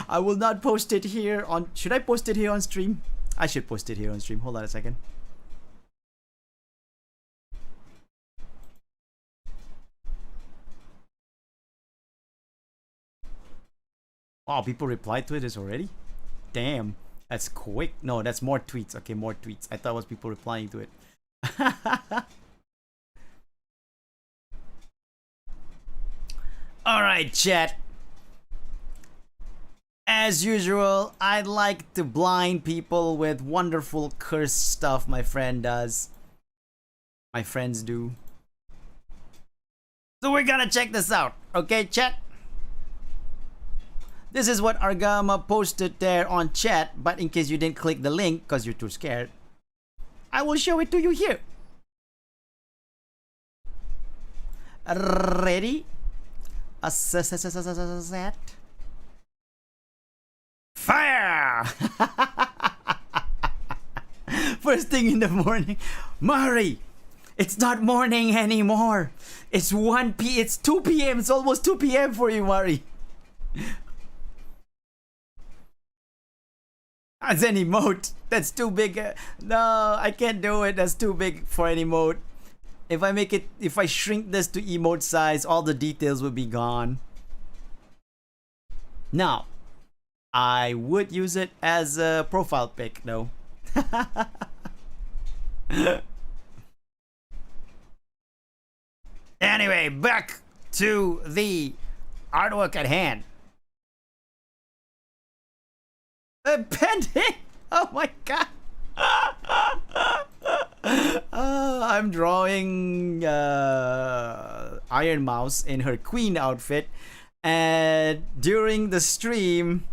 I will not post it here on... Should I post it here on stream? I should post it here on stream. Hold on a second. Oh, people replied to this already? Damn. That's quick. No, that's more tweets. Okay, more tweets. I thought it was people replying to it. Alright, chat. As usual, I like to blind people with wonderful curse stuff my friend does. My friends do. So we're gonna check this out. Okay, chat? This is what Argama posted there on chat, but in case you didn't click the link because you're too scared, I will show it to you here. Ready? Set. Fire! First thing in the morning. Mari, it's not morning anymore. It's 2 p.m. It's almost 2 p.m. for you, Mari. As an emote, that's too big. No, I can't do it. That's too big for an emote. If I shrink this to emote size, all the details will be gone. Now, I would use it as a profile pic, though. Anyway, back to the artwork at hand. Pending! Oh my god! I'm drawing Ironmouse in her queen outfit, and during the stream...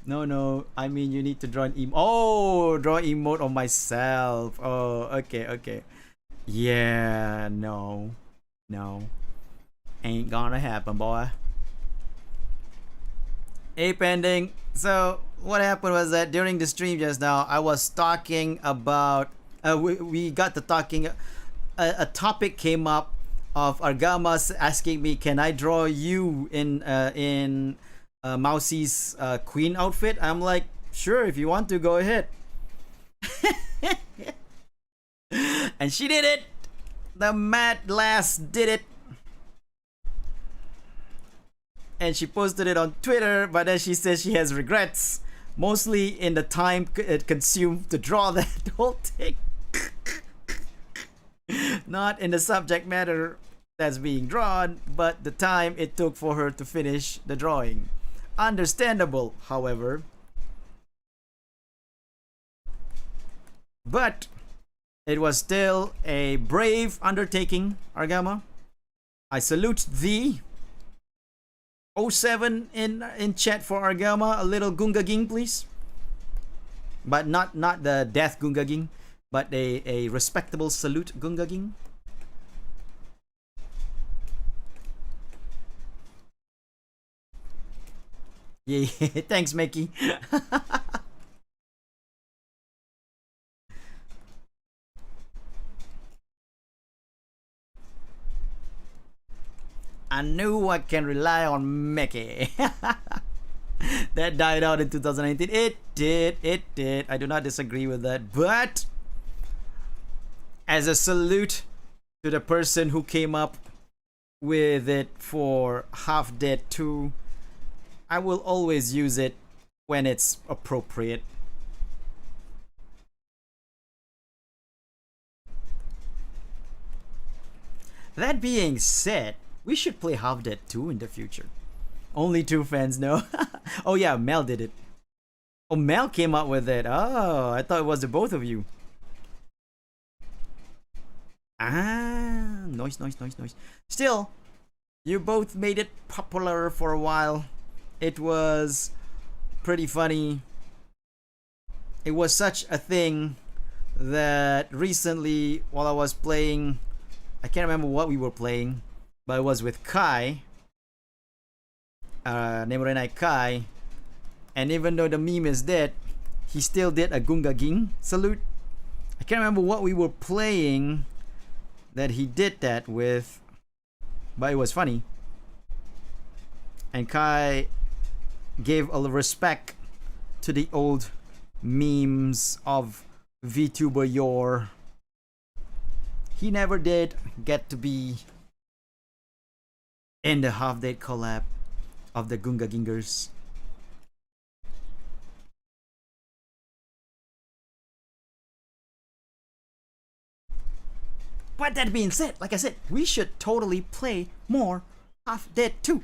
No, I mean you need to draw an emote. Oh, draw emote on myself. Oh, okay. Yeah, no. Ain't gonna happen, boy. Hey, pending. So what happened was that during the stream just now, I was talking about we got to talking. A topic came up of Argamas asking me, "Can I draw you in Mousie's queen outfit?" I'm like, "Sure, if you want to, go ahead." And she did it. The mad lass did it. And she posted it on Twitter, but then she says she has regrets, mostly in the time it consumed to draw that whole thing. Not in the subject matter that's being drawn, but the time it took for her to finish the drawing. Understandable, however. But it was still a brave undertaking, Argama. I salute thee. 07 in chat for Argama, a little Gungaging, please. But not the death Gungaging, but a respectable salute Gungaging. Yeah, thanks, Mickey. I knew I can rely on Mickey. That died out in 2019. It did. I do not disagree with that. But as a salute to the person who came up with it for Half Dead 2, I will always use it when it's appropriate. That being said, we should play Half Dead 2 in the future. Only 2 fans know. Oh yeah, Mel did it. Oh, Mel came up with it. Oh, I thought it was the both of you. Ah, noise. Still, you both made it popular for a while. It was pretty funny. It was such a thing that recently, while I was playing, I can't remember what we were playing, but it was with Kai, Nemurenai Kai, and even though the meme is dead, he still did a Gunga Ging salute. I can't remember what we were playing that he did that with, but it was funny. And Kai gave a respect to the old memes of VTuber yore. He never did get to be in the Half Dead collab of the Gunga Gingers. But that being said, like I said, we should totally play more Half Dead 2.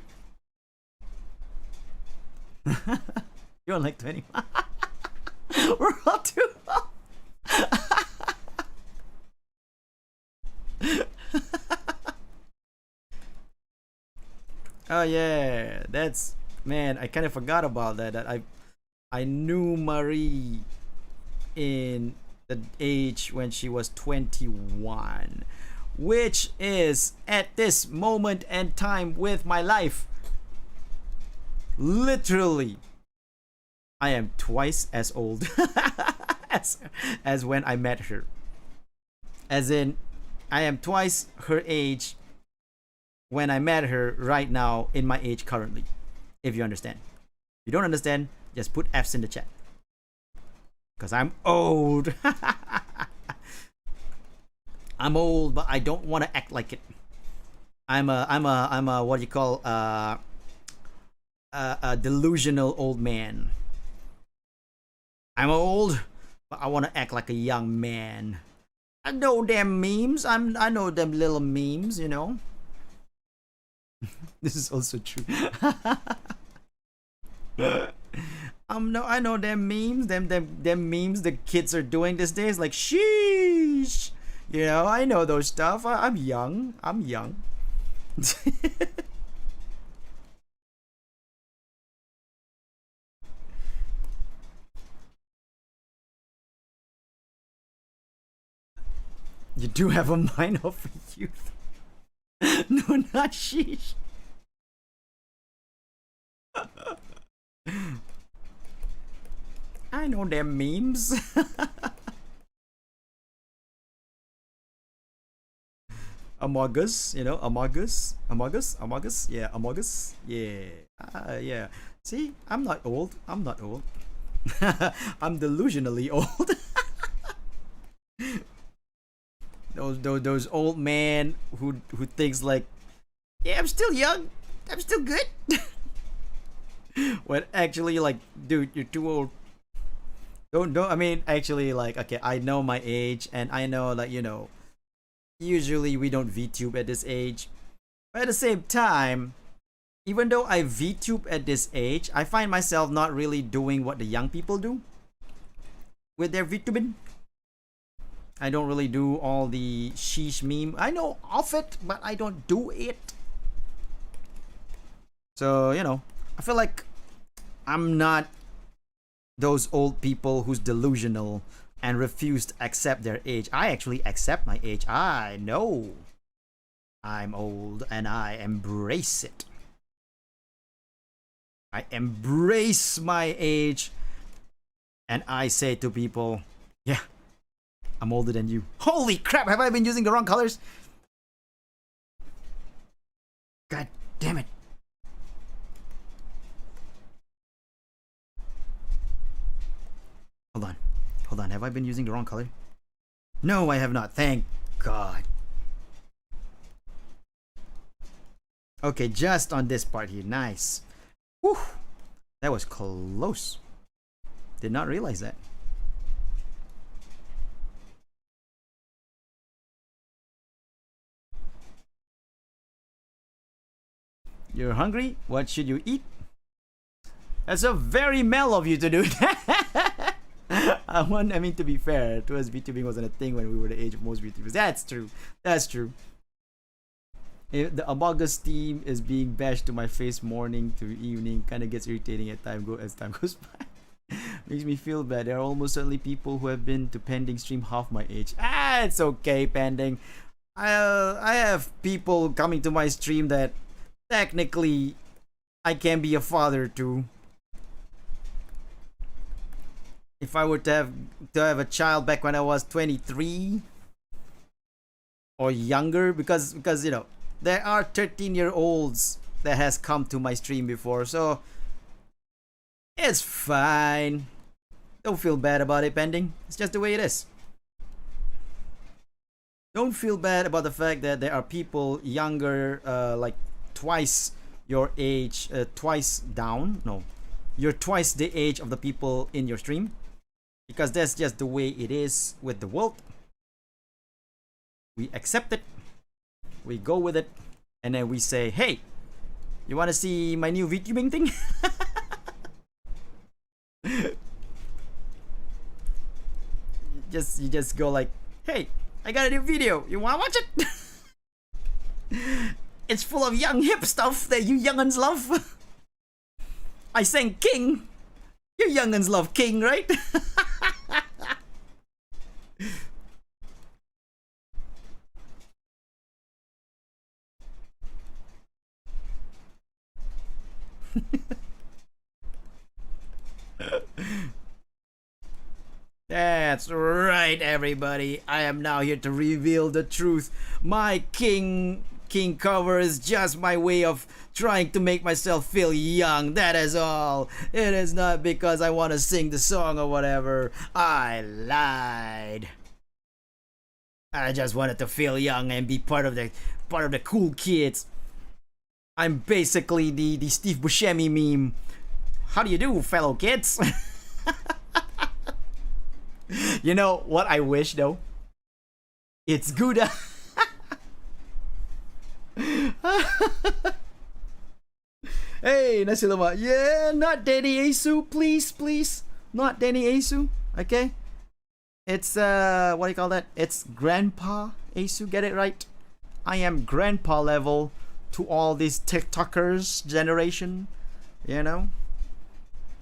You're like 20. We're all too low. Oh yeah, that's, man, I kind of forgot about that. That I knew Marie in the age when she was 21, which is at this moment and time with my life, literally, I am twice as old as when I met her. As in, I am twice her age when I met her right now in my age currently. If you understand. If you don't understand, just put F's in the chat. Because I'm old. I'm old, but I don't want to act like it. I'm a what do you call a delusional old man. I'm old, but I want to act like a young man. I know them memes. I know them little memes, you know. This is also true. I know them memes, them memes the kids are doing these days, like sheesh. You know, I know those stuff. I'm young. You do have a mind of a youth. No, not sheesh. I know them memes. Among Us, you know, Among Us, yeah, Among Us, yeah, yeah. See, I'm not old. I'm I'm delusionally old. those old man who thinks like, yeah, I'm still young, I'm still good. When actually, like, dude, you're too old. Don't I mean, actually, like, okay, I know my age, and I know that, you know, usually we don't VTube at this age, but at the same time, even though I VTube at this age, I find myself not really doing what the young people do with their VTubing. I don't really do all the sheesh meme. I know of it, but I don't do it. So, you know, I feel like I'm not those old people who's delusional and refuse to accept their age. I actually accept my age. I know I'm old and I embrace it. I embrace my age and I say to people, yeah, I'm older than you. Holy crap, have I been using the wrong colors? God damn it. Hold on, have I been using the wrong color? No, I have not, thank God. Okay, just on this part here, nice. Whew, that was close. Did not realize that. You're hungry? What should you eat? That's a very Mel of you to do that. I mean, to be fair, to us, VTubing wasn't a thing when we were the age of most VTubers. That's true. That's true. If the Amogus team is being bashed to my face morning to evening, kind of gets irritating as time goes by. Makes me feel bad. There are almost certainly people who have been to Pending stream half my age. It's okay, Pending. I have people coming to my stream that technically I can be a father to. If I were to have a child back when I was 23 or younger, because you know, there are 13-year-olds that has come to my stream before, so it's fine. Don't feel bad about it, Pending. It's just the way it is. Don't feel bad about the fact that there are people younger, like twice your age, twice down. No, you're twice the age of the people in your stream. Because that's just the way it is with the world. We accept it. We go with it. And then we say, hey, you want to see my new VTubing thing? you just go like, hey, I got a new video. You want to watch it? It's full of young hip stuff that you young'uns love. I sang King. You young'uns love King, right? That's right, everybody. I am now here to reveal the truth. My King cover is just my way of trying to make myself feel young. That is all. It is not because I want to sing the song or whatever. I lied. I just wanted to feel young and be part of the cool kids. I'm basically the Steve Buscemi meme. How do you do, fellow kids? You know what I wish though? It's good. Hey, nasi lemak. Yeah, not Danny Asu, please. Not Danny Asu. Okay. It's what do you call that? It's Grandpa Asu. Get it right. I am grandpa level to all these TikTokers generation. You know.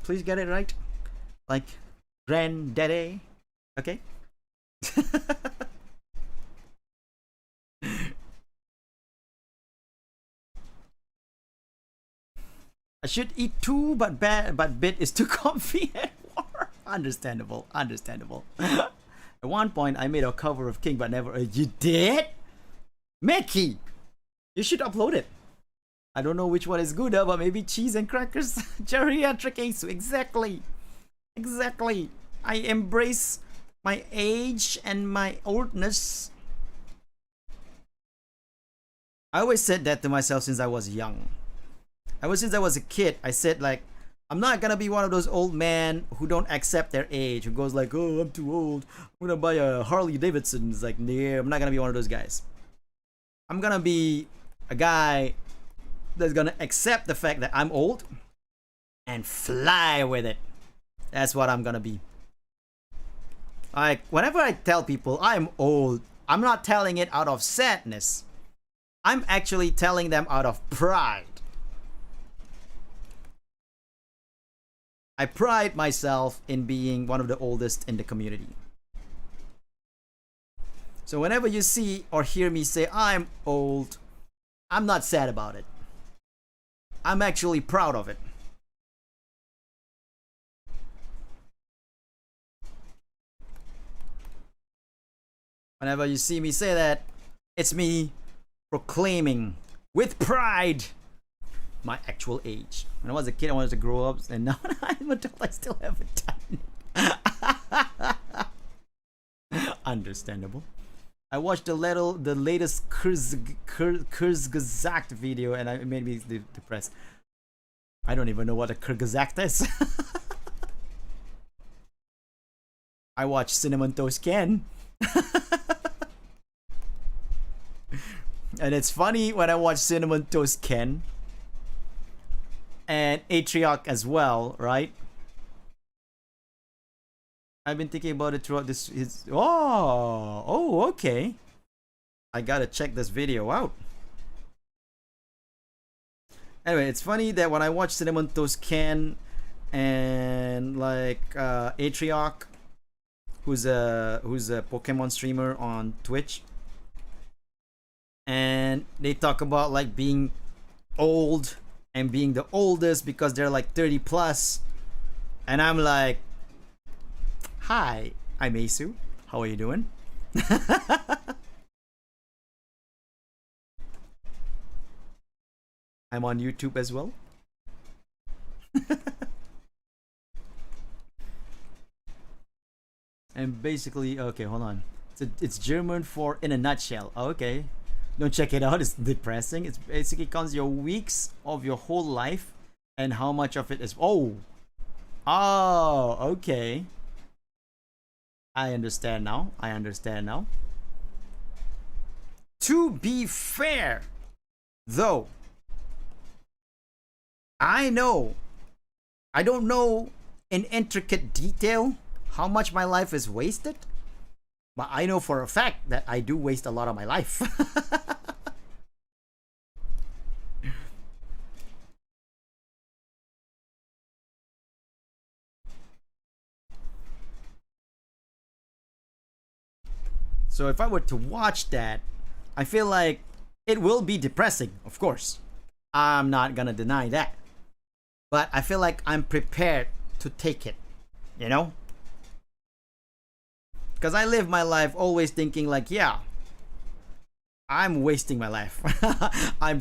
Please get it right. Like granddaddy. Okay. I should eat too, but Bit is too comfy at war. Understandable. At one point, I made a cover of King, but never. You did, Mickey? You should upload it. I don't know which one is good, but maybe cheese and crackers. Geriatric Ace. Exactly. I embrace my age and my oldness. I always said that to myself since I was young. Since I was a kid, I said like, I'm not gonna be one of those old men who don't accept their age, who goes like, oh, I'm too old, I'm gonna buy a Harley Davidson. It's like, nah, I'm not gonna be one of those guys. I'm gonna be a guy that's gonna accept the fact that I'm old and fly with it. That's what I'm gonna be. Like, whenever I tell people I'm old, I'm not telling it out of sadness. I'm actually telling them out of pride. I pride myself in being one of the oldest in the community. So whenever you see or hear me say I'm old, I'm not sad about it. I'm actually proud of it. Whenever you see me say that, it's me proclaiming with pride my actual age. When I was a kid, I wanted to grow up, and now I'm an adult, I still haven't done it. Understandable. I watched the latest Kurzgesagt video, and it made me depressed. I don't even know what a Kurzgesagt is. I watch Cinnamon Toast Ken. And it's funny when I watch Cinnamon Toast Ken and Atrioc as well, right? I've been thinking about it throughout this. Oh, okay. I gotta check this video out. Anyway, it's funny that when I watch Cinnamon Toast Ken and like Atrioc, who's a Pokemon streamer on Twitch, and they talk about like being old and being the oldest because they're like 30 plus, and I'm like, hi, I'm Asu, how are you doing? I'm on YouTube as well. And basically, okay, hold on. It's German for in a nutshell. Okay, don't check it out. It's depressing. It's basically counts your weeks of your whole life and how much of it is. Oh, okay. I understand now. To be fair, though, I don't know in intricate detail how much my life is wasted, but I know for a fact that I do waste a lot of my life. So if I were to watch that, I feel like it will be depressing, of course. I'm not gonna deny that. But I feel like I'm prepared to take it, you know? Because I live my life always thinking like, yeah, I'm wasting my life. I'm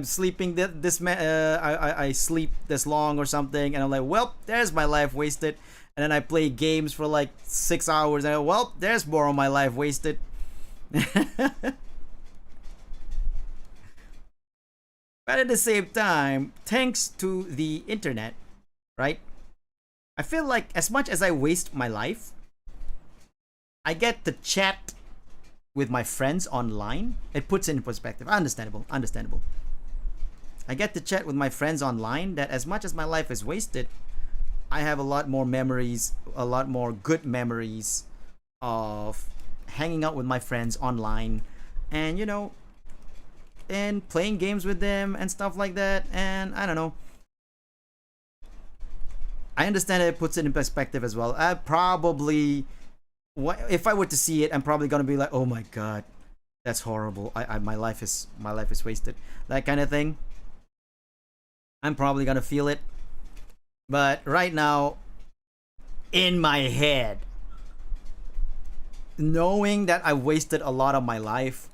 sleeping I sleep this long or something, and I'm like, well, there's my life wasted. And then I play games for like 6 hours, and I go, well, there's more of my life wasted. But at the same time, thanks to the internet, right? I feel like as much as I waste my life, I get to chat with my friends online. It puts it in perspective. Understandable. I get to chat with my friends online that as much as my life is wasted, I have a lot more memories, a lot more good memories of hanging out with my friends online and, you know, and playing games with them and stuff like that. And I don't know, I understand that it puts it in perspective as well. I probably, if I were to see it, I'm probably gonna be like, oh my god, that's horrible. My life is wasted, that kind of thing. I'm probably gonna feel it. But right now, in my head, knowing that I wasted a lot of my life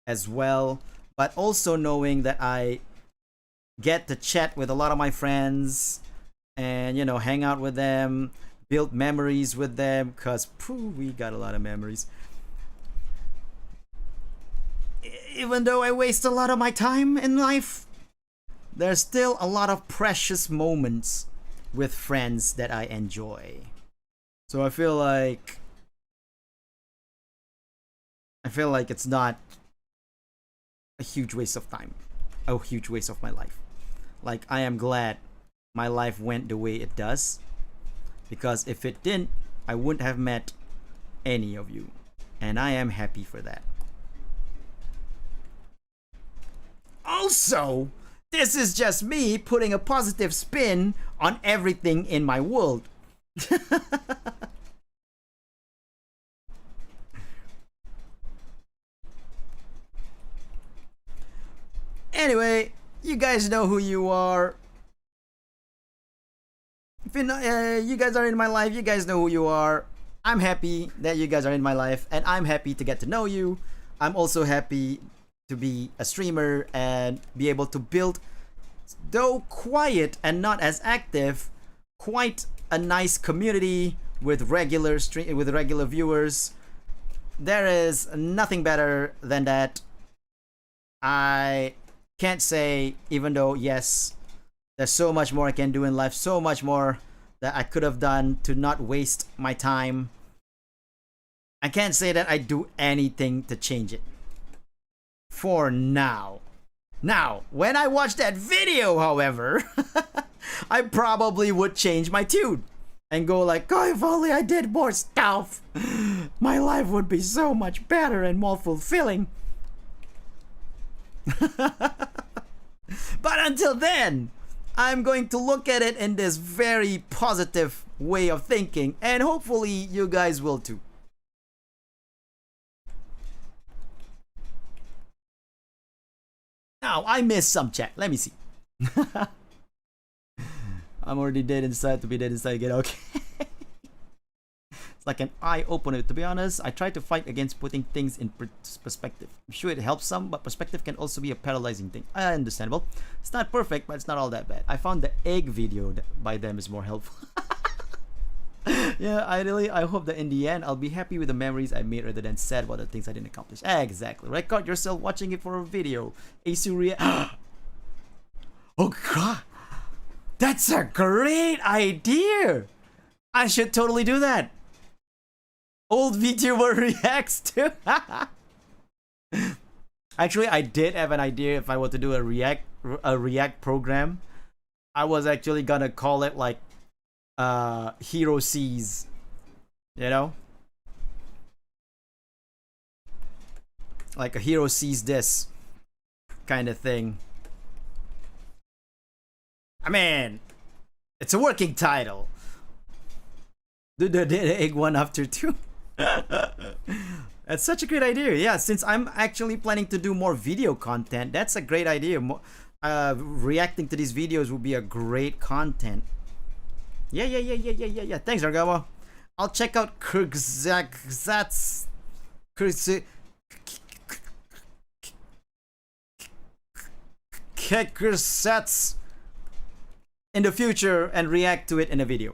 as well, but also knowing that I get to chat with a lot of my friends and, you know, hang out with them, build memories with them, because we got a lot of memories. Even though I waste a lot of my time in life, there's still a lot of precious moments with friends that I enjoy. So I feel like it's not a huge waste of time, a huge waste of my life. Like, I am glad my life went the way it does, because if it didn't, I wouldn't have met any of you, and I am happy for that. Also, this is just me putting a positive spin on everything in my world. Anyway, you guys know who you are. If you're not, you guys are in my life, you guys know who you are. I'm happy that you guys are in my life, and I'm happy to get to know you. I'm also happy to be a streamer and be able to build, though quiet and not as active, quite a nice community with regular viewers. There is nothing better than that. I can't say, even though yes, there's so much more I can do in life, so much more that I could have done to not waste my time I can't say that I do anything to change it. For now. Now, when I watch that video, however, I probably would change my tune and go like, oh, if only I did more stuff, my life would be so much better and more fulfilling. But until then, I'm going to look at it in this very positive way of thinking, and hopefully you guys will too. Now, I missed some chat. Let me see. I'm already dead inside to be dead inside again. Okay. It's like an eye opener. To be honest, I try to fight against putting things in perspective. I'm sure it helps some, but perspective can also be a paralyzing thing. Understandable. It's not perfect, but it's not all that bad. I found the egg video by them is more helpful. Yeah, I hope that in the end I'll be happy with the memories I made rather than sad about the things I didn't accomplish. Exactly. Record yourself watching it for a video. Oh god, that's a great idea. I should totally do that. Old VTuber reacts to. Actually, I did have an idea if I were to do a react program. I was actually gonna call it like Hero Sees, you know, like a hero sees this kind of thing. I mean, it's a working title. Do the egg one after two. That's such a great idea. Yeah, since I'm actually planning to do more video content, that's a great idea. Reacting to these videos would be a great content. Yeah. Thanks, Argamo. I'll check out Kyrgyzstats in the future and react to it in a video.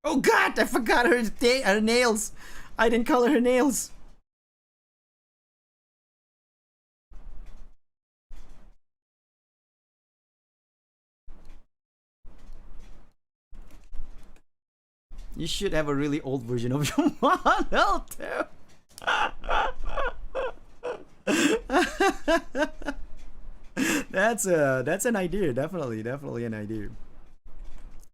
Oh god, I forgot her nails. I didn't color her nails. You should have a really old version of your model too. That's an idea. Definitely an idea.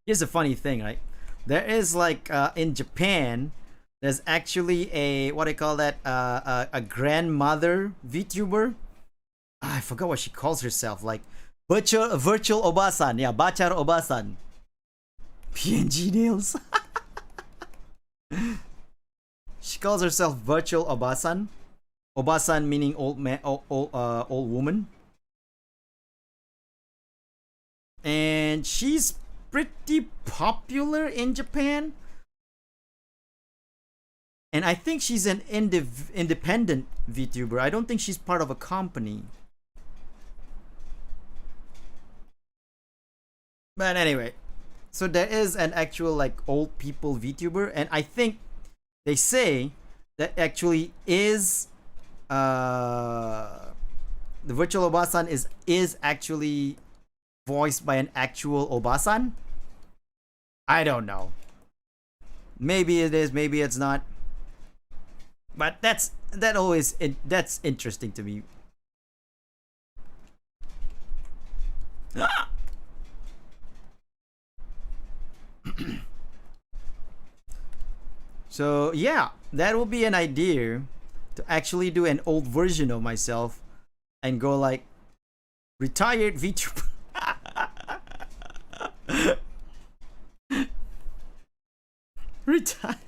Here's a funny thing, right? There is like in Japan, there's actually a what do you call that? A grandmother VTuber. I forgot what she calls herself. Like virtual Obasan. Yeah, Bachar Obasan. PNG nails. She calls herself virtual Obasan. Obasan meaning old man, old woman. And she's pretty popular in Japan. And I think she's an independent VTuber. I don't think she's part of a company. But anyway, so there is an actual like old people VTuber, and I think they say that actually is the virtual Obasan is actually voiced by an actual Obasan. I don't know. Maybe it is, maybe it's not. But that's interesting to me. So yeah, that will be an idea to actually do an old version of myself and go like retired VTuber. Retired.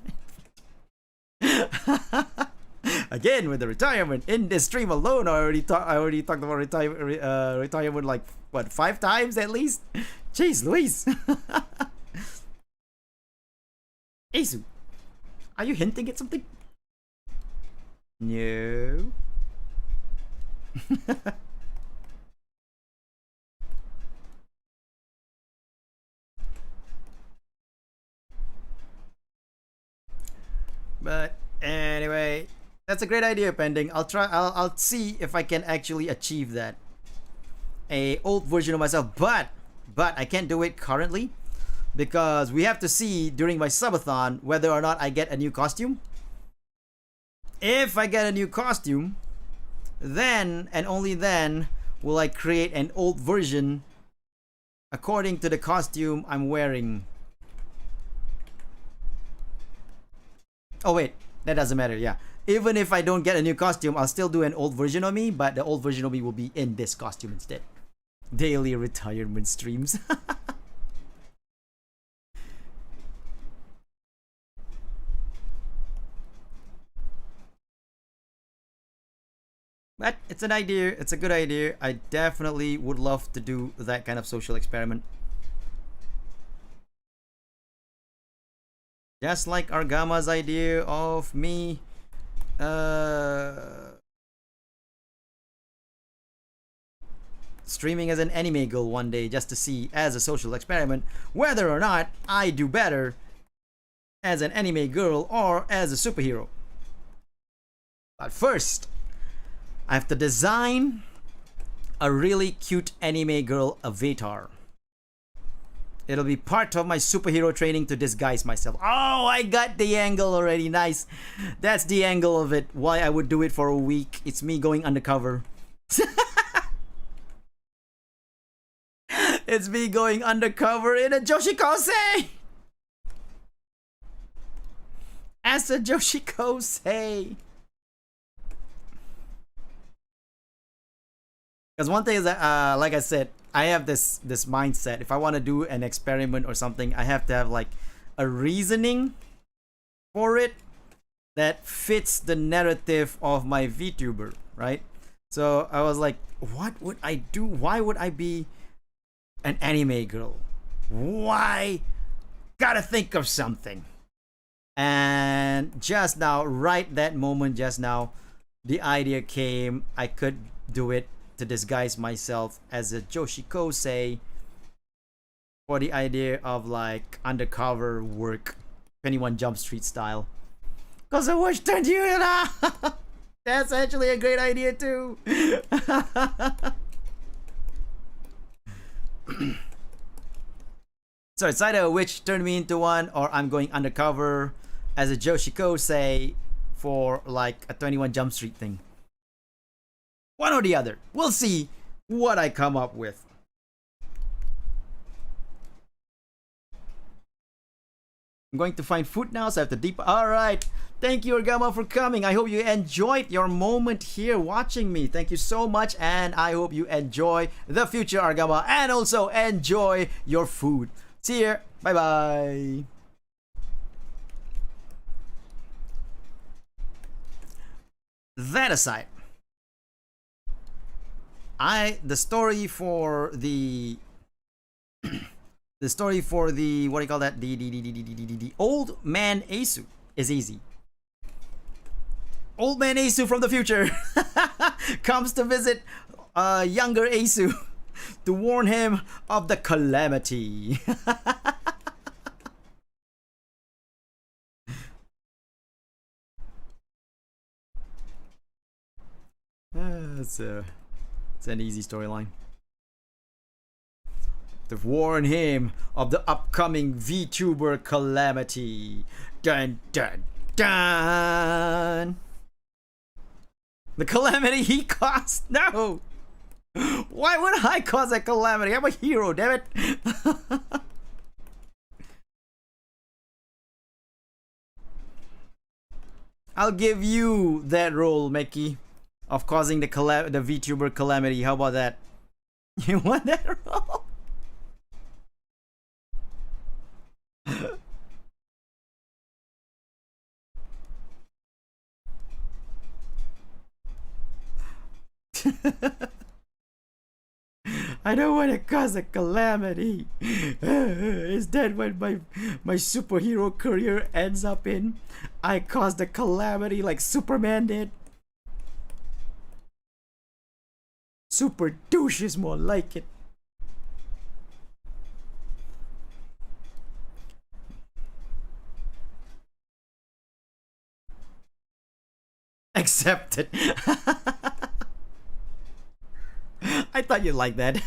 Again with the retirement in this stream alone, I already talked about retirement like what 5 times at least. Jeez Louise. Asu, are you hinting at something? No. But anyway, that's a great idea, Pending. I'll see if I can actually achieve that. A old version of myself, but I can't do it currently because we have to see during my subathon whether or not I get a new costume. If I get a new costume, then and only then will I create an old version according to the costume I'm wearing. Oh wait, that doesn't matter. Yeah, even if I don't get a new costume, I'll still do an old version of me, but the old version of me will be in this costume instead. Daily retirement streams. But it's an idea. It's a good idea. I definitely would love to do that kind of social experiment. Just like Argama's idea of me streaming as an anime girl one day just to see, as a social experiment, whether or not I do better as an anime girl or as a superhero. But first, I have to design a really cute anime girl avatar. It'll be part of my superhero training to disguise myself. Oh, I got the angle already. Nice. That's the angle of it. Why I would do it for a week. It's me going undercover. It's me going undercover in a Joshikose! As a Joshikose! Because one thing is that, like I said, I have this mindset. If I want to do an experiment or something, I have to have like a reasoning for it that fits the narrative of my VTuber, right? So I was like, what would I do? Why would I be an anime girl? Why? Gotta think of something. And just now, right that moment, just now, the idea came. I could do it to disguise myself as a Joshikose for the idea of like undercover work, 21 Jump Street style. Cause I wish turned you in. That's actually a great idea too. So it's either a witch turned me into one, or I'm going undercover as a Joshikose for like a 21 Jump Street thing. One or the other. We'll see what I come up with. I'm going to find food now, so I have to deep. Alright. Thank you, Argama, for coming. I hope you enjoyed your moment here watching me. Thank you so much, and I hope you enjoy the future, Argama, and also enjoy your food. See you. Bye-bye. That aside, the story for the what do you call that, the old man Asu is easy. Old man Asu from the future comes to visit younger Asu to warn him of the calamity. It's an easy storyline. To warn him of the upcoming VTuber calamity. Dun dun dun! The calamity he caused? No! Why would I cause a calamity? I'm a hero, damn it! I'll give you that role, Meki, of causing the VTuber calamity. How about that? You want that role? I don't want to cause a calamity. Is that what my superhero career ends up in? I caused a calamity like Superman did. Super douche is more like it. Accepted. I thought you'd like that.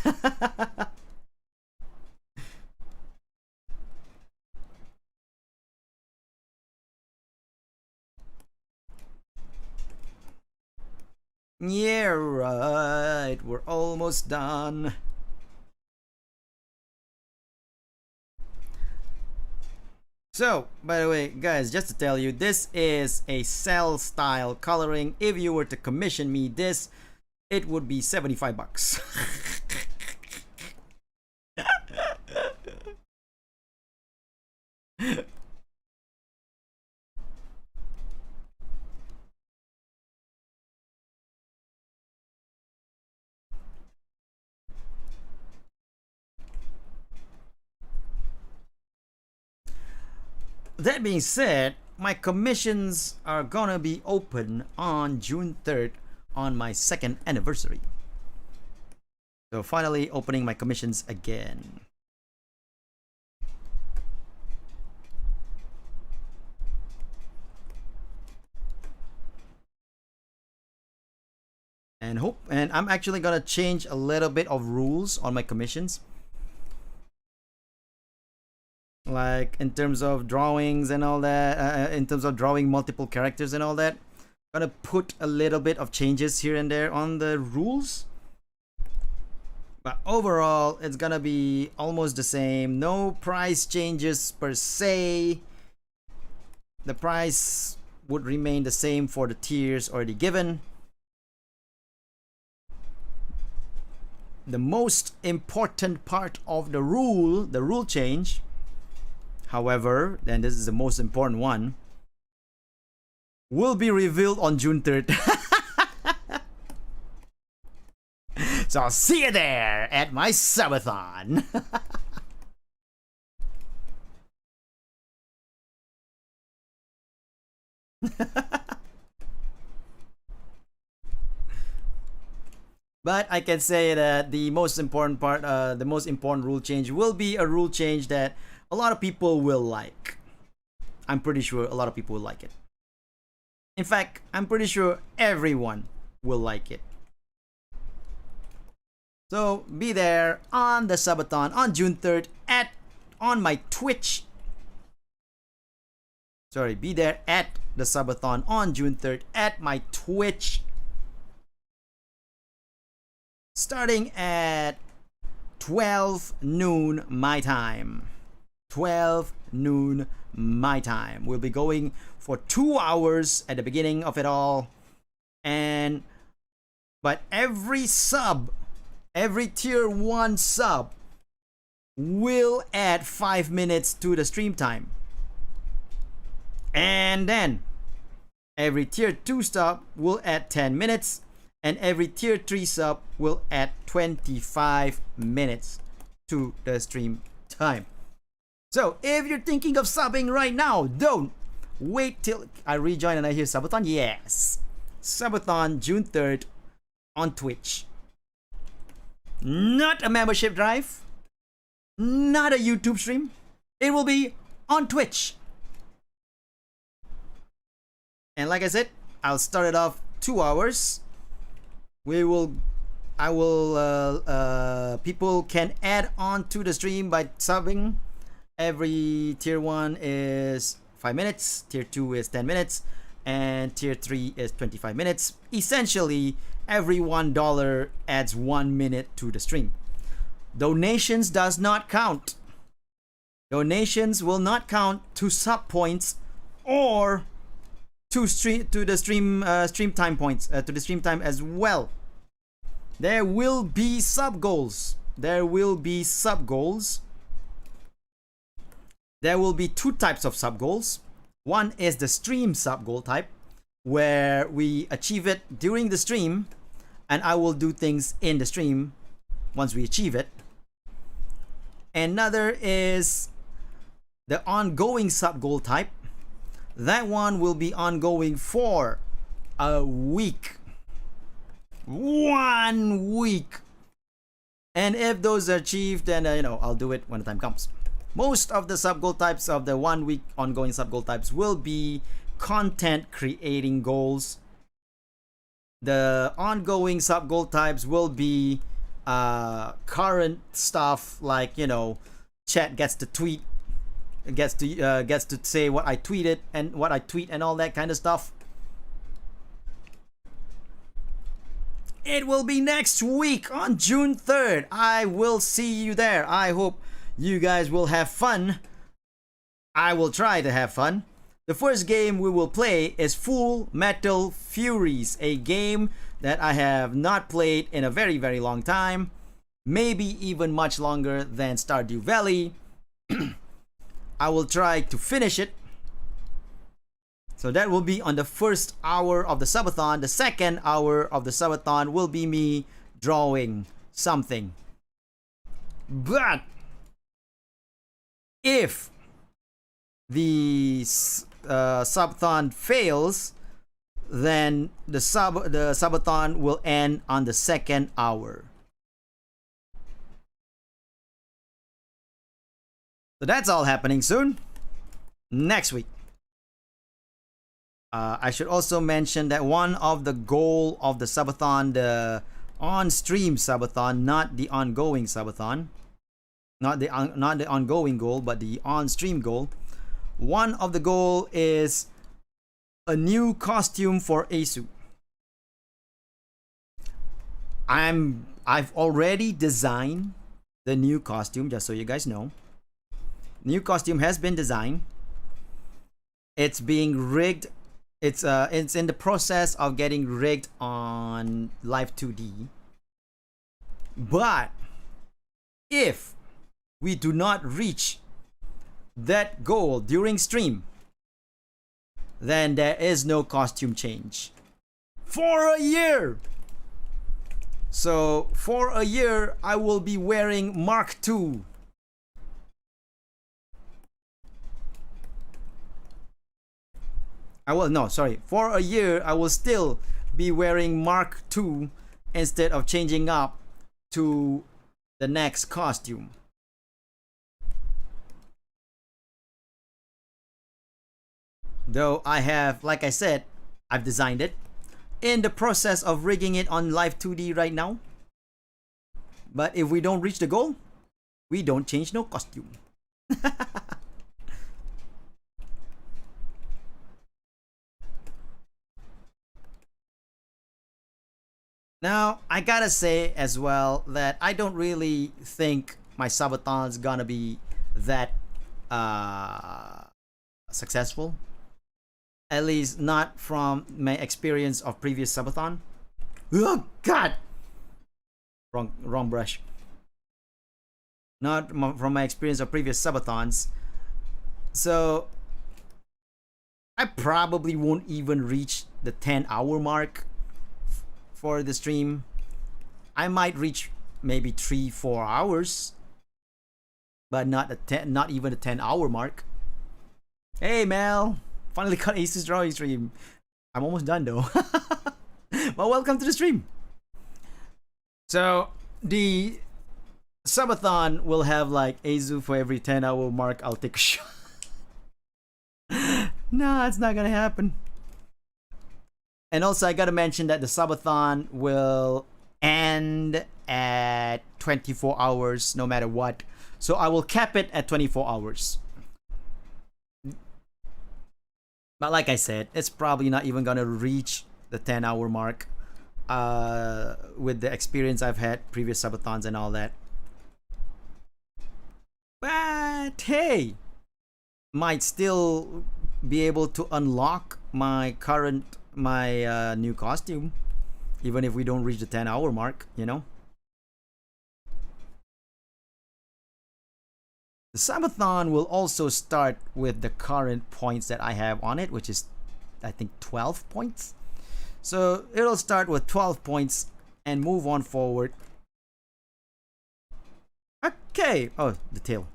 Yeah, right. We're almost done. So, by the way, guys, just to tell you, this is a cell style coloring. If you were to commission me this, it would be 75 bucks. That being said, my commissions are gonna be open on June 3rd on my 2nd anniversary. So finally opening my commissions again. And I'm actually gonna change a little bit of rules on my commissions. Like in terms of drawings and all that, in terms of drawing multiple characters and all that, I'm gonna put a little bit of changes here and there on the rules. But overall, it's gonna be almost the same. No price changes per se. The price would remain the same for the tiers already given. The most important part of the rule change, however, and this is the most important one, will be revealed on June 3rd. So I'll see you there at my subathon. But I can say that the most important part, the most important rule change will be a rule change that a lot of people will like. I'm pretty sure a lot of people will like it. In fact, I'm pretty sure everyone will like it. So be there on the subathon on June 3rd on my Twitch. Sorry, be there at the subathon on June 3rd at my Twitch. Starting at 12 noon my time. 12 noon my time. We'll be going for 2 hours at the beginning of it all. But every tier 1 sub will add 5 minutes to the stream time. And then every tier 2 sub will add 10 minutes. And every tier 3 sub will add 25 minutes to the stream time. So if you're thinking of subbing right now, don't wait till I rejoin and I hear subathon. Yes, subathon June 3rd on Twitch. Not a membership drive, not a YouTube stream. It will be on Twitch. And like I said, I'll start it off 2 hours. People can add on to the stream by subbing. Every tier 1 is 5 minutes, tier 2 is 10 minutes, and tier 3 is 25 minutes. Essentially, every $1 adds 1 minute to the stream. Donations does not count. Donations will not count to sub points or to the stream time points, to the stream time as well. There will be sub goals. There will be sub goals. There will be 2 types of sub goals. One is the stream sub goal type, where we achieve it during the stream, and I will do things in the stream once we achieve it. Another is the ongoing sub goal type. That one will be ongoing for a week. 1 week. And if those are achieved, then I'll do it when the time comes. Most of the sub goal types of the 1 week ongoing sub goal types will be content creating goals. The ongoing sub goal types will be current stuff, like chat gets to tweet, gets to say what I tweeted and what I tweet and all that kind of stuff. It will be next week on June 3rd. I will see you there. I hope you guys will have fun. I will try to have fun. The first game we will play is Full Metal Furies, a game that I have not played in a very, very long time. Maybe even much longer than Stardew Valley. I will try to finish it. So that will be on the first hour of the subathon. The second hour of the subathon will be me drawing something. But if the subathon fails, then the subathon will end on the second hour. So that's all happening soon. Next week. I should also mention that one of the goal of the subathon, the on-stream subathon, not the ongoing subathon, not the ongoing goal, but the on-stream goal. One of the goal is a new costume for Asu. I've already designed the new costume, just so you guys know. New costume has been designed. It's being rigged. It's in the process of getting rigged on Live 2D. But if we do not reach that goal during stream, then there is no costume change for a year. So for a year, I will be wearing Mark II. For a year, I will still be wearing Mark II instead of changing up to the next costume. Though I have, like I said, I've designed it. In the process of rigging it on Live 2D right now. But if we don't reach the goal, we don't change no costume. Now, I gotta say as well that I don't really think my subathon's gonna be that successful. At least not from my experience of previous subathon. Oh God! Wrong brush. Not from my experience of previous subathons. So I probably won't even reach the 10-hour mark for the stream. I might reach maybe 3-4 hours, but not even the 10-hour mark. Hey Mel, finally got Ace's drawing stream. I'm almost done though. Well, welcome to the stream. So the subathon will have like Azu for every 10-hour mark. I'll take a shot. Nah, it's not gonna happen. And also, I gotta mention that the subathon will end at 24 hours no matter what. So I will cap it at 24 hours. But like I said, it's probably not even gonna reach the 10-hour mark with the experience I've had previous subathons and all that. But hey, might still be able to unlock my new costume, even if we don't reach the 10-hour mark, you know. The subathon will also start with the current points that I have on it, which is I think 12 points. So it'll start with 12 points and move on forward. Okay. Oh, the tail.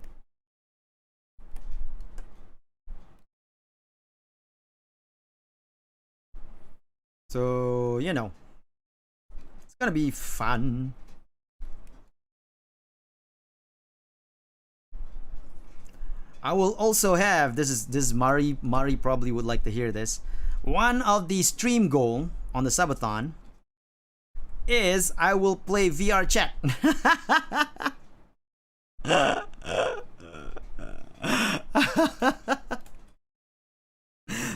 So, you know, it's gonna be fun. I will also have, this is Mari probably would like to hear this. One of the stream goal on the subathon is I will play VR chat.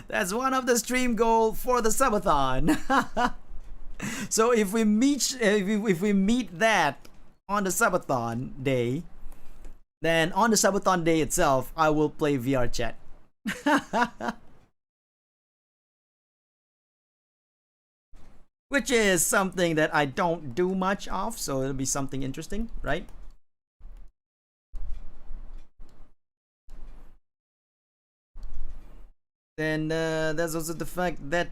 That's one of the stream goal for the subathon. So if we meet that on the subathon day, then on the subathon day itself, I will play VR chat. Which is something that I don't do much of, so it'll be something interesting, right? Then there's also the fact that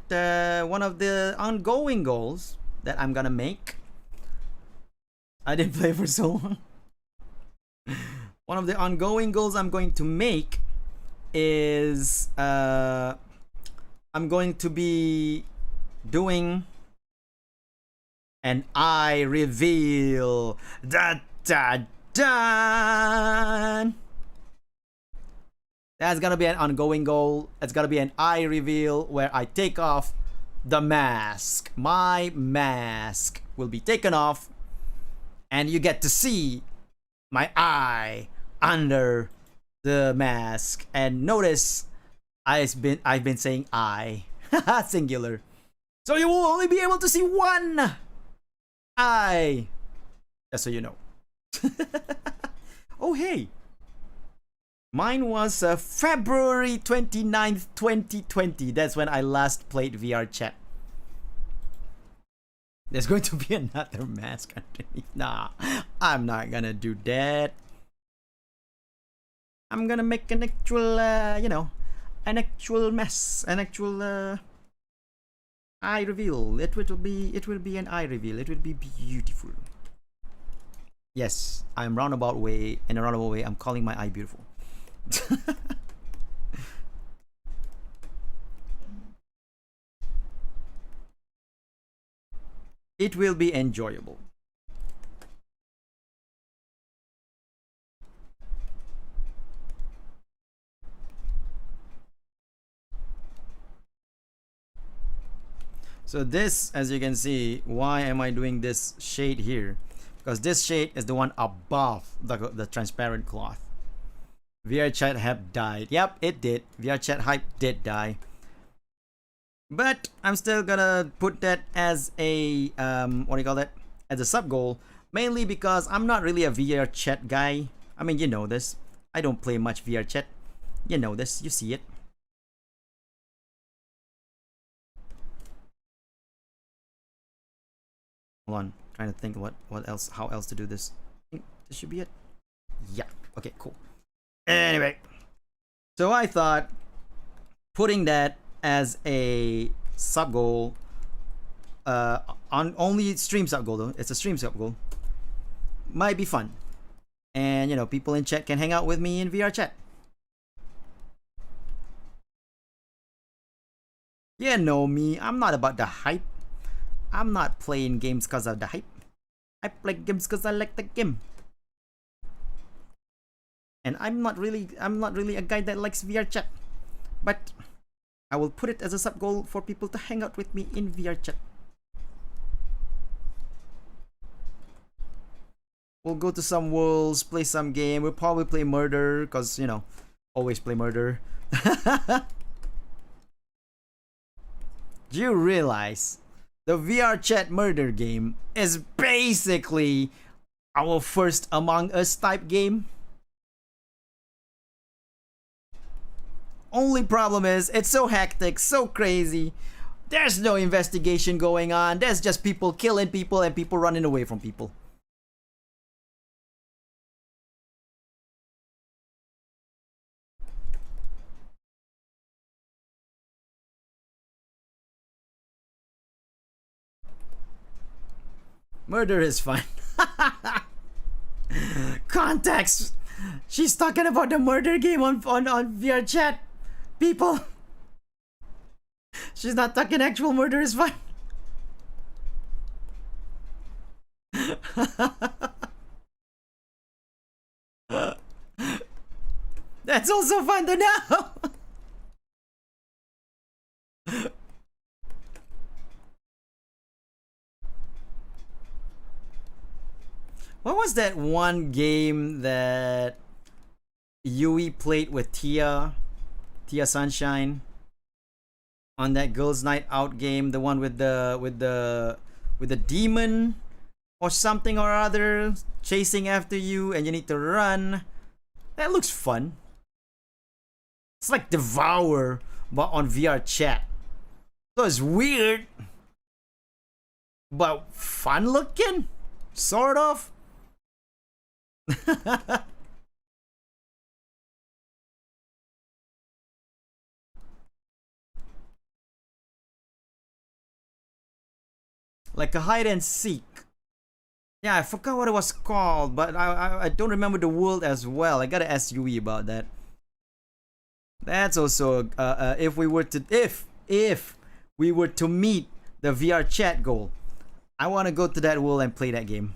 one of the ongoing goals that I'm gonna make, I didn't play for so long. One of the ongoing goals I'm going to make is I'm going to be doing an eye reveal. Da da da. That's gonna be an ongoing goal. It's gonna be an eye reveal where I take off the mask. My mask will be taken off, and you get to see my eye under the mask. And notice I've been saying I singular. So you will only be able to see one eye. Just so you know. Oh hey. Mine was February 29th, 2020. That's when I last played VR chat. There's going to be another mask underneath. Nah, I'm not gonna do that. I'm gonna make an actual, an actual mess, an actual eye reveal. It will be an eye reveal. It will be beautiful. Yes, in a roundabout way, I'm calling my eye beautiful. It will be enjoyable. So this, as you can see, why am I doing this shade here? Because this shade is the one above the transparent cloth. VR chat hype died. Yep, it did. VR chat hype did die. But I'm still gonna put that as a what do you call that? As a sub goal, mainly because I'm not really a VR chat guy. I mean, you know this. I don't play much VR chat. You know this. You see it. Hold on, trying to think what else, how else to do this. I think this should be it. Yeah. Okay. Cool. Anyway, so I thought putting that as a sub goal, on only stream sub goal though, it's a stream sub goal, might be fun, and you know, people in chat can hang out with me in VR chat. You know me, I'm not about the hype. I'm not playing games because of the hype. I play games because I like the game. And I'm not really a guy that likes VR chat. But I will put it as a sub goal for people to hang out with me in VR chat. We'll go to some worlds, play some game. We'll probably play murder, because, you know, always play murder. Do you realize the VR chat murder game is basically our first Among Us type game? Only problem is, it's so hectic, so crazy. There's no investigation going on. There's just people killing people and people running away from people. Murder is fun. Context. She's talking about the murder game on VR chat. People. She's not talking actual murder is fun. That's also fun to know. What was that one game that Yui played with Tia Sunshine on that girls' night out game? The one with the with a demon or something or other chasing after you and you need to run. That looks fun. It's like Devour, but on VR chat. So it's weird, but fun looking, sort of. Like a hide and seek. Yeah, I forgot what it was called, but I don't remember the world as well. I gotta ask Yui about that. That's also if we were to meet the VR chat goal, I want to go to that world and play that game.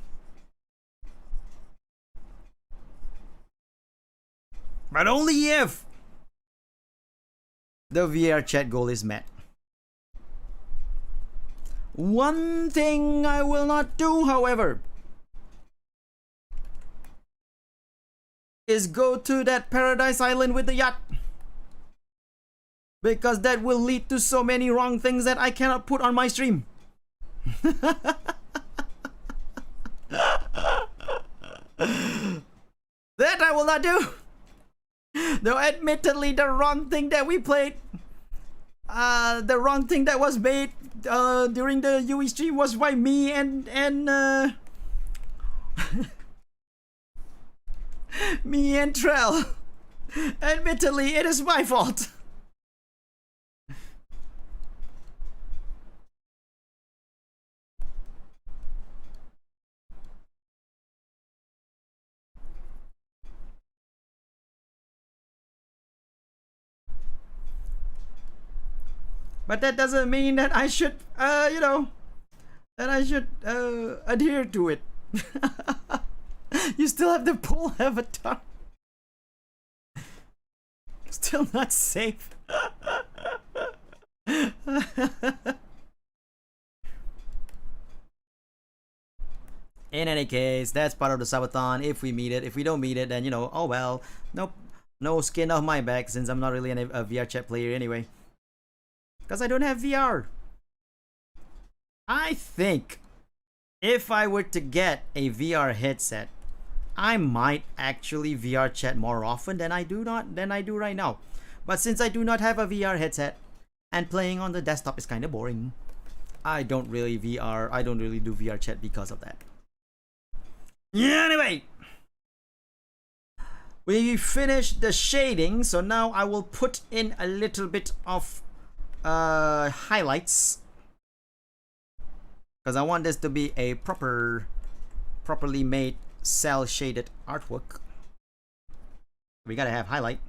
But only if the VR chat goal is met. One thing I will not do, however, is go to that paradise island with the yacht. Because that will lead to so many wrong things that I cannot put on my stream. That I will not do. Though admittedly the wrong thing that we played, the wrong thing that was made during the UE stream was by me and me and Trell. Admittedly, it is my fault. But that doesn't mean that I should, you know, that I should adhere to it. You still have the pole avatar. Still not safe. In any case, that's part of the subathon. If we meet it, if we don't meet it, then you know, oh well, nope, no skin off my back since I'm not really a VR chat player anyway. Because I don't have VR. I think if I were to get a VR headset, I might actually VR chat more often than I do right now. But since I do not have a VR headset and playing on the desktop is kind of boring, I don't really do VR chat because of that. Yeah, anyway, we finished the shading, so now I will put in a little bit of highlights because I want this to be a properly made cell shaded artwork. We gotta have highlight.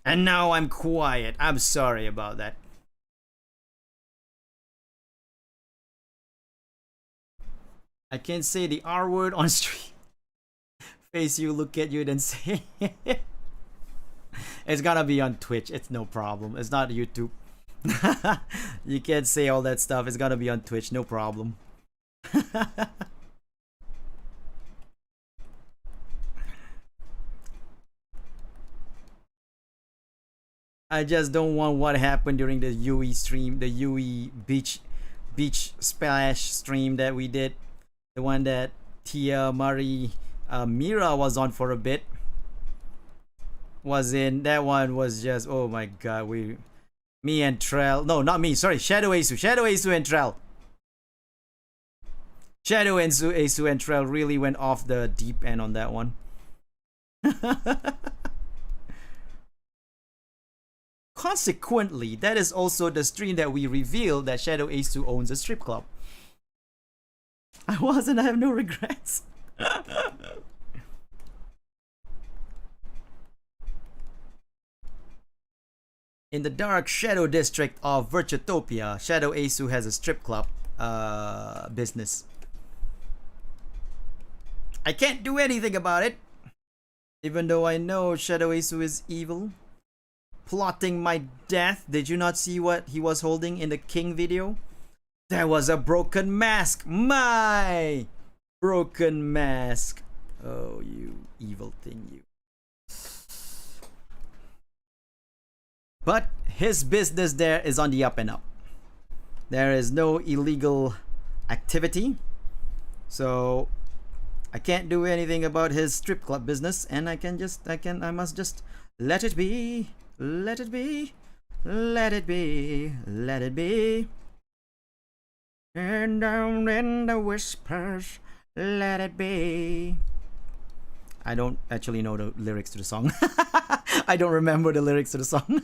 And now I'm quiet. I'm sorry about that. I can't say the R word on stream. Face you, look at you, then say it. It's gonna be on Twitch. It's no problem. It's not YouTube. You can't say all that stuff. It's gonna be on Twitch. No problem. I just don't want what happened during the UE stream, the UE beach splash stream that we did. The one that Tia Marie Mira was on for a bit. That one was just, oh my god, me and Trell, no, not me, sorry, Shadow Asu and Trell. Shadow Asu and Trell really went off the deep end on that one. Consequently, that is also the stream that we revealed that Shadow Asu owns a strip club. I have no regrets. In the dark shadow district of Virtuotopia, Shadow Asu has a strip club business. I can't do anything about it, even though I know Shadow Asu is evil, plotting my death. Did you not see what he was holding in the King video? There was a broken mask. My broken mask. Oh, you evil thing, you. But his business there is on the up and up. There is no illegal activity. So I can't do anything about his strip club business, and I must just let it be. Let it be. Let it be. Let it be. And down in the whispers, let it be. I don't actually know the lyrics to the song. I don't remember the lyrics to the song.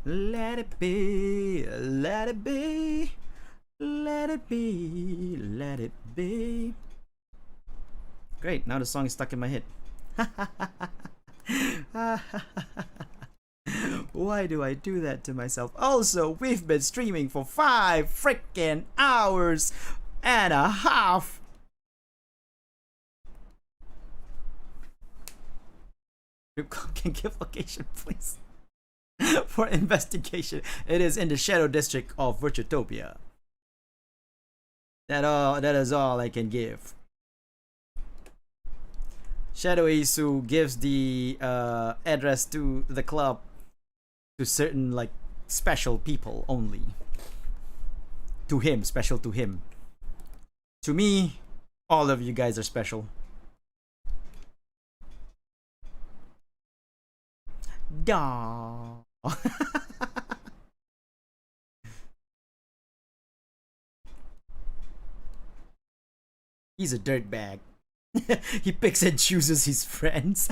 Let it be, let it be, let it be, let it be. Great, now the song is stuck in my head. Why do I do that to myself? Also, we've been streaming for 5 freaking hours and a half. Can give location, please? For investigation. It is in the Shadow District of Virtuotopia. That is all I can give. Shadow Isu gives the address to the club to certain like special people only. To him, special to him. To me, all of you guys are special. Duh. He's a dirtbag. He picks and chooses his friends.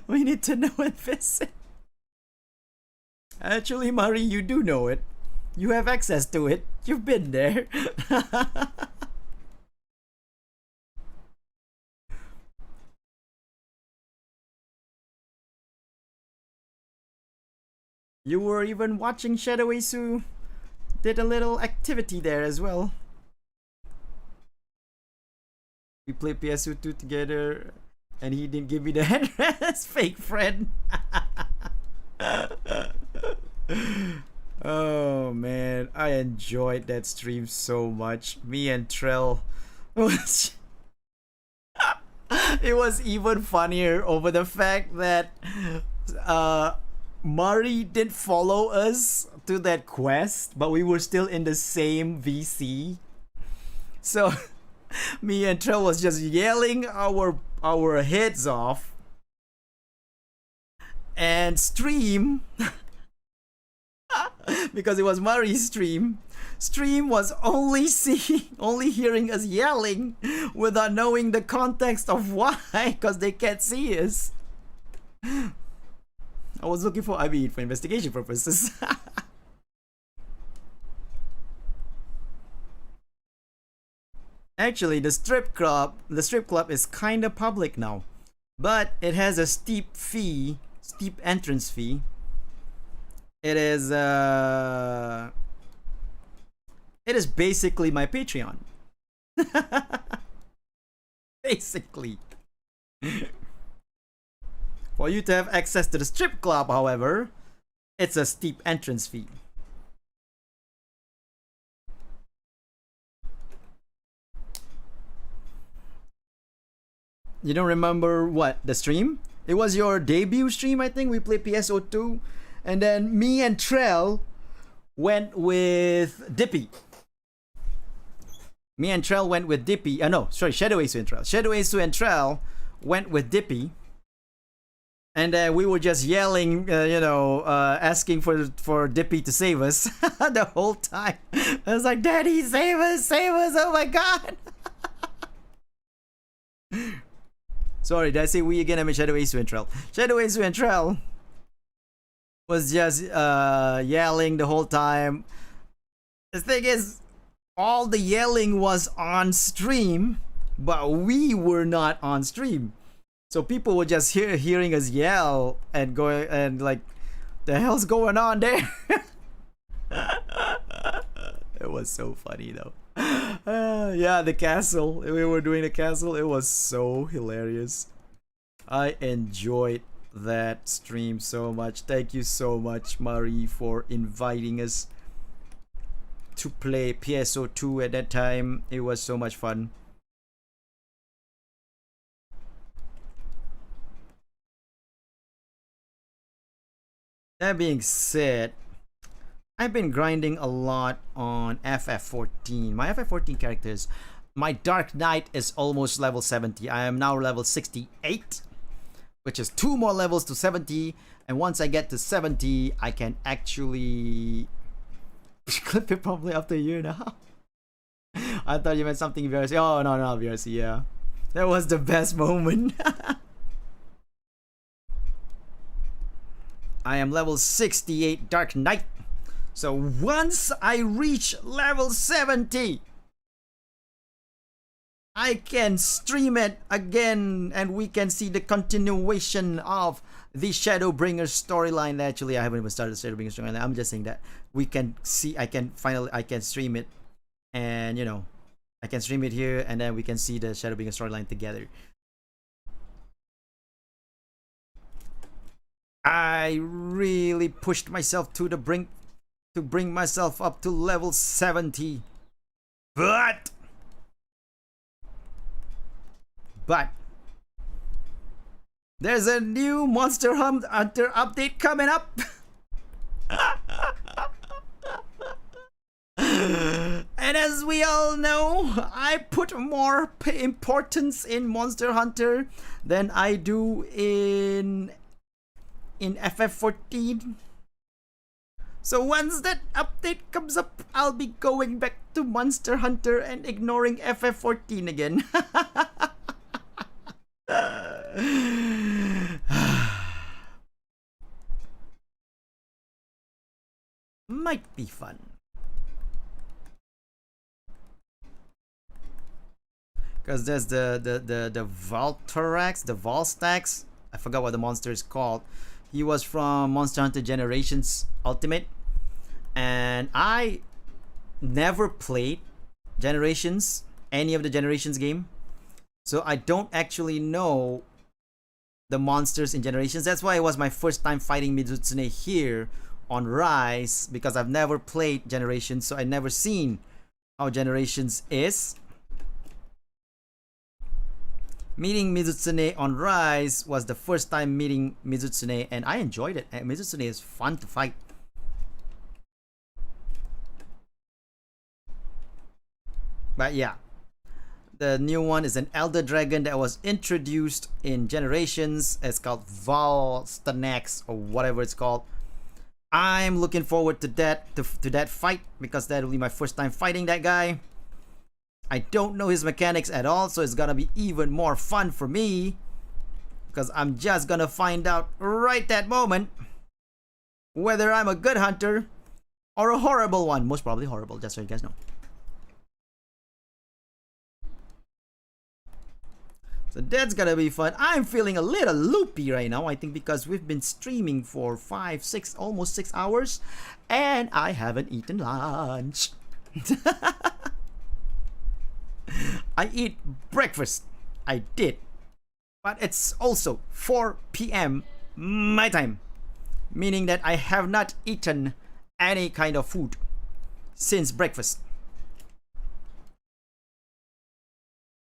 We need to know and visit. Actually, Mari, you do know it. You have access to it. You've been there. You were even watching Shadow Isu did a little activity there as well. We played PS2 together and he didn't give me the address. Fake friend. Oh man, I enjoyed that stream so much. Me and Trell. It was even funnier over the fact that Mari didn't follow us to that quest, but we were still in the same VC. So me and Trell was just yelling our heads off, and stream because it was Mari's stream. Stream was only hearing us yelling without knowing the context of why, because they can't see us. I was looking for for investigation purposes. Actually, the strip club is kind of public now, but it has a steep entrance fee. It is basically my Patreon. Basically. For you to have access to the strip club, however, it's a steep entrance fee. You don't remember what? The stream? It was your debut stream, I think. We played PSO2. And then me and Trell went with Dippy. Me and Trell went with Dippy. Shadow Ace and Trell. Shadow Ace and Trell went with Dippy. And we were just yelling, asking for Dippy to save us the whole time. I was like, Daddy, save us, oh my god. Sorry, did I say we again? I mean Shadow Ace and Trell. Shadow Ace and Trell was just yelling the whole time. The thing is, all the yelling was on stream, but we were not on stream. So people were just hearing us yell and going and like the hell's going on there? It was so funny though. Yeah, the castle. We were doing the castle. It was so hilarious. I enjoyed that stream so much. Thank you so much, Marie, for inviting us to play PSO2 at that time. It was so much fun. That being said, I've been grinding a lot on FF14. My FF14 characters, my Dark Knight is almost level 70. I am now level 68, which is 2 more levels to 70. And once I get to 70, I can actually clip it probably after a year now. I thought you meant something VRC. Oh, no, VRC, yeah. That was the best moment. I am level 68 Dark Knight. So once I reach level 70, I can stream it again and we can see the continuation of the Shadowbringer storyline. Actually, I haven't even started the Shadowbringer storyline. I'm just saying that we can see, I can stream it, and you know, I can stream it here and then we can see the Shadowbringer storyline together. I really pushed myself to the brink to bring myself up to level 70. But there's a new Monster Hunter update coming up. And as we all know, I put more importance in Monster Hunter than I do in FF14. So once that update comes up, I'll be going back to Monster Hunter and ignoring FF14 again. Might be fun. Because there's the Valtorax, the Volstax. I forgot what the monster is called. He was from Monster Hunter Generations Ultimate. And I never played Generations, any of the Generations game. So I don't actually know the monsters in Generations. That's why it was my first time fighting Mizutsune here on Rise, because I've never played Generations, so I never seen how Generations is. Meeting Mizutsune on Rise was the first time meeting Mizutsune, and I enjoyed it. And Mizutsune is fun to fight. But yeah, the new one is an Elder Dragon that was introduced in Generations. It's called Volstax or whatever it's called. I'm looking forward to that that fight, because that will be my first time fighting that guy. I don't know his mechanics at all, so it's gonna be even more fun for me, because I'm just gonna find out right that moment whether I'm a good hunter or a horrible one. Most probably horrible, just so you guys know. So that's gonna be fun. I'm feeling a little loopy right now, I think, because we've been streaming for 5, 6, almost 6 hours, and I haven't eaten lunch. I eat breakfast. I did. But it's also 4 p.m. my time, meaning that I have not eaten any kind of food since breakfast.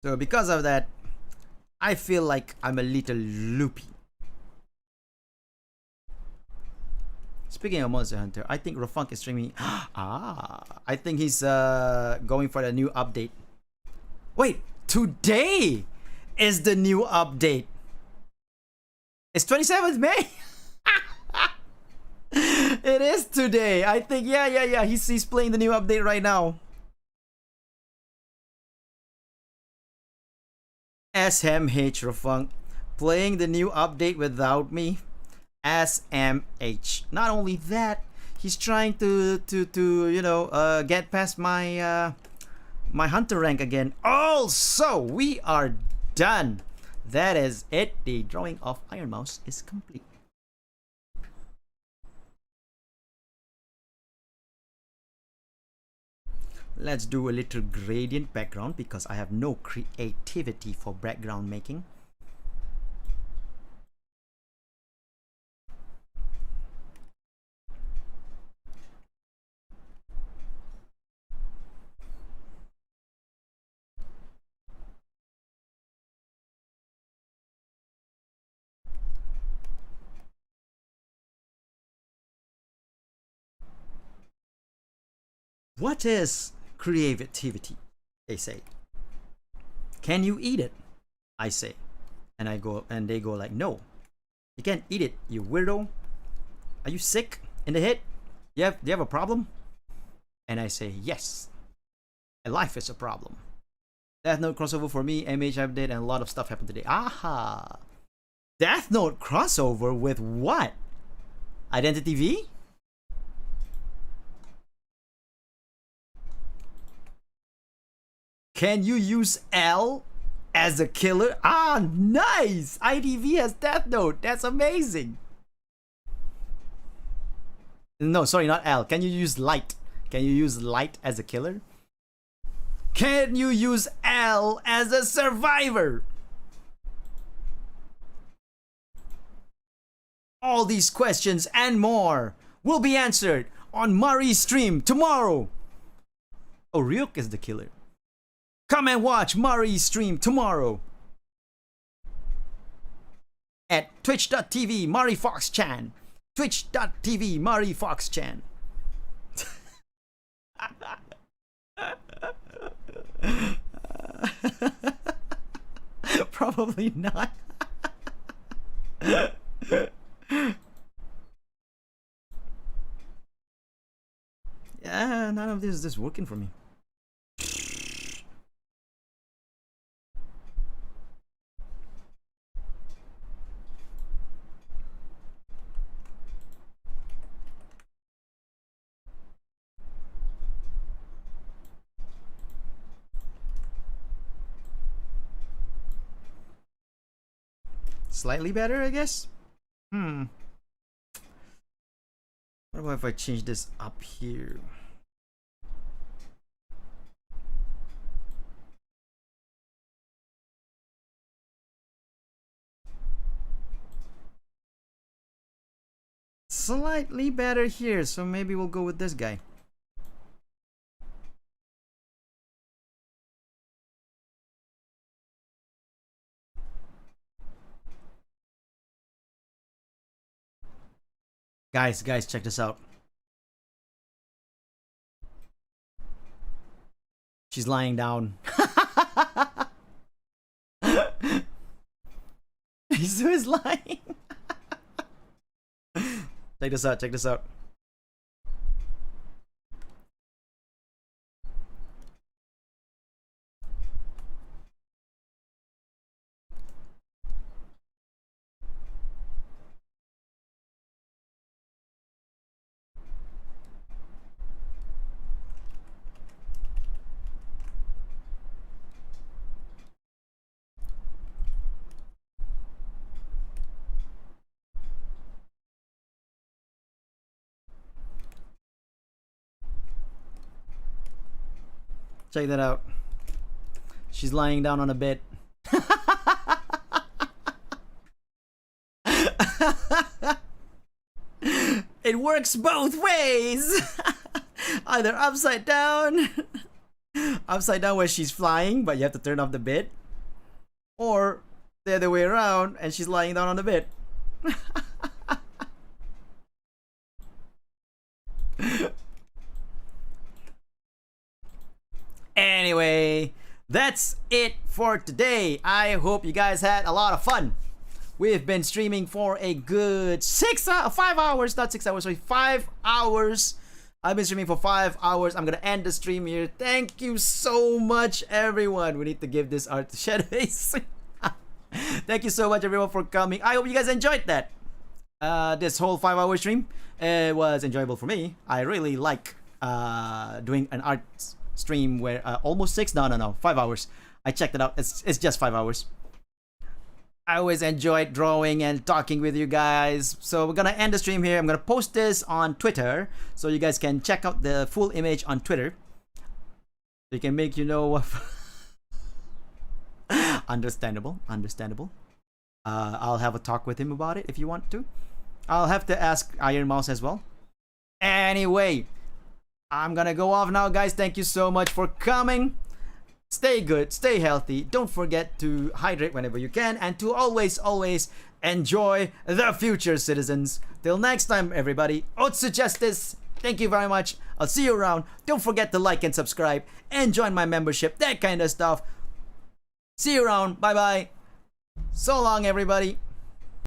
So because of that, I feel like I'm a little loopy. Speaking of Monster Hunter, I think Rofunk is streaming. I think he's going for the new update. Wait, today is the new update. It's 27th May. It is today. I think, yeah. He's playing the new update right now. SMH Rofunk playing the new update without me. SMH. Not only that, he's trying to you know, get past my my hunter rank again. Also, we are done. That is it. The drawing of Ironmouse is complete. Let's do a little gradient background because I have no creativity for background making. What is creativity? They say. Can you eat it? I say. And they go like, no. You can't eat it, you weirdo. Are you sick in the head? Do you have a problem? And I say, yes. And life is a problem. Death Note crossover for me, MH update, and a lot of stuff happened today. Aha! Death Note crossover with what? Identity V? Can you use L as a killer? Ah, nice! IDV has Death Note. That's amazing. No, sorry, not L. Can you use Light? Can you use Light as a killer? Can you use L as a survivor? All these questions and more will be answered on Mari's stream tomorrow. Oh, Ryuk is the killer. Come and watch Mari's stream tomorrow at twitch.tv Mari Fox Chan. Twitch.tv Mari Fox Chan. Probably not. Yeah, none of this is working for me. Slightly better, I guess. What about if I change this up here? Slightly better here, so maybe we'll go with this guy. Guys, check this out. She's lying down. Isu is lying. Check this out, check this out. Check that out. She's lying down on a bed. It works both ways. Either upside down where she's flying, but you have to turn off the bed, or the other way around and she's lying down on the bed. Anyway, that's it for today. I hope you guys had a lot of fun. We've been streaming for a good 5 hours, not 6 hours, sorry, 5 hours. I've been streaming for 5 hours. I'm gonna end the stream here. Thank you so much, everyone. We need to give this art to Shadowface. Thank you so much, everyone, for coming. I hope you guys enjoyed that. This whole 5-hour stream, it was enjoyable for me. I really like doing an art stream where almost 6, no, 5 hours. I checked it out. It's just 5 hours. I always enjoyed drawing and talking with you guys. So we're gonna end the stream here. I'm gonna post this on Twitter so you guys can check out the full image on Twitter. He can make you know. Understandable. I'll have a talk with him about it if you want to. I'll have to ask Ironmouse as well. Anyway, I'm gonna go off now, guys. Thank you so much for coming. Stay good, stay healthy. Don't forget to hydrate whenever you can, and to always enjoy the future, citizens. Till next time, everybody. Otsu Justice. Thank you very much. I'll see you around. Don't forget to like and subscribe and join my membership, that kind of stuff. See you around. Bye bye. So long, everybody.